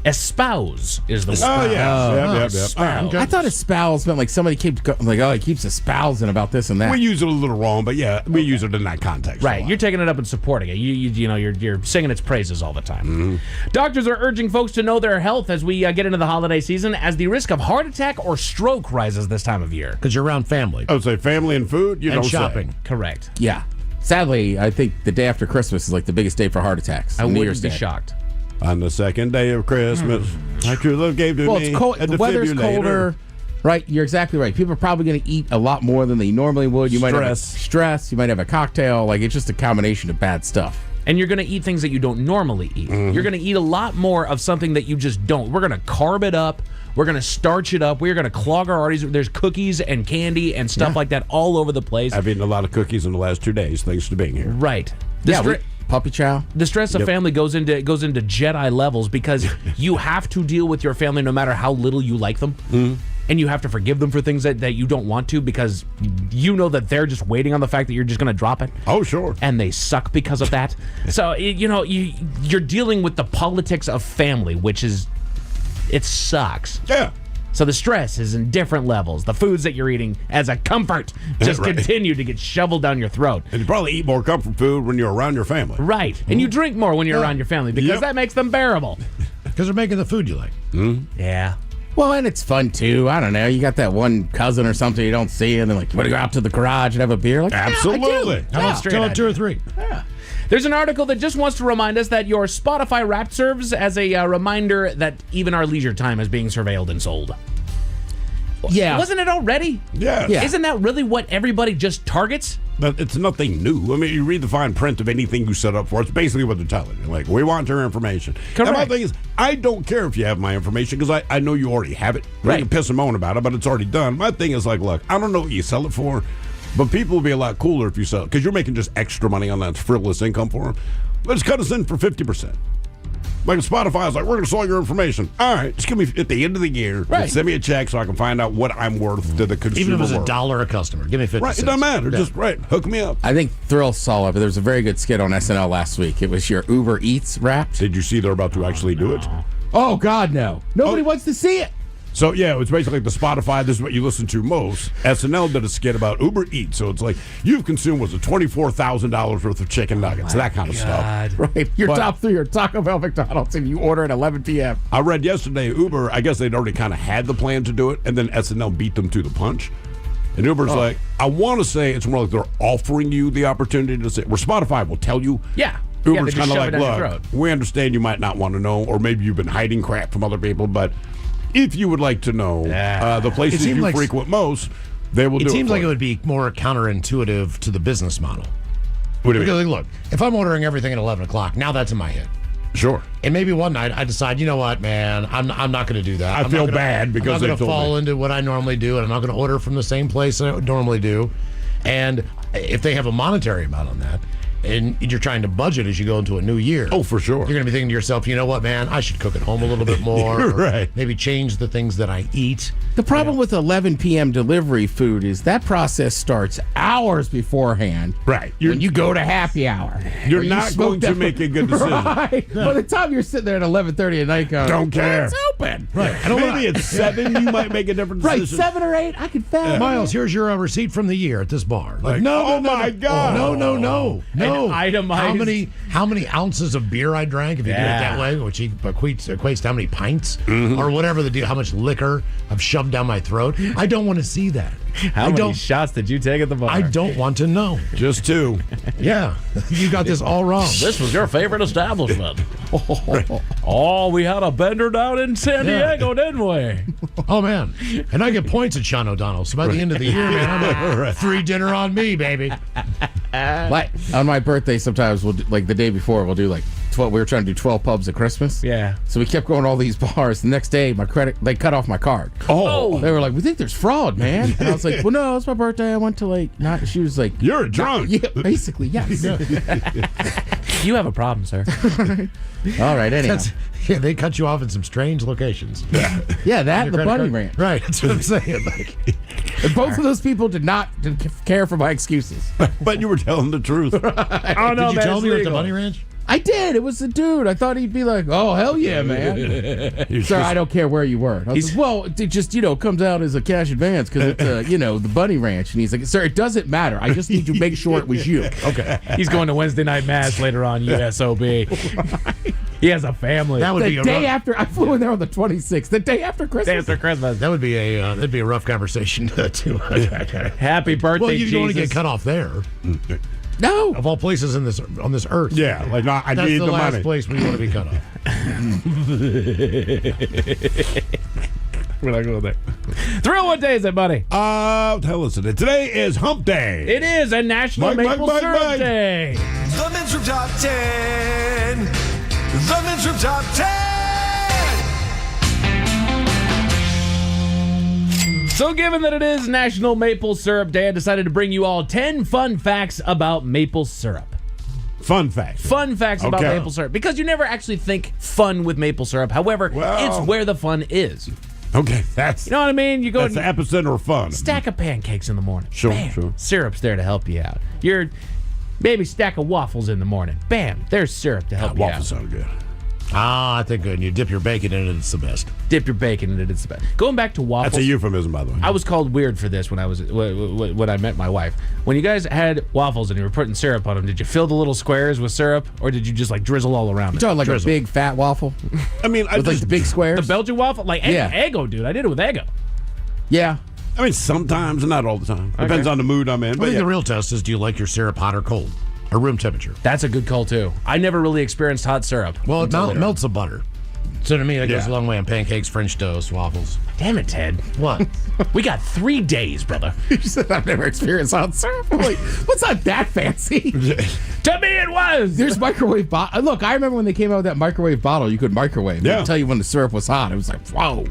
Speaker 10: Espouse is the word.
Speaker 2: Oh, yeah. Yep.
Speaker 10: Espouse.
Speaker 8: I thought espouse meant like somebody keeps he keeps espousing about this and that.
Speaker 2: We use it a little wrong, but yeah, we use it in that context.
Speaker 10: Right, you're taking it up and supporting it. You know, you're singing its praises all the time. Doctors are urging folks to know their health as we get into the holiday season, as the risk of heart attack or stroke rises this time of year.
Speaker 4: Because you're around family.
Speaker 2: I would say family and food, you
Speaker 4: and
Speaker 2: don't
Speaker 4: shopping.
Speaker 2: say.
Speaker 10: Correct.
Speaker 8: Yeah. Sadly, I think the day after Christmas is like the biggest day for heart attacks.
Speaker 10: I
Speaker 8: New
Speaker 10: wouldn't
Speaker 8: Year's
Speaker 10: be
Speaker 8: Day.
Speaker 10: shocked.
Speaker 2: On the second day of Christmas, my true love gave to
Speaker 8: Well,
Speaker 2: me.
Speaker 8: it's cold.
Speaker 2: a
Speaker 8: The weather's
Speaker 2: defibrillator.
Speaker 8: colder. Right, you're exactly right. People are probably going to eat a lot more than they normally would. You might have stress. You might have a cocktail. Like, it's just a combination of bad stuff.
Speaker 10: And you're going to eat things that you don't normally eat. You're going to eat a lot more of something that you just don't. We're going to carb it up. We're going to starch it up. We're going to clog our arteries. There's cookies and candy and stuff like that all over the place.
Speaker 2: I've eaten a lot of cookies in the last 2 days, thanks to being here.
Speaker 10: Right.
Speaker 8: Puppy chow.
Speaker 10: The stress of family goes into Jedi levels because you have to deal with your family no matter how little you like them. And you have to forgive them for things that you don't want to because you know that they're just waiting on the fact that you're just going to drop it.
Speaker 2: Oh, sure.
Speaker 10: And they suck because of that. So, you're dealing with the politics of family, which is, it sucks.
Speaker 2: Yeah.
Speaker 10: So the stress is in different levels. The foods that you're eating as a comfort just
Speaker 2: Right.
Speaker 10: continue to get shoveled down your throat.
Speaker 2: And you probably eat more comfort food when you're around your family.
Speaker 10: Right. And you drink more when you're around your family because
Speaker 2: Yep.
Speaker 10: that makes them bearable.
Speaker 4: Because they're making the food you like.
Speaker 10: Yeah.
Speaker 8: Well, and it's fun, too. I don't know. You got that one cousin or something you don't see, and they're like, you want to go out to the garage and have a beer? Like,
Speaker 2: Absolutely.
Speaker 4: How about tell them 2 or 3?
Speaker 10: There's an article that just wants to remind us that your Spotify Wrapped serves as a reminder that even our leisure time is being surveilled and sold.
Speaker 8: Yeah.
Speaker 10: Wasn't it already?
Speaker 2: Yeah.
Speaker 10: Isn't that really what everybody just targets?
Speaker 2: But it's nothing new. I mean, you read the fine print of anything you set up for. It's basically what they're telling you. Like, we want your information.
Speaker 10: Correct.
Speaker 2: And my thing is, I don't care if you have my information because I know you already have it.
Speaker 10: Right.
Speaker 2: You can piss and moan about it, but it's already done. My thing is like, look, I don't know what you sell it for, but people will be a lot cooler if you sell it because you're making just extra money on that frivolous income for them. Let's cut us in for 50%. Like Spotify's like, we're going to sell your information. All right, just give me at the end of the year,
Speaker 8: Right.
Speaker 2: send me a check so I can find out what I'm worth to the consumer.
Speaker 4: Even if it's
Speaker 2: world.
Speaker 4: $1 a customer, give me 50
Speaker 2: Right,
Speaker 4: cents.
Speaker 2: it doesn't matter.
Speaker 4: Yeah.
Speaker 2: Just hook me up.
Speaker 8: I think Thrill saw it, but there was a very good skit on SNL last week. It was your Uber Eats Wrapped.
Speaker 2: Did you see they're about to actually do it?
Speaker 8: Oh, God, no. Nobody wants to see it.
Speaker 2: So, yeah, it was basically like the Spotify, this is what you listen to most. SNL did a skit about Uber Eats. So it's like, you've consumed, was it $24,000 worth of chicken nuggets, that kind of stuff.
Speaker 8: Right. Your
Speaker 2: But-
Speaker 8: top three are Taco Bell, McDonald's, and you order at 11 p.m.
Speaker 2: I read yesterday, Uber, I guess they'd already kind of had the plan to do it, and then SNL beat them to the punch. And Uber's like, I want to say it's more like they're offering you the opportunity to say, where Spotify will tell you.
Speaker 10: Yeah.
Speaker 2: Uber's
Speaker 10: they
Speaker 2: kind
Speaker 10: just
Speaker 2: of
Speaker 10: shove
Speaker 2: like,
Speaker 10: it down your
Speaker 2: look,
Speaker 10: throat.
Speaker 2: we understand you might not want to know, or maybe you've been hiding crap from other people, but if you would like to know the places
Speaker 4: seemed
Speaker 2: you
Speaker 4: like-
Speaker 2: frequent most, they will do it.
Speaker 4: It seems
Speaker 2: for
Speaker 4: like
Speaker 2: you.
Speaker 4: it would be more counterintuitive to the business model.
Speaker 2: What do you
Speaker 4: Because
Speaker 2: mean?
Speaker 4: look, if I'm ordering everything at 11 o'clock, now that's in my head.
Speaker 2: Sure.
Speaker 4: And maybe one night I decide, you know what, man, I'm not going to do that.
Speaker 2: I
Speaker 4: I'm
Speaker 2: feel
Speaker 4: not gonna-
Speaker 2: bad because
Speaker 4: I'm
Speaker 2: they
Speaker 4: not going to
Speaker 2: told
Speaker 4: fall
Speaker 2: me.
Speaker 4: into what I normally do, and I'm not going to order from the same place I normally do. And if they have a monetary amount on that, and you're trying to budget as you go into a new year.
Speaker 2: Oh, for sure.
Speaker 4: You're going to be thinking to yourself, you know what, man, I should cook at home a little bit more.
Speaker 2: You're
Speaker 4: or
Speaker 2: right.
Speaker 4: Maybe change the things that I eat.
Speaker 8: The problem with 11 p.m. delivery food is that process starts hours beforehand.
Speaker 2: Right.
Speaker 8: When you go to happy hour.
Speaker 2: You're
Speaker 8: Or you
Speaker 2: not
Speaker 8: smoke
Speaker 2: going to
Speaker 8: that-
Speaker 2: make a good decision.
Speaker 8: Right. By the time you're sitting there at 11:30 at night going,
Speaker 2: Don't care.
Speaker 8: It's open.
Speaker 4: Right.
Speaker 2: Maybe at 7 you might make a different
Speaker 8: Right,
Speaker 2: decision.
Speaker 8: 7 or 8, I could fathom.
Speaker 4: Miles, here's your receipt from the year at this bar.
Speaker 2: Like, oh my God.
Speaker 4: No.
Speaker 10: An itemized-
Speaker 4: How many ounces of beer I drank, if you do it that way, which equates to how many pints or whatever the deal, how much liquor I've shoved down my throat. I don't want to see that.
Speaker 10: How many shots did you take at the bar?
Speaker 4: I don't want to know.
Speaker 2: Just 2.
Speaker 4: Yeah, you got this all wrong.
Speaker 10: This was your favorite establishment. Oh, we had a bender down in San
Speaker 4: Yeah.
Speaker 10: Diego, didn't we?
Speaker 4: Oh man, and I get points at Sean O'Donnell. So by the end of the year, man, I'm like, free dinner on me, baby.
Speaker 8: Like on my birthday, sometimes we'll do, like the day before we'll do like 12. We were trying to do 12 pubs at Christmas.
Speaker 10: Yeah.
Speaker 8: So we kept going to all these bars. The next day, they cut off my card.
Speaker 2: Oh.
Speaker 8: They were like, "We think there's fraud, man." And I was like, "Well, no, it's my birthday. I went to like not." She was like,
Speaker 2: You're a drunk.
Speaker 8: Yeah, basically, yes.
Speaker 10: You have a problem, sir.
Speaker 8: All right, anyhow.
Speaker 4: Yeah, they cut you off in some strange locations.
Speaker 8: Yeah, that and the
Speaker 4: Your
Speaker 8: bunny
Speaker 4: credit
Speaker 8: ranch.
Speaker 4: card- Right, that's what I'm saying. Like,
Speaker 8: And both of those people didn't care for my excuses.
Speaker 2: But you were telling the truth.
Speaker 10: Oh, no,
Speaker 4: did you
Speaker 10: man,
Speaker 4: tell
Speaker 10: it's
Speaker 4: me you're at the
Speaker 10: legal.
Speaker 4: bunny ranch?
Speaker 8: I did. It was a dude. I thought he'd be like, "Oh, hell yeah, man." Sir, I don't care where you were. I was like, well, it just, comes out as a cash advance because it's, the bunny ranch. And he's like, "Sir, it doesn't matter. I just need to make sure it was you."
Speaker 4: Okay.
Speaker 10: He's going to Wednesday night mass later on, USOB. He has a family.
Speaker 4: That would be
Speaker 8: The
Speaker 4: a
Speaker 8: day
Speaker 4: rough,
Speaker 8: after, I flew in there on the 26th. The day after Christmas.
Speaker 10: Day after Christmas.
Speaker 4: that would be that'd be a rough conversation too.
Speaker 10: Happy birthday,
Speaker 4: Well, you
Speaker 10: Jesus.
Speaker 4: don't want to get cut off there.
Speaker 8: No.
Speaker 4: Of all places on this earth.
Speaker 2: Yeah, like, no, I
Speaker 4: That's
Speaker 2: need
Speaker 4: the
Speaker 2: the
Speaker 4: last
Speaker 2: money.
Speaker 4: place where you want to be cut off.
Speaker 10: We're not going there. Thrill, what day is it, buddy?
Speaker 2: Tell us it. Today is Hump Day.
Speaker 10: It is a National Maple Syrup Day.
Speaker 20: The Men's Room Top 10. The Men's Room Top 10.
Speaker 10: So, given that it is National Maple Syrup Day, I decided to bring you all 10 fun facts about maple syrup.
Speaker 2: Fun fact.
Speaker 10: Fun facts about
Speaker 2: Okay.
Speaker 10: maple syrup. Because you never actually think fun with maple syrup. However,
Speaker 2: Well-
Speaker 10: it's where the fun is.
Speaker 2: Okay, that's
Speaker 10: You know what I mean? You go
Speaker 2: that's the epicenter of fun.
Speaker 10: stack of pancakes in the morning.
Speaker 2: Sure,
Speaker 10: Bam.
Speaker 2: sure.
Speaker 10: Syrup's there to help you out. Your maybe stack of waffles in the morning. Bam, there's syrup to help you out.
Speaker 2: Waffles sound good.
Speaker 4: I think good. And you dip your bacon in it, it's the best.
Speaker 10: Dip your bacon in it. It's the best. Going back to waffles.
Speaker 2: That's a euphemism, by the way.
Speaker 10: I was called weird for this when I met my wife. When you guys had waffles and you were putting syrup on them, did you fill the little squares with syrup, or did you just like drizzle all around
Speaker 8: You
Speaker 10: it?
Speaker 8: talking like
Speaker 4: Drizzle.
Speaker 8: a big fat waffle
Speaker 2: I mean, I
Speaker 8: with like
Speaker 2: just,
Speaker 8: the big squares?
Speaker 10: The Belgian waffle, like
Speaker 8: Yeah.
Speaker 10: Eggo, dude. I did it with Eggo.
Speaker 8: Yeah.
Speaker 2: I mean, sometimes, not all the time. Depends on the mood I'm in.
Speaker 4: I
Speaker 2: But
Speaker 4: think
Speaker 2: yeah.
Speaker 4: the real test is, do you like your syrup hot or cold? Or room temperature?
Speaker 10: That's a good call too. I never really experienced hot syrup.
Speaker 4: Well, it
Speaker 10: until later.
Speaker 4: melts the butter. So to me, that goes
Speaker 2: Yeah.
Speaker 4: a long way on pancakes, French toast, waffles.
Speaker 10: Damn it, Ted.
Speaker 4: What?
Speaker 10: We got 3 days, brother.
Speaker 8: You said I've never experienced hot syrup. I'm like, what's not that fancy?
Speaker 10: To me, it was.
Speaker 8: There's microwave bottle. Look, I remember when they came out with that microwave bottle. You could microwave.
Speaker 2: Yeah.
Speaker 8: They'd tell you when the syrup was hot. It was like, whoa.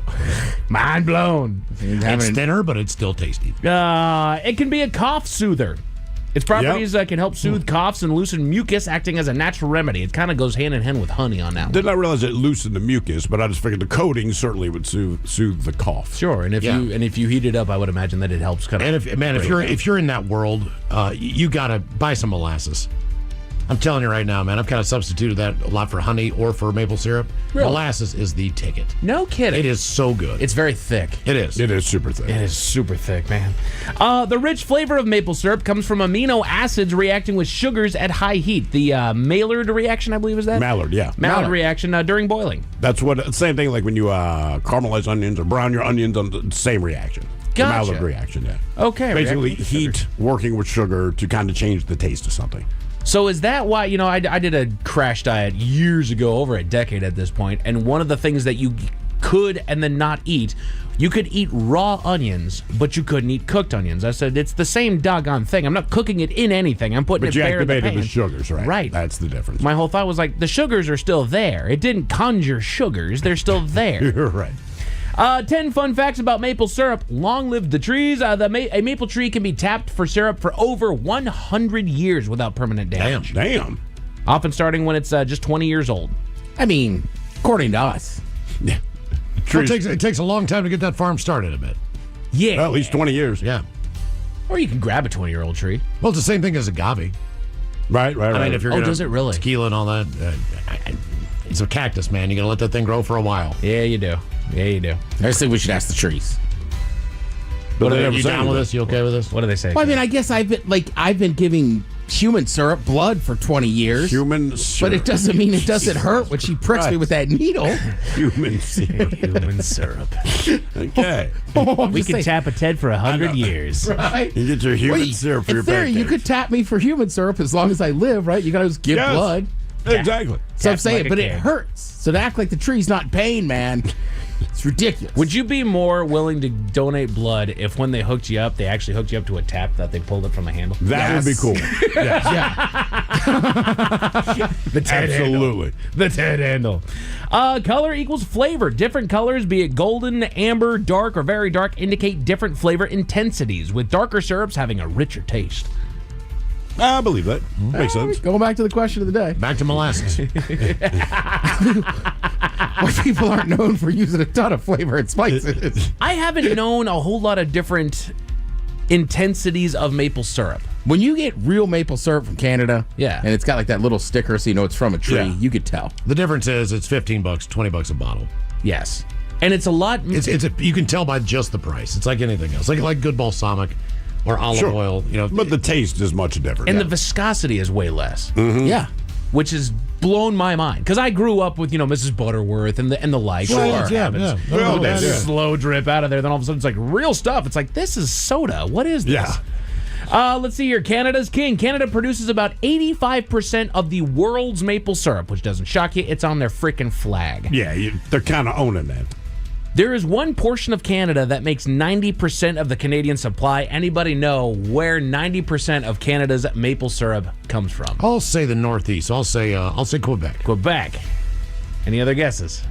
Speaker 10: Mind blown.
Speaker 4: It's thinner, but it's still tasty.
Speaker 10: It can be a cough soother. Its properties can help soothe coughs and loosen mucus, acting as a natural remedy. It kind of goes hand in hand with honey on that one.
Speaker 2: Did not realize it loosened the mucus, but I just figured the coating certainly would soothe the cough.
Speaker 10: Sure, and if you heat it up, I would imagine that it helps kind of.
Speaker 4: And if you're in that world, you gotta buy some molasses. I'm telling you right now, man. I've kind of substituted that a lot for honey or for maple syrup.
Speaker 10: Really?
Speaker 4: Molasses is the ticket.
Speaker 10: No kidding.
Speaker 4: It is so good.
Speaker 10: It's very thick.
Speaker 4: It is.
Speaker 2: It is super thick.
Speaker 10: It is super thick, man. The rich flavor of maple syrup comes from amino acids reacting with sugars at high heat. The Maillard reaction, I believe, is that?
Speaker 2: Maillard, yeah.
Speaker 10: Maillard reaction during boiling.
Speaker 2: That's what. Same thing like when you caramelize onions or brown your onions on the same reaction.
Speaker 10: Gotcha.
Speaker 2: The Maillard reaction, yeah.
Speaker 10: Okay.
Speaker 2: Basically,
Speaker 10: reacting with
Speaker 2: heat
Speaker 10: sugar.
Speaker 2: working with sugar to kind of change the taste of something.
Speaker 10: So is that why, I did a crash diet years ago, over a decade at this point, and one of the things that you could and then not eat, you could eat raw onions, but you couldn't eat cooked onions. I said, it's the same doggone thing. I'm not cooking it in anything. I'm putting
Speaker 2: But
Speaker 10: it
Speaker 2: you
Speaker 10: bare in the
Speaker 2: activated
Speaker 10: pan.
Speaker 2: the sugars, right?
Speaker 10: Right.
Speaker 2: That's the difference.
Speaker 10: My whole thought was like, the sugars are still there. It didn't conjure sugars. They're still there.
Speaker 2: You're right.
Speaker 10: 10 fun facts about maple syrup. Long live the trees. A maple tree can be tapped for syrup for over 100 years without permanent damage.
Speaker 2: Damn.
Speaker 10: Often starting when it's just 20 years old.
Speaker 8: I mean, according to us.
Speaker 2: Yeah.
Speaker 4: Well, it takes a long time to get that farm started, I bet.
Speaker 10: Yeah.
Speaker 2: Well, at least 20 years.
Speaker 4: Yeah.
Speaker 10: Or you can grab a 20-year-old tree.
Speaker 4: Well, it's the same thing as agave.
Speaker 2: Right.
Speaker 4: I mean, if you're
Speaker 10: does it really?
Speaker 4: Tequila and all that. It's a cactus, man. You got to let that thing grow for a while.
Speaker 10: Yeah, you do. Yeah, you do.
Speaker 8: I just think we should ask the trees.
Speaker 2: But
Speaker 4: Are you down with this? You okay with this?
Speaker 10: What do they say?
Speaker 8: Well, I mean, I guess I've been giving human syrup blood for 20 years.
Speaker 2: Human syrup.
Speaker 8: But it doesn't mean it doesn't hurt when she pricks me with that needle.
Speaker 2: Human syrup.
Speaker 10: Human syrup.
Speaker 2: Okay.
Speaker 10: We can tap a Ted for 100 years.
Speaker 8: Right?
Speaker 2: You get your human syrup for
Speaker 8: in
Speaker 2: your
Speaker 8: theory, you
Speaker 2: pancakes.
Speaker 8: could tap me for human syrup as long as I live, right? You got to just give
Speaker 2: Yes.
Speaker 8: blood.
Speaker 2: Exactly.
Speaker 8: So I'm
Speaker 10: Tap
Speaker 8: saying,
Speaker 10: like a
Speaker 8: but it
Speaker 10: kid.
Speaker 8: hurts. So to act like the tree's not in pain, man, it's ridiculous.
Speaker 10: Would you be more willing to donate blood if when they hooked you up, they actually hooked you up to a tap that they pulled it from the handle?
Speaker 2: That would be cool. Yes.
Speaker 10: The Ted
Speaker 2: Absolutely.
Speaker 10: handle. The Ted handle. Color equals flavor. Different colors, be it golden, amber, dark, or very dark, indicate different flavor intensities, with darker syrups having a richer taste.
Speaker 2: I believe that. Makes sense.
Speaker 8: Going back to the question of the day.
Speaker 4: Back to molasses.
Speaker 8: Why people aren't known for using a ton of flavor and spices.
Speaker 10: I haven't known a whole lot of different intensities of maple syrup.
Speaker 8: When you get real maple syrup from Canada,
Speaker 10: Yeah.
Speaker 8: and it's got like that little sticker so you know it's from a tree,
Speaker 2: Yeah.
Speaker 8: you could tell.
Speaker 4: The difference is it's $15, $20 a bottle.
Speaker 10: Yes. And it's a lot.
Speaker 4: You can tell by just the price. It's like anything else, like good balsamic or olive
Speaker 2: Sure.
Speaker 4: oil.
Speaker 2: But the taste is much different.
Speaker 10: And the viscosity is way less.
Speaker 8: Yeah.
Speaker 10: Which has blown my mind because I grew up with Mrs. Butterworth and the like.
Speaker 4: Sure, yeah.
Speaker 10: Well, that
Speaker 2: Yeah.
Speaker 10: slow drip out of there. Then all of a sudden it's like real stuff. It's like this is soda. What is this?
Speaker 2: Yeah.
Speaker 10: Let's see here. Canada's king. Canada produces about 85% of the world's maple syrup, which doesn't shock you. It's on their freaking flag.
Speaker 2: Yeah, they're kind of owning that.
Speaker 10: There is one portion of Canada that makes 90% of the Canadian supply. Anybody know where 90% of Canada's maple syrup comes from?
Speaker 4: I'll say the Northeast. I'll say Quebec.
Speaker 10: Quebec. Any other guesses?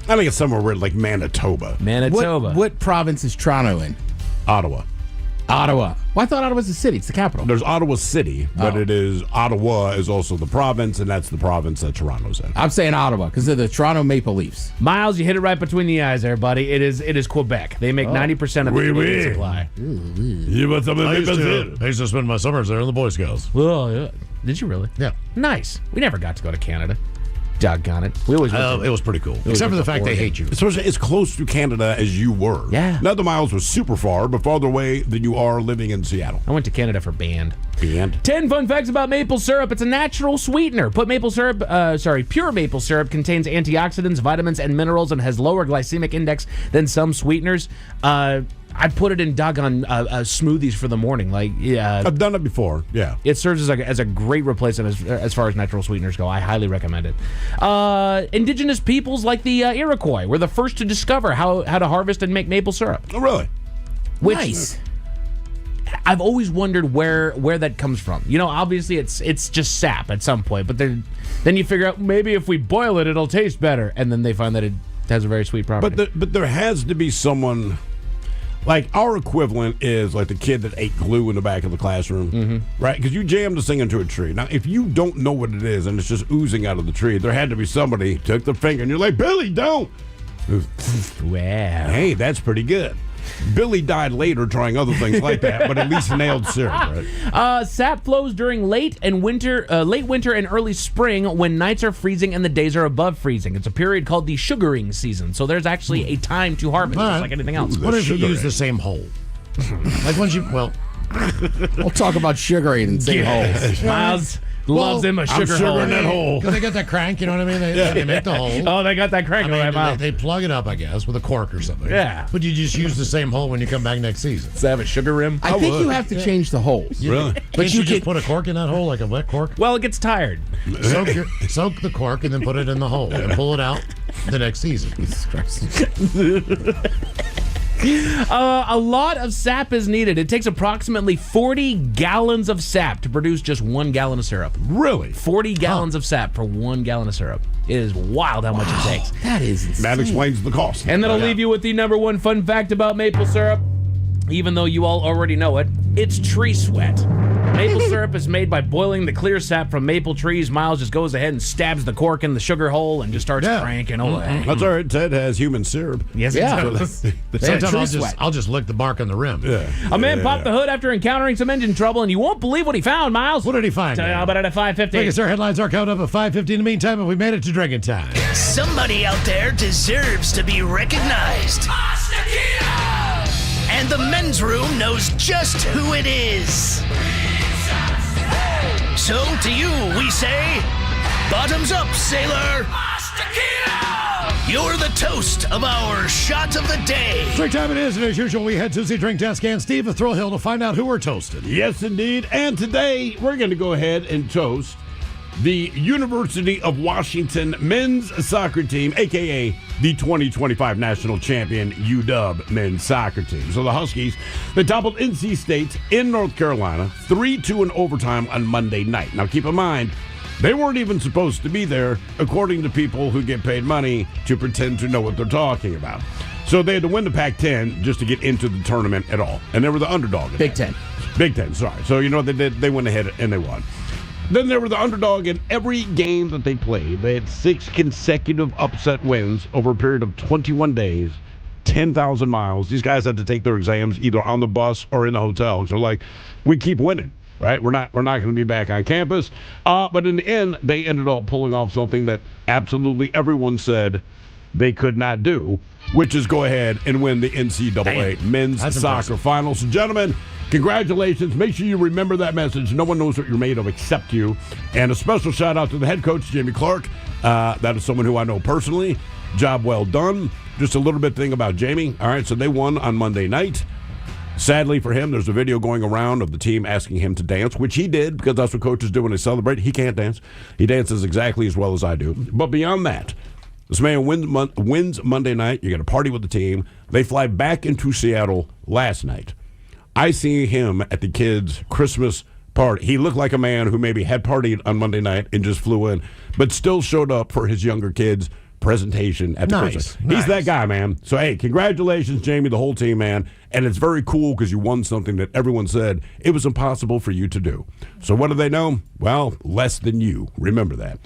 Speaker 2: I think it's somewhere weird like Manitoba.
Speaker 10: Manitoba.
Speaker 8: What province is Toronto in?
Speaker 2: Ottawa.
Speaker 8: Ottawa. Well, I thought Ottawa's the city. It's the capital.
Speaker 2: There's Ottawa City, but
Speaker 8: Oh.
Speaker 2: it is Ottawa is also the province, and that's the province that Toronto's in.
Speaker 8: I'm saying Ottawa because they're the Toronto Maple Leafs.
Speaker 10: Miles, you hit it right between the eyes there, buddy. It is Quebec. They make 90% of the
Speaker 2: Oui,
Speaker 10: Canadian
Speaker 2: oui.
Speaker 10: supply.
Speaker 2: You want some of
Speaker 4: I
Speaker 2: the
Speaker 4: used to spend my summers there in the Boy Scouts.
Speaker 10: Well, yeah. Did you really?
Speaker 4: Yeah.
Speaker 10: Nice. We never got to go to Canada. Doggone it. We always went to-
Speaker 4: It was pretty cool. Except for the fact they hate you.
Speaker 2: Especially as close to Canada as you were.
Speaker 10: Yeah.
Speaker 2: Not the miles was super far, but farther away than you are living in Seattle.
Speaker 10: I went to Canada for band.
Speaker 2: Band?
Speaker 10: 10 fun facts about maple syrup. It's a natural sweetener. Pure maple syrup contains antioxidants, vitamins, and minerals and has lower glycemic index than some sweeteners. I put it in doggone smoothies for the morning.
Speaker 2: I've done it before. Yeah.
Speaker 10: It serves as a great replacement as far as natural sweeteners go. I highly recommend it. Indigenous peoples like the Iroquois were the first to discover how to harvest and make maple syrup.
Speaker 2: Oh, really?
Speaker 8: Nice.
Speaker 10: I've always wondered where that comes from. Obviously it's just sap at some point, but then you figure out maybe if we boil it, it'll taste better, and then they find that it has a very sweet property.
Speaker 2: But there has to be someone Like, our equivalent is like the kid that ate glue in the back of the classroom, right? Because you jammed this thing into a tree. Now, if you don't know what it is and it's just oozing out of the tree, there had to be somebody took the finger and you're like, Billy, don't.
Speaker 10: Wow.
Speaker 2: Hey, that's pretty good. Billy died later trying other things like that, but at least nailed syrup, right?
Speaker 10: Sap flows during late winter and early spring when nights are freezing and the days are above freezing. It's a period called the sugaring season. So there's actually a time to harvest, just like anything else.
Speaker 4: What if you use the same hole? Like once you, well,
Speaker 8: we'll talk about sugaring and same holes.
Speaker 10: Miles loves him a sugar hole.
Speaker 2: In that hole.
Speaker 4: Because they got that crank, you know what I mean? They make the hole.
Speaker 10: Oh, they got that crank.
Speaker 4: They plug it up, I guess, with a cork or something.
Speaker 10: Yeah.
Speaker 4: But you just use the same hole when you come back next season.
Speaker 10: Does that have a sugar rim?
Speaker 8: I think you have to change the holes.
Speaker 2: Really?
Speaker 4: But you just put a cork in that hole, like a wet cork?
Speaker 10: Well, it gets tired.
Speaker 4: Soak the cork and then put it in the hole and pull it out the next season.
Speaker 10: A lot of sap is needed. It takes approximately 40 gallons of sap to produce just 1 gallon of syrup.
Speaker 2: Really?
Speaker 10: 40 gallons of sap for 1 gallon of syrup. It is wild how much it takes.
Speaker 8: That is insane.
Speaker 2: That explains the cost.
Speaker 10: And then I'll leave you with the number one fun fact about maple syrup. Even though you all already know it, it's tree sweat. Maple syrup is made by boiling the clear sap from maple trees. Miles just goes ahead and stabs the cork in the sugar hole and just starts cranking away.
Speaker 2: That's all right. Ted has human syrup.
Speaker 10: Yes, it does.
Speaker 4: Sometimes I'll just lick the bark on the rim.
Speaker 2: Yeah.
Speaker 10: A man popped the hood after encountering some engine trouble, and you won't believe what he found, Miles.
Speaker 4: What did he find?
Speaker 10: Tell you about it at 5:50.
Speaker 4: Thank you, sir. Headlines are coming up at 5:50. In the meantime, we made it to drinking time.
Speaker 5: Somebody out there deserves to be recognized. And the men's room knows just who it is. So to you, we say, bottoms up, sailor. You're the toast of our shot of the day.
Speaker 4: Drink time it is, and as usual, we head to the drink desk and Steve at Thrill Hill to find out who we're toasting.
Speaker 2: Yes, indeed. And today, we're going to go ahead and toast the University of Washington men's soccer team, a.k.a. the 2025 national champion UW men's soccer team. So the Huskies, they toppled NC State in North Carolina 3-2 in overtime on Monday night. Now, keep in mind, they weren't even supposed to be there, according to people who get paid money to pretend to know what they're talking about. So they had to win the Pac-10 just to get into the tournament at all. And they were the underdog.
Speaker 8: Big Ten.
Speaker 2: Big Ten, sorry. So you know what they did? They went ahead and they won. Then they were the underdog in every game that they played. They had 6 consecutive upset wins over a period of 21 days, 10,000 miles. These guys had to take their exams either on the bus or in the hotel. So, like, we keep winning, right? We're not going to be back on campus. But in the end, they ended up pulling off something that absolutely everyone said they could not do, which is go ahead and win the NCAA men's soccer finals. So, gentlemen, congratulations. Make sure you remember that message. No one knows what you're made of except you. And a special shout out to the head coach, Jamie Clark. That is someone who I know personally. Job well done. Just a little bit thing about Jamie. All right, so they won on Monday night. Sadly for him, there's a video going around of the team asking him to dance, which he did because that's what coaches do when they celebrate. He can't dance. He dances exactly as well as I do. But beyond that, this man wins Monday night. You got to party with the team. They fly back into Seattle last night. I see him at the kids' Christmas party. He looked like a man who maybe had partied on Monday night and just flew in, but still showed up for his younger kids' presentation at the Christmas. He's that guy, man. So, hey, congratulations, Jamie, the whole team, man. And it's very cool because you won something that everyone said it was impossible for you to do. So what do they know? Well, less than you. Remember that.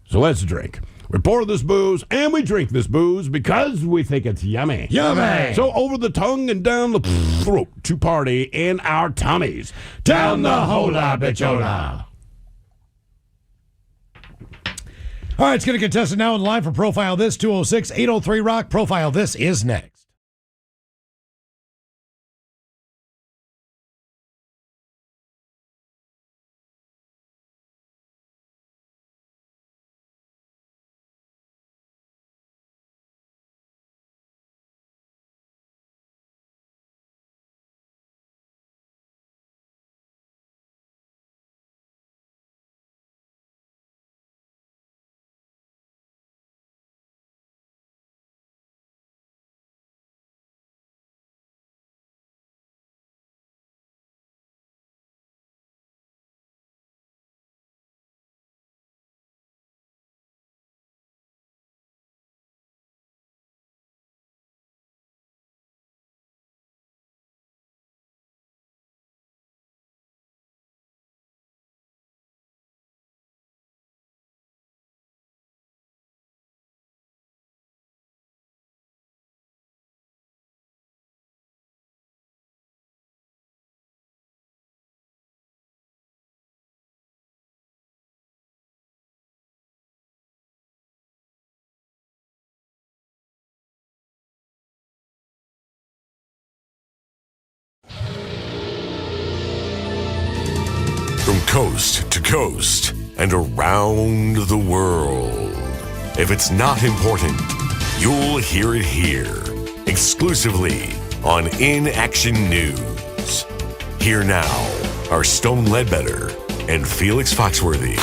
Speaker 2: So let's drink. We pour this booze, and we drink this booze because we think it's yummy.
Speaker 4: Yummy!
Speaker 2: So over the tongue and down the throat to party in our tummies. Down the hola bichola.
Speaker 4: All right, it's going to contestant now in line for Profile This, 206-803-ROCK. Profile This is next.
Speaker 16: coast to coast and around the world. If it's not important, you'll hear it here, exclusively on In Action News. Here now are Stone Ledbetter and Felix Foxworthy.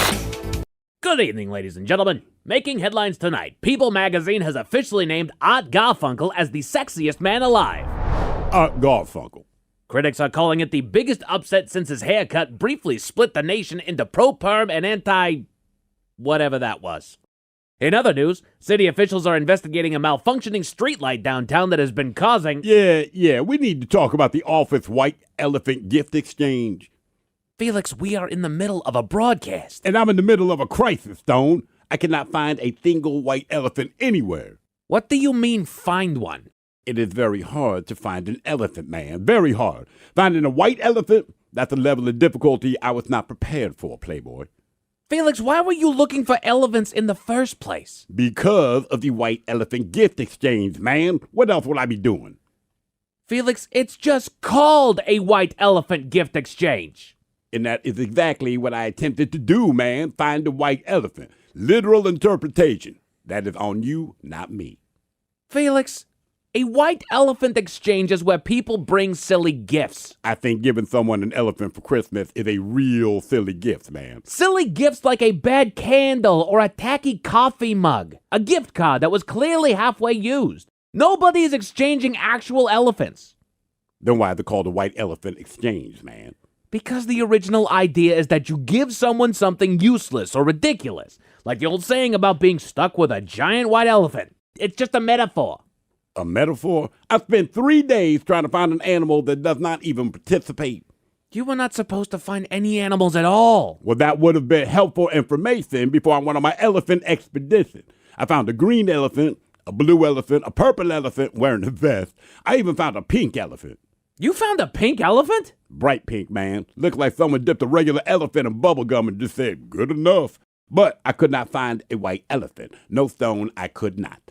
Speaker 17: Good evening, ladies and gentlemen. Making headlines tonight, People magazine has officially named Art Garfunkel as the sexiest man alive.
Speaker 19: Art Garfunkel.
Speaker 17: Critics are calling it the biggest upset since his haircut briefly split the nation into pro-perm and anti-whatever that was. In other news, city officials are investigating a malfunctioning streetlight downtown that has been causing...
Speaker 19: Yeah, we need to talk about the office white elephant gift exchange.
Speaker 17: Felix, we are in the middle of a broadcast.
Speaker 19: And I'm in the middle of a crisis, Stone. I cannot find a single white elephant anywhere.
Speaker 17: What do you mean, find one?
Speaker 19: It is very hard to find an elephant, man. Very hard. Finding a white elephant, that's a level of difficulty I was not prepared for, Playboy.
Speaker 17: Felix, why were you looking for elephants in the first place?
Speaker 19: Because of the white elephant gift exchange, man. What else would I be doing?
Speaker 17: Felix, it's just called a white elephant gift exchange.
Speaker 19: And that is exactly what I attempted to do, man. Find a white elephant. Literal interpretation. That is on you, not me.
Speaker 17: Felix, a white elephant exchange is where people bring silly gifts.
Speaker 19: I think giving someone an elephant for Christmas is a real silly gift, man.
Speaker 17: Silly gifts like a bad candle or a tacky coffee mug. A gift card that was clearly halfway used. Nobody is exchanging actual elephants.
Speaker 19: Then why is it called a white elephant exchange, man?
Speaker 17: Because the original idea is that you give someone something useless or ridiculous. Like the old saying about being stuck with a giant white elephant. It's just a metaphor.
Speaker 19: A metaphor? I spent 3 days trying to find an animal that does not even participate.
Speaker 17: You were not supposed to find any animals at all.
Speaker 19: Well, that would have been helpful information before I went on my elephant expedition. I found a green elephant, a blue elephant, a purple elephant wearing a vest. I even found a pink elephant.
Speaker 17: You found a pink elephant?
Speaker 19: Bright pink, man. Looked like someone dipped a regular elephant in bubble gum and just said, good enough. But I could not find a white elephant. No, Stone, I could not.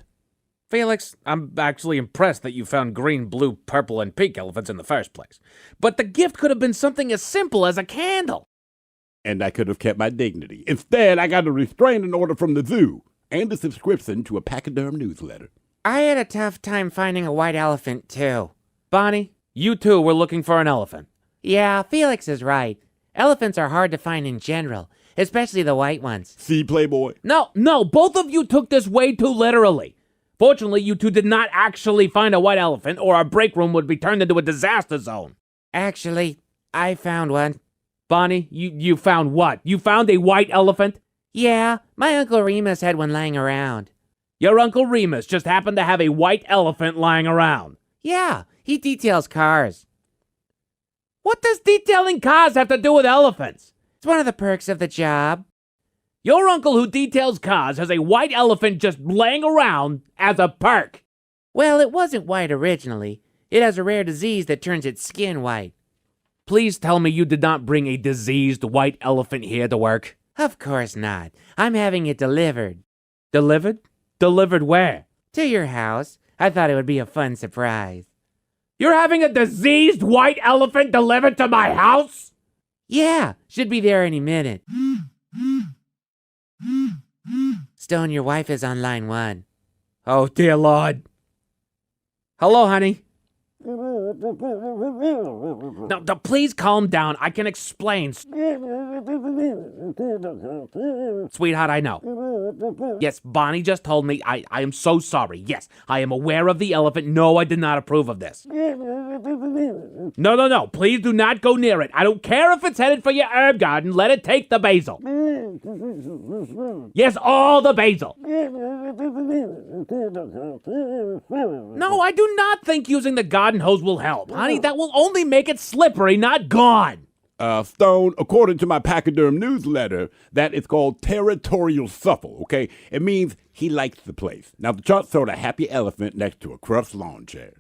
Speaker 17: Felix, I'm actually impressed that you found green, blue, purple, and pink elephants in the first place. But the gift could have been something as simple as a candle.
Speaker 19: And I could have kept my dignity. Instead, I got a restraining order from the zoo and a subscription to a pachyderm newsletter.
Speaker 18: I had a tough time finding a white elephant, too.
Speaker 17: Bonnie, you too were looking for an elephant.
Speaker 18: Yeah, Felix is right. Elephants are hard to find in general, especially the white ones.
Speaker 19: See, Playboy?
Speaker 17: No, both of you took this way too literally. Fortunately, you two did not actually find a white elephant, or our break room would be turned into a disaster zone.
Speaker 18: Actually, I found one.
Speaker 17: Bonnie, you found what? You found a white elephant?
Speaker 18: Yeah, my Uncle Remus had one lying around.
Speaker 17: Your Uncle Remus just happened to have a white elephant lying around?
Speaker 18: Yeah, he details cars.
Speaker 17: What does detailing cars have to do with elephants?
Speaker 18: It's one of the perks of the job.
Speaker 17: Your uncle who details cars has a white elephant just laying around as a perk.
Speaker 18: Well, it wasn't white originally. It has a rare disease that turns its skin white.
Speaker 17: Please tell me you did not bring a diseased white elephant here to work.
Speaker 18: Of course not. I'm having it delivered.
Speaker 17: Delivered? Delivered where?
Speaker 18: To your house. I thought it would be a fun surprise.
Speaker 17: You're having a diseased white elephant delivered to my house?
Speaker 18: Yeah, should be there any minute. Stone, your wife is on line 1.
Speaker 17: Oh, dear Lord. Hello, honey. No, please calm down. I can explain. Sweetheart, I know. Yes, Bonnie just told me. I am so sorry. Yes, I am aware of the elephant. No, I did not approve of this. No. Please do not go near it. I don't care if it's headed for your herb garden. Let it take the basil. Yes, all the basil. No, I do not think using the garden hose will help. Honey, that will only make it slippery, not gone.
Speaker 19: Stone, according to my pachyderm newsletter, that is called territorial supple, okay? It means he likes the place. Now, the chart showed a happy elephant next to a crushed lawn chair.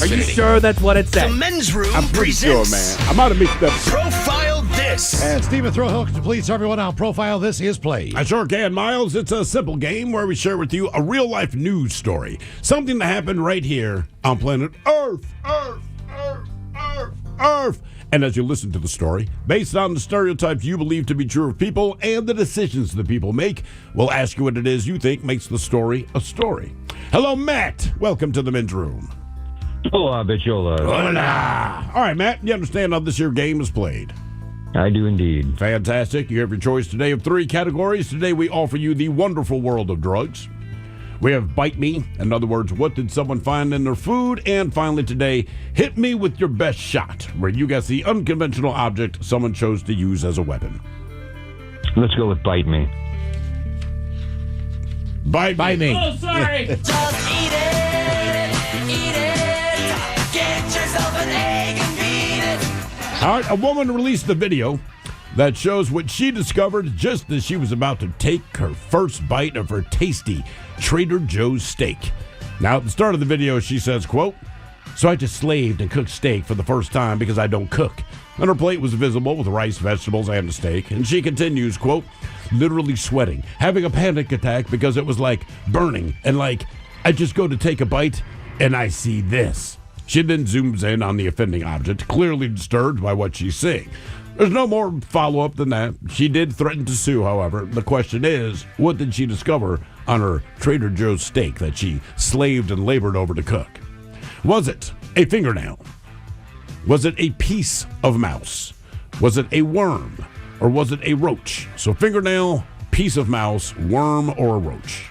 Speaker 17: Are you sure that's what it said?
Speaker 5: The Men's Room
Speaker 19: I'm pretty sure,
Speaker 5: presents
Speaker 19: man. I might have mixed up.
Speaker 5: Profile This.
Speaker 4: And Stephen Throwhook completes everyone out. Profile This is played.
Speaker 2: I sure can, Miles. It's a simple game where we share with you a real-life news story. Something that happened right here on planet Earth. earth. And as you listen to the story, based on the stereotypes you believe to be true of people and the decisions the people make, we'll ask you what it is you think makes the story a story. Hello, Matt. Welcome to the men's room.
Speaker 6: Hola, Bichola.
Speaker 2: Hola. All right, Matt, you understand how this here game is played?
Speaker 6: I do indeed.
Speaker 2: Fantastic. You have your choice today of 3 categories. Today we offer you the wonderful world of drugs. We have Bite Me. In other words, what did someone find in their food? And finally today, Hit Me with Your Best Shot, where you guess the unconventional object someone chose to use as a weapon.
Speaker 6: Let's go with Bite Me.
Speaker 2: Bite Me.
Speaker 10: Oh, sorry.
Speaker 20: Just eat it. Get yourself an egg and beat it.
Speaker 2: All right, a woman released a video that shows what she discovered just as she was about to take her first bite of her tasty Trader Joe's steak. Now, at the start of the video, she says, quote, "So I just slaved and cooked steak for the first time because I don't cook." And her plate was visible with rice, vegetables, and a steak. And she continues, quote, "Literally sweating, having a panic attack because it was like burning. And like, I just go to take a bite and I see this." She then zooms in on the offending object, clearly disturbed by what she's seeing. There's no more follow-up than that. She did threaten to sue, however. The question is, what did she discover on her Trader Joe's steak that she slaved and labored over to cook? Was it a fingernail? Was it a piece of mouse? Was it a worm? Or was it a roach? So fingernail, piece of mouse, worm, or a roach?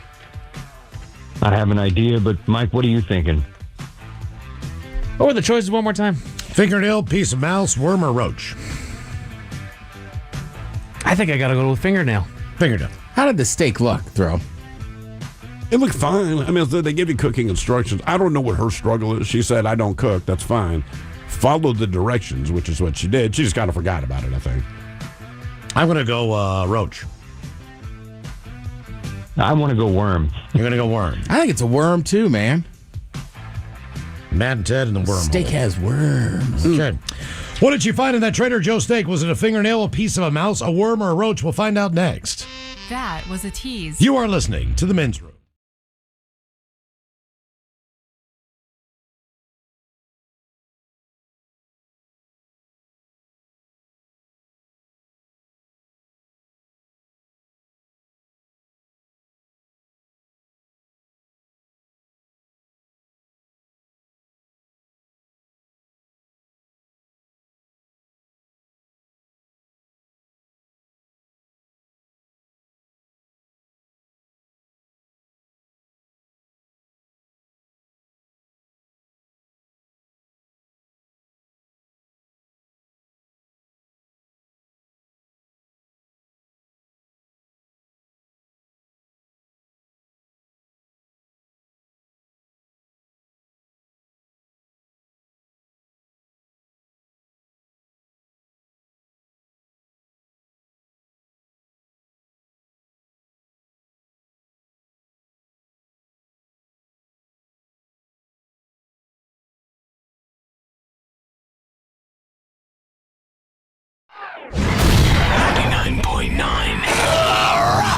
Speaker 6: I have an idea, but Mike, what are you thinking?
Speaker 10: What were the choices one more time?
Speaker 4: Fingernail, piece of mouse, worm, or roach?
Speaker 10: I think I gotta go with fingernail.
Speaker 4: Fingernail.
Speaker 8: How did the steak look, Throw?
Speaker 2: It looked fine. I mean, they give you cooking instructions. I don't know what her struggle is. She said, I don't cook. That's fine. Follow the directions, which is what she did. She just kind of forgot about it, I think.
Speaker 4: I'm going to go roach.
Speaker 6: I want to go worm.
Speaker 4: You're going to go worm.
Speaker 8: I think it's a worm, too, man.
Speaker 4: Matt and Ted and the worm.
Speaker 8: Steak has worms.
Speaker 4: Okay. What did you find in that Trader Joe's steak? Was it a fingernail, a piece of a mouse, a worm, or a roach? We'll find out next.
Speaker 22: That was a tease.
Speaker 4: You are listening to The Men's Room.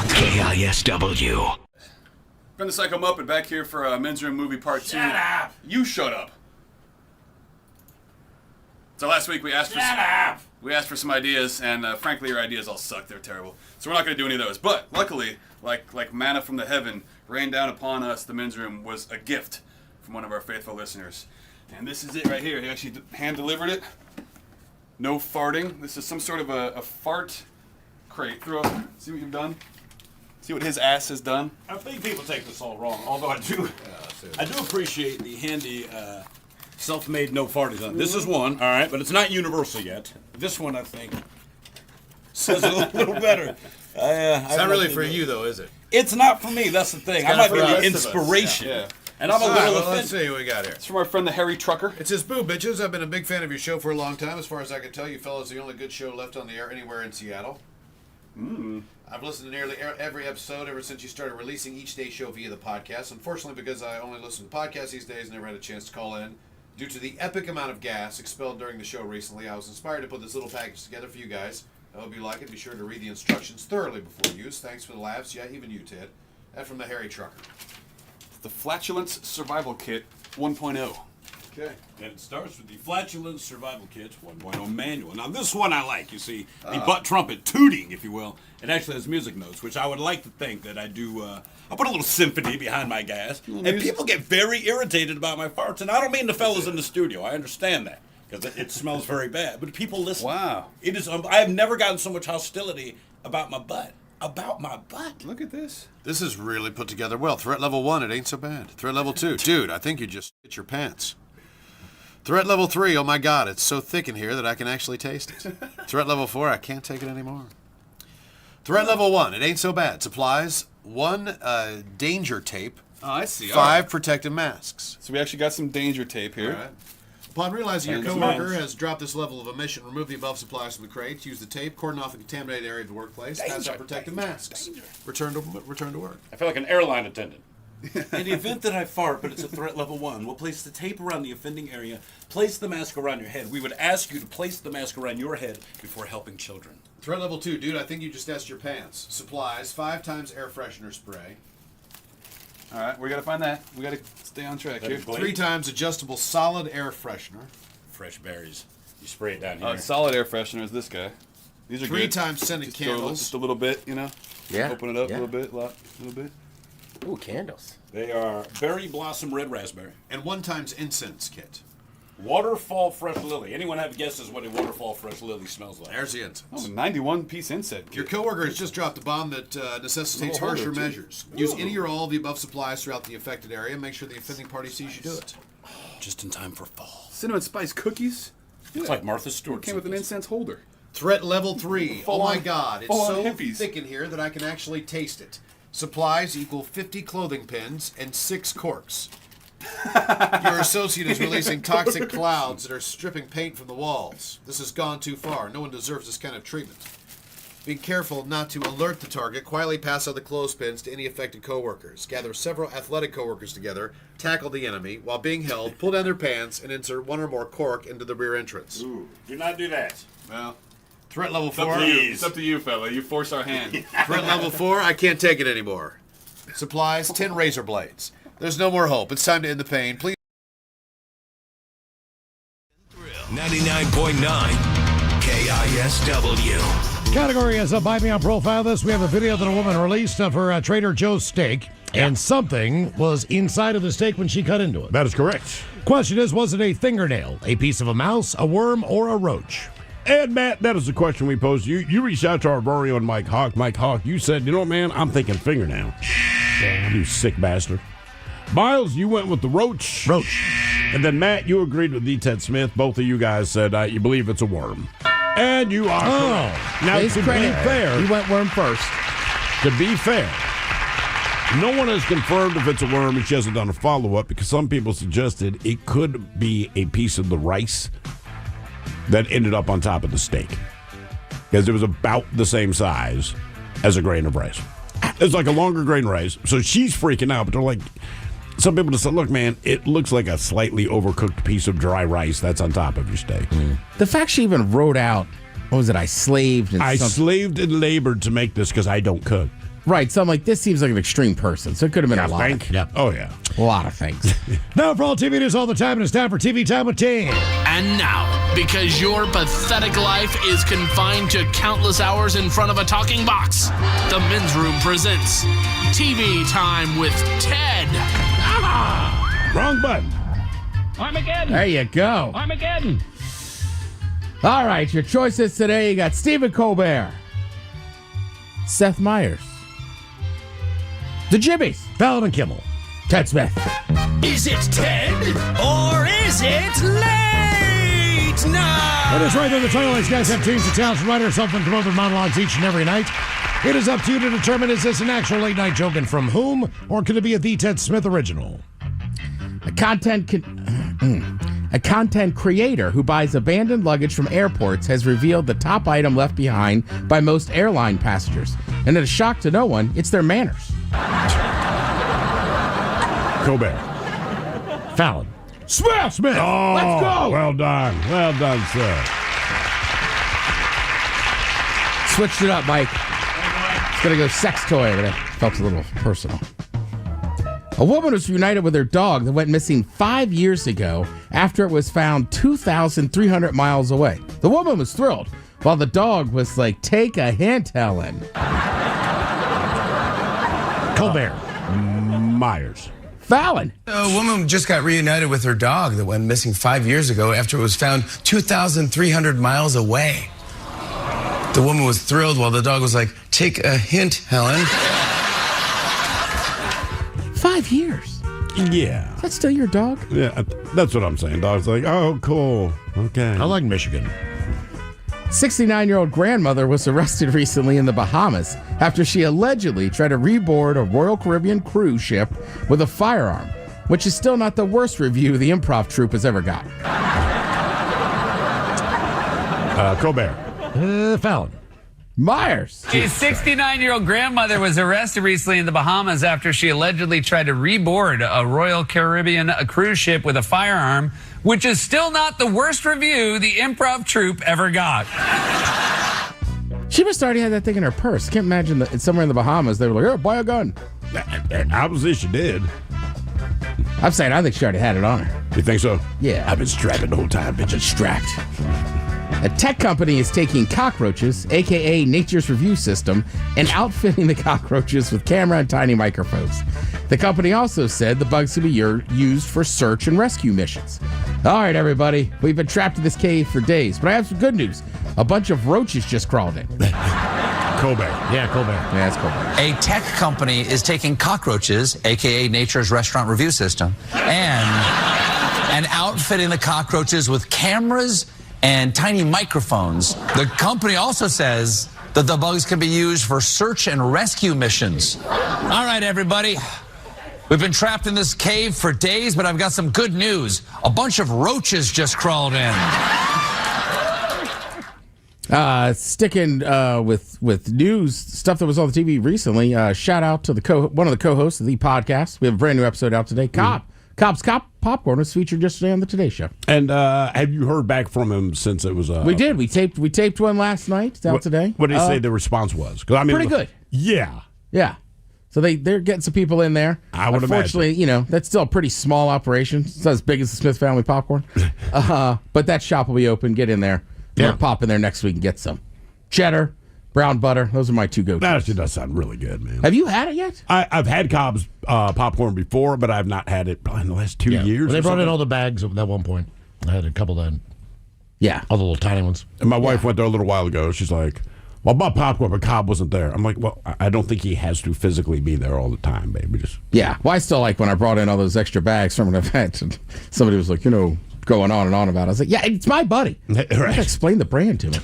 Speaker 23: KISW.
Speaker 24: Ben the Psycho Muppet back here for Men's Room Movie Part 2.
Speaker 23: Shut up!
Speaker 24: You shut up. So last week we asked for some ideas, and frankly your ideas all suck. They're terrible. So we're not going to do any of those. But luckily, like manna from the heaven, rained down upon us, the Men's Room was a gift from one of our faithful listeners. And this is it right here. He actually hand-delivered it. No farting. This is some sort of a fart crate. See what you've done? See what his ass has done?
Speaker 2: I think people take this all wrong, although I do appreciate the handy self-made no farting on. This is one, all right, but it's not universal yet. This one, I think, says it a little better.
Speaker 25: It's not really for you, though, is it?
Speaker 2: It's not for me. That's the thing. I might be the inspiration.
Speaker 25: Yeah.
Speaker 2: And I'm a little offended.
Speaker 25: Let's see what we got here.
Speaker 24: It's from our friend the Harry Trucker.
Speaker 25: It says, "Boo, bitches. I've been a big fan of your show for a long time. As far as I can tell, you fellas are the only good show left on the air anywhere in Seattle. I've listened to nearly every episode ever since you started releasing each day show via the podcast. Unfortunately, because I only listen to podcasts these days, never had a chance to call in. Due to the epic amount of gas expelled during the show recently, I was inspired to put this little package together for you guys. I hope you like it. Be sure to read the instructions thoroughly before use. Thanks for the laughs. Yeah, even you, Ted." That from the Harry Trucker.
Speaker 24: The Flatulence Survival Kit 1.0.
Speaker 25: Okay.
Speaker 2: And it starts with the Flatulence Survival Kits 1.0 manual. Now, this one I like. You see, the butt trumpet tooting, if you will. It actually has music notes, which I would like to think that I do. I put a little symphony behind my gas. And people get very irritated about my farts. And I don't mean the fellas in the studio. I understand that. Because it smells very bad. But people listen.
Speaker 24: Wow.
Speaker 2: It is. I have never gotten so much hostility about my butt. About my butt.
Speaker 25: Look at this. This is really put together well. Threat level 1, it ain't so bad. Threat level 2, dude, I think you just hit your pants. Threat level 3, oh my God, it's so thick in here that I can actually taste it. Threat level 4, I can't take it anymore. Threat level 1, it ain't so bad. Supplies, 1 danger tape.
Speaker 24: Oh, I see.
Speaker 25: 5 protective masks.
Speaker 24: So we actually got some danger tape here.
Speaker 25: All right. Upon realizing your
Speaker 24: And
Speaker 25: coworker
Speaker 24: smells.
Speaker 25: has dropped this level of emission, remove the above supplies from the crates. Use the tape, cordon off the contaminated area of the workplace. Pass out protective masks. Return to work.
Speaker 2: I feel like an airline attendant. In the event that I fart, but it's a threat level 1, we'll place the tape around the offending area, place the mask around your head. We would ask you to place the mask around your head before helping children.
Speaker 25: Threat level 2, dude, I think you just asked your pants. Supplies, 5 times air freshener spray.
Speaker 24: All right, we got to find that. We got to stay on track here.
Speaker 25: 3 times adjustable solid air freshener.
Speaker 2: Fresh berries. You spray it down here.
Speaker 24: Oh, solid air freshener is this guy. These are
Speaker 25: 3
Speaker 24: good.
Speaker 25: times scented
Speaker 24: Just throw
Speaker 25: candles.
Speaker 24: just a little bit, you know?
Speaker 3: Yeah,
Speaker 24: Open it up
Speaker 3: yeah.
Speaker 24: a little bit.
Speaker 3: Ooh, candles.
Speaker 2: They are berry blossom red raspberry.
Speaker 25: And 1 times incense kit.
Speaker 2: Waterfall fresh lily. Anyone have guesses what a waterfall fresh lily smells like?
Speaker 25: There's the incense.
Speaker 24: Oh, 91-piece incense kit.
Speaker 25: Your coworker has just dropped a bomb that necessitates
Speaker 24: Little holder,
Speaker 25: harsher
Speaker 24: too.
Speaker 25: measures. Use any or all of the above supplies throughout the affected area. Make sure the offending party sees you do it.
Speaker 2: Just in time for fall.
Speaker 24: Cinnamon spice cookies.
Speaker 2: It's like Martha Stewart.
Speaker 24: It came with an incense holder.
Speaker 25: Threat level 3. Oh my
Speaker 24: Full-on-
Speaker 25: God. It's
Speaker 24: full-on
Speaker 25: so
Speaker 24: hippies.
Speaker 25: thick in here that I can actually taste it. Supplies equal 50 clothing pins and 6 corks. Your associate is releasing toxic clouds that are stripping paint from the walls. This has gone too far. No one deserves this kind of treatment. Being careful not to alert the target, quietly pass out the clothespins to any affected coworkers. Gather several athletic coworkers together, tackle the enemy, while being held, pull down their pants, and insert 1 or more cork into the rear entrance.
Speaker 2: Ooh, do not do that.
Speaker 24: Well,
Speaker 25: Threat level
Speaker 24: it's up
Speaker 25: 4.
Speaker 24: to you. It's up to you, fella. You force our hand.
Speaker 25: Threat level 4, I can't take it anymore. Supplies, 10 razor blades. There's no more hope. It's time to end the pain. Please.
Speaker 9: 99.9 KISW.
Speaker 4: Category is a Buy Me on Profile. This we have a video that a woman released of her Trader Joe's steak, and something was inside of the steak when she cut into it.
Speaker 2: That is correct.
Speaker 4: Question is, was it a fingernail, a piece of a mouse, a worm, or a roach?
Speaker 2: And Matt, that is the question we posed to you. You reached out to our very own Mike Hawk. Mike Hawk, you said, you know what, man, I'm thinking fingernail. Damn. You sick bastard. Miles, you went with the roach.
Speaker 4: Roach.
Speaker 2: And then Matt, you agreed with D. Ted Smith. Both of you guys said you believe it's a worm. And you are correct. Now,
Speaker 8: He's
Speaker 2: to be
Speaker 8: credit.
Speaker 2: fair,
Speaker 8: You went worm first.
Speaker 2: to be fair, no one has confirmed if it's a worm, and she hasn't done a follow-up because some people suggested it could be a piece of the rice that ended up on top of the steak because it was about the same size as a grain of rice. It's like a longer grain of rice. So she's freaking out, but they're like, some people just said, look, man, it looks like a slightly overcooked piece of dry rice that's on top of your steak.
Speaker 8: The fact she even wrote out, what was it? I slaved and
Speaker 2: slaved and labored to make this because I don't cook.
Speaker 8: Right, so I'm like, this seems like an extreme person. So it could have been a lot.
Speaker 2: Yep. Oh, yeah.
Speaker 8: A lot of things.
Speaker 4: Now for all TV news all the time, and it's time for TV Time with Tim.
Speaker 7: And now, because your pathetic life is confined to countless hours in front of a talking box, the Men's Room presents TV Time with Ted.
Speaker 2: Wrong button.
Speaker 7: Armageddon.
Speaker 8: There you go.
Speaker 7: Armageddon.
Speaker 8: All right, your choices today, you got Stephen Colbert, Seth Meyers, The Jimmies,
Speaker 4: Fallon and Kimmel,
Speaker 8: Ted Smith.
Speaker 5: Is it Ted or is it late night?
Speaker 4: That is right there. The title. These guys have teams of talents, writers, often come up with monologues each and every night. It is up to you to determine, is this an actual late night joke and from whom, or could it be a The Ted Smith original?
Speaker 8: A content creator who buys abandoned luggage from airports has revealed the top item left behind by most airline passengers. And it is a shock to no one, it's their manners.
Speaker 2: Colbert.
Speaker 4: Fallon.
Speaker 8: Smith!
Speaker 2: Oh,
Speaker 8: Let's go!
Speaker 2: Well done. Well done, sir.
Speaker 8: Switched it up, Mike. It's going to go sex toy, but it felt a little personal. A woman was reunited with her dog that went missing 5 years ago after it was found 2,300 miles away. The woman was thrilled, while the dog was like, "Take a hint, Helen."
Speaker 4: Colbert.
Speaker 2: Myers.
Speaker 8: Fallon.
Speaker 3: A woman just got reunited with her dog that went missing 5 years ago after it was found 2,300 miles away. The woman was thrilled while the dog was like, "Take a hint, Helen."
Speaker 8: 5 years.
Speaker 2: Yeah.
Speaker 8: Is that still your dog?
Speaker 2: Yeah, that's what I'm saying. Dog's like, oh, cool. Okay.
Speaker 4: I like Michigan.
Speaker 8: 69-year-old grandmother was arrested recently in the Bahamas after she allegedly tried to reboard a Royal Caribbean cruise ship with a firearm, which is still not the worst review the improv troupe has ever got.
Speaker 2: Colbert.
Speaker 4: Fallon.
Speaker 8: Myers.
Speaker 11: A 69-year-old grandmother was arrested recently in the Bahamas after she allegedly tried to reboard a Royal Caribbean cruise ship with a firearm, which is still not the worst review the improv troupe ever got.
Speaker 8: She must already had that thing in her purse. Can't imagine that it's somewhere in the Bahamas. They were like, "Here, buy a gun."
Speaker 2: Obviously, she did.
Speaker 8: I'm saying I think she already had it on her.
Speaker 2: You think so?
Speaker 8: Yeah.
Speaker 2: I've been strapping the whole time, bitch.
Speaker 8: Strapped. A tech company is taking cockroaches, a.k.a. Nature's Review System, and outfitting the cockroaches with camera and tiny microphones. The company also said the bugs could be used for search and rescue missions. All right, everybody. We've been trapped in this cave for days, but I have some good news. A bunch of roaches just crawled in.
Speaker 2: Colbert.
Speaker 4: Yeah, Colbert.
Speaker 8: Yeah, it's Colbert.
Speaker 12: A tech company is taking cockroaches, a.k.a. Nature's Restaurant Review System, and outfitting the cockroaches with cameras and tiny microphones. The company also says that the bugs can be used for search and rescue missions. All right, everybody. We've been trapped in this cave for days, but I've got some good news. A bunch of roaches just crawled in.
Speaker 8: Sticking with news stuff that was on the TV recently. Shout out to one of the co-hosts of the podcast. We have a brand new episode out today. Cobb's Popcorn was featured yesterday on the Today Show.
Speaker 2: And have you heard back from him since it was?
Speaker 8: We did. We taped one last night. It's out today.
Speaker 2: What did he say the response was? 'Cause I mean,
Speaker 8: pretty good.
Speaker 2: Yeah.
Speaker 8: Yeah. So they're getting some people in there.
Speaker 2: I would
Speaker 8: Unfortunately,
Speaker 2: imagine.
Speaker 8: That's still a pretty small operation. It's not as big as the Smith Family Popcorn. But that shop will be open. Get in there.
Speaker 4: Yeah.
Speaker 8: Pop in there next week and get some cheddar, brown butter. Those are my two go-tos.
Speaker 2: That actually does sound really good, man.
Speaker 8: Have you had it yet?
Speaker 2: I've had Cobb's popcorn before, but I've not had it probably in the last 2 years.
Speaker 4: Well, they
Speaker 2: or
Speaker 4: brought in
Speaker 2: something.
Speaker 4: all the bags at one point. I had a couple then.
Speaker 8: Yeah.
Speaker 4: All the little tiny ones.
Speaker 2: And my wife went there a little while ago. She's like, well, I bought popcorn, but Cobb wasn't there. I'm like, well, I don't think he has to physically be there all the time, baby. Just
Speaker 8: Yeah. Well, I still like when I brought in all those extra bags from an event and somebody was like, going on and on about it. I was like, yeah, it's my buddy. You have to explain the brand to me.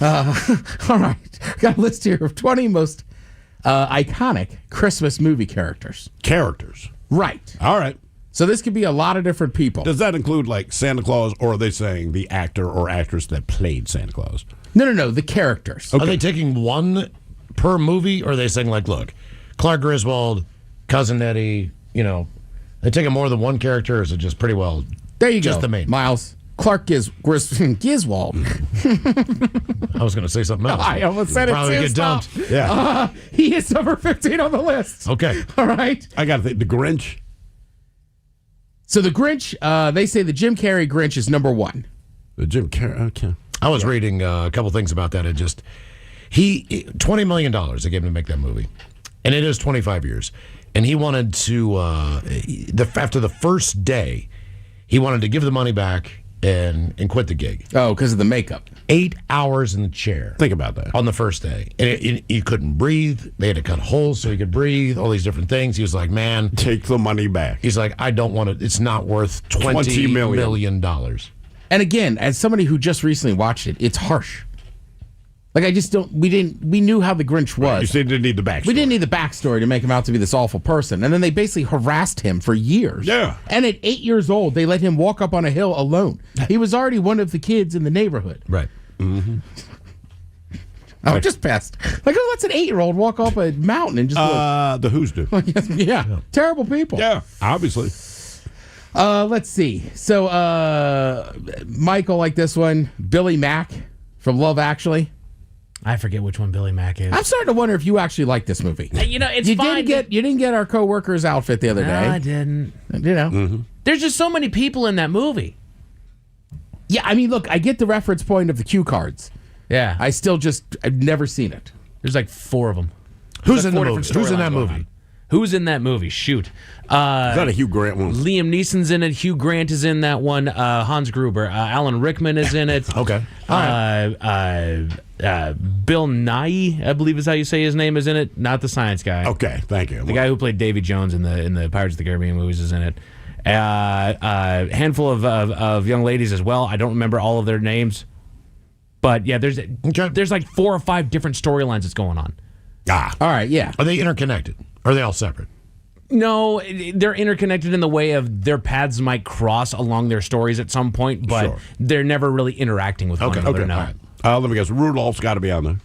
Speaker 8: All right. Got a list here of 20 most iconic Christmas movie characters.
Speaker 2: Characters.
Speaker 8: Right.
Speaker 2: All right.
Speaker 8: So this could be a lot of different people.
Speaker 2: Does that include like Santa Claus, or are they saying the actor or actress that played Santa Claus?
Speaker 8: No. The characters.
Speaker 4: Okay. Are they taking one per movie, or are they saying, like, look, Clark Griswold, Cousin Eddie, they taking more than one character, or is it just pretty well
Speaker 8: there you
Speaker 4: just
Speaker 8: go,
Speaker 4: the main?
Speaker 8: Miles. Clark Griswold.
Speaker 4: I was going to say something else.
Speaker 8: I almost said it.
Speaker 4: Probably get
Speaker 8: Stop.
Speaker 4: dumped.
Speaker 2: Yeah.
Speaker 8: He is number 15 on the list.
Speaker 4: Okay.
Speaker 8: All right.
Speaker 2: I got to think the Grinch.
Speaker 8: So the Grinch, they say the Jim Carrey Grinch is number one.
Speaker 2: The Jim Carrey. Okay.
Speaker 4: I was reading a couple things about that. It just $20 million they gave him to make that movie, and it is 25 years. And he wanted to after the first day, he wanted to give the money back and quit the gig.
Speaker 8: Oh, because of the makeup.
Speaker 4: 8 hours in the chair.
Speaker 2: Think about that.
Speaker 4: On the first day. And he couldn't breathe. They had to cut holes so he could breathe, all these different things. He was like, man.
Speaker 2: Take the money back.
Speaker 4: He like, I don't want it. It's not worth $20 million.
Speaker 8: And again, as somebody who just recently watched it, it's harsh. Like, I just don't, we knew how the Grinch was.
Speaker 2: You said didn't need the backstory.
Speaker 8: We didn't need the backstory to make him out to be this awful person. And then they basically harassed him for years.
Speaker 2: Yeah.
Speaker 8: And at 8 years old, they let him walk up on a hill alone. He was already one of the kids in the neighborhood.
Speaker 4: Right.
Speaker 2: Mm-hmm.
Speaker 8: I just passed. Like, oh, let's an 8-year-old walk up a mountain and just look.
Speaker 2: The Who's do.
Speaker 8: Yeah. Terrible people.
Speaker 2: Yeah, obviously.
Speaker 8: Let's see. So, Michael, like this one. Billy Mack from Love Actually.
Speaker 10: I forget which one Billy Mack is.
Speaker 8: I'm starting to wonder if you actually like this movie.
Speaker 10: It's
Speaker 8: you
Speaker 10: fine.
Speaker 8: You didn't get our coworker's outfit the other day.
Speaker 10: I didn't.
Speaker 8: Mm-hmm.
Speaker 10: There's just so many people in that movie.
Speaker 8: Yeah, I mean, look, I get the reference point of the cue cards.
Speaker 10: Yeah.
Speaker 8: I've never seen it.
Speaker 10: There's like 4 of them.
Speaker 4: Who's
Speaker 10: There's
Speaker 4: in
Speaker 10: like
Speaker 4: the
Speaker 10: 4
Speaker 4: movie?
Speaker 10: different
Speaker 4: Who's in that
Speaker 10: storylines going
Speaker 4: movie?
Speaker 10: on. Who's in that movie? Shoot.
Speaker 2: Is that a Hugh Grant one?
Speaker 10: Liam Neeson's in it. Hugh Grant is in that one. Hans Gruber. Alan Rickman is in it.
Speaker 4: Okay.
Speaker 10: Bill Nye, I believe is how you say his name, is in it. Not the science guy.
Speaker 2: Okay, thank you.
Speaker 10: The guy who played Davy Jones in the Pirates of the Caribbean movies is in it. A handful of young ladies as well. I don't remember all of their names, but yeah, there's like 4 or 5 different storylines that's going on.
Speaker 2: Ah,
Speaker 8: all right, yeah.
Speaker 4: Are they interconnected? Or are they all separate?
Speaker 10: No, they're interconnected in the way of their paths might cross along their stories at some point, but
Speaker 2: Sure.
Speaker 10: they're never really interacting with one another.
Speaker 2: Okay.
Speaker 10: No.
Speaker 2: All right. Let me guess. Rudolph's got to be on there.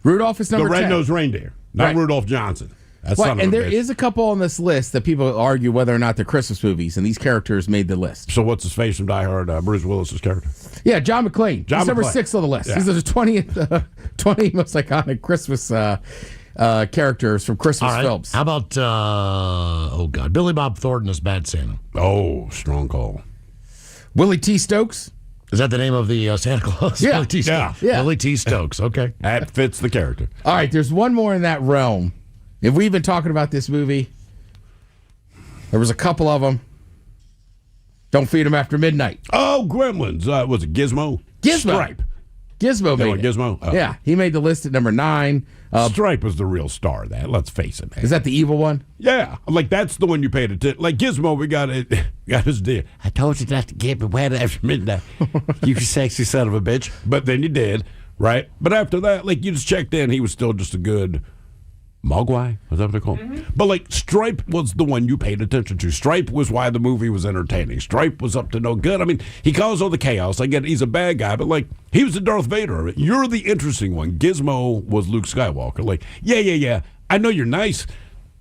Speaker 8: Rudolph is number
Speaker 2: the
Speaker 8: 10.
Speaker 2: red-nosed reindeer, not
Speaker 8: Right.
Speaker 2: Rudolph Johnson. That's
Speaker 8: Well,
Speaker 2: son of
Speaker 8: and
Speaker 2: a
Speaker 8: there
Speaker 2: bitch.
Speaker 8: is a couple on this list that people argue whether or not they're Christmas movies, and these characters made the list.
Speaker 2: So what's his face from Die Hard? Bruce Willis's character.
Speaker 8: Yeah, John McClane.
Speaker 2: John
Speaker 8: He's number
Speaker 2: McClane.
Speaker 8: 6 on the list.
Speaker 2: Yeah.
Speaker 8: He's the 20 most iconic Christmas characters from Christmas
Speaker 4: All right.
Speaker 8: films.
Speaker 4: How about, Billy Bob Thornton as Bad Santa?
Speaker 2: Oh, strong call.
Speaker 8: Willie T. Stokes.
Speaker 4: Is that the name of the Santa Claus?
Speaker 8: Yeah.
Speaker 4: Willie T. Stokes.
Speaker 8: Yeah.
Speaker 4: Willie T. Stokes. Okay.
Speaker 2: That fits the character.
Speaker 8: All right, there's one more in that realm. If we've been talking about this movie, there was a couple of them. Don't Feed 'em After Midnight.
Speaker 2: Oh, Gremlins. Was it Gizmo?
Speaker 8: Gizmo.
Speaker 2: Stripe.
Speaker 8: Gizmo
Speaker 2: They
Speaker 8: made
Speaker 2: went
Speaker 8: it.
Speaker 2: Gizmo? Oh.
Speaker 8: Yeah, he made the list at number 9.
Speaker 2: Stripe was the real star of that. Let's face it, man.
Speaker 8: Is that the evil one?
Speaker 2: Yeah, like that's the one you paid attention. Like Gizmo, we got it. Got his deal. I told you not to get me wet after midnight. You sexy son of a bitch. But then you did, right? But after that, like you just checked in, he was still just a good Mogwai. Was that what they call him? But like Stripe was the one you paid attention to. Stripe was why the movie was entertaining. Stripe was up to no good. I mean, he caused all the chaos. I get it, he's a bad guy, but like he was the Darth Vader. You're the interesting one. Gizmo was Luke Skywalker. Like, yeah. I know you're nice.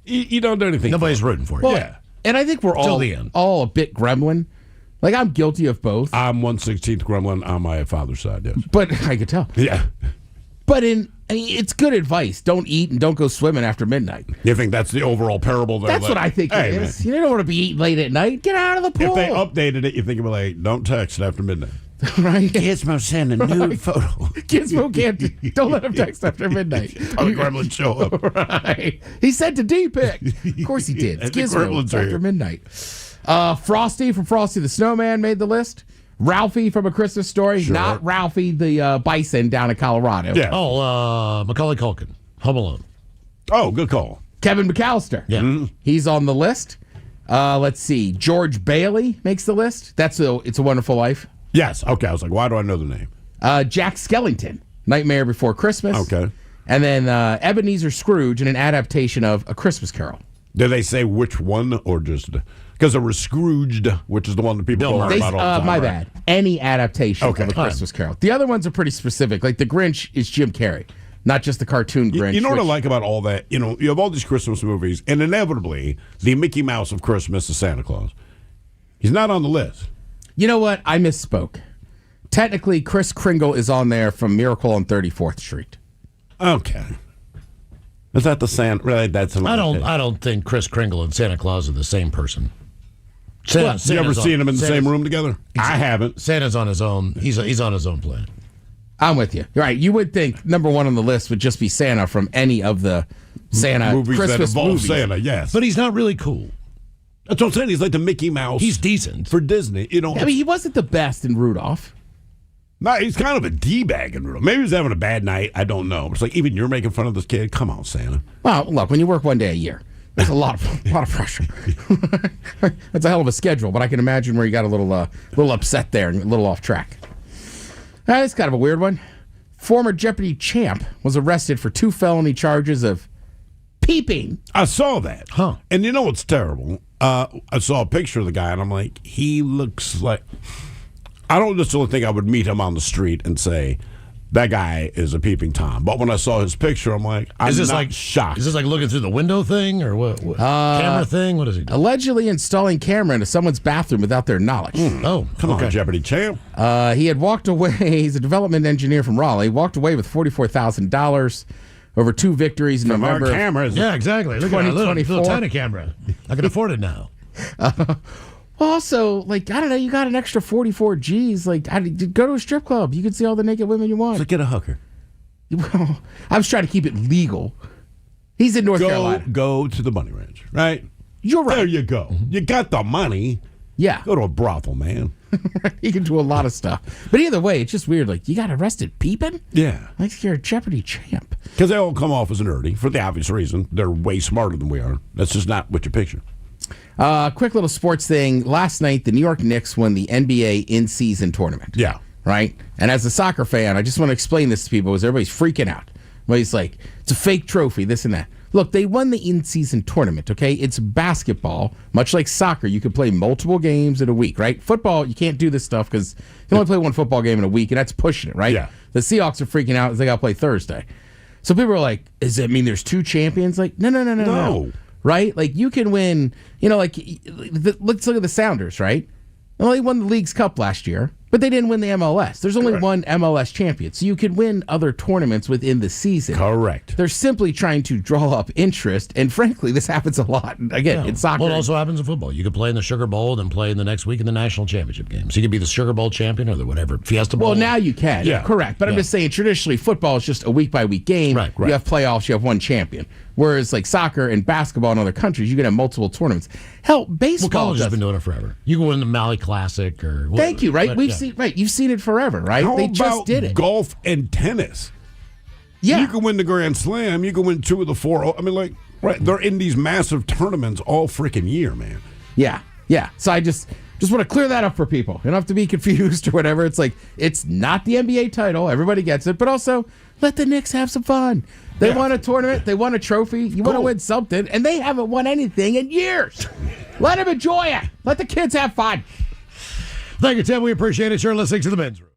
Speaker 2: You don't do anything.
Speaker 4: Nobody's rooting for you.
Speaker 8: Well,
Speaker 2: Yeah.
Speaker 8: And I think we're
Speaker 4: Till the end.
Speaker 8: all a bit gremlin. Like, I'm guilty of both.
Speaker 2: I'm 1/16th gremlin on my father's side, yes.
Speaker 8: But I could tell.
Speaker 2: Yeah.
Speaker 8: But it's good advice. Don't eat and don't go swimming after midnight.
Speaker 2: You think that's the overall parable there?
Speaker 8: That's
Speaker 2: Like,
Speaker 8: what I think
Speaker 2: hey,
Speaker 8: it is.
Speaker 2: man,
Speaker 8: You don't want to be eating late at night. Get out of the pool.
Speaker 2: if they updated it, you think about like, don't text after midnight.
Speaker 8: right?
Speaker 2: Gizmo send a nude photo.
Speaker 8: Gizmo can't. Don't let him text after midnight.
Speaker 2: Oh, the gremlins show up.
Speaker 8: Right. He sent a D-pic. Of course he did. It's
Speaker 2: The
Speaker 8: Gizmo
Speaker 2: gremlins are
Speaker 8: after
Speaker 2: here.
Speaker 8: midnight. Frosty from Frosty the Snowman made the list. Ralphie from A Christmas Story.
Speaker 2: Sure.
Speaker 8: Not Ralphie the bison down in Colorado.
Speaker 2: Yeah.
Speaker 4: Oh, Macaulay Culkin. Home Alone.
Speaker 2: Oh, good call.
Speaker 8: Kevin McAllister.
Speaker 4: Yeah.
Speaker 8: He's on the list. Let's see. George Bailey makes the list. It's a Wonderful Life.
Speaker 2: Yes. Okay. I was like, why do I know the name?
Speaker 8: Jack Skellington, Nightmare Before Christmas.
Speaker 2: Okay.
Speaker 8: And then Ebenezer Scrooge in an adaptation of A Christmas Carol.
Speaker 2: Did they say which one or just because there was Scrooged, which is the one that people don't learn about all the time?
Speaker 8: My
Speaker 2: right?
Speaker 8: bad. Any adaptation
Speaker 2: Okay.
Speaker 8: of A Christmas Carol. The other ones are pretty specific. Like The Grinch is Jim Carrey, not just the cartoon Grinch.
Speaker 2: You know what I
Speaker 8: which-
Speaker 2: like about all that? You know, you have all these Christmas movies, and inevitably, the Mickey Mouse of Christmas is Santa Claus. He's not on the list.
Speaker 8: You know what? I misspoke. Technically, Kris Kringle is on there from Miracle on 34th Street.
Speaker 2: Okay. Is that the Santa? Really, that's
Speaker 4: I don't think Kris Kringle and Santa Claus are the same person.
Speaker 2: You ever seen them in the same room together? I haven't.
Speaker 4: Santa's on his own. He's on his own planet.
Speaker 8: I'm with you. You're right. You would think number one on the list would just be Santa from any of the Santa
Speaker 2: movies that
Speaker 8: Christmas
Speaker 2: involve
Speaker 8: movies.
Speaker 2: Santa, yes.
Speaker 4: But he's not really cool.
Speaker 2: That's what I'm saying. He's like the Mickey Mouse.
Speaker 4: He's decent
Speaker 2: for Disney. You know,
Speaker 8: I mean, he wasn't the best in Rudolph.
Speaker 2: No, he's kind of a D-bag in Rudolph. Maybe he's having a bad night. I don't know. It's like, even you're making fun of this kid. Come on, Santa.
Speaker 8: Well, look, when you work one day a year, there's a lot of pressure. That's a hell of a schedule, but I can imagine where you got a little upset there and a little off track. It's kind of a weird one. Former Jeopardy champ was arrested for 2 felony charges of peeping.
Speaker 2: I saw that.
Speaker 4: Huh.
Speaker 2: And you know what's terrible? I saw a picture of the guy, and I'm like, he looks like... I don't necessarily think I would meet him on the street and say, that guy is a peeping Tom. But when I saw his picture, I'm like, I'm
Speaker 4: Is this
Speaker 2: not
Speaker 4: like
Speaker 2: shocked.
Speaker 4: Is this like looking through the window thing or what? Camera thing? What is he doing?
Speaker 8: Allegedly installing camera into someone's bathroom without their knowledge.
Speaker 4: Oh,
Speaker 2: Come on, Jeopardy champ.
Speaker 8: He had walked away. He's a development engineer from Raleigh. Walked away with $44,000 over 2 victories in
Speaker 2: From our
Speaker 8: November.
Speaker 2: cameras.
Speaker 4: Yeah, exactly. Look at that little
Speaker 8: 2024.
Speaker 4: tiny camera. I can afford it now.
Speaker 8: Well, also, like, I don't know, you got an extra 44 G's. Like, go to a strip club. You can see all the naked women you want.
Speaker 2: So get a hooker.
Speaker 8: Well, I was trying to keep it legal. He's in North Carolina.
Speaker 2: Go to the Bunny Ranch, right?
Speaker 8: You're right.
Speaker 2: There you go. You got the money.
Speaker 8: Yeah.
Speaker 2: Go to a brothel, man.
Speaker 8: You can do a lot of stuff. But either way, it's just weird. Like, you got arrested peeping?
Speaker 2: Yeah.
Speaker 8: Like you're a Jeopardy champ.
Speaker 2: Because they all come off as nerdy for the obvious reason. They're way smarter than we are. That's just not what you picture.
Speaker 8: Quick little sports thing. Last night, the New York Knicks won the NBA in-season tournament.
Speaker 2: Yeah.
Speaker 8: Right? And as a soccer fan, I just want to explain this to people because everybody's freaking out. Everybody's like, it's a fake trophy, this and that. Look, they won the in-season tournament, okay? It's basketball. Much like soccer, you can play multiple games in a week, right? Football, you can't do this stuff because you can only play one football game in a week, and that's pushing it, right?
Speaker 2: Yeah.
Speaker 8: The Seahawks are freaking out because they got to play Thursday. So people are like, does that mean there's two champions? Like, no. Right? Like, you can win, let's look at the Sounders, right? Well, they won the League's Cup last year, but they didn't win the MLS. There's only one MLS champion. So you can win other tournaments within the season.
Speaker 2: Correct.
Speaker 8: They're simply trying to draw up interest. And frankly, this happens a lot. Again, in soccer.
Speaker 4: Well, it also happens in football. You could play in the Sugar Bowl and play in the next week in the national championship game. So you could be the Sugar Bowl champion or the whatever, Fiesta Bowl.
Speaker 8: Well, now you can.
Speaker 4: Yeah.
Speaker 8: Correct. But I'm just saying, traditionally, football is just a week-by-week game.
Speaker 4: Right.
Speaker 8: You have playoffs, you have one champion. Whereas, like soccer and basketball in other countries, you can have multiple tournaments. Hell, baseball.
Speaker 4: Well, college has been doing it forever. You can win the Maui Classic or.
Speaker 8: Thank you. Right,
Speaker 4: But,
Speaker 8: you've seen it forever, right?
Speaker 2: How
Speaker 8: They just did it.
Speaker 2: Golf and tennis.
Speaker 8: Yeah,
Speaker 2: you can win the Grand Slam. You can win 2 of the 4. I mean, they're in these massive tournaments all freaking year, man.
Speaker 8: Yeah. So I just want to clear that up for people. You don't have to be confused or whatever. It's like, it's not the NBA title. Everybody gets it. But also, let the Knicks have some fun. They won a tournament. They won a trophy. You want to win something. And they haven't won anything in years. Let them enjoy it. Let the kids have fun.
Speaker 4: Thank you, Tim. We appreciate it. You're listening to the Men's Room.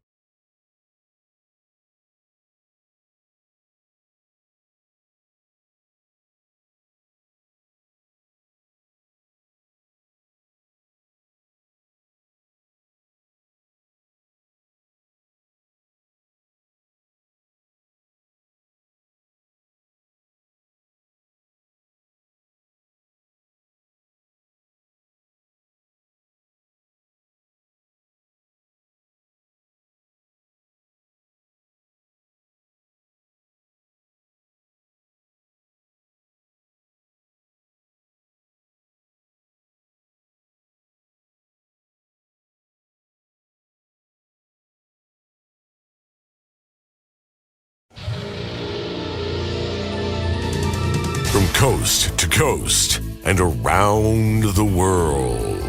Speaker 16: From coast to coast and around the world.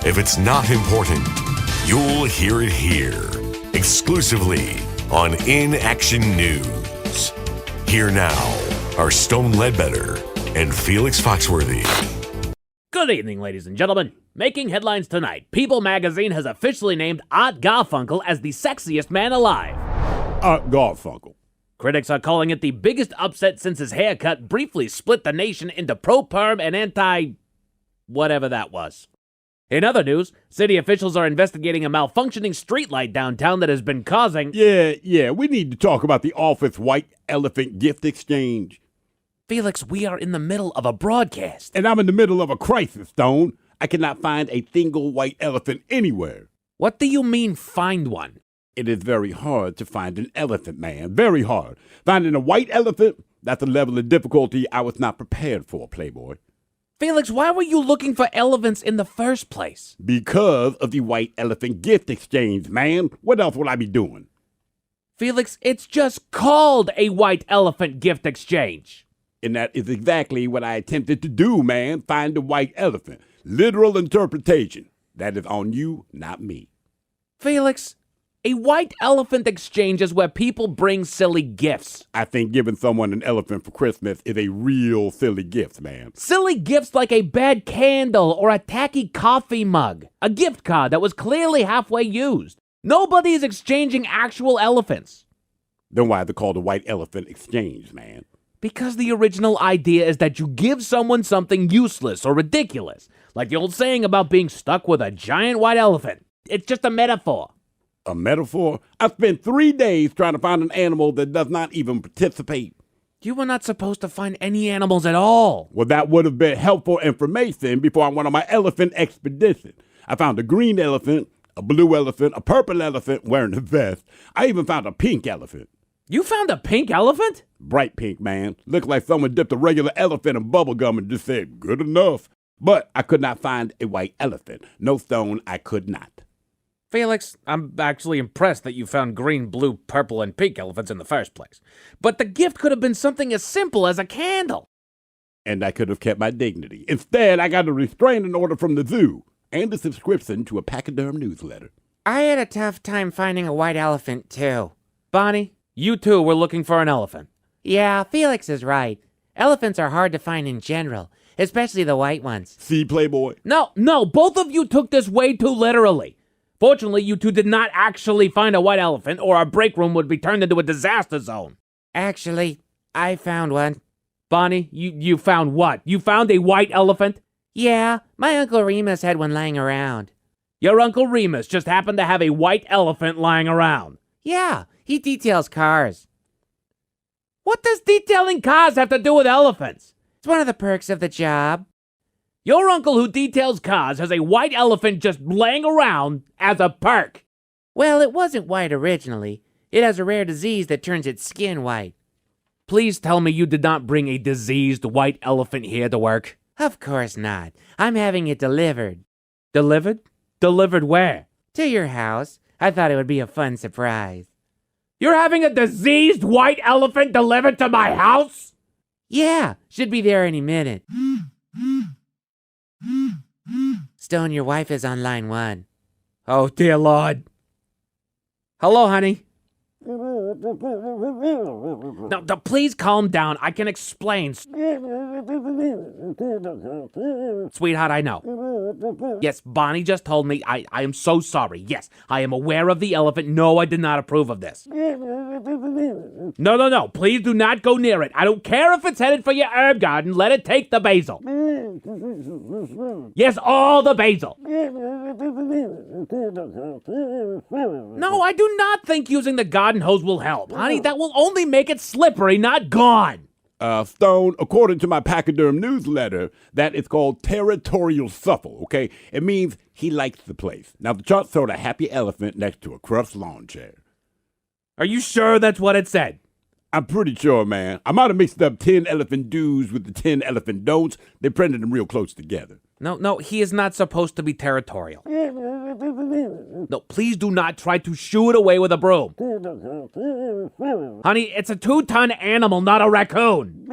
Speaker 16: If it's not important, you'll hear it here. Exclusively on In Action News. Here now are Stone Ledbetter and Felix Foxworthy.
Speaker 17: Good evening, ladies and gentlemen. Making headlines tonight, People magazine has officially named Art Garfunkel as the sexiest man alive.
Speaker 19: Art Garfunkel.
Speaker 17: Critics are calling it the biggest upset since his haircut briefly split the nation into pro-perm and anti-whatever that was. In other news, city officials are investigating a malfunctioning streetlight downtown that has been causing...
Speaker 19: Yeah, we need to talk about the Office White Elephant Gift Exchange.
Speaker 17: Felix, we are in the middle of a broadcast.
Speaker 19: And I'm in the middle of a crisis, Stone. I cannot find a single white elephant anywhere.
Speaker 17: What do you mean, find one?
Speaker 19: It is very hard to find an elephant, man. Very hard. Finding a white elephant, that's a level of difficulty I was not prepared for, Playboy.
Speaker 17: Felix, why were you looking for elephants in the first place?
Speaker 19: Because of the White Elephant Gift Exchange, man. What else would I be doing?
Speaker 17: Felix, it's just called a White Elephant Gift Exchange.
Speaker 19: And that is exactly what I attempted to do, man. Find a white elephant. Literal interpretation. That is on you, not me.
Speaker 17: Felix, a White Elephant Exchange is where people bring silly gifts.
Speaker 19: I think giving someone an elephant for Christmas is a real silly gift, man.
Speaker 17: Silly gifts like a bad candle or a tacky coffee mug. A gift card that was clearly halfway used. Nobody is exchanging actual elephants.
Speaker 19: Then why is it called a White Elephant Exchange, man?
Speaker 17: Because the original idea is that you give someone something useless or ridiculous. Like the old saying about being stuck with a giant white elephant. It's just a metaphor.
Speaker 19: A metaphor? I spent 3 days trying to find an animal that does not even participate.
Speaker 17: You were not supposed to find any animals at all.
Speaker 19: Well, that would have been helpful information before I went on my elephant expedition. I found a green elephant, a blue elephant, a purple elephant wearing a vest. I even found a pink elephant.
Speaker 17: You found a pink elephant?
Speaker 19: Bright pink, man. Looked like someone dipped a regular elephant in bubble gum and just said, good enough. But I could not find a white elephant. No stone, I could not.
Speaker 17: Felix, I'm actually impressed that you found green, blue, purple, and pink elephants in the first place. But the gift could have been something as simple as a candle.
Speaker 19: And I could have kept my dignity. Instead, I got a restraining order from the zoo and a subscription to a pachyderm newsletter.
Speaker 18: I had a tough time finding a white elephant, too.
Speaker 17: Bonnie, you too were looking for an elephant.
Speaker 18: Yeah, Felix is right. Elephants are hard to find in general, especially the white ones.
Speaker 19: See, Playboy?
Speaker 17: No, both of you took this way too literally. Fortunately, you two did not actually find a white elephant, or our break room would be turned into a disaster zone.
Speaker 18: Actually, I found one.
Speaker 17: Bonnie, you found what? You found a white elephant?
Speaker 18: Yeah, my Uncle Remus had one lying around.
Speaker 17: Your Uncle Remus just happened to have a white elephant lying around.
Speaker 18: Yeah, he details cars.
Speaker 17: What does detailing cars have to do with elephants?
Speaker 18: It's one of the perks of the job.
Speaker 17: Your uncle who details cars has a white elephant just laying around as a perk.
Speaker 18: Well, it wasn't white originally. It has a rare disease that turns its skin white.
Speaker 17: Please tell me you did not bring a diseased white elephant here to work.
Speaker 18: Of course not. I'm having it delivered.
Speaker 17: Delivered? Delivered where?
Speaker 18: To your house. I thought it would be a fun surprise.
Speaker 17: You're having a diseased white elephant delivered to my house?
Speaker 18: Yeah, should be there any minute. Stone, your wife is on line 1.
Speaker 17: Oh, dear Lord. Hello, honey. Now, please calm down. I can explain. Sweetheart, I know. Yes, Bonnie just told me. I am so sorry. Yes, I am aware of the elephant. No, I did not approve of this. No. Please do not go near it. I don't care if it's headed for your herb garden. Let it take the basil. Yes, all the basil. No, I do not think using the garden hose will help. Honey, that will only make it slippery, not gone.
Speaker 19: Stone, according to my pachyderm newsletter, that is called territorial supple, okay? It means he likes the place. Now, the chart showed a happy elephant next to a crushed lawn chair.
Speaker 17: Are you sure that's what it said?
Speaker 19: I'm pretty sure, man. I might have mixed up 10 elephant do's with the 10 elephant don'ts. They printed them real close together.
Speaker 17: No, he is not supposed to be territorial. No, please do not try to shoo it away with a broom. Honey, it's a 2-ton animal, not a raccoon.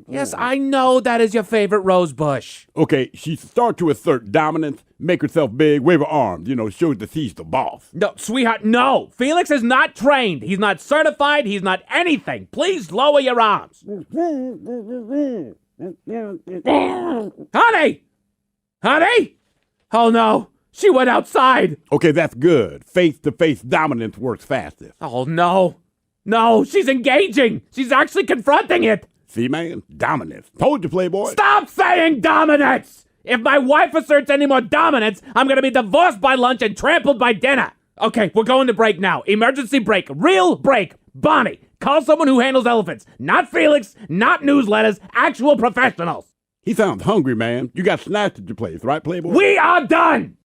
Speaker 17: Yes, I know that is your favorite rose bush.
Speaker 19: Okay, she start to assert dominance, make herself big, wave her arms, shows that she's the boss.
Speaker 17: No, sweetheart, no. Felix is not trained. He's not certified. He's not anything. Please lower your arms. Honey! Oh no, she went outside.
Speaker 19: Okay, that's good. Face-to-face dominance works fastest.
Speaker 17: Oh no, she's engaging. She's actually confronting it.
Speaker 19: See, man, dominance. Told you, Playboy.
Speaker 17: Stop saying dominance! If my wife asserts any more dominance, I'm gonna be divorced by lunch and trampled by dinner. Okay, we're going to break now. Emergency break. Real break. Bonnie, call someone who handles elephants. Not Felix, not newsletters, actual professionals.
Speaker 19: He sounds hungry, man. You got snacks at your place, right, Playboy?
Speaker 17: We are done!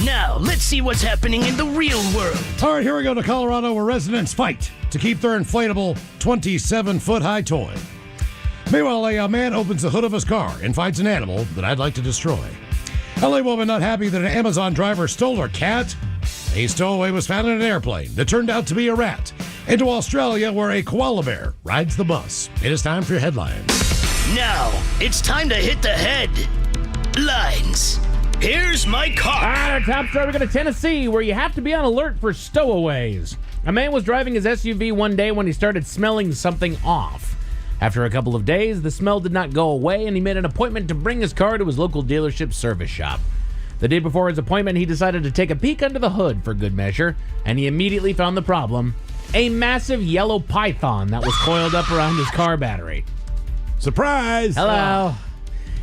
Speaker 5: Now, let's see what's happening in the real world.
Speaker 4: All right, here we go to Colorado, where residents fight to keep their inflatable 27-foot-high toy. Meanwhile, a man opens the hood of his car and finds an animal that I'd like to destroy. LA woman not happy that an Amazon driver stole her cat. A stowaway was found in an airplane that turned out to be a rat. Into Australia, where a koala bear rides the bus. It is time for your headlines.
Speaker 5: Now, it's time to hit the headlines. Here's my car.
Speaker 10: Our top story, we go to Tennessee, where you have to be on alert for stowaways. A man was driving his SUV one day when he started smelling something off. After a couple of days, the smell did not go away, and he made an appointment to bring his car to his local dealership service shop. The day before his appointment, he decided to take a peek under the hood for good measure, and he immediately found the problem: a massive yellow python that was coiled up around his car battery.
Speaker 2: Surprise!
Speaker 10: Hello.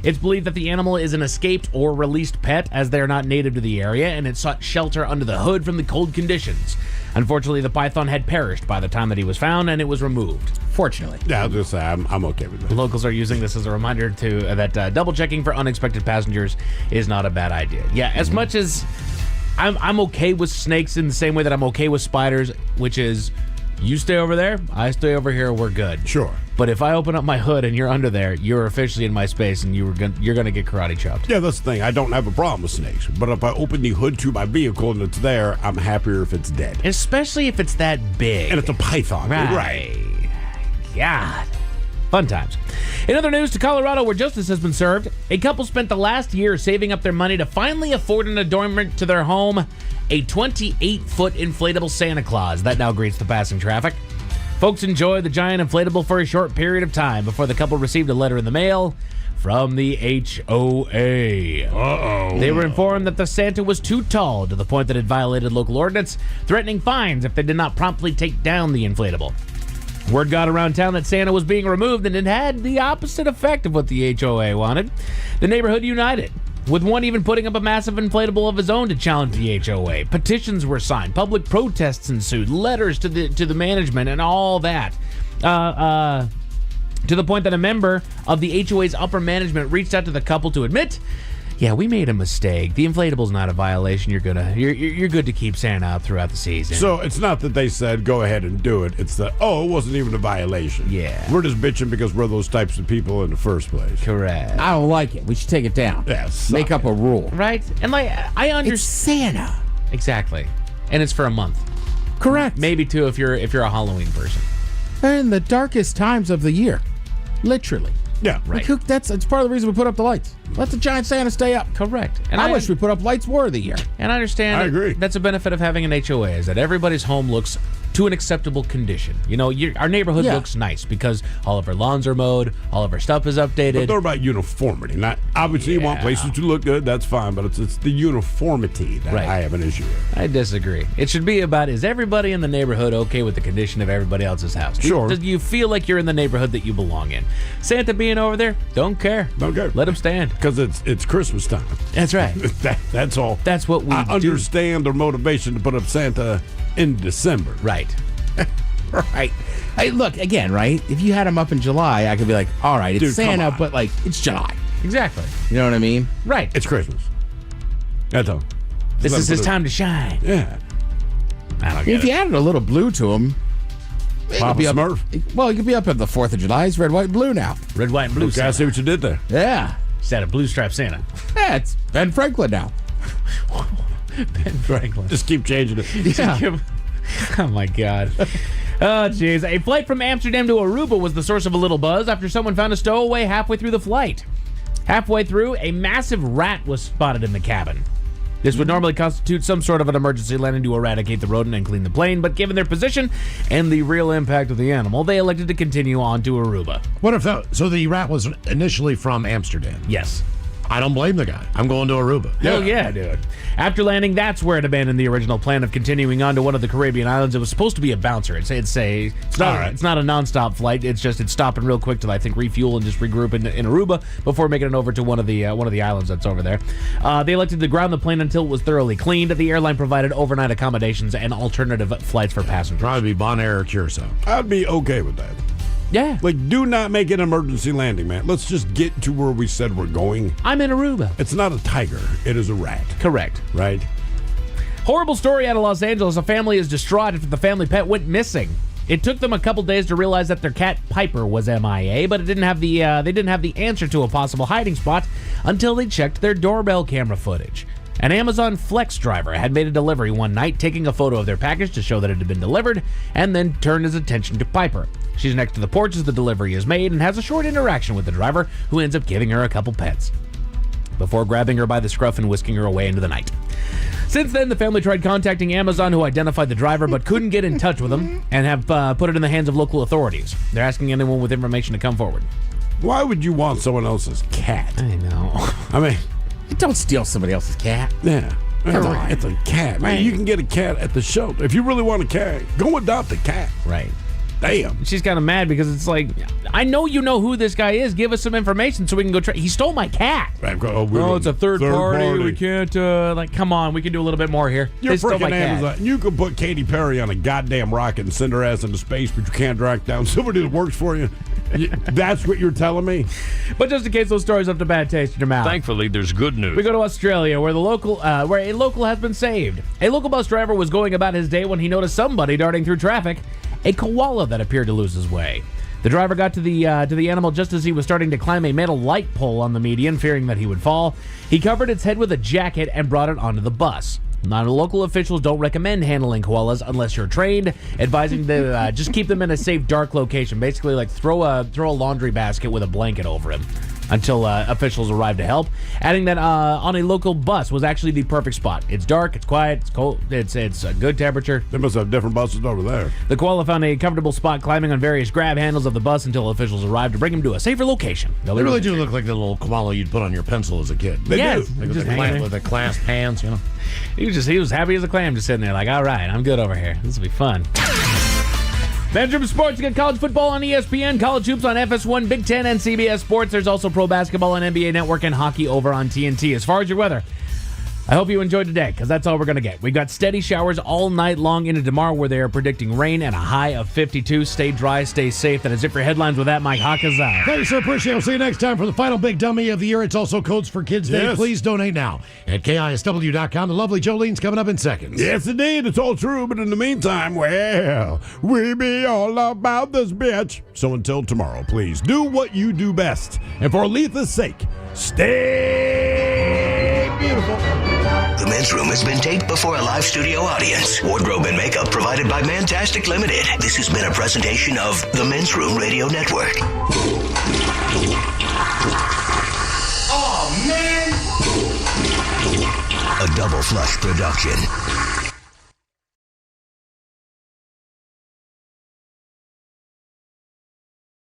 Speaker 10: It's believed that the animal is an escaped or released pet, as they are not native to the area, and it sought shelter under the hood from the cold conditions. Unfortunately, the python had perished by the time that he was found, and it was removed. Fortunately.
Speaker 2: Yeah, I'll just say I'm okay with that.
Speaker 10: Locals are using this as a reminder to that double-checking for unexpected passengers is not a bad idea. Yeah, as much as I'm okay with snakes in the same way that I'm okay with spiders, which is you stay over there, I stay over here, we're good.
Speaker 2: Sure.
Speaker 10: But if I open up my hood and you're under there, you're officially in my space, and you're gonna get karate chopped.
Speaker 2: Yeah, that's the thing. I don't have a problem with snakes, but if I open the hood to my vehicle and it's there, I'm happier if it's dead.
Speaker 10: Especially if it's that big.
Speaker 2: And it's a python.
Speaker 10: Right. God. Fun times. In other news, to Colorado, where justice has been served, a couple spent the last year saving up their money to finally afford an adornment to their home: a 28-foot inflatable Santa Claus that now greets the passing traffic. Folks enjoyed the giant inflatable for a short period of time before the couple received a letter in the mail from the HOA.
Speaker 2: Uh-oh.
Speaker 10: They were informed that the Santa was too tall, to the point that it violated local ordinance, threatening fines if they did not promptly take down the inflatable. Word got around town that Santa was being removed, and it had the opposite effect of what the HOA wanted. The neighborhood united, with one even putting up a massive inflatable of his own to challenge the HOA. Petitions were signed, public protests ensued, letters to the management, and all that. To the point that a member of the HOA's upper management reached out to the couple to admit, yeah, we made a mistake. The inflatable's not a violation. You're good to keep Santa out throughout the season.
Speaker 2: So it's not that they said go ahead and do it. It's that, it wasn't even a violation.
Speaker 10: Yeah.
Speaker 2: We're just bitching because we're those types of people in the first place.
Speaker 10: Correct.
Speaker 8: I don't like it. We should take it down.
Speaker 2: Yeah,
Speaker 8: Make up a rule.
Speaker 10: Right? And I understand.
Speaker 8: It's Santa.
Speaker 10: Exactly. And it's for a month.
Speaker 8: Correct.
Speaker 10: Maybe two if you're a Halloween person.
Speaker 8: In the darkest times of the year. Literally.
Speaker 2: Yeah,
Speaker 10: right.
Speaker 8: That's part of the reason we put up the lights. Let the giant Santa stay up.
Speaker 10: Correct.
Speaker 8: And I wish we put up lights more of the year.
Speaker 10: And I understand.
Speaker 2: I agree.
Speaker 10: That's a benefit of having an HOA, is that everybody's home looks to an acceptable condition. You know, our neighborhood looks nice because all of our lawns are mowed, all of our stuff is updated.
Speaker 2: But they're about uniformity. Not obviously you want places to look good. That's fine, but it's the uniformity that I have an issue with.
Speaker 10: I disagree. It should be about, is everybody in the neighborhood okay with the condition of everybody else's house?
Speaker 2: Sure.
Speaker 10: Do you feel like you're in the neighborhood that you belong in? Santa being over there, don't care.
Speaker 2: Don't care.
Speaker 10: Let him stand.
Speaker 2: Because it's Christmas time.
Speaker 10: That's right.
Speaker 2: That's all.
Speaker 10: That's what we
Speaker 2: I understand their motivation to put up Santa in December.
Speaker 10: Right.
Speaker 8: Right. Hey, look, again, right? If you had him up in July, I could be like, all right, it's
Speaker 2: Dude, come
Speaker 8: Santa,
Speaker 2: on.
Speaker 8: but like, it's July.
Speaker 10: Exactly.
Speaker 8: You know what I mean?
Speaker 10: Right.
Speaker 2: It's Christmas. That's all.
Speaker 10: This is his
Speaker 2: Put it-
Speaker 10: time to shine.
Speaker 2: Yeah.
Speaker 10: I don't
Speaker 8: If
Speaker 10: get
Speaker 8: you
Speaker 10: it.
Speaker 8: added a little blue to him, it
Speaker 2: Papa
Speaker 8: could be up,
Speaker 2: Smurf.
Speaker 8: well, you could be up at the 4th of July. It's red, white, and blue now.
Speaker 10: Red, white, and blue
Speaker 2: Okay, I
Speaker 10: Santa.
Speaker 2: see what you did there.
Speaker 8: Yeah.
Speaker 10: Santa, blue stripe Santa.
Speaker 8: Yeah, it's Ben Franklin now.
Speaker 10: Ben Franklin.
Speaker 2: Just keep changing it.
Speaker 8: Yeah.
Speaker 10: Oh, my God. Oh, jeez. A flight from Amsterdam to Aruba was the source of a little buzz after someone found a stowaway halfway through the flight. Halfway through, a massive rat was spotted in the cabin. This would normally constitute some sort of an emergency landing to eradicate the rodent and clean the plane, but given their position and the real impact of the animal, they elected to continue on to Aruba.
Speaker 4: What if so the rat was initially from Amsterdam?
Speaker 10: Yes.
Speaker 4: I don't blame the guy. I'm going to Aruba.
Speaker 10: Hell yeah, dude. After landing, that's where it abandoned the original plan of continuing on to one of the Caribbean islands. It was supposed to be a bouncer. It's not a non-stop flight. It's stopping real quick to, I think, refuel and just regroup in Aruba before making it over to one of the islands that's over there. They elected to ground the plane until it was thoroughly cleaned. The airline provided overnight accommodations and alternative flights for passengers.
Speaker 4: Probably be Bonaire or Curacao.
Speaker 2: I'd be okay with that.
Speaker 10: Yeah.
Speaker 2: Like, do not make an emergency landing, man. Let's just get to where we said we're going.
Speaker 10: I'm in Aruba.
Speaker 2: It's not a tiger. It is a rat.
Speaker 10: Correct.
Speaker 2: Right?
Speaker 10: Horrible story out of Los Angeles. A family is distraught after the family pet went missing. It took them a couple days to realize that their cat Piper was MIA, but they didn't have the answer to a possible hiding spot until they checked their doorbell camera footage. An Amazon Flex driver had made a delivery one night, taking a photo of their package to show that it had been delivered, and then turned his attention to Piper. She's next to the porch as the delivery is made and has a short interaction with the driver, who ends up giving her a couple pets before grabbing her by the scruff and whisking her away into the night. Since then, the family tried contacting Amazon, who identified the driver but couldn't get in touch with him, and have put it in the hands of local authorities. They're asking anyone with information to come forward.
Speaker 2: Why would you want someone else's cat?
Speaker 10: I know.
Speaker 2: I mean,
Speaker 8: don't steal somebody else's cat.
Speaker 2: Yeah. It's a cat. Man,
Speaker 8: Right.
Speaker 2: you can get a cat at the shelter. If you really want a cat, go adopt a cat.
Speaker 10: Right.
Speaker 2: Damn.
Speaker 10: She's kind of mad because it's like, I know you know who this guy is. Give us some information so we can go try. He stole my cat.
Speaker 2: Oh,
Speaker 10: It's a third party. We can't, come on. We can do a little bit more here.
Speaker 2: You're
Speaker 10: They stole my
Speaker 2: freaking
Speaker 10: cat.
Speaker 2: Amazon. You could put Katy Perry on a goddamn rocket and send her ass into space, but you can't track down somebody that works for you. That's what you're telling me?
Speaker 10: But just in case those stories left a bad taste in your mouth.
Speaker 1: Thankfully, there's good news.
Speaker 10: We go to Australia, where a local has been saved. A local bus driver was going about his day when he noticed somebody darting through traffic, a koala that appeared to lose his way. The driver got to the animal just as he was starting to climb a metal light pole on the median, fearing that he would fall. He covered its head with a jacket and brought it onto the bus. Non-local officials don't recommend handling koalas unless you're trained, advising to just keep them in a safe, dark location. Basically, like throw a laundry basket with a blanket over him until officials arrive to help. Adding that on a local bus was actually the perfect spot. It's dark, it's quiet, it's cold, it's a good temperature.
Speaker 2: They must have different buses over there.
Speaker 10: The koala found a comfortable spot climbing on various grab handles of the bus until officials arrived to bring him to a safer location.
Speaker 4: They really do look like the little koala you'd put on your pencil as a kid.
Speaker 10: They do.
Speaker 4: Like
Speaker 10: Just
Speaker 4: with,
Speaker 10: hanging there.
Speaker 4: with the clasped hands, you know.
Speaker 10: He was happy as a clam, just sitting there like, all right, I'm good over here. This will be fun. Men's Room Sports, you got college football on ESPN, college hoops on FS1, Big Ten, and CBS Sports. There's also pro basketball on NBA Network and hockey over on TNT. As far as your weather, I hope you enjoyed today, because that's all we're going to get. We got steady showers all night long into tomorrow, where they are predicting rain and a high of 52. Stay dry, stay safe. That is it for headlines. With that, Mike Hawkins out.
Speaker 4: Thank you, sir. Appreciate it. We'll see you next time for the final big dummy of the year. It's also Codes for Kids Day.
Speaker 2: Yes.
Speaker 4: Please donate now at KISW.com. The lovely Jolene's coming up in seconds.
Speaker 2: Yes, indeed. It's all true. But in the meantime, well, we be all about this bitch. So until tomorrow, please do what you do best. And for Letha's sake, stay beautiful.
Speaker 13: The Men's Room has been taped before a live studio audience. Wardrobe and makeup provided by Mantastic Limited. This has been a presentation of the Men's Room Radio Network.
Speaker 20: Oh, man!
Speaker 13: A Double Flush production.